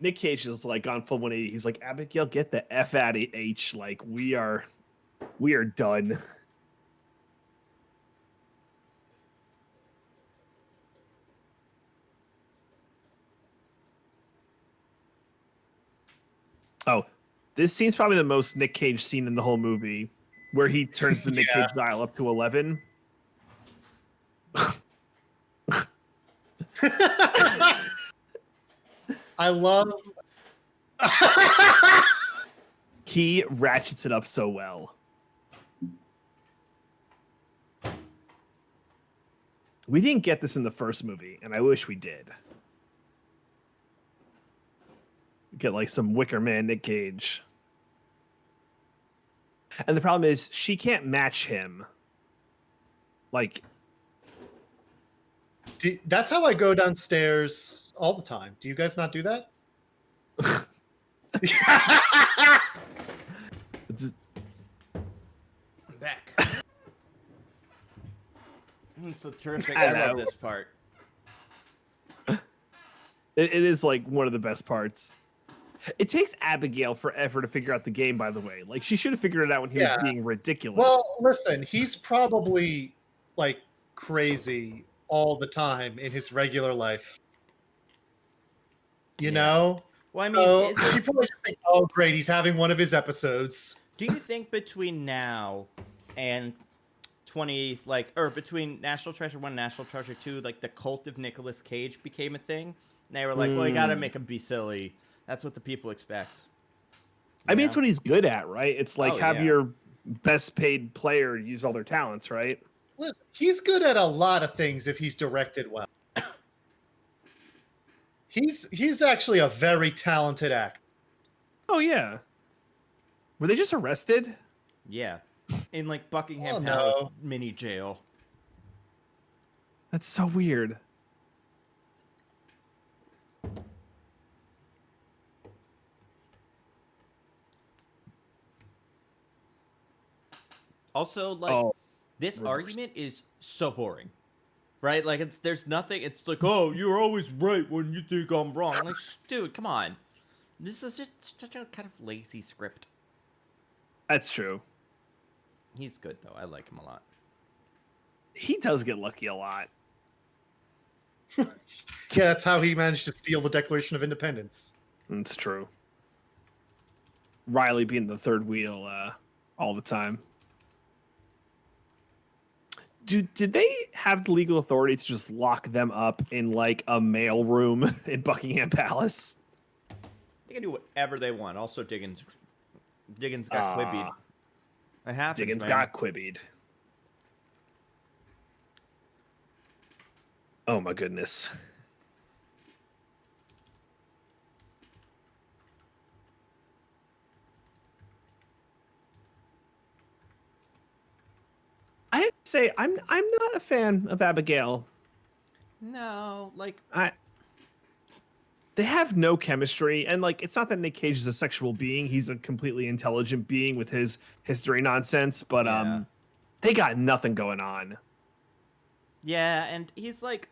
Nick Cage is like on full 180. He's like, Abigail, get the F out of H. Like we are done. Oh, this scene's probably the most Nick Cage scene in the whole movie, where he turns the Nick Cage dial up to 11. I love. He ratchets it up so well. We didn't get this in the first movie, and I wish we did. Get like some Wicker Man Nick Cage. And the problem is she can't match him Like, That's how I go downstairs all the time. Do you guys not do that? it's, I'm back. It's so terrific. I I love know. this part. it is like one of the best parts. It takes Abigail forever to figure out the game, by the way. Like, she should have figured it out when he was Yeah. being ridiculous. Well, listen, he's probably like crazy all the time in his regular life. You Yeah. know? Well, I mean, So is she it, probably just thinks, oh, great, he's having one of his episodes. do you think between now and between National Treasure 1 and National Treasure 2, like the cult of Nicolas Cage became a thing? And they were like, well, you gotta make him be silly. That's what the people expect. I mean, You it's know? what he's good at, right? It's like Oh, have yeah. your best paid player use all their talents, right? Listen, he's good at a lot of things if he's directed well. He's actually a very talented actor. Oh, yeah. Were they just arrested? Yeah. In like Buckingham Oh, Palace no. mini jail. That's so weird. Also, like, this reverse. argument is so boring. Right? Like, there's nothing. It's like, oh, you're always right when you think I'm wrong. Like, dude, come on. This is just such a kind of lazy script. That's true. He's good, though. I like him a lot. He does get lucky a lot. Yeah, that's how he managed to steal the Declaration of Independence. That's true. Riley being the third wheel all the time. Did they have the legal authority to just lock them up in like a mail room in Buckingham Palace? They can do whatever they want. Also, Diggins got quibbied. It happens, Diggins man. got quibbied. Oh my goodness. I have to say, I'm not a fan of Abigail. No, like, They have no chemistry, and like, it's not that Nick Cage is a sexual being; he's a completely intelligent being with his history nonsense. But Yeah. they got nothing going on. yeah, and he's like,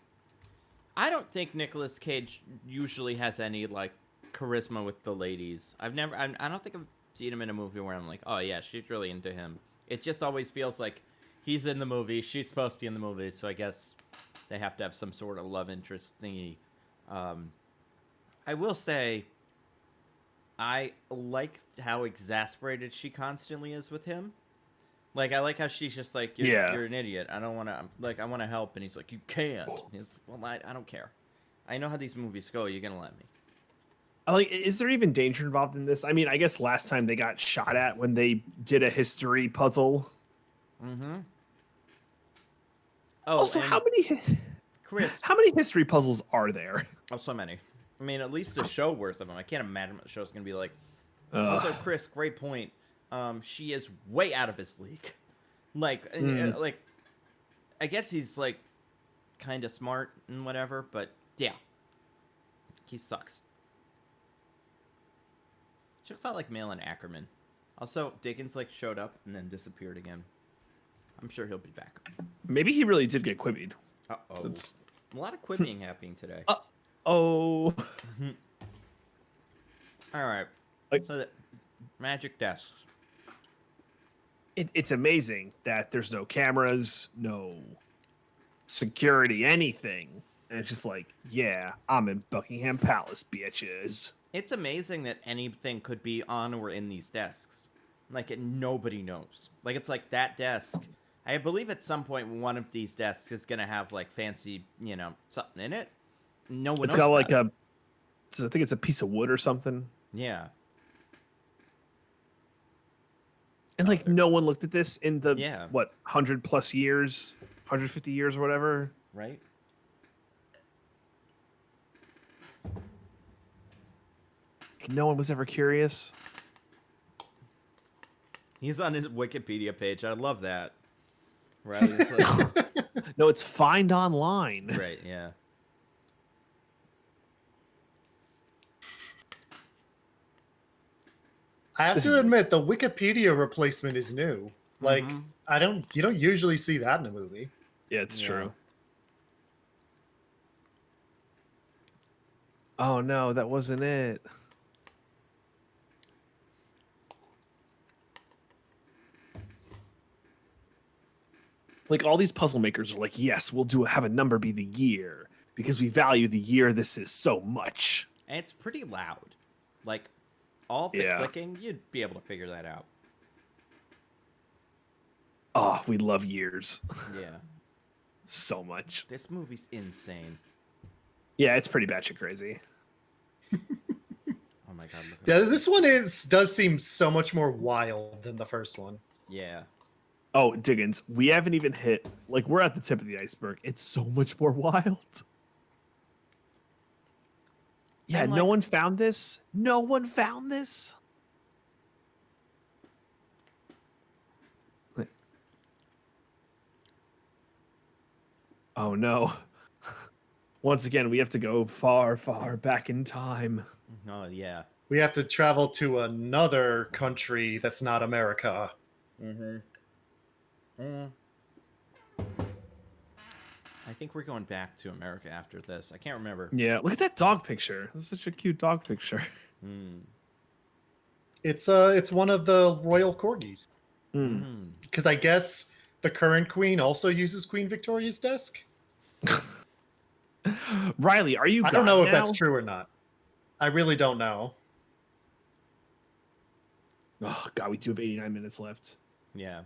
I don't think Nicolas Cage usually has any like charisma with the ladies. I don't think I've seen him in a movie where I'm like, oh yeah, she's really into him. It just always feels like he's in the movie, she's supposed to be in the movie, so I guess they have to have some sort of love interest thingy. I will say, I like how exasperated she constantly is with him. Like, I like how she's just like, you're an idiot. I don't want to, like, I want to help. And he's like, you can't. And he's, well, I don't care. I know how these movies go. You're going to let me. Like, is there even danger involved in this? I mean, I guess last time they got shot at when they did a history puzzle. Mm-hmm. Oh, Also, and how many history puzzles are there? Oh, so many. I mean, at least a show worth of them. I can't imagine what the show's going to be like. Ugh. Also, Chris, great point. She is way out of his league. Like, like, I guess he's like kind of smart and whatever, but yeah, he sucks. She looks a lot like Malin Ackerman. Also, Dickens like showed up and then disappeared again. I'm sure he'll be back. Maybe he really did get quibbied. Uh-oh. A lot of quibbing happening today. Oh. All right. Like- So, magic desks. It's amazing that there's no cameras, no security, anything. And it's just like, yeah, I'm in Buckingham Palace, bitches. It's amazing that anything could be on or in these desks. Like, nobody knows. Like, it's like that desk. I believe at some point one of these desks is going to have, like, fancy, something in it. No one It's knows got about like it. I think it's a piece of wood or something. Yeah. And like, no one looked at this in the, 100+ years, 150 years or whatever. Right? No one was ever curious. He's on his Wikipedia page. I love that. Riley's like, No, it's find online. right, yeah. I have This to is- admit, the Wikipedia replacement is new. Like, Mhm. you don't usually see that in a movie. Yeah, it's Yeah. true. Oh no, that wasn't it. Like all these puzzle makers are like, yes, we'll have a number be the year because we value the year this is so much. And it's pretty loud. Like, all of the Yeah. clicking, you'd be able to figure that out. Oh, we love years Yeah. so much. This movie's insane. Yeah, it's pretty batshit crazy. Oh my god, look at Yeah, that. this one does seem so much more wild than the first one. Yeah. Oh, Diggins, we haven't even hit, like, we're at the tip of the iceberg. It's so much more wild. Yeah, And, no like- one found this. No one found this. Like- Oh no. Once again, we have to go far, far back in time. Oh, yeah. We have to travel to another country that's not America. Mm-hmm. I think we're going back to America after this. I can't remember. Yeah, look at that dog picture. That's such a cute dog picture. Mm. It's one of the royal corgis. Mm. Mm. Because I guess the current queen also uses Queen Victoria's desk. Riley, are you? I don't know if now? that's true or not. I really don't know. Oh God, we do have 89 minutes left. Yeah.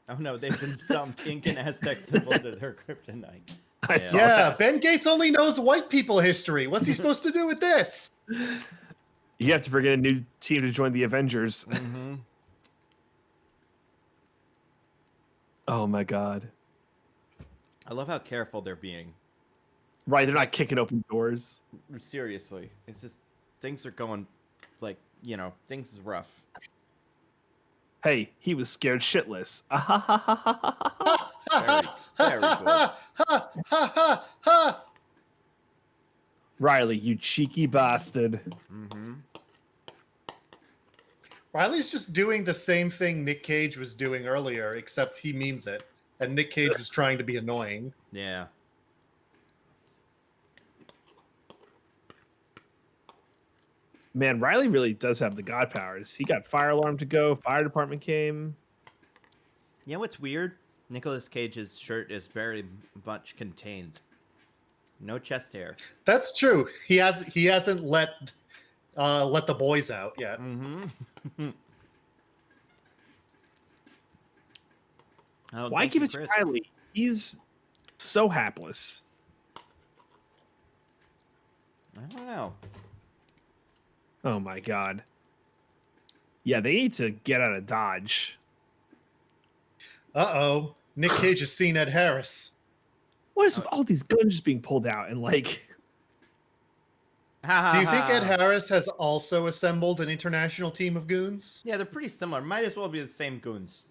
Oh no, they've been stumped. Ink and Aztec symbols are their kryptonite. I Yeah. saw Yeah, that. Ben Gates only knows white people history. What's he supposed to do with this? You have to bring in a new team to join the Avengers. Mm-hmm. Oh my God. I love how careful they're being. Right, they're not kicking open doors. Seriously. It's just, things are going, like, you know, things is rough. Hey, he was scared shitless. Very good. Riley, you cheeky bastard. Mm-hmm. Riley's just doing the same thing Nick Cage was doing earlier, except he means it. And Nick Cage was trying to be annoying. Yeah. Man, Riley really does have the god powers. He got fire alarm to go. Fire department came. You know what's weird? Nicolas Cage's shirt is very much contained. No chest hair. That's true. He hasn't let the boys out yet. Mm-hmm. Oh, Why thank give you, it to Chris. Riley? He's so hapless. I don't know. Oh my God. Yeah, they need to get out of Dodge. Uh-oh. Nick Cage has seen Ed Harris. What is with all these guns just being pulled out and like Do you think Ed Harris has also assembled an international team of goons? Yeah, they're pretty similar. Might as well be the same goons.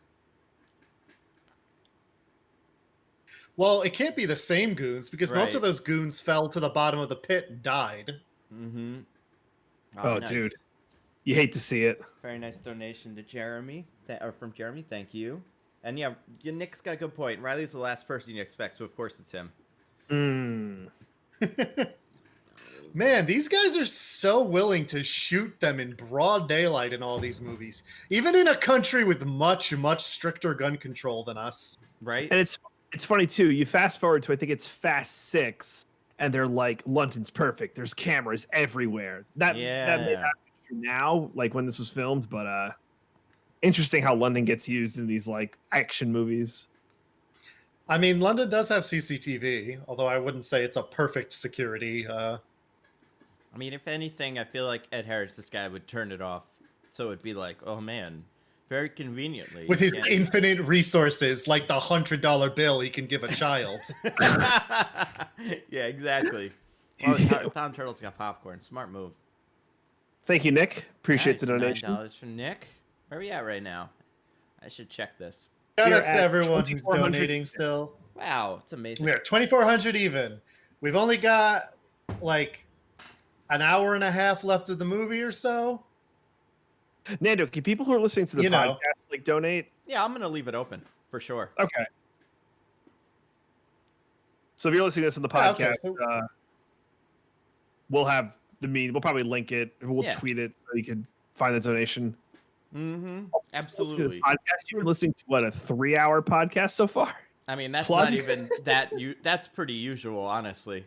Well, it can't be the same goons because most Right. of those goons fell to the bottom of the pit and died. Mm-hmm. Oh, dude. you hate to see it. Very nice donation to Jeremy, or from Jeremy. Thank you. And yeah, Nick's got a good point. Riley's the last person you expect, so of course it's him. Man, these guys are so willing to shoot them in broad daylight in all these movies, even in a country with much, much stricter gun control than us. Right? And it's funny too. You fast forward to I think it's Fast 6 and they're like London's perfect. There's cameras everywhere. That may Yeah. not be true now, like when this was filmed, but interesting how London gets used in these like action movies. I mean, London does have CCTV, although I wouldn't say it's a perfect security. I mean, if anything, I feel like Ed Harris, this guy, would turn it off. So it'd be like, oh man, very conveniently. With his Yeah. infinite resources, like the $100 bill he can give a child. Yeah, exactly. Oh, Tom Turtle's got popcorn. Smart move. Thank you, Nick. Appreciate the Nice, donation. $9 from Nick. Where are we at right now? I should check this. Shout We're outs to at everyone who's 2,400 donating still. Wow, it's amazing. We're 2,400 even. We've only got like an hour and a half left of the movie or so. Nando, can people who are listening to the You know. podcast like donate? Yeah, I'm gonna leave it open for sure. Okay. So if you're listening to this on the Yeah, podcast, okay, so- we'll have the mean. We'll probably link it. We'll Yeah. tweet it so you can find the donation. Mm-hmm. Also, Absolutely. the podcast. You've been listening to what, a 3-hour podcast so far? I mean, that's Plug? not even that. That's pretty usual, honestly.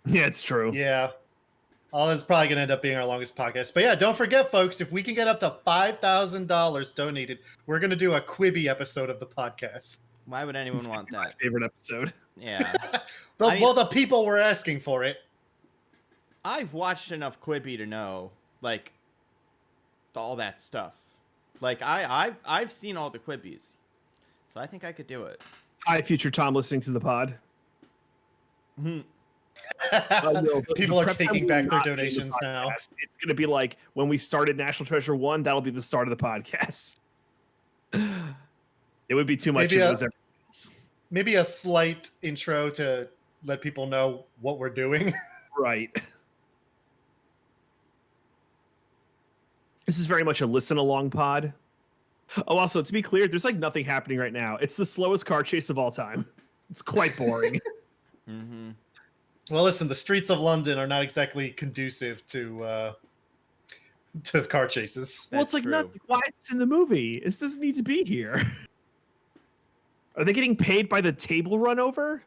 Yeah, it's true. Yeah. All that's probably going to end up being our longest podcast. But yeah, don't forget, folks, if we can get up to $5,000 donated, we're going to do a Quibi episode of the podcast. Why would anyone It's want my that? favorite episode. Yeah. Well, the people were asking for it. I've watched enough Quibi to know, like, all that stuff. Like, I've seen all the Quibbies, so I think I could do it. Hi, future Tom, listening to the pod. Hmm. People are Prep time taking will back their not be the donations now. podcast. It's going to be like when we started National Treasure 1, that'll be the start of the podcast. It would be too much Maybe if it a- was everything else. Maybe a slight intro to let people know what we're doing. Right. This is very much a listen along pod. Oh, also, to be clear, there's like nothing happening right now. It's the slowest car chase of all time. It's quite boring. Mm-hmm. Well, listen, the streets of London are not exactly conducive to car chases. Well, it's like nothing. Why it's in the movie? This doesn't need to be here. Are they getting paid by the table run over?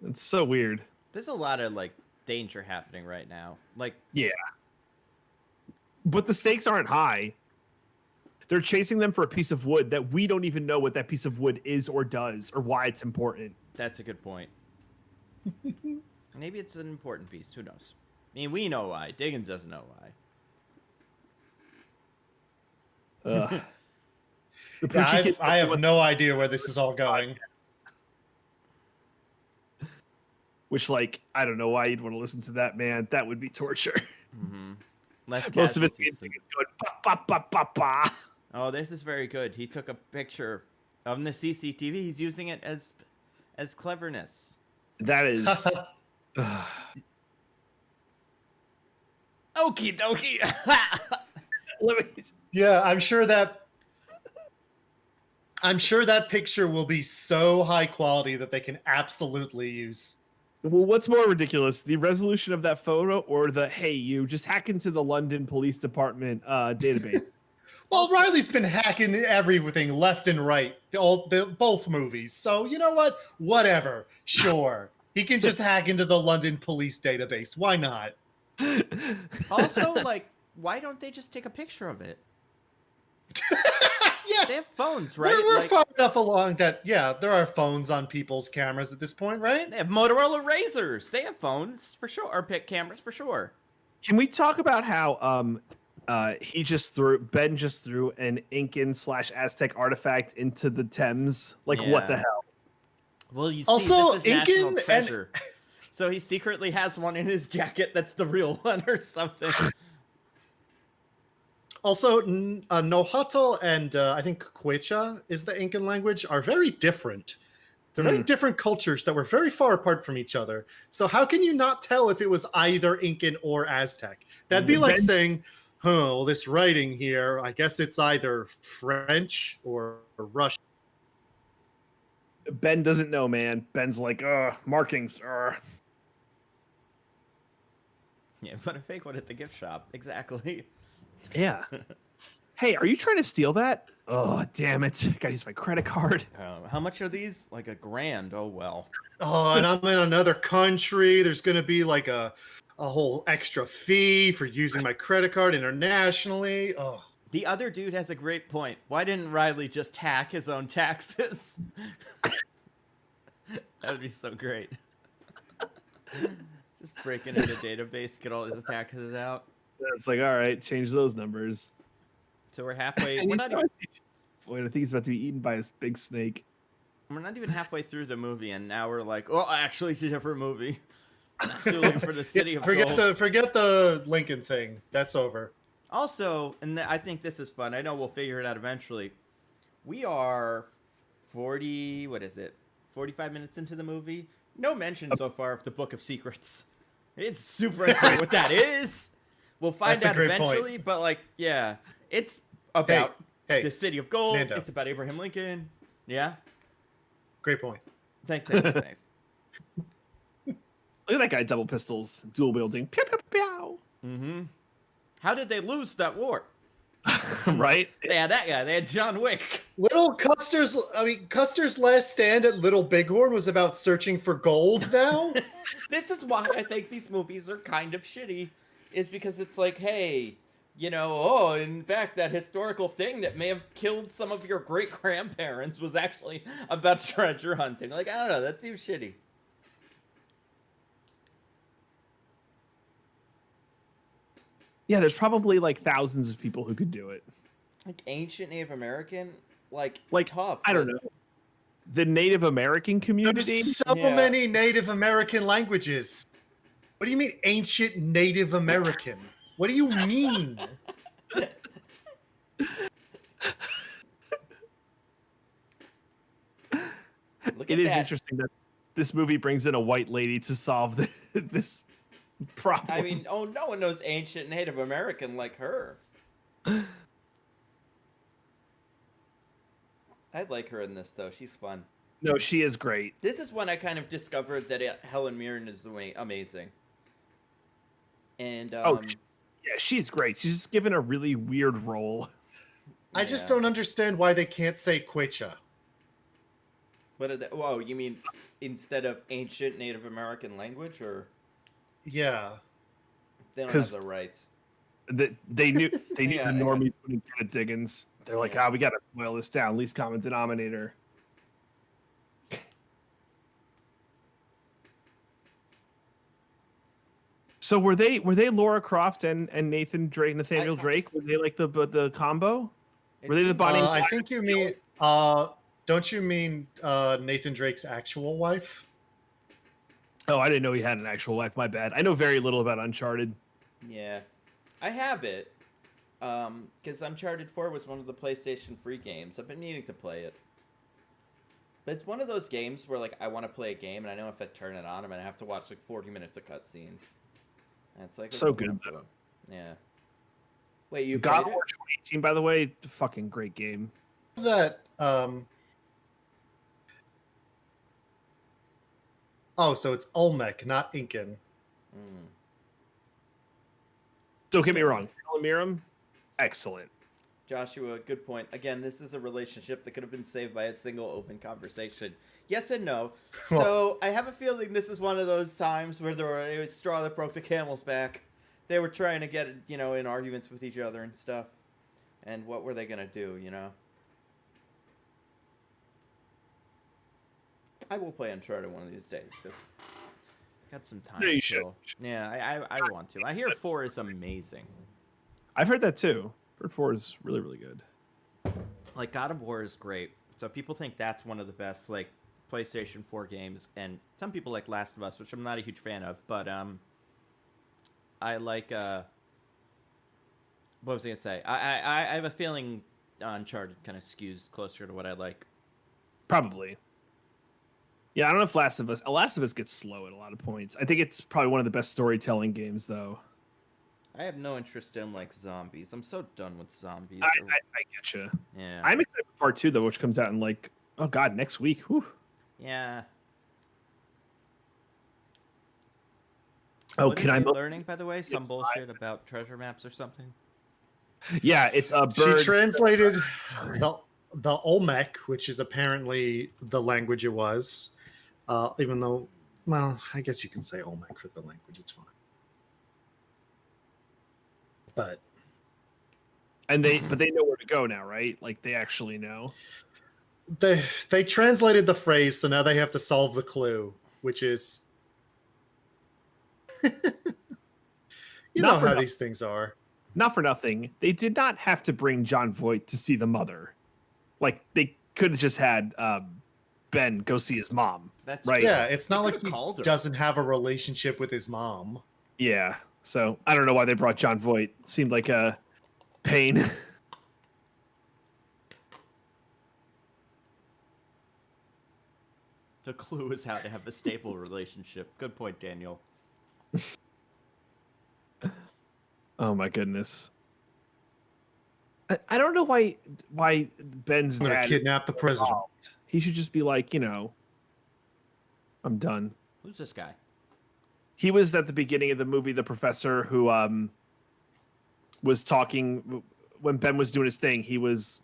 It's so weird. There's a lot of like danger happening right now. Like, Yeah. But the stakes aren't high. They're chasing them for a piece of wood that we don't even know what that piece of wood is or does or why it's important. that's a good point. Maybe it's an important piece. Who knows? I mean, we know why. Diggins doesn't know why. Ugh. The Yeah, Poochie kids I have what- no idea where this is all going. Which, like, I don't know why you'd want to listen to that, man. That would be torture. Mm-hmm. Less Most of it's casualties. music. It's going ba ba ba ba ba. Oh, this is very good. He took a picture of the CCTV. He's using it as cleverness. That is. Okie dokie. Let me- Yeah, I'm sure that picture will be so high quality that they can absolutely use. Well, what's more ridiculous, the resolution of that photo or the hey, you just hack into the London Police Department database? Well, Riley's been hacking everything left and right, both movies. So you know what? Whatever. Sure, he can just hack into the London police database. Why not? Also, like, why don't they just take a picture of it? Yeah, They have phones, right? we're Like, far enough along that there are phones on people's cameras at this point, right? they have Motorola Razors. They have phones for sure, or pick cameras for sure. Can we talk about how Ben just threw an Incan/Aztec artifact into the Thames? Like, what the Yeah. hell? Well, you see, Also, this is national Incan and- treasure. So he secretly has one in his jacket that's the real one or something. Also, Nahuatl and I think Quechua is the Incan language are very different. They're very different cultures that were very far apart from each other. So how can you not tell if it was either Incan or Aztec? That'd be like Ben- saying, well, this writing here, I guess it's either French or Russian. Ben doesn't know, man. Ben's like, markings. Yeah, but a fake one at the gift shop. Exactly. Yeah. Hey, are you trying to steal that? Oh, damn it. Gotta use my credit card. How much are these? Like $1,000. Oh, well. Oh, and I'm in another country. There's going to be like a whole extra fee for using my credit card internationally. Oh. The other dude has a great point. Why didn't Riley just hack his own taxes? That would be so great. Just break into the database, get all his taxes out. It's like, all right, change those numbers. So we're halfway. We're not even, Wait, I think he's about to be eaten by a big snake. we're not even halfway through the movie, and now we're like, oh, actually, it's a different movie. Actually looking for the city of forget gold. the Lincoln thing. That's over. Also, and I think this is fun. I know we'll figure it out eventually. We are 40. What is it? 45 minutes into the movie. No mention so far of the Book of Secrets. It's super unclear what that is. We'll find That's a out great eventually, point. but like, yeah, it's about Hey, the City of Gold. Nando. It's about Abraham Lincoln. Yeah. Great point. Thanks. Look at that guy, double pistols, dual wielding. Pew, pew, pew. Mm-hmm. How did they lose that war? Right? They had that guy. They had John Wick. Custer's last stand at Little Bighorn was about searching for gold now. This is why I think these movies are kind of shitty, is because it's like, hey, in fact, that historical thing that may have killed some of your great grandparents was actually about treasure hunting. Like, I don't know, that seems shitty. Yeah, there's probably like thousands of people who could do it. Like ancient Native American, like tough. I don't know. The Native American community. There's so many Native American languages. What do you mean ancient Native American? What do you mean? It is interesting that this movie brings in a white lady to solve this problem. I mean, no one knows ancient Native American like her. I'd like her in this, though. She's fun. No, she is great. This is when I kind of discovered that Helen Mirren is amazing. And yeah, she's great. She's just given a really weird role. I just don't understand why they can't say Quechua. What are they? Whoa, you mean instead of ancient Native American language, or? Yeah. They don't have the rights. They knew the Yeah. normies wouldn't get it, Diggins. They're like, we got to boil this down. Least common denominator. So were they Laura Croft and Nathaniel Drake? Were they like the combo? Were they the Bonnie? I think you mean. Don't you mean Nathan Drake's actual wife? Oh, I didn't know he had an actual wife. My bad. I know very little about Uncharted. Yeah, I have it. Because Uncharted 4 was one of the PlayStation free games. I've been needing to play it. But it's one of those games where, like, I want to play a game, and I know if I turn it on, I'm going to have to watch, like, 40 minutes of cutscenes. And it's like... So good, though. Yeah. Wait, you God played of War 2018, by the way, fucking great game. That, Oh, so it's Olmec, not Incan. Don't get me wrong. Helen Mirren, excellent. Joshua, good point. Again, this is a relationship that could have been saved by a single open conversation. Yes and no. So I have a feeling this is one of those times where it was straw that broke the camel's back. They were trying to get, in arguments with each other and stuff. And what were they going to do, I will play Uncharted one of these days, because I got some time. Yeah, you should. Yeah, I want to. I hear 4 is amazing. I've heard that too. Heard 4 is really, really good. Like, God of War is great. So people think that's one of the best, like, PlayStation 4 games. And some people like Last of Us, which I'm not a huge fan of. But, I like, what was I going to say? I have a feeling Uncharted kind of skews closer to what I like. Probably. Yeah, I don't know if Last of Us gets slow at a lot of points. I think it's probably one of the best storytelling games, though. I have no interest in, like, zombies. I'm so done with zombies. I get you. Yeah. I'm excited for part 2, though, which comes out in, like, oh, God, next week. Whew. Yeah. Oh, what can are I... you learning, by the way? Some bullshit about treasure maps or something? Yeah, it's a bird. She translated the Olmec, which is apparently the language it was, even though, well, I guess you can say Olmec for the language. It's fine. But they know where to go now, right? Like, they actually know. They translated the phrase, so now they have to solve the clue, which is you know how these things are. Not for nothing. They did not have to bring John Voight to see the mother. Like, they could have just had Ben go see his mom. That's right. Yeah, it's not like he called her. doesn't have a relationship with his mom. Yeah. So I don't know why they brought John Voight. Seemed like a pain. The clue is how to have a stable relationship. Good point, Daniel. Oh my goodness. I don't know why Ben's I'm gonna dad is kidnap the president. involved. He should just be like, I'm done. Who's this guy? He was at the beginning of the movie, the professor who was talking when Ben was doing his thing. Was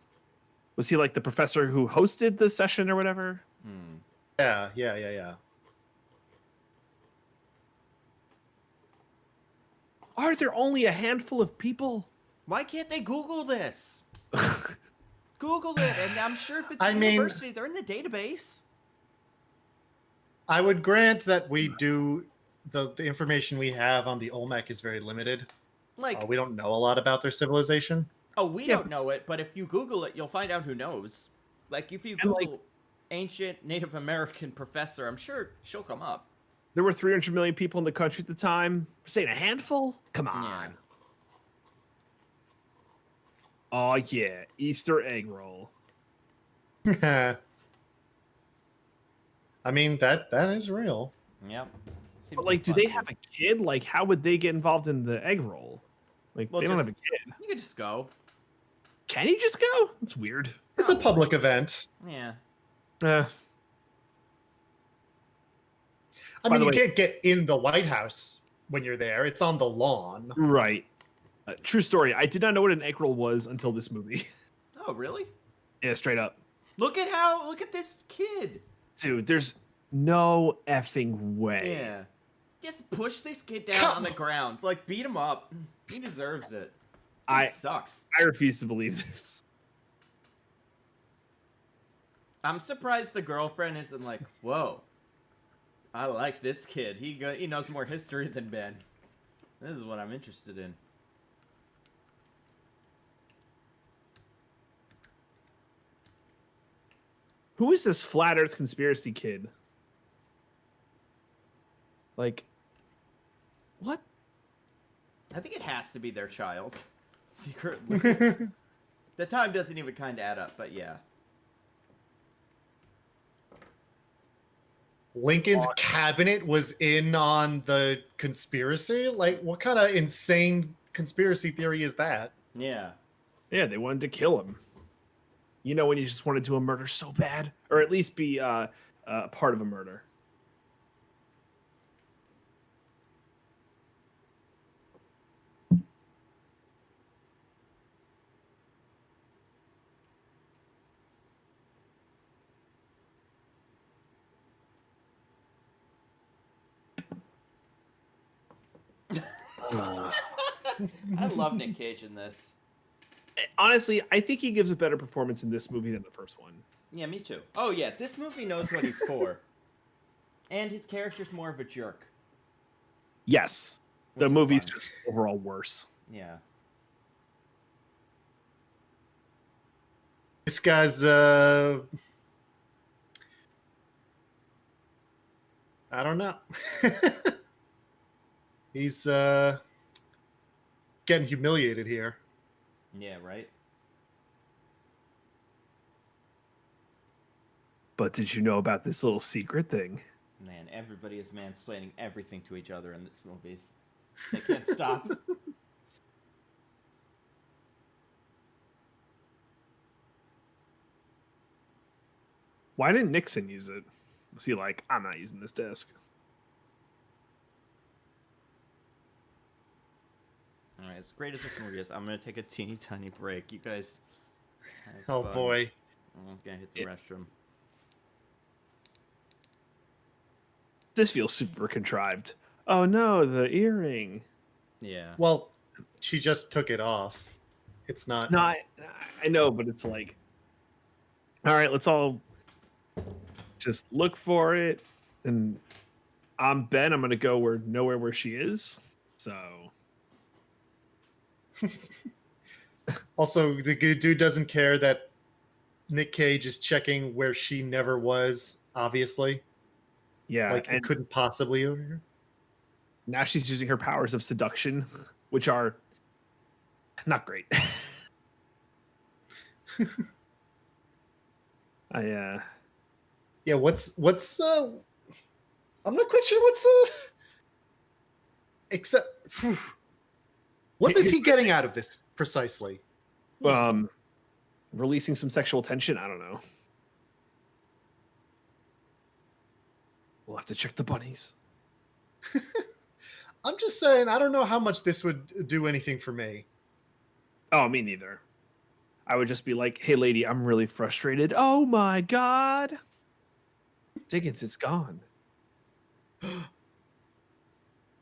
he like the professor who hosted the session or whatever? Yeah. Are there only a handful of people? Why can't they Google this? Googled it, and I'm sure if it's I mean- university, they're in the database. I would grant that we do the information we have on the Olmec is very limited. Like, We don't know a lot about their civilization. we don't know it, but if you Google it, you'll find out who knows. Like, if you And, like- Google ancient Native American professor, I'm sure she'll come up. There were 300 million people in the country at the time. We're saying a handful? Come on. Yeah. Oh yeah, Easter egg roll. I mean that is real. Yep. Seems But like, do fun they to- have a kid? Like, how would they get involved in the egg roll? Like, Well, they don't just- have a kid. You could just go. Can you just go? That's weird. It's a Probably. public event. Yeah. I By mean, the you way- can't get in the White House when you're there. It's on the lawn. Right. True story. I did not know what an egg roll was until this movie. Oh, really? Yeah, straight up. Look at this kid. Dude, there's no effing way. Yeah. Just push this kid down Come on the ground. Like, beat him up. He deserves it. He I sucks. I refuse to believe this. I'm surprised the girlfriend isn't like, whoa. I like this kid. He knows more history than Ben. This is what I'm interested in. Who is this flat Earth conspiracy kid? Like, what? I think it has to be their child. Secretly. The time doesn't even kind of add up, but yeah. Lincoln's cabinet was in on the conspiracy? Like, what kind of insane conspiracy theory is that? Yeah. Yeah, they wanted to kill him. You know when you just want to do a murder so bad? Or at least be part of a murder. I love Nick Cage in this. Honestly, I think he gives a better performance in this movie than the first one. Yeah, me too. Oh yeah, this movie knows what he's for. And his character's more of a jerk. Yes. The Which is movie's fun. just overall worse. Yeah. This guy's I don't know. He's getting humiliated here. Yeah, right? But did you know about this little secret thing? Man, everybody is mansplaining everything to each other in these movies. They can't stop. Why didn't Nixon use it? Was he like, I'm not using this desk? Alright, as great as this movie is, I'm gonna take a teeny tiny break. You guys have Oh fun. boy. I'm gonna hit the restroom. This feels super contrived. Oh no, the earring. Yeah. Well, she just took it off. It's not. No, I know, but it's like, all right, let's all just look for it. And I'm Ben. I'm gonna go nowhere where she is. So Also, the good dude doesn't care that Nick Cage is checking where she never was. Obviously, yeah, like it and couldn't possibly over here. now she's using her powers of seduction, which are not great. Yeah, what's I'm not quite sure what's except what is he getting out of this precisely? Um, releasing some sexual tension. I don't know. We'll have to check the bunnies. I'm just saying, I don't know how much this would do anything for me. Oh, me neither. I would just be like, "Hey, lady, I'm really frustrated. Oh my god, Dickens, it's gone.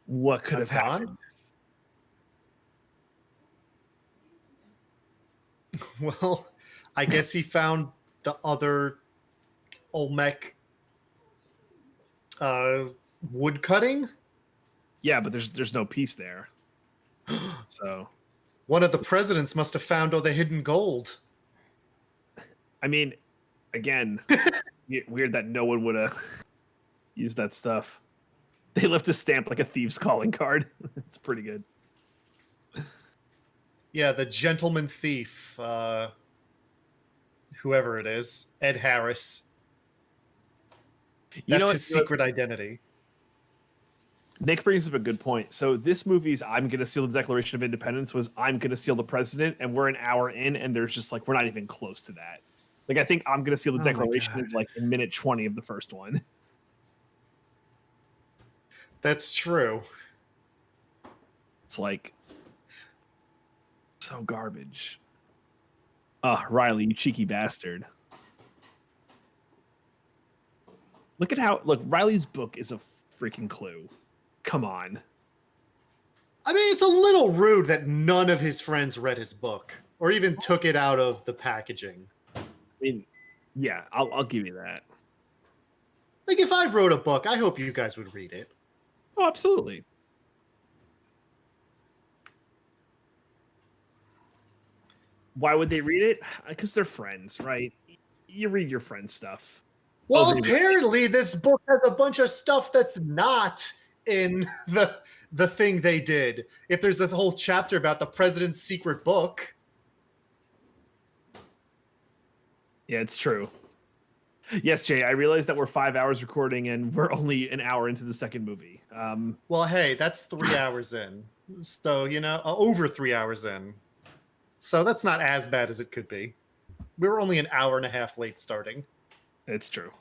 What could have I've gone? happened?" Well, I guess he found the other Olmec wood cutting. Yeah, but there's no peace there. So, One of the presidents must have found all the hidden gold. I mean, again, weird that no one would have used that stuff. They left a stamp like a thieves' calling card. It's pretty good. Yeah, the gentleman thief, whoever it is, Ed Harris. You That's know his what? secret identity. Nick brings up a good point. So this movie's "I'm gonna seal the Declaration of Independence" was "I'm gonna seal the president," and we're an hour in, and there's just like we're not even close to that. Like I think "I'm gonna seal the Oh my Declaration" God. is like in minute 20 of the first one. That's true. It's like so garbage. Riley, you cheeky bastard. Look at how Riley's book is a freaking clue. Come on. I mean, it's a little rude that none of his friends read his book or even took it out of the packaging. I mean, yeah, I'll give you that. Like, if I wrote a book, I hope you guys would read it. Oh, absolutely. Why would they read it? Because they're friends, right? You read your friend's stuff. Well, Oh, they- apparently this book has a bunch of stuff that's not in the thing they did. If there's a whole chapter about the president's secret book. Yeah, it's true. Yes, Jay, I realize that we're 5 hours recording and we're only an hour into the second movie. Well, hey, that's 3 hours in. So, over 3 hours in. So that's not as bad as it could be. We were only an hour and a half late starting. It's true.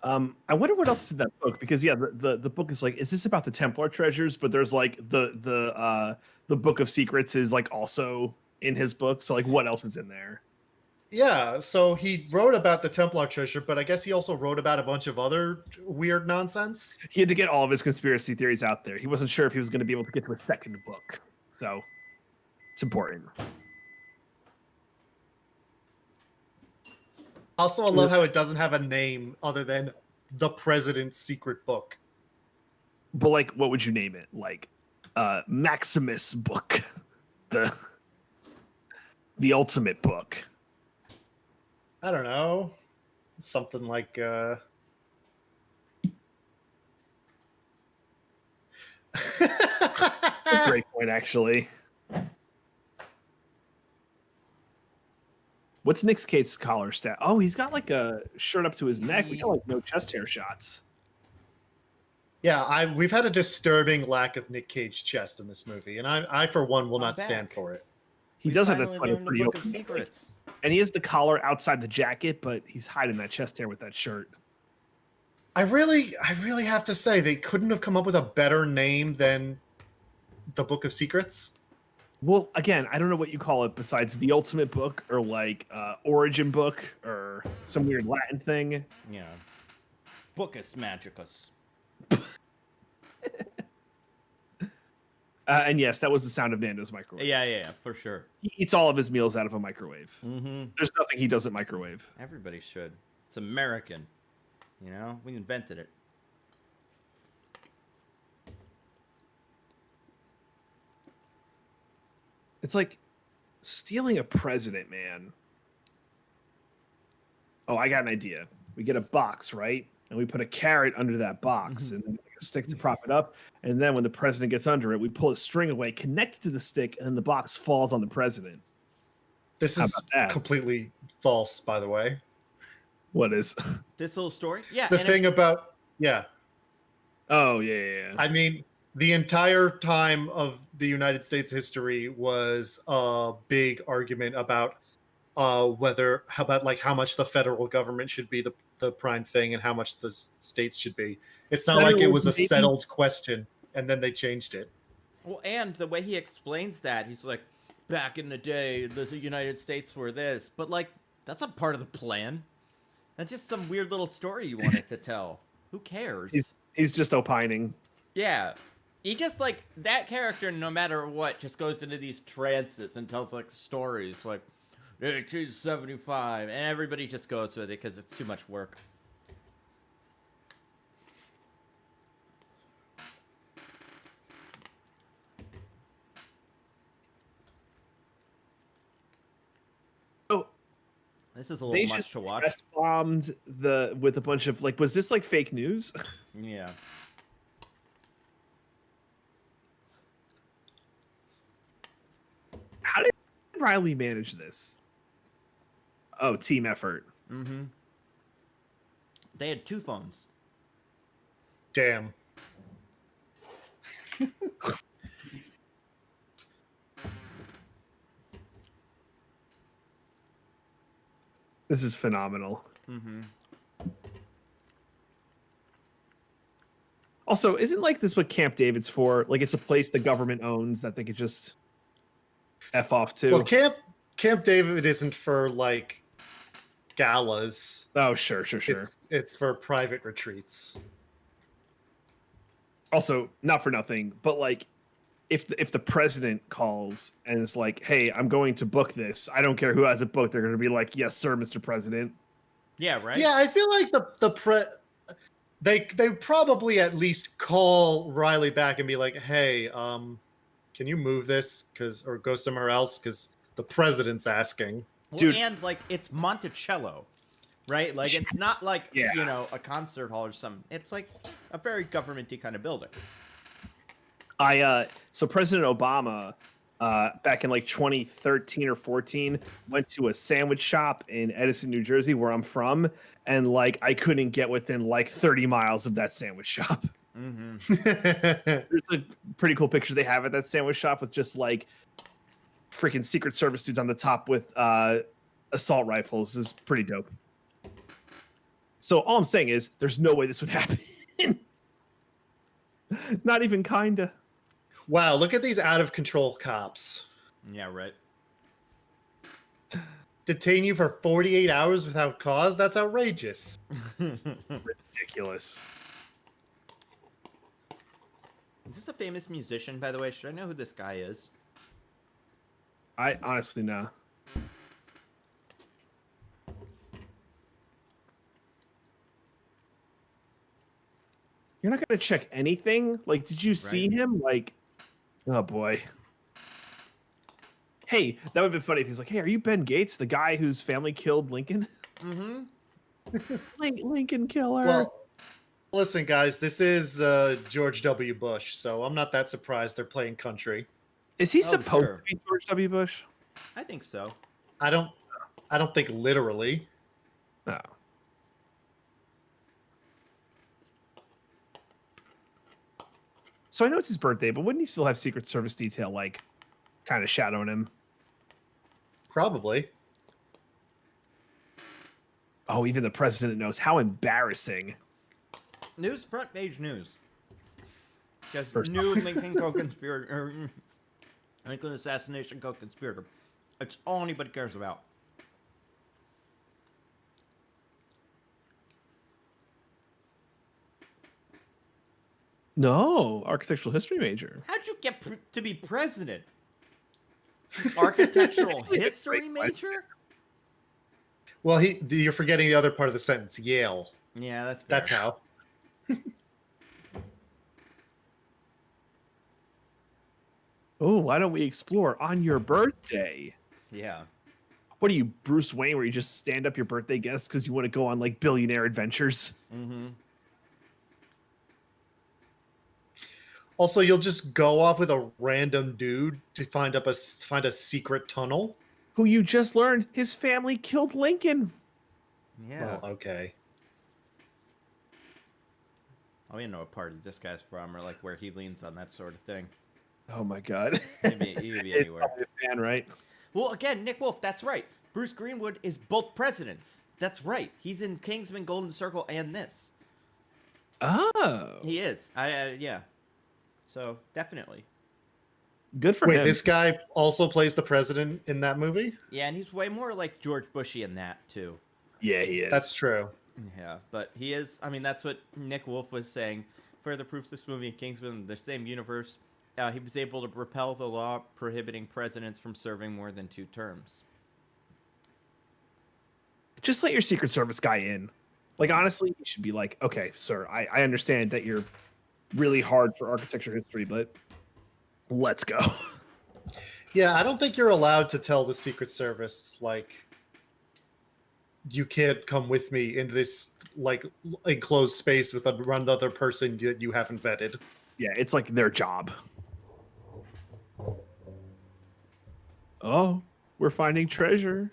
I wonder what else is in that book, because yeah, the book is like, is this about the Templar treasures? But there's like the Book of Secrets is like also in his book. So like, what else is in there? Yeah, so he wrote about the Templar treasure, but I guess he also wrote about a bunch of other weird nonsense. He had to get all of his conspiracy theories out there. He wasn't sure if he was going to be able to get to a second book, so it's important. Also, I love how it doesn't have a name other than the President's Secret Book. But like, what would you name it? Like, Maximus book, the ultimate book. I don't know. Something like That's a great point, actually. What's Nick Cage's collar stat? Oh, he's got like a shirt up to his neck. We got like no chest hair shots. Yeah, we've had a disturbing lack of Nick Cage chest in this movie, and I for one will not stand back. for it. He We does have that finally sweater learned the pretty Book of open, Secrets. and he has the collar outside the jacket, but he's hiding that chest hair with that shirt. I really have to say they couldn't have come up with a better name than the Book of Secrets. Well, again, I don't know what you call it besides the ultimate book or like origin book or some weird Latin thing. Yeah. Bookus Magicus. And yes, that was the sound of Nando's microwave. Yeah, for sure. He eats all of his meals out of a microwave. Mm-hmm. There's nothing he doesn't microwave. Everybody should. It's American. You know, we invented it. It's like stealing a president, man. Oh, I got an idea. We get a box, right? And we put a carrot under that box and then a stick to prop it up. And then when the president gets under it, we pull a string away, connect it to the stick, and then the box falls on the president. This How is about that? completely false, by the way. What is? This little story. Yeah. The and thing about yeah, Oh yeah. I mean, the entire time of the United States history was a big argument about how about like how much the federal government should be the prime thing and how much the states should be. It's not like it was a Federalism, baby. settled question and then they changed it. Well, and the way he explains that, he's like, back in the day, the United States were this, but like, that's not part of the plan. That's just some weird little story you wanted to tell. Who cares? He's just opining. Yeah. He just like that character, no matter what, just goes into these trances and tells like stories like, hey, she's 75, and everybody just goes with it because it's too much work. Oh, This is a little they much just to watch. press bombed with a bunch of like. Was this like fake news? Yeah. How did Riley manage this? Oh, team effort. Mm-hmm. They had 2 phones. Damn. This is phenomenal. Mm-hmm. Also, isn't like this what Camp David's for? Like it's a place the government owns that they could just F off to. Well, Camp David isn't for like galas. Oh, sure. It's for private retreats. Also, not for nothing, but like if the president calls and it's like, "Hey, I'm going to book this. I don't care who has it booked." They're going to be like, "Yes, sir, Mr. President." Yeah, right? Yeah, I feel like they probably at least call Riley back and be like, "Hey, can you move this or go somewhere else cuz the president's asking." Well, Dude. and like it's Monticello, right? Like it's not like Yeah. you know, a concert hall or something. It's like a very governmenty kind of building. So President Obama back in like 2013 or 14 went to a sandwich shop in Edison, New Jersey, where I'm from, and like I couldn't get within like 30 miles of that sandwich shop. Mm-hmm. There's a pretty cool picture they have at that sandwich shop with just like freaking Secret Service dudes on the top with assault rifles. This is pretty dope. So all I'm saying is there's no way this would happen. Not even kinda. Wow, look at these out of control cops. Yeah, right. Detain you for 48 hours without cause? That's outrageous. Ridiculous. Is this a famous musician, by the way? Should I know who this guy is? I honestly know. You're not gonna check anything? Like, did you see Right. him? Like, oh boy. Hey, that would have been funny if he's like, "Hey, are you Ben Gates, the guy whose family killed Lincoln?" Mm-hmm. Lincoln killer. Well, listen, guys, this is George W. Bush, so I'm not that surprised they're playing country. Is he Oh, supposed sure. to be George W. Bush? I think so. I don't think literally. No. So I know it's his birthday, but wouldn't he still have Secret Service detail like kind of shadowing him? Probably. Oh, even the president knows. How embarrassing. News, front page news. Just First new Lincoln co-conspirator, Lincoln assassination co-conspirator. It's all anybody cares about. No, architectural history major. How'd you get to be president? Architectural history Great question. major? Well, you're forgetting the other part of the sentence. Yale. Yeah, that's fair. That's how. Oh, why don't we explore on your birthday? Yeah. What are you, Bruce Wayne, where you just stand up your birthday guests because you want to go on like billionaire adventures? Mm-hmm. Also, you'll just go off with a random dude to find a secret tunnel. Who you just learned his family killed Lincoln. Yeah. Well, okay. I don't even know what party this guy's from or like where he leans on that sort of thing. Oh my god. He could be It's anywhere. probably a fan, right? Well, again, Nick Wolf, that's right. Bruce Greenwood is both presidents. That's right. He's in Kingsman, Golden Circle, and this. Oh. He is. Yeah. So, definitely. Good for Wait, him. this guy also plays the president in that movie? Yeah, and he's way more like George Bushy in that, too. Yeah, he is. That's true. Yeah, but he is. I mean, that's what Nick Wolf was saying. Further proof this movie and Kingsman, the same universe. He was able to repel the law prohibiting presidents from serving more than 2 terms. Just let your Secret Service guy in. Like, honestly, you should be like, okay, sir, I understand that you're really hard for architecture history, but let's go. Yeah, I don't think you're allowed to tell the Secret Service, like, you can't come with me into this, like, enclosed space with another person that you haven't vetted. Yeah, it's like their job. Oh, we're finding treasure.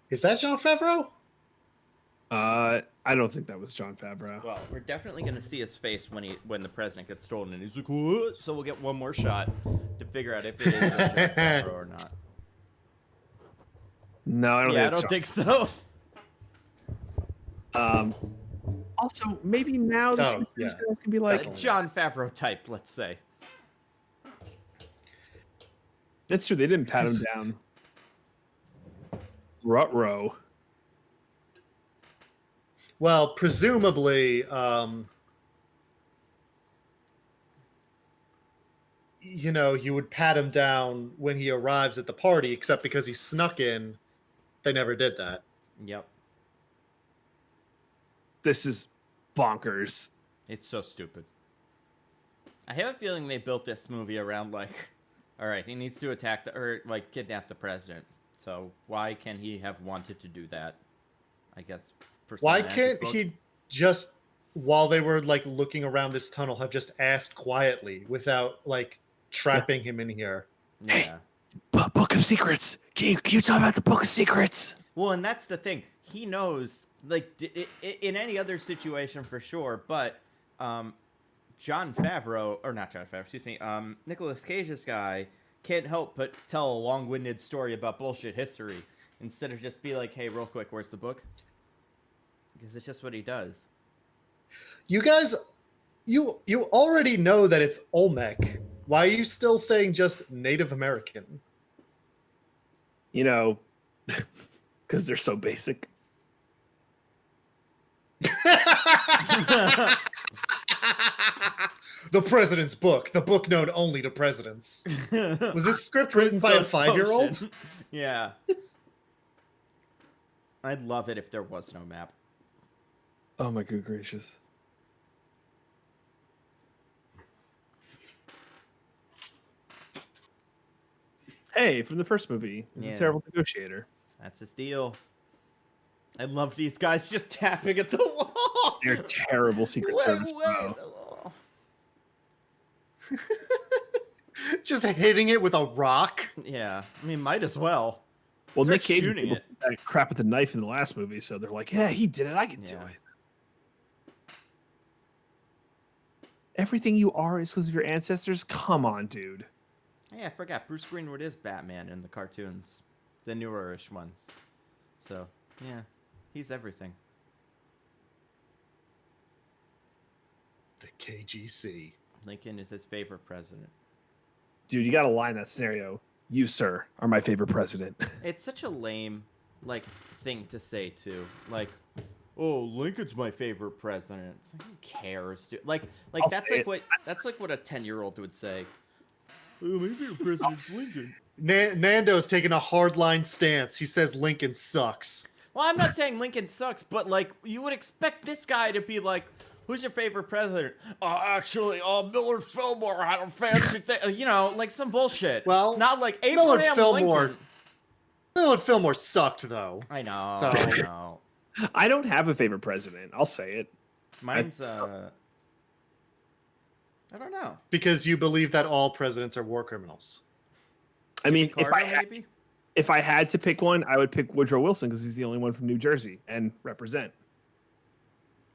Is that Jon Favreau? I don't think that was Jon Favreau. Well, we're definitely going to see his face when the president gets stolen, and he's like, "What?" So we'll get one more shot to figure out if it is Jon Favreau or not. No, I don't Yeah, I think don't it's think so. Also, maybe now the Oh, Secret yeah. Service guys can be like, Definitely. Jon Favreau type, let's say. that's true. They didn't pat him down. Ruh-roh. Well, presumably, you know, you would pat him down when he arrives at the party, except because he snuck in, they never did that. Yep. This is bonkers. It's so stupid. I have a feeling they built this movie around like, all right, he needs to attack or like kidnap the president. So why can he have wanted to do that? I guess. For Why some can't magic book. he just, while they were like looking around this tunnel, have just asked quietly without like trapping him in here? Yeah. Book of Secrets. Can you talk about the Book of Secrets? Well, and that's the thing. He knows, like, in any other situation for sure, but Jon Favreau, or not Jon Favreau, excuse me, Nicolas Cage's guy can't help but tell a long-winded story about bullshit history instead of just be like, hey, real quick, where's the book? Because it's just what he does. You guys, you already know that it's Olmec. Why are you still saying just Native American? You know, because they're so basic. The President's Book, the book known only to presidents. Was this script written by a 5-year-old? Potion. Yeah. I'd love it if there was no map. Oh my good gracious. Hey, from the first movie, he's Yeah. a terrible negotiator. That's his deal. I love these guys just tapping at the wall. They're terrible Secret Service, bro. Just hitting it with a rock. Yeah, I mean, might as well. Well, Start Nick Cage shooting did it. that crap with the knife in the last movie, so they're like, yeah, he did it. I can do Yeah. it. Everything you are is because of your ancestors? Come on, dude. Hey, I forgot. Bruce Greenwood is Batman in the cartoons, the newerish ones. So, yeah, he's everything. The KGC. Lincoln is his favorite president. Dude, you got to line that scenario. You, sir, are my favorite president. It's such a lame, like, thing to say too. Like, oh, Lincoln's my favorite president. It's like, who cares, dude? Like I'll that's say like what a 10-year-old would say. Oh, my favorite president's Lincoln. Nando's taking a hardline stance. He says Lincoln sucks. Well, I'm not saying Lincoln sucks, but like you would expect this guy to be like, "Who's your favorite president?" Actually, Millard Fillmore had a fancy thing. You know, like some bullshit. Well, not like Millard Abraham Fillmore- Lincoln. Millard Fillmore sucked, though. I know. So- I know. I don't have a favorite president. I'll say it. Mine's I don't know. Because you believe that all presidents are war criminals. I mean, if Carter, I had, maybe. If I had to pick one, I would pick Woodrow Wilson because he's the only one from New Jersey and represent.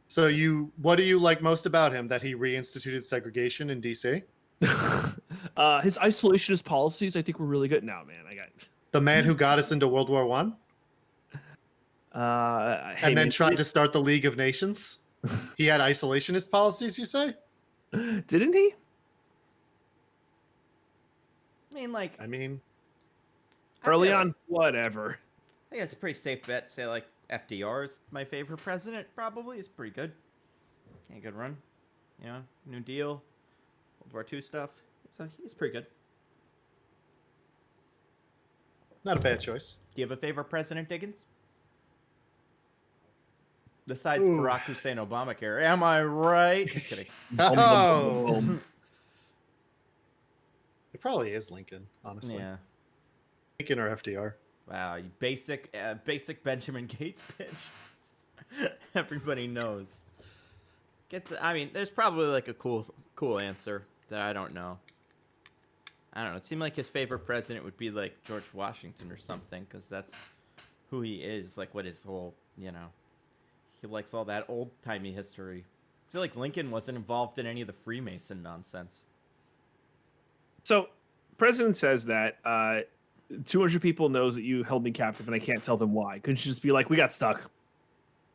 So what do you like most about him? That he reinstituted segregation in DC? His isolationist policies, I think, were really good. Now, man, I got The man who got us into World War One, and then tried to start the League of Nations. He had isolationist policies, you say? Didn't he? I mean, Early on, whatever. I think it's a pretty safe bet to say like FDR is my favorite president. Probably is pretty good. A good run, you know, New Deal, World War II stuff. So he's pretty good. Not a bad choice. Do you have a favorite president, Diggins? Besides Ooh. Barack Hussein Obamacare, am I right? Just kidding. Oh, it probably is Lincoln, honestly. Yeah. Lincoln or FDR. Wow, you basic Benjamin Gates pitch. Everybody knows. I mean, there's probably like a cool answer that I don't know. I don't know. It seemed like his favorite president would be like George Washington or something, because that's who he is. Like, what his whole, you know, he likes all that old timey history. I feel like Lincoln wasn't involved in any of the Freemason nonsense. So, president says that 200 people knows that you held me captive, and I can't tell them why. Couldn't you just be like, we got stuck?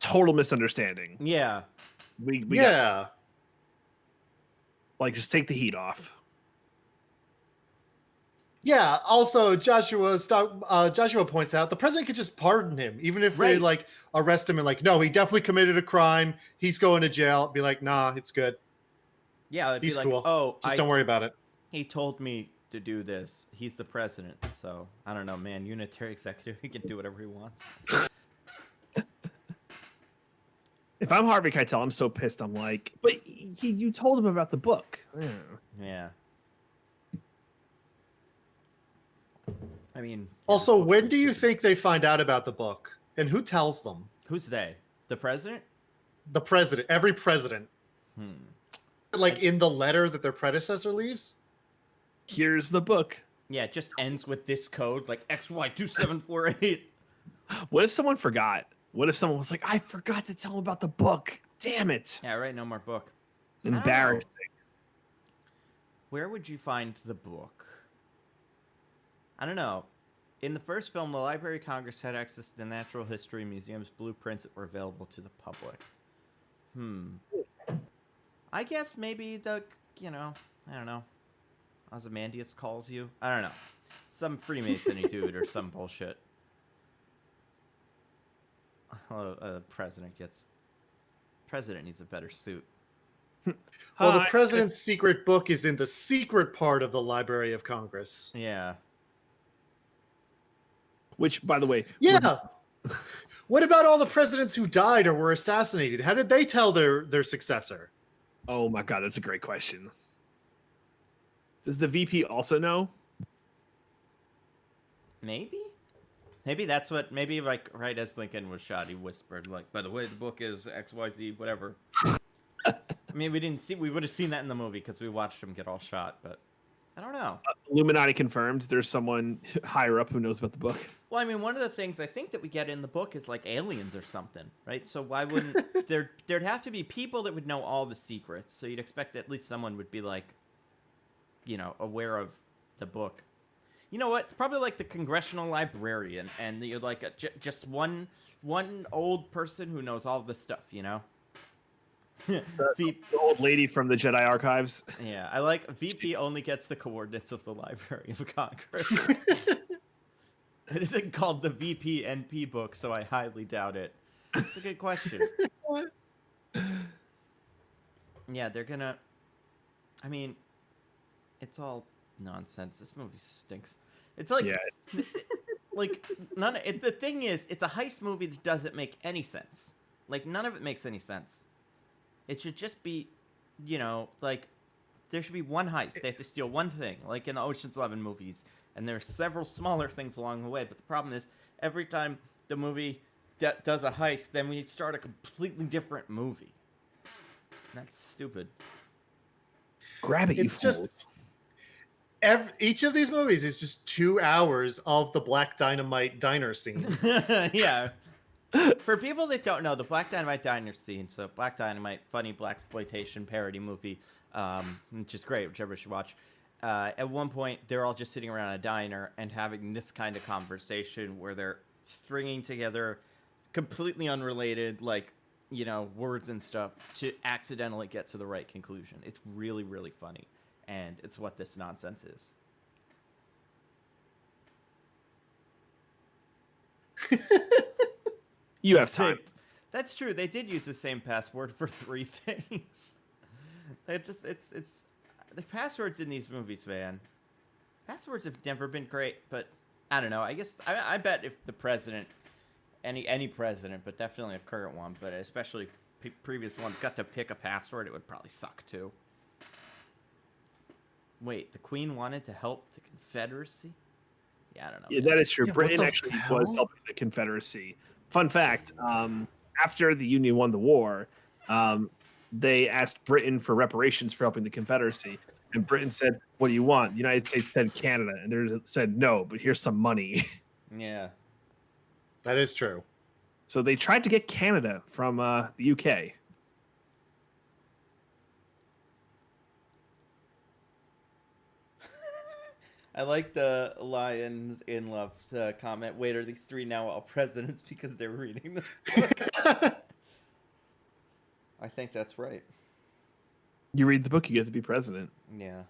Total misunderstanding. Yeah. We Yeah. Like, just take the heat off. Yeah. Also, Joshua points out the president could just pardon him, even if they Right. like arrest him and like, no, he definitely committed a crime. He's going to jail. Be like, nah, it's good. Yeah, it'd He's be like, cool. oh, Just don't worry about it. he told me to do this. He's the president, so I don't know, man. Unitary executive, he can do whatever he wants. If I'm Harvey Keitel, I'm so pissed. I'm like, but you told him about the book. Yeah. I mean, Also, book when do you is- think they find out about the book? And who tells them? Who's they? The president? The president. Every president. Hmm. Like in the letter that their predecessor leaves? Here's the book. Yeah, it just ends with this code, like XY2748. What if someone forgot? What if someone was like, I forgot to tell him about the book? Damn it. Yeah, right. No more book. don't know. Embarrassing. Where would you find the book? I don't know. In the first film, the Library of Congress had access to the Natural History Museum's blueprints that were available to the public. I guess maybe I don't know. Ozymandias calls you. I don't know. Some Freemasony dude or some bullshit. President needs a better suit. Well, the Hi. president's secret book is in the secret part of the Library of Congress. Yeah. Which, by the way, Yeah. What about all the presidents who died or were assassinated? How did they tell their successor? oh my God, that's a great question. Does the VP also know? Maybe? Maybe like right as Lincoln was shot, he whispered, like, by the way, the book is XYZ, whatever. I mean, we would have seen that in the movie because we watched him get all shot, but I don't know. Illuminati confirmed there's someone higher up who knows about the book. Well, I mean, one of the things I think that we get in the book is like aliens or something, right? So why wouldn't there'd have to be people that would know all the secrets. So you'd expect that at least someone would be like, you know, aware of the book. You know what? It's probably like the congressional librarian, and you're like just one old person who knows all this stuff, you know. The old lady from the Jedi Archives. Yeah, I like VP only gets the coordinates of the Library of Congress. It isn't called the VP NP book, so I highly doubt it. It's a good question. Yeah, they're gonna. I mean, it's all nonsense. This movie stinks. It's like, Yeah, like the thing is, it's a heist movie that doesn't make any sense. Like none of it makes any sense. It should just be, you know, like there should be one heist. They have to steal one thing, like in the Ocean's 11 movies. And there are several smaller things along the way. But the problem is, every time the movie does a heist, then we start a completely different movie. That's stupid. grab it, you It's just- fools. each of these movies is just 2 hours of the Black Dynamite diner scene. Yeah. For people that don't know, the Black Dynamite diner scene, so Black Dynamite, funny blaxploitation parody movie, which is great, which everybody should watch. At one point, they're all just sitting around a diner and having this kind of conversation where they're stringing together completely unrelated, like, words and stuff to accidentally get to the right conclusion. It's really, really funny, and it's what this nonsense is. You have time. That's true. They did use the same password for 3 things. It's the passwords in these movies, man. Passwords have never been great, but I don't know. I guess I bet if the president, any president, but definitely a current one, but especially previous ones, got to pick a password, it would probably suck too. Wait, the Queen wanted to help the Confederacy? Yeah, I don't know. Yeah, that is true. Yeah, Britain actually was helping the Confederacy. Fun fact, after the Union won the war, they asked Britain for reparations for helping the Confederacy. And Britain said, what do you want? The United States said Canada. And they said, no, but here's some money. Yeah. That is true. So they tried to get Canada from the UK. I like the Lions in Love's comment. Wait, are these 3 now all presidents because they're reading this book? I think that's right. You read the book, you get to be president. Yeah.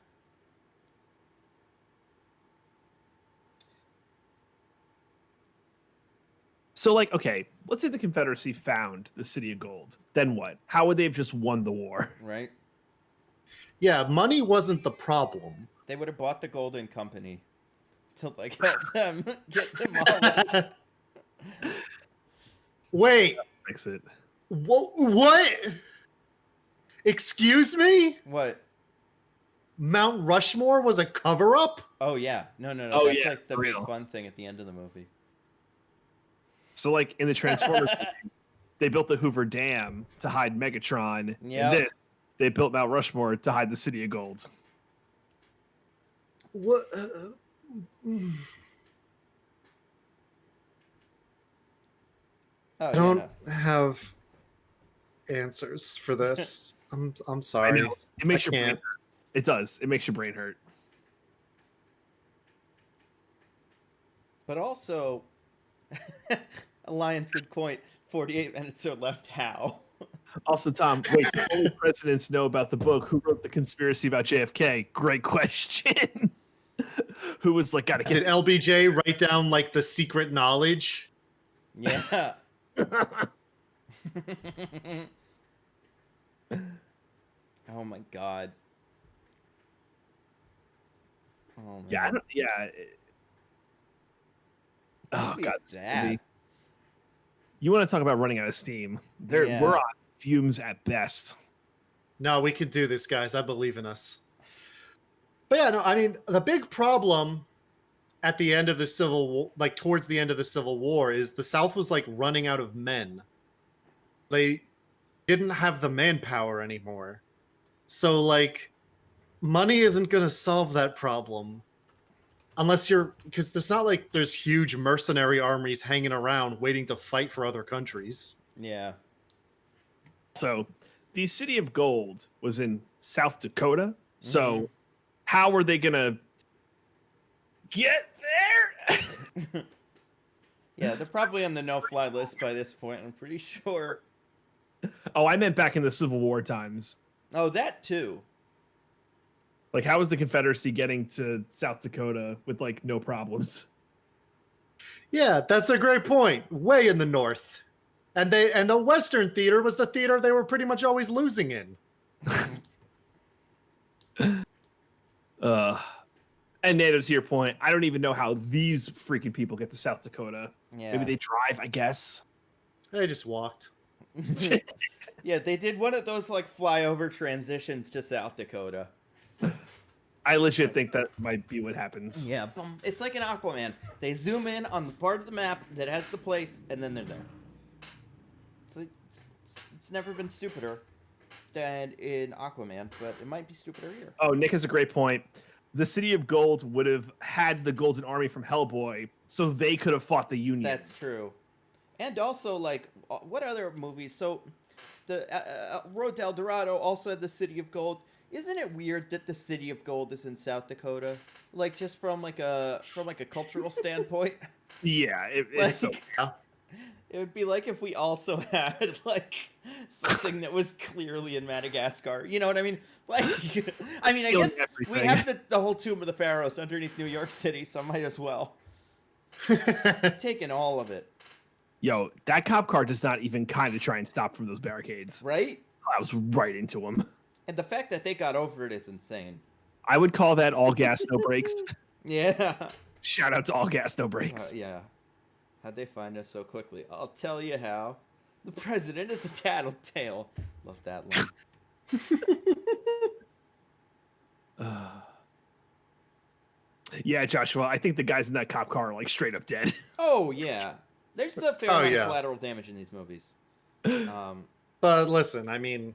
So, like, okay, let's say the Confederacy found the City of Gold. Then what? How would they have just won the war? Right? Yeah, money wasn't the problem. They would have bought the Golden Company to, like, help them get demolished. Wait, Fix it. what? Excuse me? What? Mount Rushmore was a cover-up? Oh, yeah. No. Oh, That's yeah, like the for big real. fun thing at the end of the movie. So, like, in the Transformers movies, they built the Hoover Dam to hide Megatron. Yep. In this, they built Mount Rushmore to hide the City of Gold. What? Oh, I yeah, don't no. have answers for this. I'm I sorry. know. It makes I your brain can't. hurt. It does. It makes your brain hurt. But also, Alliance, good point. 48 minutes are left. How? Also, Tom, wait, do only presidents know about the book? Who wrote the conspiracy about JFK? Great question. Who was like, gotta Did get LBJ write down like the secret knowledge? Yeah. Oh my god. Oh my Yeah, I don't, yeah. Oh Movie god, is this bad. movie. You want to talk about running out of steam? Yeah. We're on fumes at best. No, we can do this, guys. I believe in us. But yeah, no, I mean, the big problem at the end of the Civil War, like towards the end of the Civil War, is the South was like running out of men. They didn't have the manpower anymore. So, like, money isn't going to solve that problem. Unless because there's not like there's huge mercenary armies hanging around waiting to fight for other countries. Yeah. So, the City of Gold was in South Dakota. So, Mhm. how are they gonna get there? Yeah, they're probably on the no-fly list by this point, I'm pretty sure. Oh, I meant back in the Civil War times. Oh, that too. Like, how is the Confederacy getting to South Dakota with like no problems? Yeah, that's a great point. Way in the north. And the Western theater was the theater they were pretty much always losing in. And Nato, to your point, I don't even know how these freaking people get to South Dakota. Yeah. Maybe they drive, I guess. They just walked. Yeah, they did one of those like flyover transitions to South Dakota. I legit think that might be what happens. Yeah, boom. It's like an Aquaman. They zoom in on the part of the map that has the place, and then they're there. It's never been stupider than in Aquaman, but it might be stupider here. Oh, Nick has a great point. the City of Gold would have had the Golden Army from Hellboy, so they could have fought the Union. That's true. And also, like, what other movies? So, the Road to El Dorado also had the City of Gold. Isn't it weird that the City of Gold is in South Dakota? Like, just from like a cultural standpoint. Yeah, Like, it's so. it would be like if we also had like something that was clearly in Madagascar. You know what I mean? Like, I mean, I Stealing guess we everything. have the whole Tomb of the Pharaohs underneath New York City, so I might as well taking all of it, Yo, that cop car does not even kind of try and stop from those barricades. right? I was right into him. And the fact that they got over it is insane. I would call that all gas, no brakes. Yeah. Shout out to all gas, no brakes. Yeah. How'd they find us so quickly? I'll tell you how. The president is a tattletale. Love that line. Yeah, Joshua, I think the guys in that cop car are like straight up dead. Oh, yeah. There's a fair amount yeah. of collateral damage in these movies. But listen, I mean,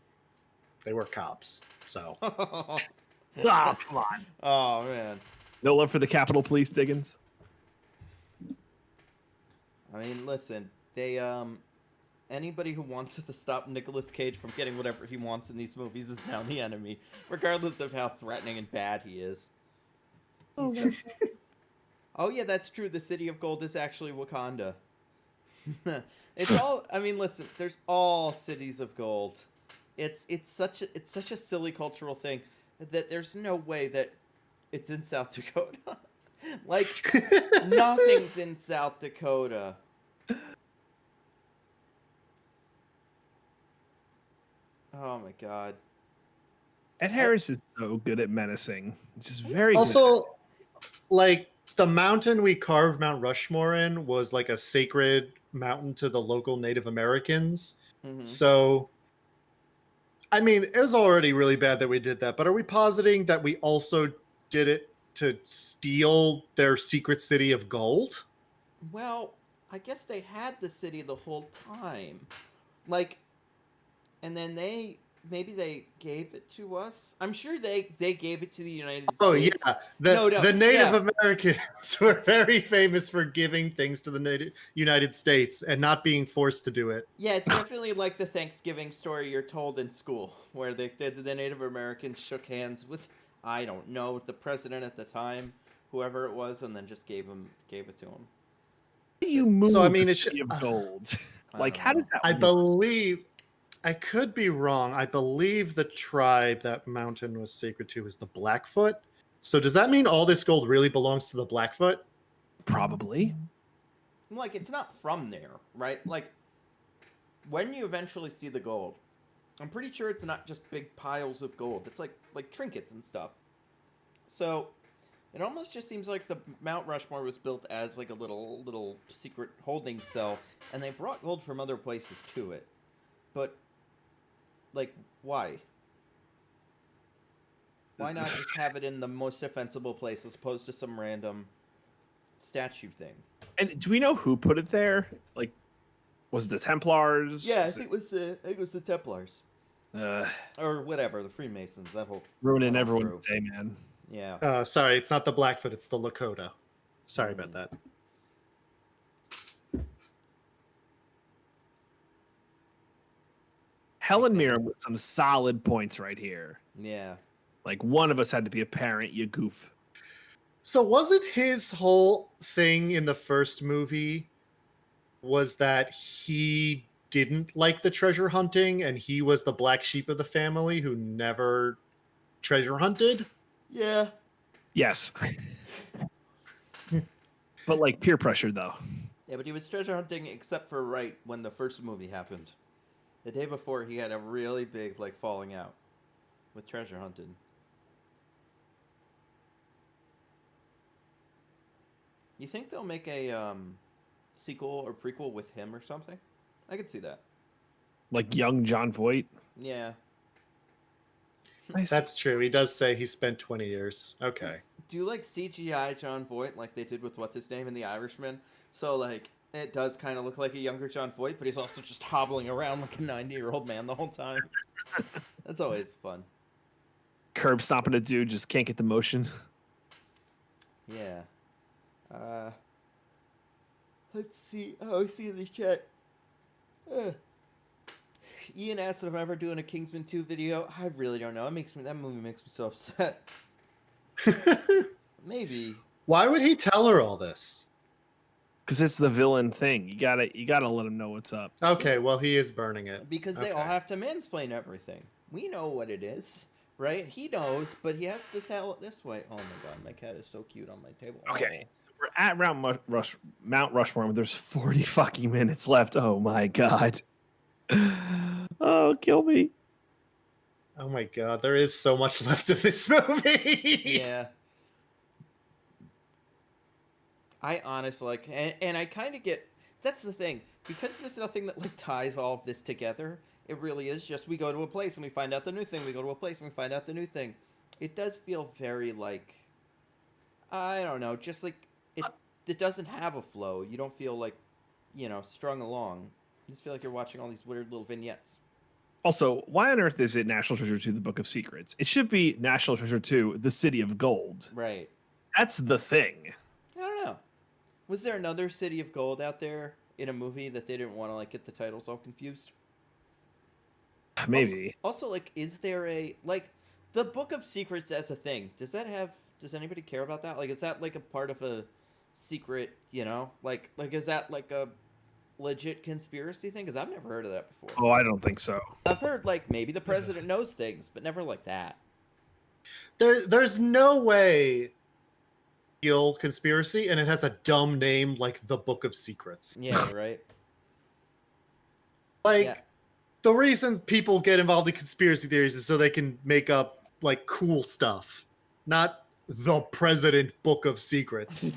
they were cops, so. Oh, come on. Oh, man. No love for the Capitol Police, Diggins? I mean, listen, they, anybody who wants to stop Nicolas Cage from getting whatever he wants in these movies is now the enemy, regardless of how threatening and bad he is. Oh, yeah, that's true. The City of Gold is actually Wakanda. It's all, I mean, listen, there's all cities of gold. It's such a silly cultural thing that there's no way that it's in South Dakota. Like, nothing's in South Dakota. Oh my god. Ed Harris is so good at menacing. It's just very good. Also, like, the mountain we carved Mount Rushmore in was like a sacred mountain to the local Native Americans. Mhm. So, I mean, it was already really bad that we did that, but are we positing that we also did it to steal their secret city of gold? Well, I guess they had the city the whole time. Like, and then maybe they gave it to us. I'm sure they gave it to the United Oh States. yeah, No, the Native yeah. Americans were very famous for giving things to the United States and not being forced to do it. Yeah, it's definitely like the Thanksgiving story you're told in school, where the Native Americans shook hands with, I don't know, the president at the time, whoever it was, and then just gave it to him. How do you move So, I mean, the it should- City of gold? I Like, don't how know. does that I work? believe, I could be wrong. I believe the tribe that mountain was sacred to is the Blackfoot. So does that mean all this gold really belongs to the Blackfoot? Probably. Like, it's not from there, right? Like, when you eventually see the gold, I'm pretty sure it's not just big piles of gold. It's like trinkets and stuff. So, it almost just seems like the Mount Rushmore was built as like a little secret holding cell, and they brought gold from other places to it. But, like, why? Why not just have it in the most defensible place as opposed to some random statue thing? And do we know who put it there? Like, was it the Templars? Yeah, I Was think it was the Templars. Or whatever, the Freemasons, that whole... ruining Oh, everyone's true. day, man. Yeah. Sorry, it's not the Blackfoot, it's the Lakota. Sorry about that. Helen Mirren with some solid points right here. Yeah. Like, one of us had to be a parent, you goof. So wasn't his whole thing in the first movie was that he didn't like the treasure hunting and he was the black sheep of the family who never treasure hunted? Yeah. Yes. But, like, peer pressure, though. Yeah, but he was treasure hunting except for right when the first movie happened. The day before, he had a really big, like, falling out with treasure hunting. You think they'll make a sequel or prequel with him or something? I could see that. Like, young John Voight. Yeah. Nice. That's true. He does say he spent 20 years. Okay. Do you like CGI John Voight like they did with what's his name in The Irishman? So, like, it does kind of look like a younger John Voight, but he's also just hobbling around like a 90-year-old man the whole time. That's always fun. Curb stomping a dude, just can't get the motion. Yeah. Let's see. Oh, I see in the chat. Uh, Ian asked if I'm ever doing a Kingsman 2 video. I really don't know. That movie makes me so upset. Maybe. Why would he tell her all this? Because it's the villain thing. You gotta let him know what's up. Okay, well, he is burning it. Because they all have to mansplain everything. We know what it is, right? He knows, but he has to tell it this way. Oh my god, my cat is so cute on my table. Okay, so we're at Mount Rushmore. There's 40 fucking minutes left. Oh my god. Oh, kill me. Oh my god, there is so much left of this movie. Yeah. I honestly like, and I kind of get. That's the thing, because there's nothing that like ties all of this together. It really is just we go to a place and we find out the new thing. We go to a place and we find out the new thing. It does feel very like, I don't know, just like it doesn't have a flow. You don't feel like, strung along. You just feel like you're watching all these weird little vignettes. Also, why on earth is it National Treasure 2, The Book of Secrets? It should be National Treasure 2, The City of Gold. Right. That's the thing. I don't know. Was there another City of Gold out there in a movie that they didn't want to like get the titles all confused? Maybe. Also, like, is there a like the Book of Secrets as a thing? Does anybody care about that? Like, is that like a part of a secret? Like is that like a legit conspiracy thing? Because I've never heard of that before. Oh, I don't think so. I've heard like maybe the president knows things, but never like that. There's no way real conspiracy, and it has a dumb name like the Book of Secrets. Yeah, right. Like, Yeah. the reason people get involved in conspiracy theories is so they can make up like cool stuff, not the President Book of Secrets,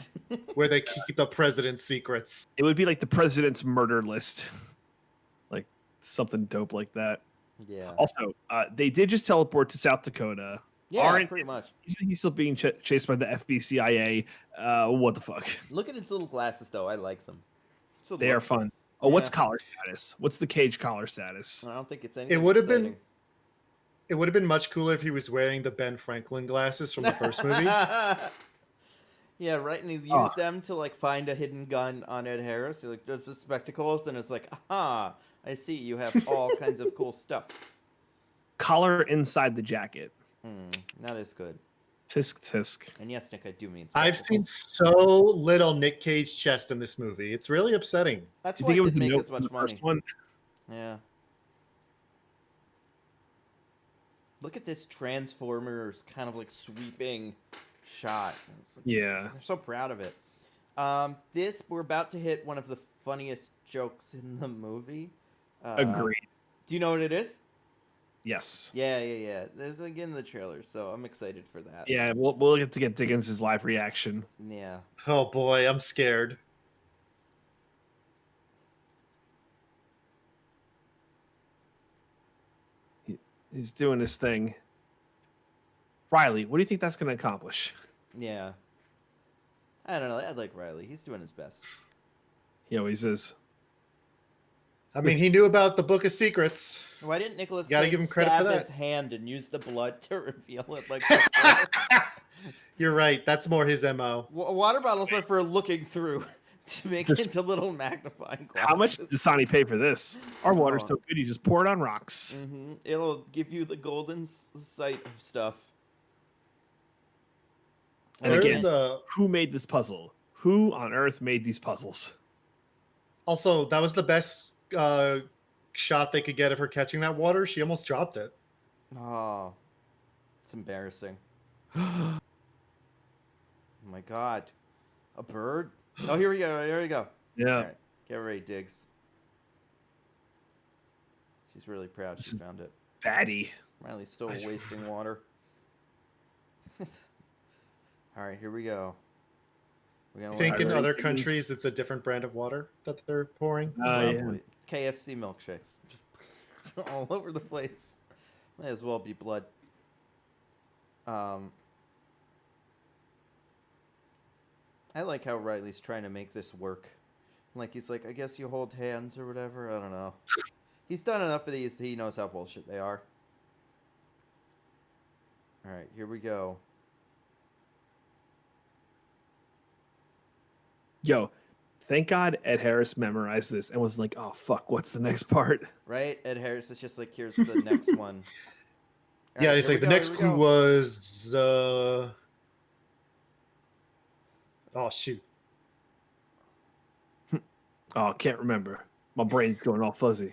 where they keep the president's secrets. It would be like the president's murder list. Like something dope like that. Yeah. Also, they did just teleport to South Dakota. Yeah, pretty much. He's still being chased by the FBCIA. What the fuck? Look at its little glasses, though. I like them. They are fun. Oh, what's Yeah. collar status? What's the cage collar status? I don't think it's anything. It would have exciting. been much cooler if he was wearing the Ben Franklin glasses from the first movie. Yeah, right. And he used them to like find a hidden gun on Ed Harris. He like does the spectacles, and it's like, aha! I see you have all kinds of cool stuff. Collar inside the jacket. That is good. Tisk tisk. And yes, Nick, I do mean. I've seen so little Nick Cage chest in this movie. It's really upsetting. That's Do you why think it it was didn't the make note as from much the money. first one? Yeah. Look at this Transformers kind of like sweeping shot. It's like, Yeah. they're so proud of it. We're about to hit one of the funniest jokes in the movie. Agreed. Do you know what it is? Yes. Yeah. There's again the trailer, so I'm excited for that. Yeah, we'll get to get Diggins' live reaction. Yeah. Oh boy, I'm scared. He's doing his thing. Riley, what do you think that's going to accomplish? Yeah. I don't know. I like Riley. He's doing his best. He always is. I mean, he knew about the Book of Secrets. Why didn't Nicholas Gotta Cage give him credit stab for that. his hand and use the blood to reveal it like You're right. That's more his MO. Water bottles are for looking through to make it into little magnifying glasses. How much did Dasani pay for this? Our water's Oh. so good, you just pour it on rocks. It'll give you the golden sight of stuff. And There's again, who made this puzzle? Who on earth made these puzzles? also, that was the best shot they could get of her catching that water. She almost dropped it. Oh, it's embarrassing. Oh my god, a bird! Oh, here we go. Here we go. Yeah. All right, get ready, Diggs. She's really proud she found it. Batty. Riley's still wasting water. All right, here we go. We're I gonna think in learn- other countries, it's a different brand of water that they're pouring. Yeah. Probably. It's KFC milkshakes, just all over the place. Might as well be blood. I like how Riley's trying to make this work. Like he's like, I guess you hold hands or whatever. I don't know. He's done enough of these. He knows how bullshit they are. All right, here we go. Yo, thank God Ed Harris memorized this and was like, "Oh fuck, what's the next part?" Right? Ed Harris is just like, here's the next one. All Yeah, right, it's here like we the go, next here we clue go. was oh shoot. Oh, can't remember. My brain's going all fuzzy.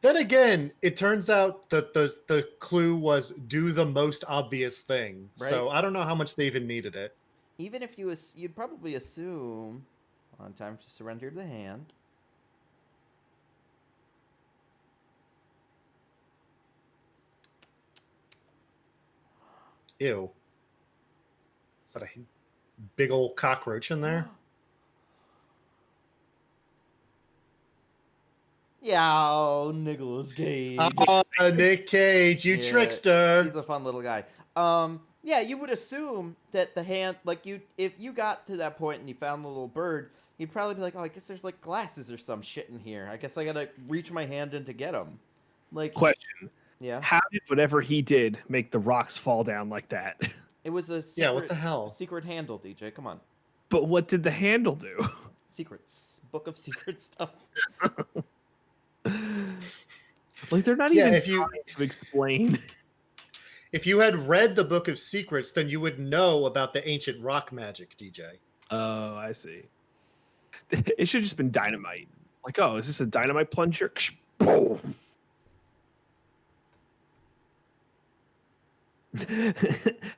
Then again, it turns out that the clue was do the most obvious thing. So Right. I don't know how much they even needed it. Even if you'd probably assume on time to surrender the hand. Ew. Is that a big old cockroach in there? Yeah, Nicolas Cage. Oh, Nick Cage, you Yeah, trickster. He's a fun little guy. Yeah, you would assume that the hand, like if you got to that point and you found the little bird, you'd probably be like, oh, I guess there's like glasses or some shit in here. I guess I gotta reach my hand in to get them. Like, Question: yeah, how did whatever he did make the rocks fall down like that? it was a Yeah, what the hell? secret handle, DJ. Come on, But what did the handle do? secrets, book of secret stuff. Like they're not Yeah, even if you trying to explain. if you had read the Book of Secrets, then you would know about the ancient rock magic, DJ. Oh, I see. It should have just been dynamite. Like, oh, is this a dynamite plunger? Boom.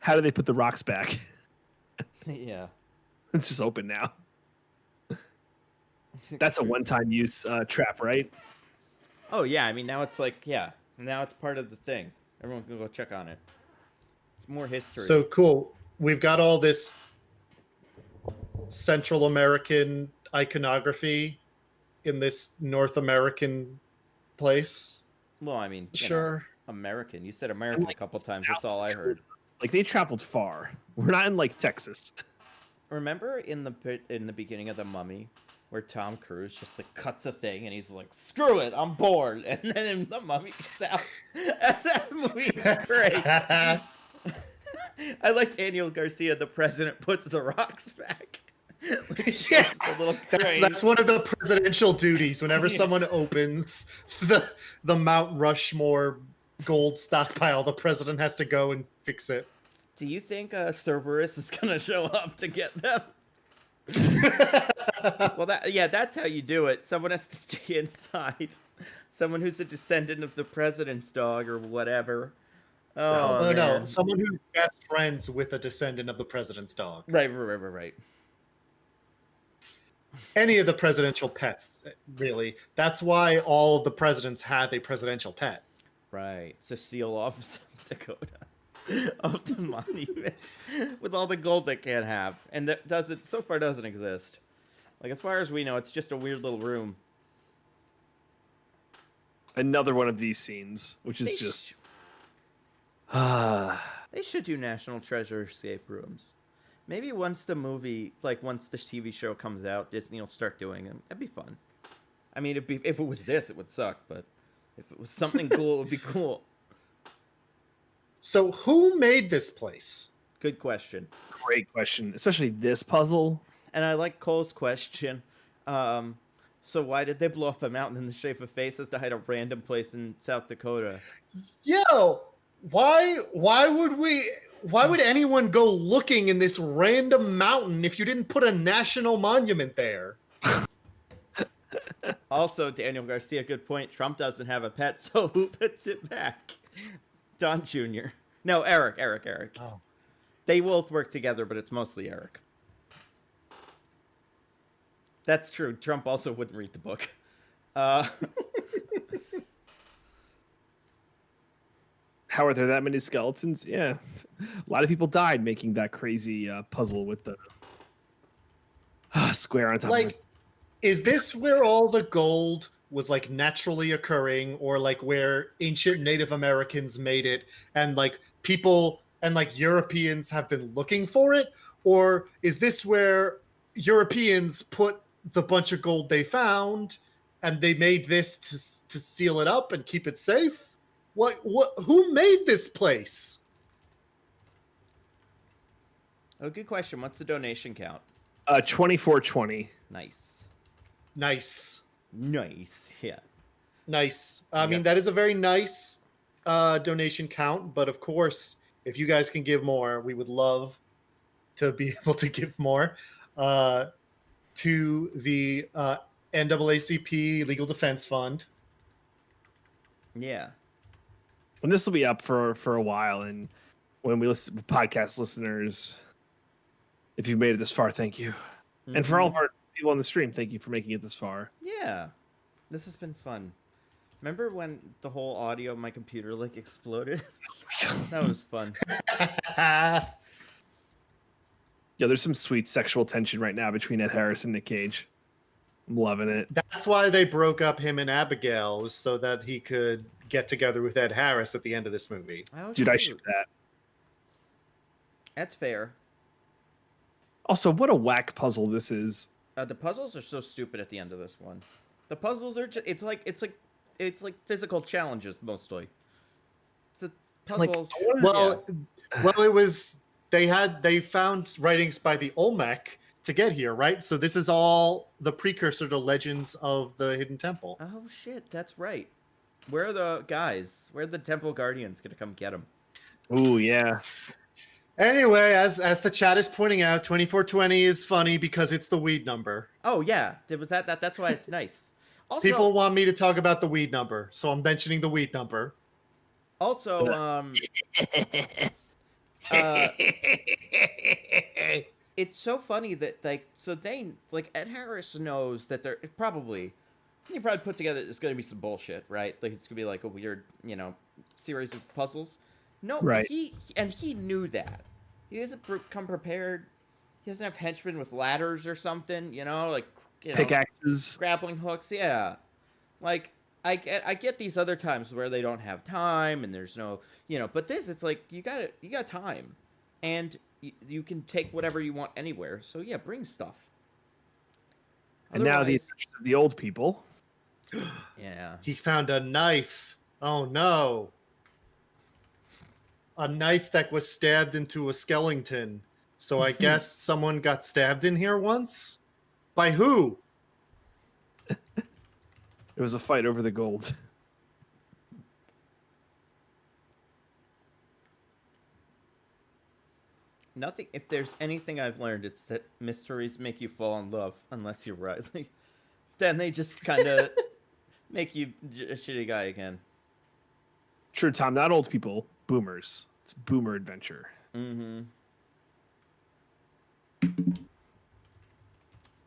How do they put the rocks back? Yeah, It's just open now. That's a one-time use trap, right? Oh yeah, I mean now it's like now it's part of the thing. Everyone can go check on it. It's more history. So cool. We've got all this Central American iconography in this North American place. well, I mean, Sure. American. You said American a couple times. That's all I heard. Like they traveled far. We're not in like Texas. Remember in the beginning of The Mummy, where Tom Cruise just like cuts a thing and he's like, "Screw it, I'm bored," and then The Mummy gets out. That movie's great. I like Daniel Garcia. The president puts the rocks back. Like, Yeah, the little that's one of the presidential duties. Whenever someone opens the Mount Rushmore gold stockpile, the president has to go and fix it. Do you think Cerberus is gonna show up to get them? Well, that's how you do it. Someone has to stay inside. Someone who's a descendant of the president's dog or whatever. Oh, no, man. someone who's best friends with a descendant of the president's dog. Right. Any of the presidential pets, really. That's why all of the presidents have a presidential pet. Right. So seal off South Dakota of the monument with all the gold they can't have, and that doesn't exist. Like as far as we know, it's just a weird little room. Another one of these scenes, which is They just They should do National Treasure escape rooms. Maybe once the TV show comes out, Disney will start doing them. That'd be fun. I mean, if it was this, it would suck, but if it was something cool, it would be cool. So who made this place? Good question. great question, especially this puzzle. And I like Cole's question. So why did they blow up a mountain in the shape of faces to hide a random place in South Dakota? Yo, why would anyone go looking in this random mountain if you didn't put a national monument there? Also, Daniel Garcia, good point. Trump doesn't have a pet, so who puts it back? Don Jr. No, Eric. Oh. They both work together, but it's mostly Eric. That's true. Trump also wouldn't read the book. How are there that many skeletons? Yeah. A lot of people died making that crazy puzzle with the square on top of Like, it. is this where all the gold was like naturally occurring, or like where ancient Native Americans made it and like people and like Europeans have been looking for it? Or is this where Europeans put the bunch of gold they found and they made this to seal it up and keep it safe? Who made this place? Oh, good question. What's the donation count? 2420. Nice. Nice. Nice. Yeah. Nice. I I mean, got- that is a very nice donation count, but of course, if you guys can give more, we would love to be able to give more to the NAACP Legal Defense Fund. Yeah. And this will be up for a while. And when we listen, podcast listeners, if you've made it this far, thank you. And for all of Mhm. our people on the stream, thank you for making it this far. Yeah. This has been fun. Remember when the whole audio of my computer like exploded? That was fun. Yeah, there's some sweet sexual tension right now between Ed Harris and Nick Cage. I'm loving it. That's why they broke up him and Abigail, was so that he could get together with Ed Harris at the end of this movie. Oh, Dude, I shoot. ship that. That's fair. Also, what a whack puzzle this is. The puzzles are so stupid at the end of this one. The puzzles are just, it's like physical challenges mostly. It's the puzzles. Well, it was they found writings by the Olmec to get here, right? So this is all the precursor to Legends of the Hidden Temple. Oh shit, that's right. Where are the guys? Where are the temple guardians gonna come get them? Ooh, yeah. Anyway, as the chat is pointing out, 2420 is funny because it's the weed number. Oh yeah, was that's why it's nice. Also, People want me to talk about the weed number, so I'm mentioning the weed number. Also, it's so funny that Ed Harris knows that he probably put together it's going to be some bullshit, right? Like it's going to be like a weird, series of puzzles. No, Right. he knew that. He doesn't come prepared. He doesn't have henchmen with ladders or something, Pickaxes. grappling hooks. Yeah, like I get these other times where they don't have time and there's no, but this it's like you got time, and you can take whatever you want anywhere. So yeah, bring stuff. And now Otherwise- the old people. yeah. He found a knife. Oh no. A knife that was stabbed into a skeleton. So I guess someone got stabbed in here once? By who? It was a fight over the gold. Nothing. If there's anything I've learned, it's that mysteries make you fall in love unless you're Riley. Then they just kind of make you a shitty guy again. True, Tom. Not old people. Boomers. It's boomer adventure. Mm-hmm.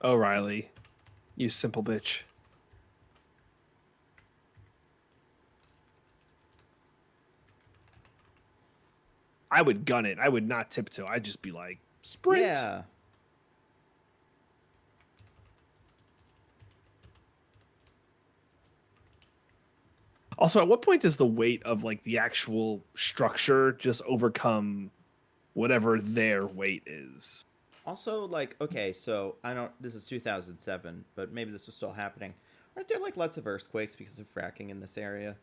Oh, Riley. You simple bitch. I would gun it. I would not tiptoe. I'd just be like, sprint. Yeah. Also, at what point does the weight of like the actual structure just overcome whatever their weight is? Also, like, okay, so this is 2007, but maybe this was still happening. Aren't there like lots of earthquakes because of fracking in this area?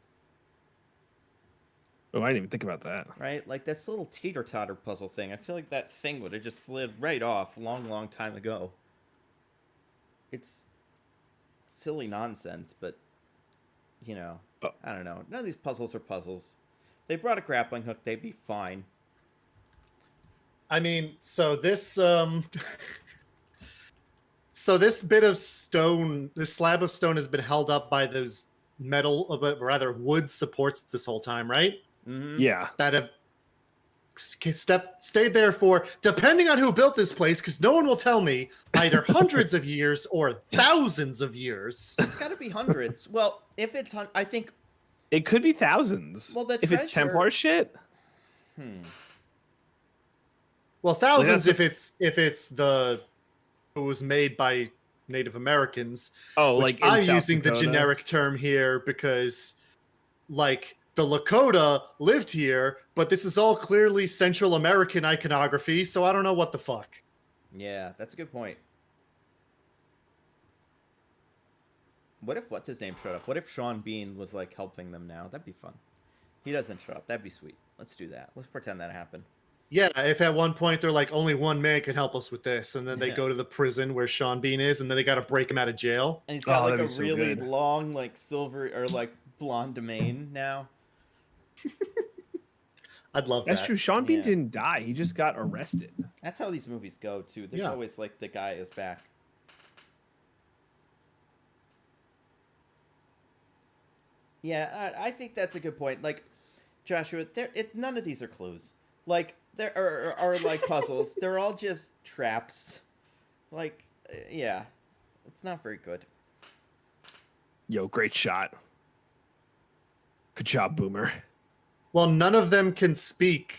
Oh, I didn't even think about that. Right? Like this little teeter-totter puzzle thing. I feel like that thing would have just slid right off a long, long time ago. It's silly nonsense, but, I don't know. None of these puzzles are puzzles. If they brought a grappling hook, they'd be fine. I mean, so this this bit of stone, this slab of stone has been held up by those metal, but rather wood supports this whole time, right? Mm-hmm. Yeah. That have stayed there for, depending on who built this place, because no one will tell me, either hundreds of years or thousands of years. It's got to be hundreds. Well, if it's, I think, It could be thousands. Well, the if it's treasure- Templar shit. Well, thousands that's if it's it was made by Native Americans. Oh, Which like in I'm South using the Dakota. generic term here because, like, the Lakota lived here, but this is all clearly Central American iconography, so I don't know what the fuck. yeah, that's a good point. What if what's his name showed up? What if Sean Bean was like helping them now? That'd be fun. He doesn't show up. That'd be sweet. Let's do that. Let's pretend that happened. Yeah, if at one point they're like, only one man can help us with this, and then they Yeah. go to the prison where Sean Bean is, and then they got to break him out of jail. And he's got Oh, like that'd a be so really good. long, like silver or like blonde mane now. I'd love That's that. true. Sean Bean Yeah. didn't die. He just got arrested. That's how these movies go too. There's Yeah. always like the guy is back. Yeah, I think that's a good point. Like Joshua, none of these are clues. Like there are like puzzles. They're all just traps. Like yeah, it's not very good. Yo, great shot. Good job, Boomer. Well, none of them can speak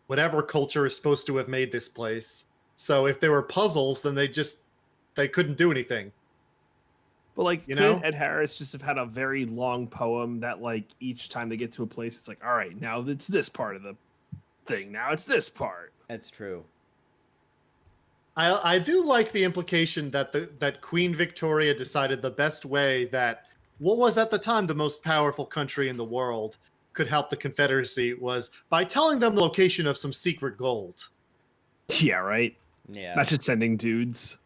whatever culture is supposed to have made this place. So if there were puzzles, then they couldn't do anything. But like, You couldn't know? Ed Harris just have had a very long poem that like each time they get to a place, it's like, all right, now it's this part of the thing. Now it's this part. That's true. I do like the implication that that Queen Victoria decided the best way that what was at the time the most powerful country in the world could help the Confederacy was by telling them the location of some secret gold. Yeah, right. Yeah. Not just sending dudes.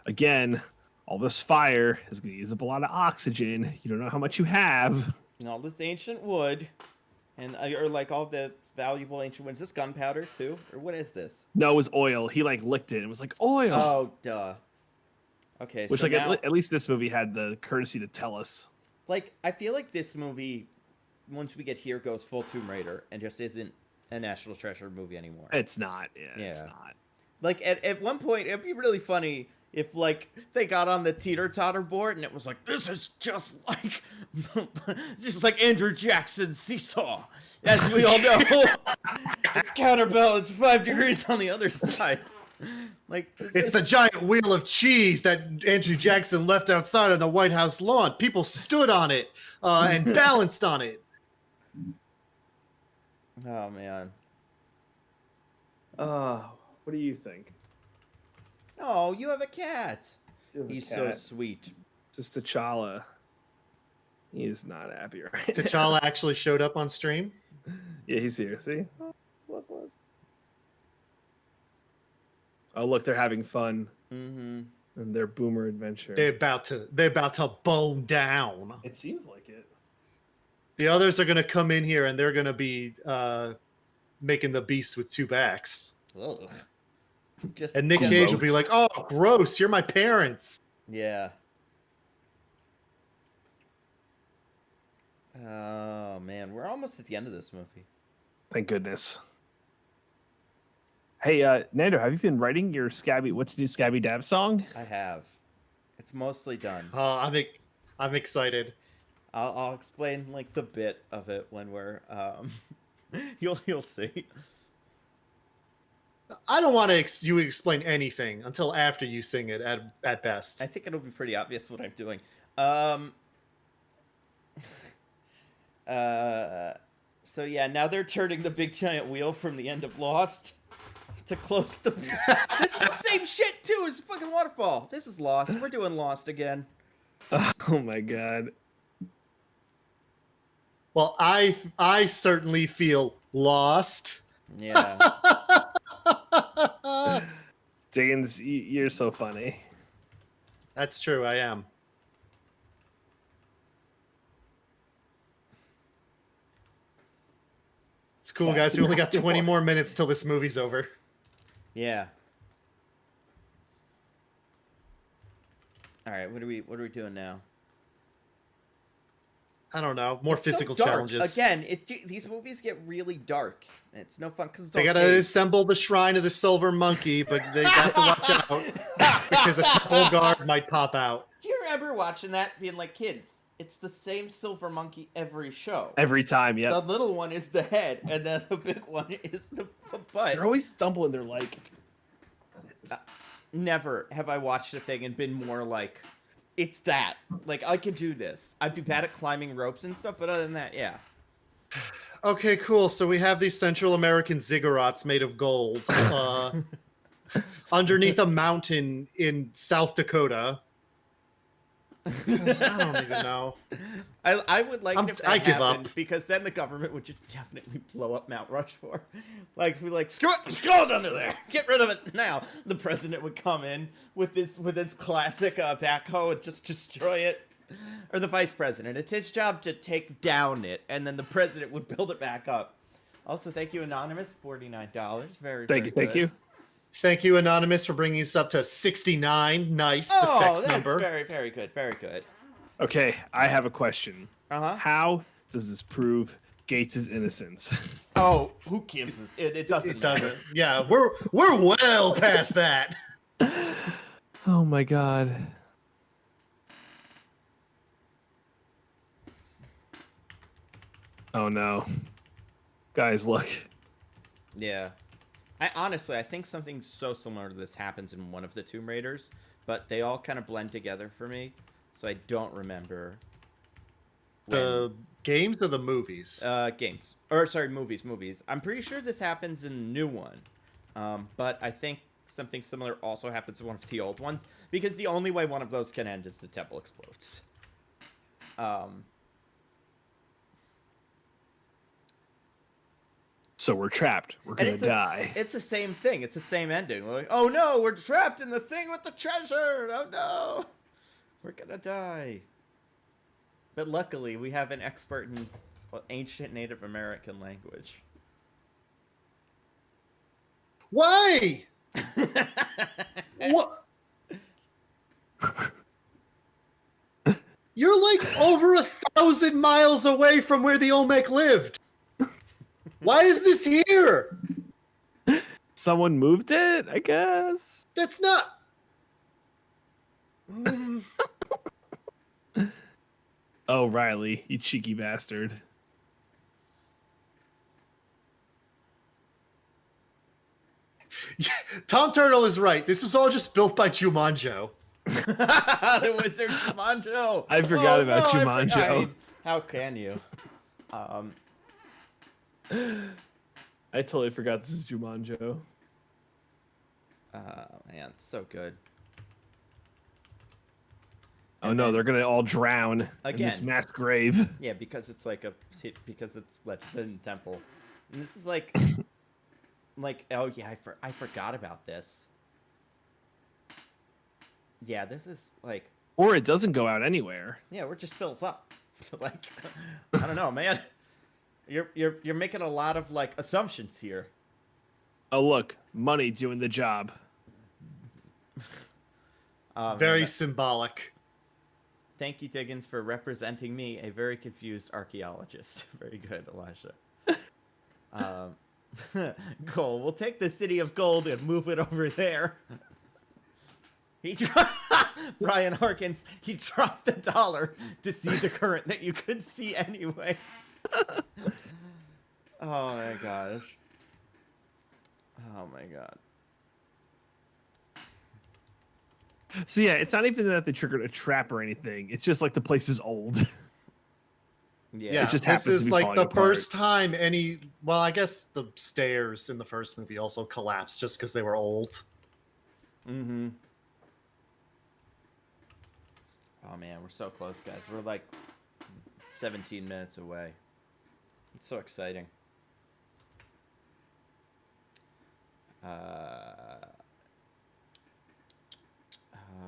Again, all this fire is going to use up a lot of oxygen. You don't know how much you have. And all this ancient wood, and or like all the valuable ancient wood. Is this gunpowder too, or what is this? No, it was oil. He like licked it and was like, oil. Oh, duh. Okay, Which so like now, at least this movie had the courtesy to tell us. like I feel like this movie, once we get here, goes full Tomb Raider and just isn't a National Treasure movie anymore. It's not. Yeah, it's Yeah. not. Like at one point, it'd be really funny if like they got on the teeter-totter board and it was like, this is just like Andrew Jackson's Seesaw, as we all know. It's counterbalance 5 degrees on the other side. Like It's the giant wheel of cheese that Andrew Jackson left outside on the White House lawn. People stood on it and balanced on it. oh man. What do you think? Oh, you have a cat. He's so sweet. This is T'Challa. He is not happy right now. T'Challa actually showed up on stream. Yeah, he's here. See? Oh, look, they're having fun Mm-hmm. in their boomer adventure. They're about to bone down. It seems like it. The others are gonna come in here and they're gonna be making the beast with two backs. Ugh. Just And Nick Cage will be Gross. like, "Oh, gross! You're my parents." yeah. Oh man, we're almost at the end of this movie. Thank goodness. Hey, Nando, have you been writing your What's New Scabby Dab song? I have. It's mostly done. I'm excited. I'll explain like the bit of it when we're you'll see. I don't want to you explain anything until after you sing it at best. I think it'll be pretty obvious what I'm doing. So yeah, now they're turning the big giant wheel from the end of Lost to close the. This is the same shit too as fucking waterfall. This is Lost. We're doing Lost again. Oh my god. Well, I certainly feel lost. Yeah. Diggins, you're so funny. That's true. I am. It's cool, guys. We only got 20 more minutes till this movie's over. Yeah. All right. What are we doing now? I don't know. More It's so physical dark. challenges. Again, these movies get really dark. It's no fun because They gotta assemble the shrine of the silver monkey, but they have to watch out because a temple guard might pop out. Do you remember watching that, being like, kids? It's the same silver monkey every show. Every time, yeah. The little one is the head, and then the big one is the butt. They're always stumbling. They're like, Never have I watched a thing and been more like, it's that. Like, I could do this. I'd be bad at climbing ropes and stuff, but other than that, yeah. Okay, cool. So we have these Central American ziggurats made of gold underneath a mountain in South Dakota. 'Cause I don't even know. I would like it if that I give happened up. because then the government would just definitely blow up Mount Rushmore. Like we're like, screw it, go under there, get rid of it now. The president would come in with his classic backhoe and just destroy it, or the vice president. It's his job to take down it, and then the president would build it back up. Also, thank you, Anonymous, $49. Very Thank you, thank you. Thank you, Anonymous, for bringing us up to 69. Nice, the Oh, sex that's number. very, very good, very good. Okay, I have a question. Uh-huh. How does this prove Gates' innocence? Oh, who gives us? It doesn't. It doesn't. Yeah, we're well past that. Oh my god. Oh no. Guys, look. Yeah. I think something so similar to this happens in one of the Tomb Raiders, but they all kind of blend together for me, so I don't remember. The games or the movies? Games. Or, sorry, movies. I'm pretty sure this happens in the new one, but I think something similar also happens in one of the old ones, because the only way one of those can end is the temple explodes. So we're trapped. We're gonna die. It's the same thing. It's the same ending. We're like, oh no, we're trapped in the thing with the treasure. Oh no, we're gonna die. But luckily, we have an expert in ancient Native American language. Why? What? You're like over 1,000 miles away from where the Olmec lived. Why is this here? Someone moved it, I guess. That's not. Mm. Oh, Riley, you cheeky bastard. Tom Turtle is right. This was all just built by Jumanjo. The wizard Jumanjo. I forgot about no, Jumanjo. How can you? I totally forgot this is Jumanjo. Man, it's so good. Oh no, they're gonna all drown in this Again. mass grave. Yeah, because it's Legend Temple, and this is like, oh yeah, I forgot about this. Yeah, this is like, Or it doesn't go out anywhere. yeah, we're just fills up. Like, I don't know, man. You're making a lot of like assumptions here. Oh look, money doing the job. Very Man, symbolic. thank you, Diggins, for representing me, a very confused archaeologist. Very good, Elijah. Gold. We'll take the city of gold and move it over there. Brian Harkins, he dropped $1 to see the current that you could see anyway. Oh my gosh. Oh my god. So yeah, it's not even that they triggered a trap or anything. It's just like the place is old. Yeah. It just this happens to is be like falling the apart. first time any. Well, I guess the stairs in the first movie also collapsed just because they were old. Mm-hmm. Oh man, we're so close, guys. We're like 17 minutes away. It's so exciting.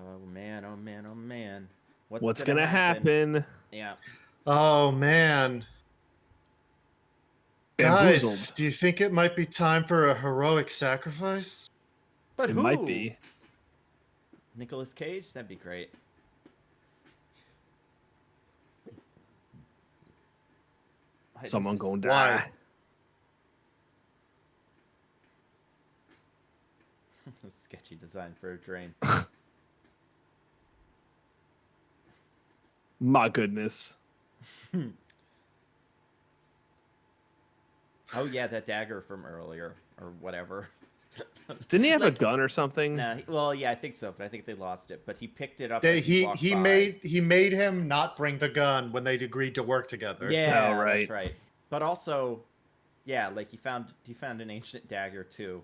Oh man, oh man, oh man. What's gonna happen? Yeah. Oh man, Bamboozled. guys, do you think it might be time for a heroic sacrifice? But It who? might be. Nicolas Cage? That'd be great. Hey, Someone this is- gonna why? die. Sketchy design for a drain. My goodness. Oh yeah, that dagger from earlier or whatever. Didn't he have Like- a gun or something? Nah, well, yeah, I think so, but I think they lost it. But he picked it up. They, as he walked he by. made him not bring the gun when they agreed to work together. Yeah, Oh, right. that's right. But also, yeah, like he found an ancient dagger too,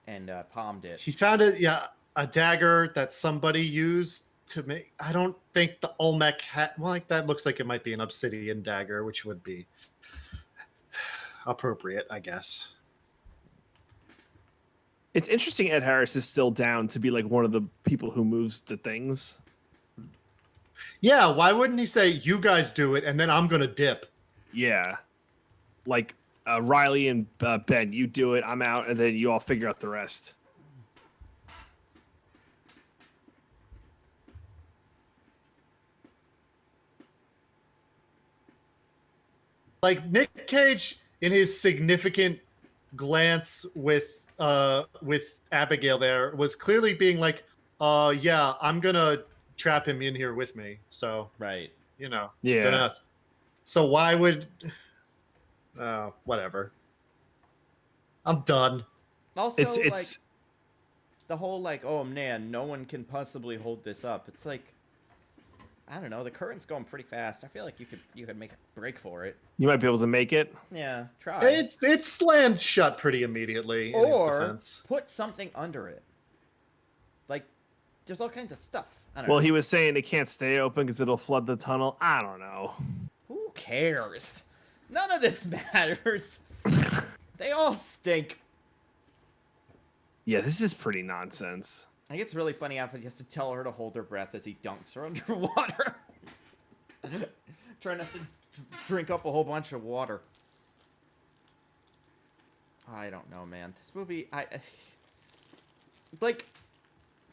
and palmed it. He found it. Yeah, a dagger that somebody used to make. I don't think the Olmec well, like that looks like it might be an obsidian dagger, which would be appropriate, I guess. It's interesting Ed Harris is still down to be like one of the people who moves the things. Yeah, why wouldn't he say, "You guys do it, and then I'm gonna dip"? Yeah. Like Riley and Ben, you do it, I'm out, and then you all figure out the rest. Like Nick Cage in his significant glance with Abigail there was clearly being like, yeah, I'm gonna trap him in here with me. So, Right. you know, Yeah. go nuts. So why would whatever. I'm done. Also, It's like the whole like, oh man, no one can possibly hold this up. It's like, I don't know, the current's going pretty fast. I feel like you could make a break for it. you might be able to make it. Yeah, try. It's slammed shut pretty immediately in his Or defense. put something under it. Like, there's all kinds of stuff. I don't Well, know. he was saying it can't stay open because it'll flood the tunnel. I don't know. Who cares? None of this matters. They all stink. Yeah, this is pretty nonsense. I think it's really funny how he has to tell her to hold her breath as he dunks her underwater. Trying not to drink up a whole bunch of water. I don't know, man. This movie, like,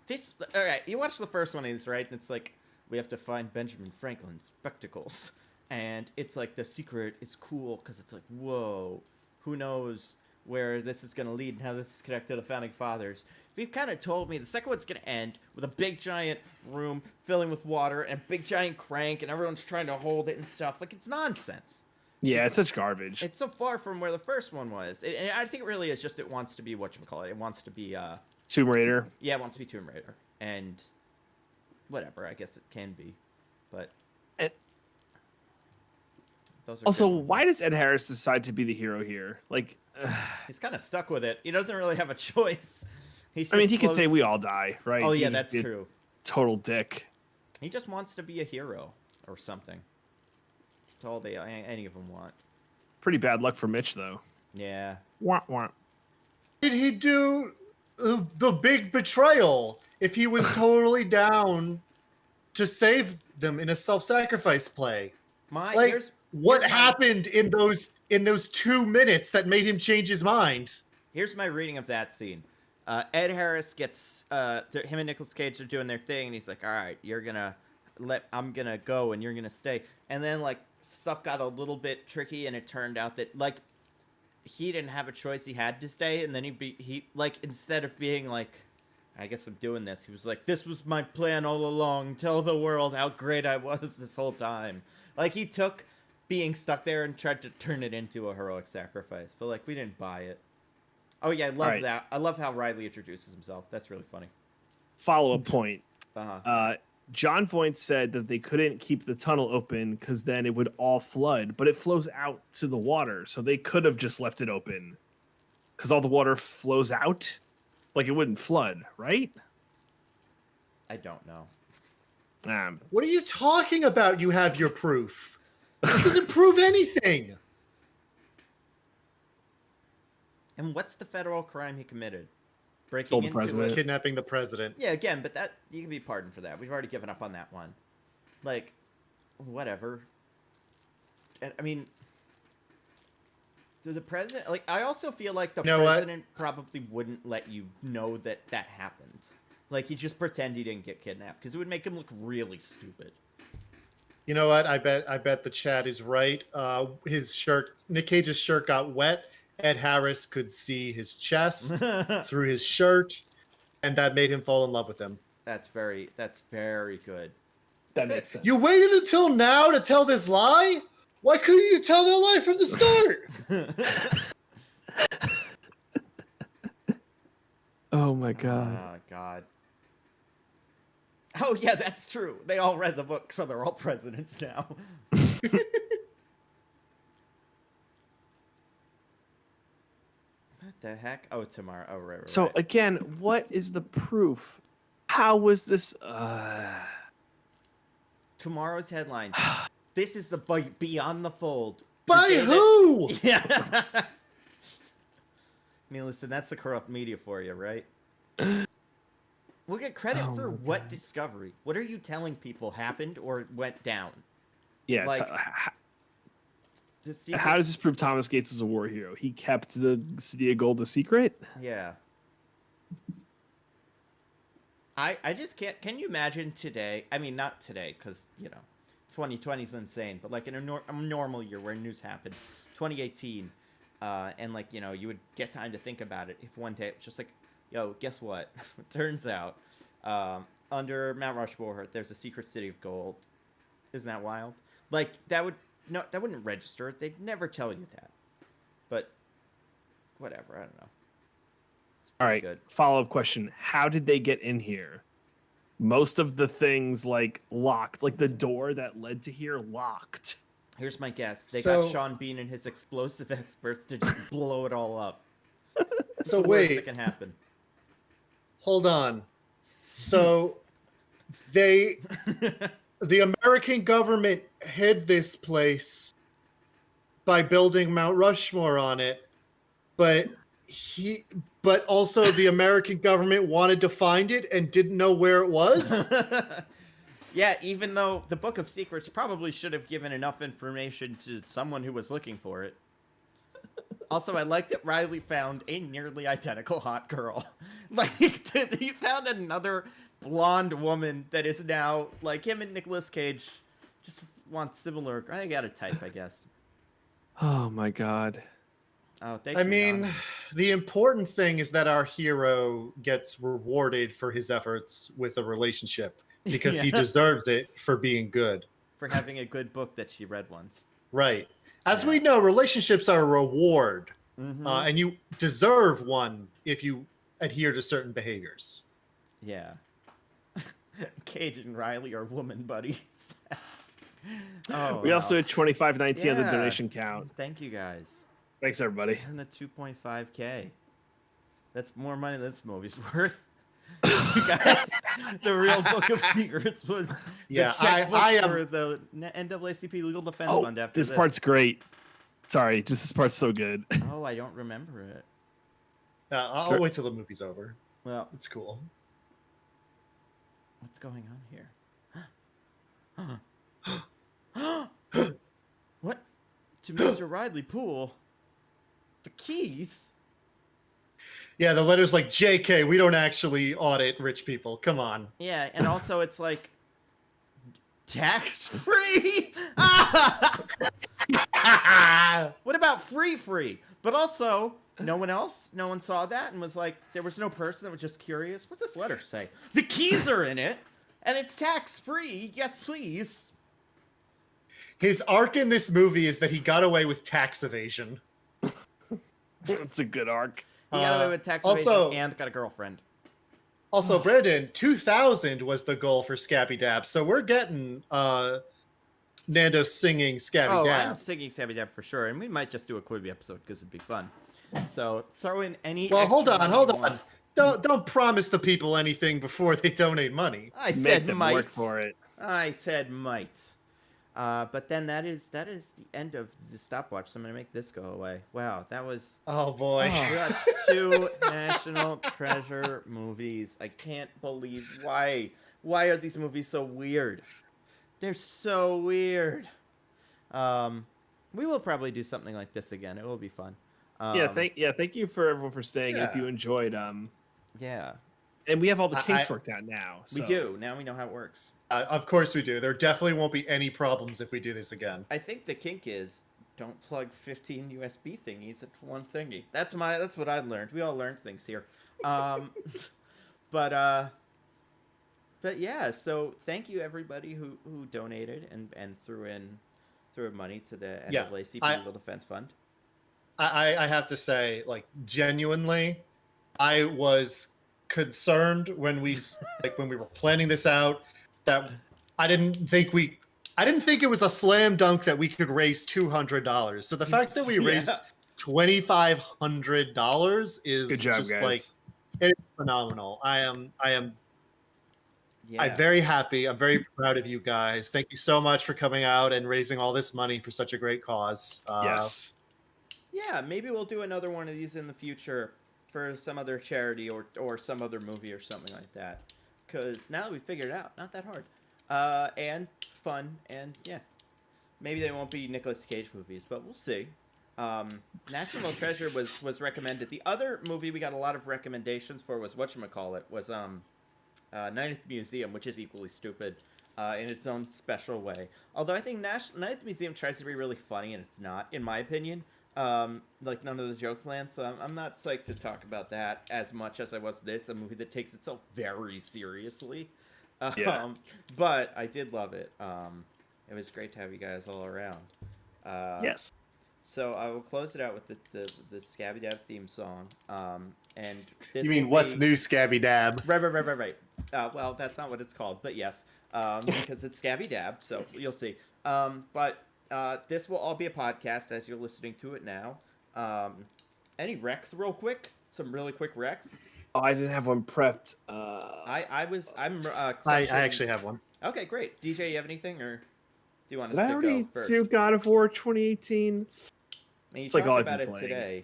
this, alright, you watch the first one of these, right? And it's like, we have to find Benjamin Franklin's spectacles. And it's like, the secret, it's cool, because it's like, whoa, who knows where this is going to lead and how this is connected to the Founding Fathers. If you've kind of told me the second one's going to end with a big giant room filling with water and a big giant crank and everyone's trying to hold it and stuff, like, it's nonsense. Yeah, it's such garbage. It's so far from where the first one was. And I think it really is just it wants to be whatchamacallit. It wants to be, Tomb Raider. yeah, it wants to be Tomb Raider. And whatever, I guess it can be. But And those are also, good. why does Ed Harris decide to be the hero here? Like, He's kind of stuck with it. He doesn't really have a choice. He's I mean, just he could say close- we all die, right? Oh, He yeah, could that's be a true. Total dick. He just wants to be a hero or something. That's all any of them want. Pretty bad luck for Mitch, though. Yeah. Wah, wah. Did he do the big betrayal if he was totally down to save them in a self-sacrifice play? Like, what here's my- happened in those 2 minutes that made him change his mind? Here's my reading of that scene. Ed Harris gets him and Nicolas Cage are doing their thing, and he's like, "All right, I'm gonna go, and you're gonna stay." And then like stuff got a little bit tricky, and it turned out that like he didn't have a choice; he had to stay. And then he like instead of being like, "I guess I'm doing this," he was like, "This was my plan all along. Tell the world how great I was this whole time." Like he took being stuck there and tried to turn it into a heroic sacrifice, but like we didn't buy it. Oh yeah, I love Right. that. I love how Riley introduces himself. That's really funny. Follow-up point. Uh-huh. John Voight said that they couldn't keep the tunnel open because then it would all flood, but it flows out to the water, so they could have just left it open because all the water flows out. Like it wouldn't flood, right? I don't know. What are you talking about? You have your proof. This doesn't prove anything. And what's the federal crime he committed? Breaking Stole the into president. it. Kidnapping the president. Yeah, again, but that you can be pardoned for that. We've already given up on that one. Like, whatever. And, I mean, do the president like? I also feel like the You know what? president probably wouldn't let you know that that happened. Like, he'd just pretend he didn't get kidnapped because it would make him look really stupid. You know what? I bet the chat is right. His shirt, Nick Cage's shirt got wet. Ed Harris could see his chest through his shirt, and that made him fall in love with him. That's very good. That makes sense. You waited until now to tell this lie? Why couldn't you tell that lie from the start? Oh my god. Oh God. Oh yeah, that's true. They all read the book, so they're all presidents now. What the heck? Oh, tomorrow. Oh, right. So right. again, what is the proof? How was this? tomorrow's headlines. This is the Beyond the Fold. By who? Yeah. I mean, listen, that's the corrupt media for you, right? We'll get credit for what discovery. What are you telling people happened or went down? Yeah. Like, how does this prove Thomas Gates was a war hero? He kept the City of Gold a secret? Yeah. I just can't. Can you imagine today? I mean, not today, because, 2020 is insane. But like in a normal year where news happened, 2018, and like, you would get time to think about it. If one day it's just like, yo, guess what? It turns out under Mount Rushmore, there's a secret City of Gold. Isn't that wild? Like, that wouldn't register. They'd never tell you that. But whatever, I don't know. All right, good. Follow-up question. How did they get in here? Most of the things, like, locked. Like, the door that led to here, locked. Here's my guess. They got Sean Bean and his explosive experts to just blow it all up. So the wait. That can happen. Hold on. So the American government hid this place by building Mount Rushmore on it, but also the American government wanted to find it and didn't know where it was. Yeah, even though the Book of Secrets probably should have given enough information to someone who was looking for it. Also, I like that Riley found a nearly identical hot girl. Like, he found another blonde woman that is now, like him and Nicolas Cage, just want similar. I got a type, I guess. Oh, my God. Oh, thank you. I mean, the important thing is that our hero gets rewarded for his efforts with a relationship because he deserves it for being good. For having a good book that she read once. Right. As we know, relationships are a reward, and you deserve one if you adhere to certain behaviors. Yeah. Cage and Riley are woman buddies. We also had 2519 on the donation count. Thank you, guys. Thanks, everybody. And the 2.5K. That's more money than this movie's worth. You guys, the real Book of Secrets was the checkbook for the NAACP Legal Defense Fund after this. This part's great. Sorry, just this part's so good. Oh, I don't remember it. I'll wait till the movie's over. Well, it's cool. What's going on here? What? To Mr. Ridley Poole? The keys? Yeah, the letter's like, JK, we don't actually audit rich people. Come on. Yeah, and also it's like, tax-free? What about free? But also, no one saw that and was like, there was no person that was just curious. What's this letter say? The keys are in it, and it's tax-free. Yes, please. His arc in this movie is that he got away with tax evasion. That's a good arc. He got away with tax evasion and got a girlfriend. Also, Brandon, 2000 was the goal for Scabby Dab, so we're getting Nando singing Scabby Dab. I'm singing Scabby Dab for sure, and we might just do a Quibi episode because it'd be fun. So throw in any. Well, hold on. Don't promise the people anything before they donate money. I said them might. Work for it. I said might. But then that is the end of the stopwatch. So I'm gonna make this go away. Wow, that was. Oh boy. We got 2 National Treasure movies. I can't believe why. Why are these movies so weird? They're so weird. We will probably do something like this again. It will be fun. Thank you for everyone for staying. If you enjoyed, yeah. And we have all the kinks worked out now. So. We do. Now we know how it works. Of course we do. There definitely won't be any problems if we do this again. I think the kink is don't plug 15 USB thingies into one thingy. That's what I learned. We all learned things here. But yeah, so thank you everybody who donated and threw in money to the NAACP Legal Defense Fund. I have to say, like, genuinely, I was concerned when we were planning this out that I didn't think it was a slam dunk that we could raise $200. So the fact that we raised $2,500 is good job, just guys. like, it is phenomenal. I am Yeah. I'm very happy. I'm very proud of you guys. Thank you so much for coming out and raising all this money for such a great cause. Yes. Yeah, maybe we'll do another one of these in the future for some other charity or some other movie or something like that. Because now we figured it out. Not that hard. And fun. And yeah. Maybe they won't be Nicolas Cage movies, but we'll see. National Treasure was recommended. The other movie we got a lot of recommendations for was whatchamacallit, was Night at the Museum, which is equally stupid in its own special way. Although I think Night at the Museum tries to be really funny, and it's not, in my opinion. Like, none of the jokes land, so I'm not psyched to talk about that as much as I was this, a movie that takes itself very seriously. Yeah. But I did love it. It was great to have you guys all around. Yes. So I will close it out with the Scabby Dab theme song. And this You mean will what's be... new, Scabby Dab? Right. Well, that's not what it's called, but yes, because it's Scabby Dab, so you'll see. But this will all be a podcast as you're listening to it now. Any recs, real quick? Some really quick recs. Oh, I didn't have one prepped. I'm. I crushing- actually have one. Okay, great. DJ, you have anything, or do you want Did us I to already go first? do God of War 2018? I mean, you It's like talked all I've about been it playing. today.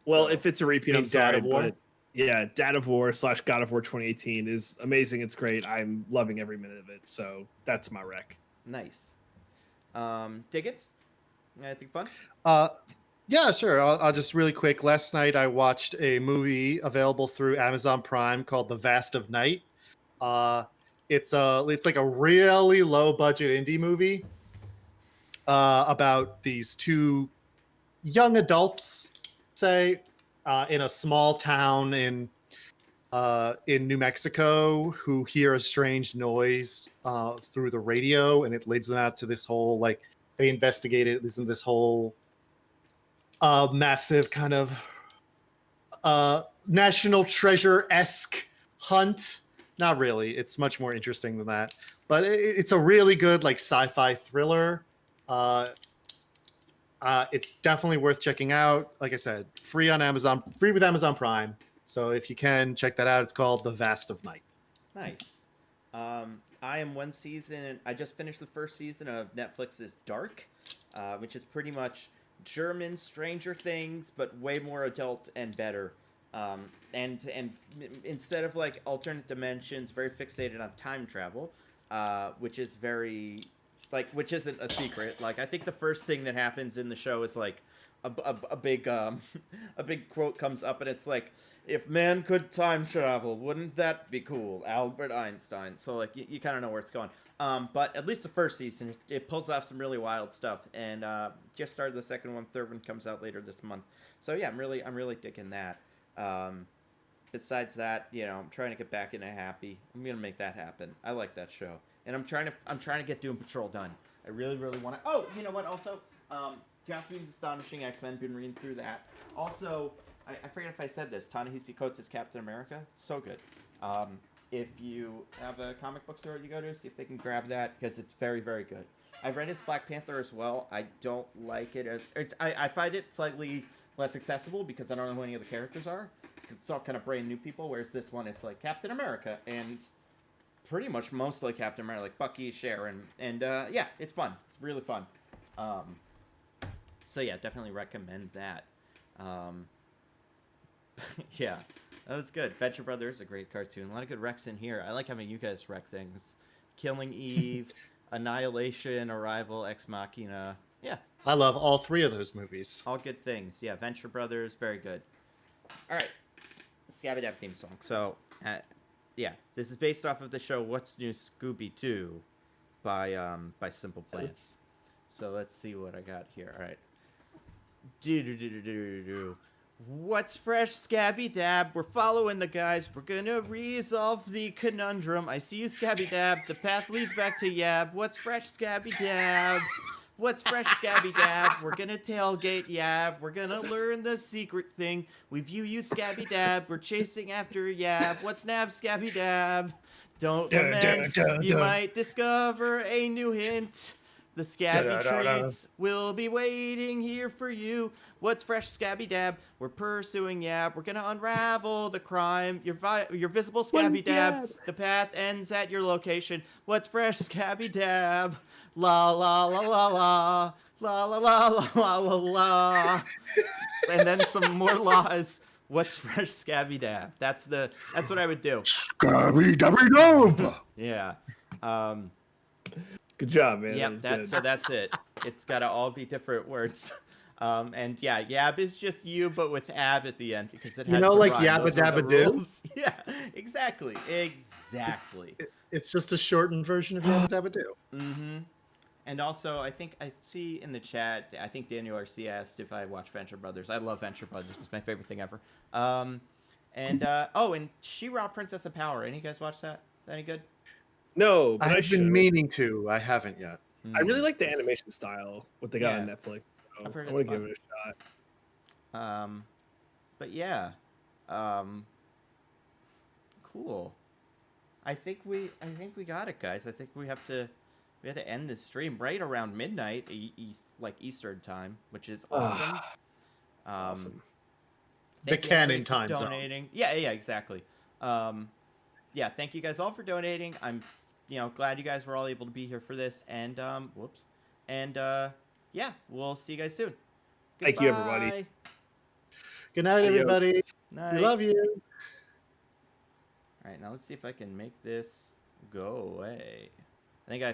Well, So- if it's a repeat, Mean I'm God sorry, of War? but yeah, Dad of War / God of War 2018 is amazing. It's great. I'm loving every minute of it. So that's my rec. Nice. Tickets? Anything fun? Yeah, sure. I'll just really quick. Last night I watched a movie available through Amazon Prime called The Vast of Night. It's like a really low budget indie movie about these two young adults, say, in a small town in New Mexico, who hear a strange noise through the radio, and it leads them out to this whole, like, they investigate it. Listen to this whole massive kind of national treasure-esque hunt. Not really. It's much more interesting than that. But it's a really good, like, sci-fi thriller. It's definitely worth checking out. Like I said, free on Amazon, free with Amazon Prime. So if you can, check that out. It's called The Vast of Night. Nice. I am one season. I just finished the first season of Netflix's Dark, which is pretty much German Stranger Things, but way more adult and better. And instead of like alternate dimensions, very fixated on time travel, which is very which isn't a secret. Like, I think the first thing that happens in the show is like a big a big quote comes up, and it's like, if man could time travel, wouldn't that be cool? Albert Einstein. So, like, you kind of know where it's going. But at least the first season, it pulls off some really wild stuff. And just started the second one. Third one comes out later this month. So, yeah, I'm really digging that. Besides that, I'm trying to get back into Happy. I'm going to make that happen. I like that show. And I'm trying to get Doom Patrol done. I really want to. Oh, you know what? Also, Joss Whedon's Astonishing X-Men. Been reading through that. Also, I forget if I said this. Ta-Nehisi Coates' Captain America. So good. If you have a comic book store you go to, see if they can grab that, because it's very, very good. I've read his Black Panther as well. I don't like it as... I find it slightly less accessible because I don't know who any of the characters are. It's all kind of brand new people, whereas this one, it's like Captain America, and pretty much mostly Captain America, like Bucky, Sharon, and yeah, it's fun. It's really fun. So yeah, definitely recommend that. Yeah, that was good. Venture Brothers, a great cartoon. A lot of good recs in here. I like having you guys rec things. Killing Eve, Annihilation, Arrival, Ex Machina. Yeah. I love all three of those movies. All good things. Yeah, Venture Brothers, very good. All right. Scabby Dab theme song. So, yeah, this is based off of the show What's New Scooby-Doo by Simple Plan. Yes. So let's see what I got here. All right. Do. What's fresh, Scabby Dab? We're following the guys. We're gonna resolve the conundrum. I see you, Scabby Dab. The path leads back to Yab. What's fresh, Scabby Dab? What's fresh, Scabby Dab? We're gonna tailgate Yab. We're gonna learn the secret thing. We view you, Scabby Dab. We're chasing after Yab. What's Nab, Scabby Dab? Don't lament. You might discover a new hint. The scabby Da-da-da-da. treats will be waiting here for you. What's fresh, scabby dab? We're pursuing yab. We're gonna unravel the crime. Your visible scabby dab. The path ends at your location. What's fresh, scabby dab? La la la la la. La la la la la la la. And then some more laws. What's fresh, scabby dab? That's what I would do. Scabby dabby dub. Yeah. Good job, man. Yep, that's it. It's gotta all be different words. And yeah, yab is just you, but with ab at the end because it had to like rhyme. yabba Those were the dabba do? rules. Yeah, exactly. It's just a shortened version of Yabba Dabba Do. Mm-hmm. And also, I think I see in the chat, I think Daniel Garcia asked if I watch Venture Brothers. I love Venture Brothers. It's my favorite thing ever. And She-Ra Princess of Power. Any of you guys watch that? Is that any good? No, but I have should. been meaning to. I haven't yet. I really like the animation style, what they got on Netflix. So I've heard I want it's to give it a shot. But yeah, cool. I think we got it, guys. I think we had to end this stream right around midnight, Eastern time, which is awesome. Awesome. The canon time zone. Donating. Yeah, exactly. Yeah, thank you guys all for donating. I'm glad you guys were all able to be here for this. And yeah, we'll see you guys soon. Thank you, everybody. Good night, everybody. Night. We love you. All right, now let's see if I can make this go away. I think I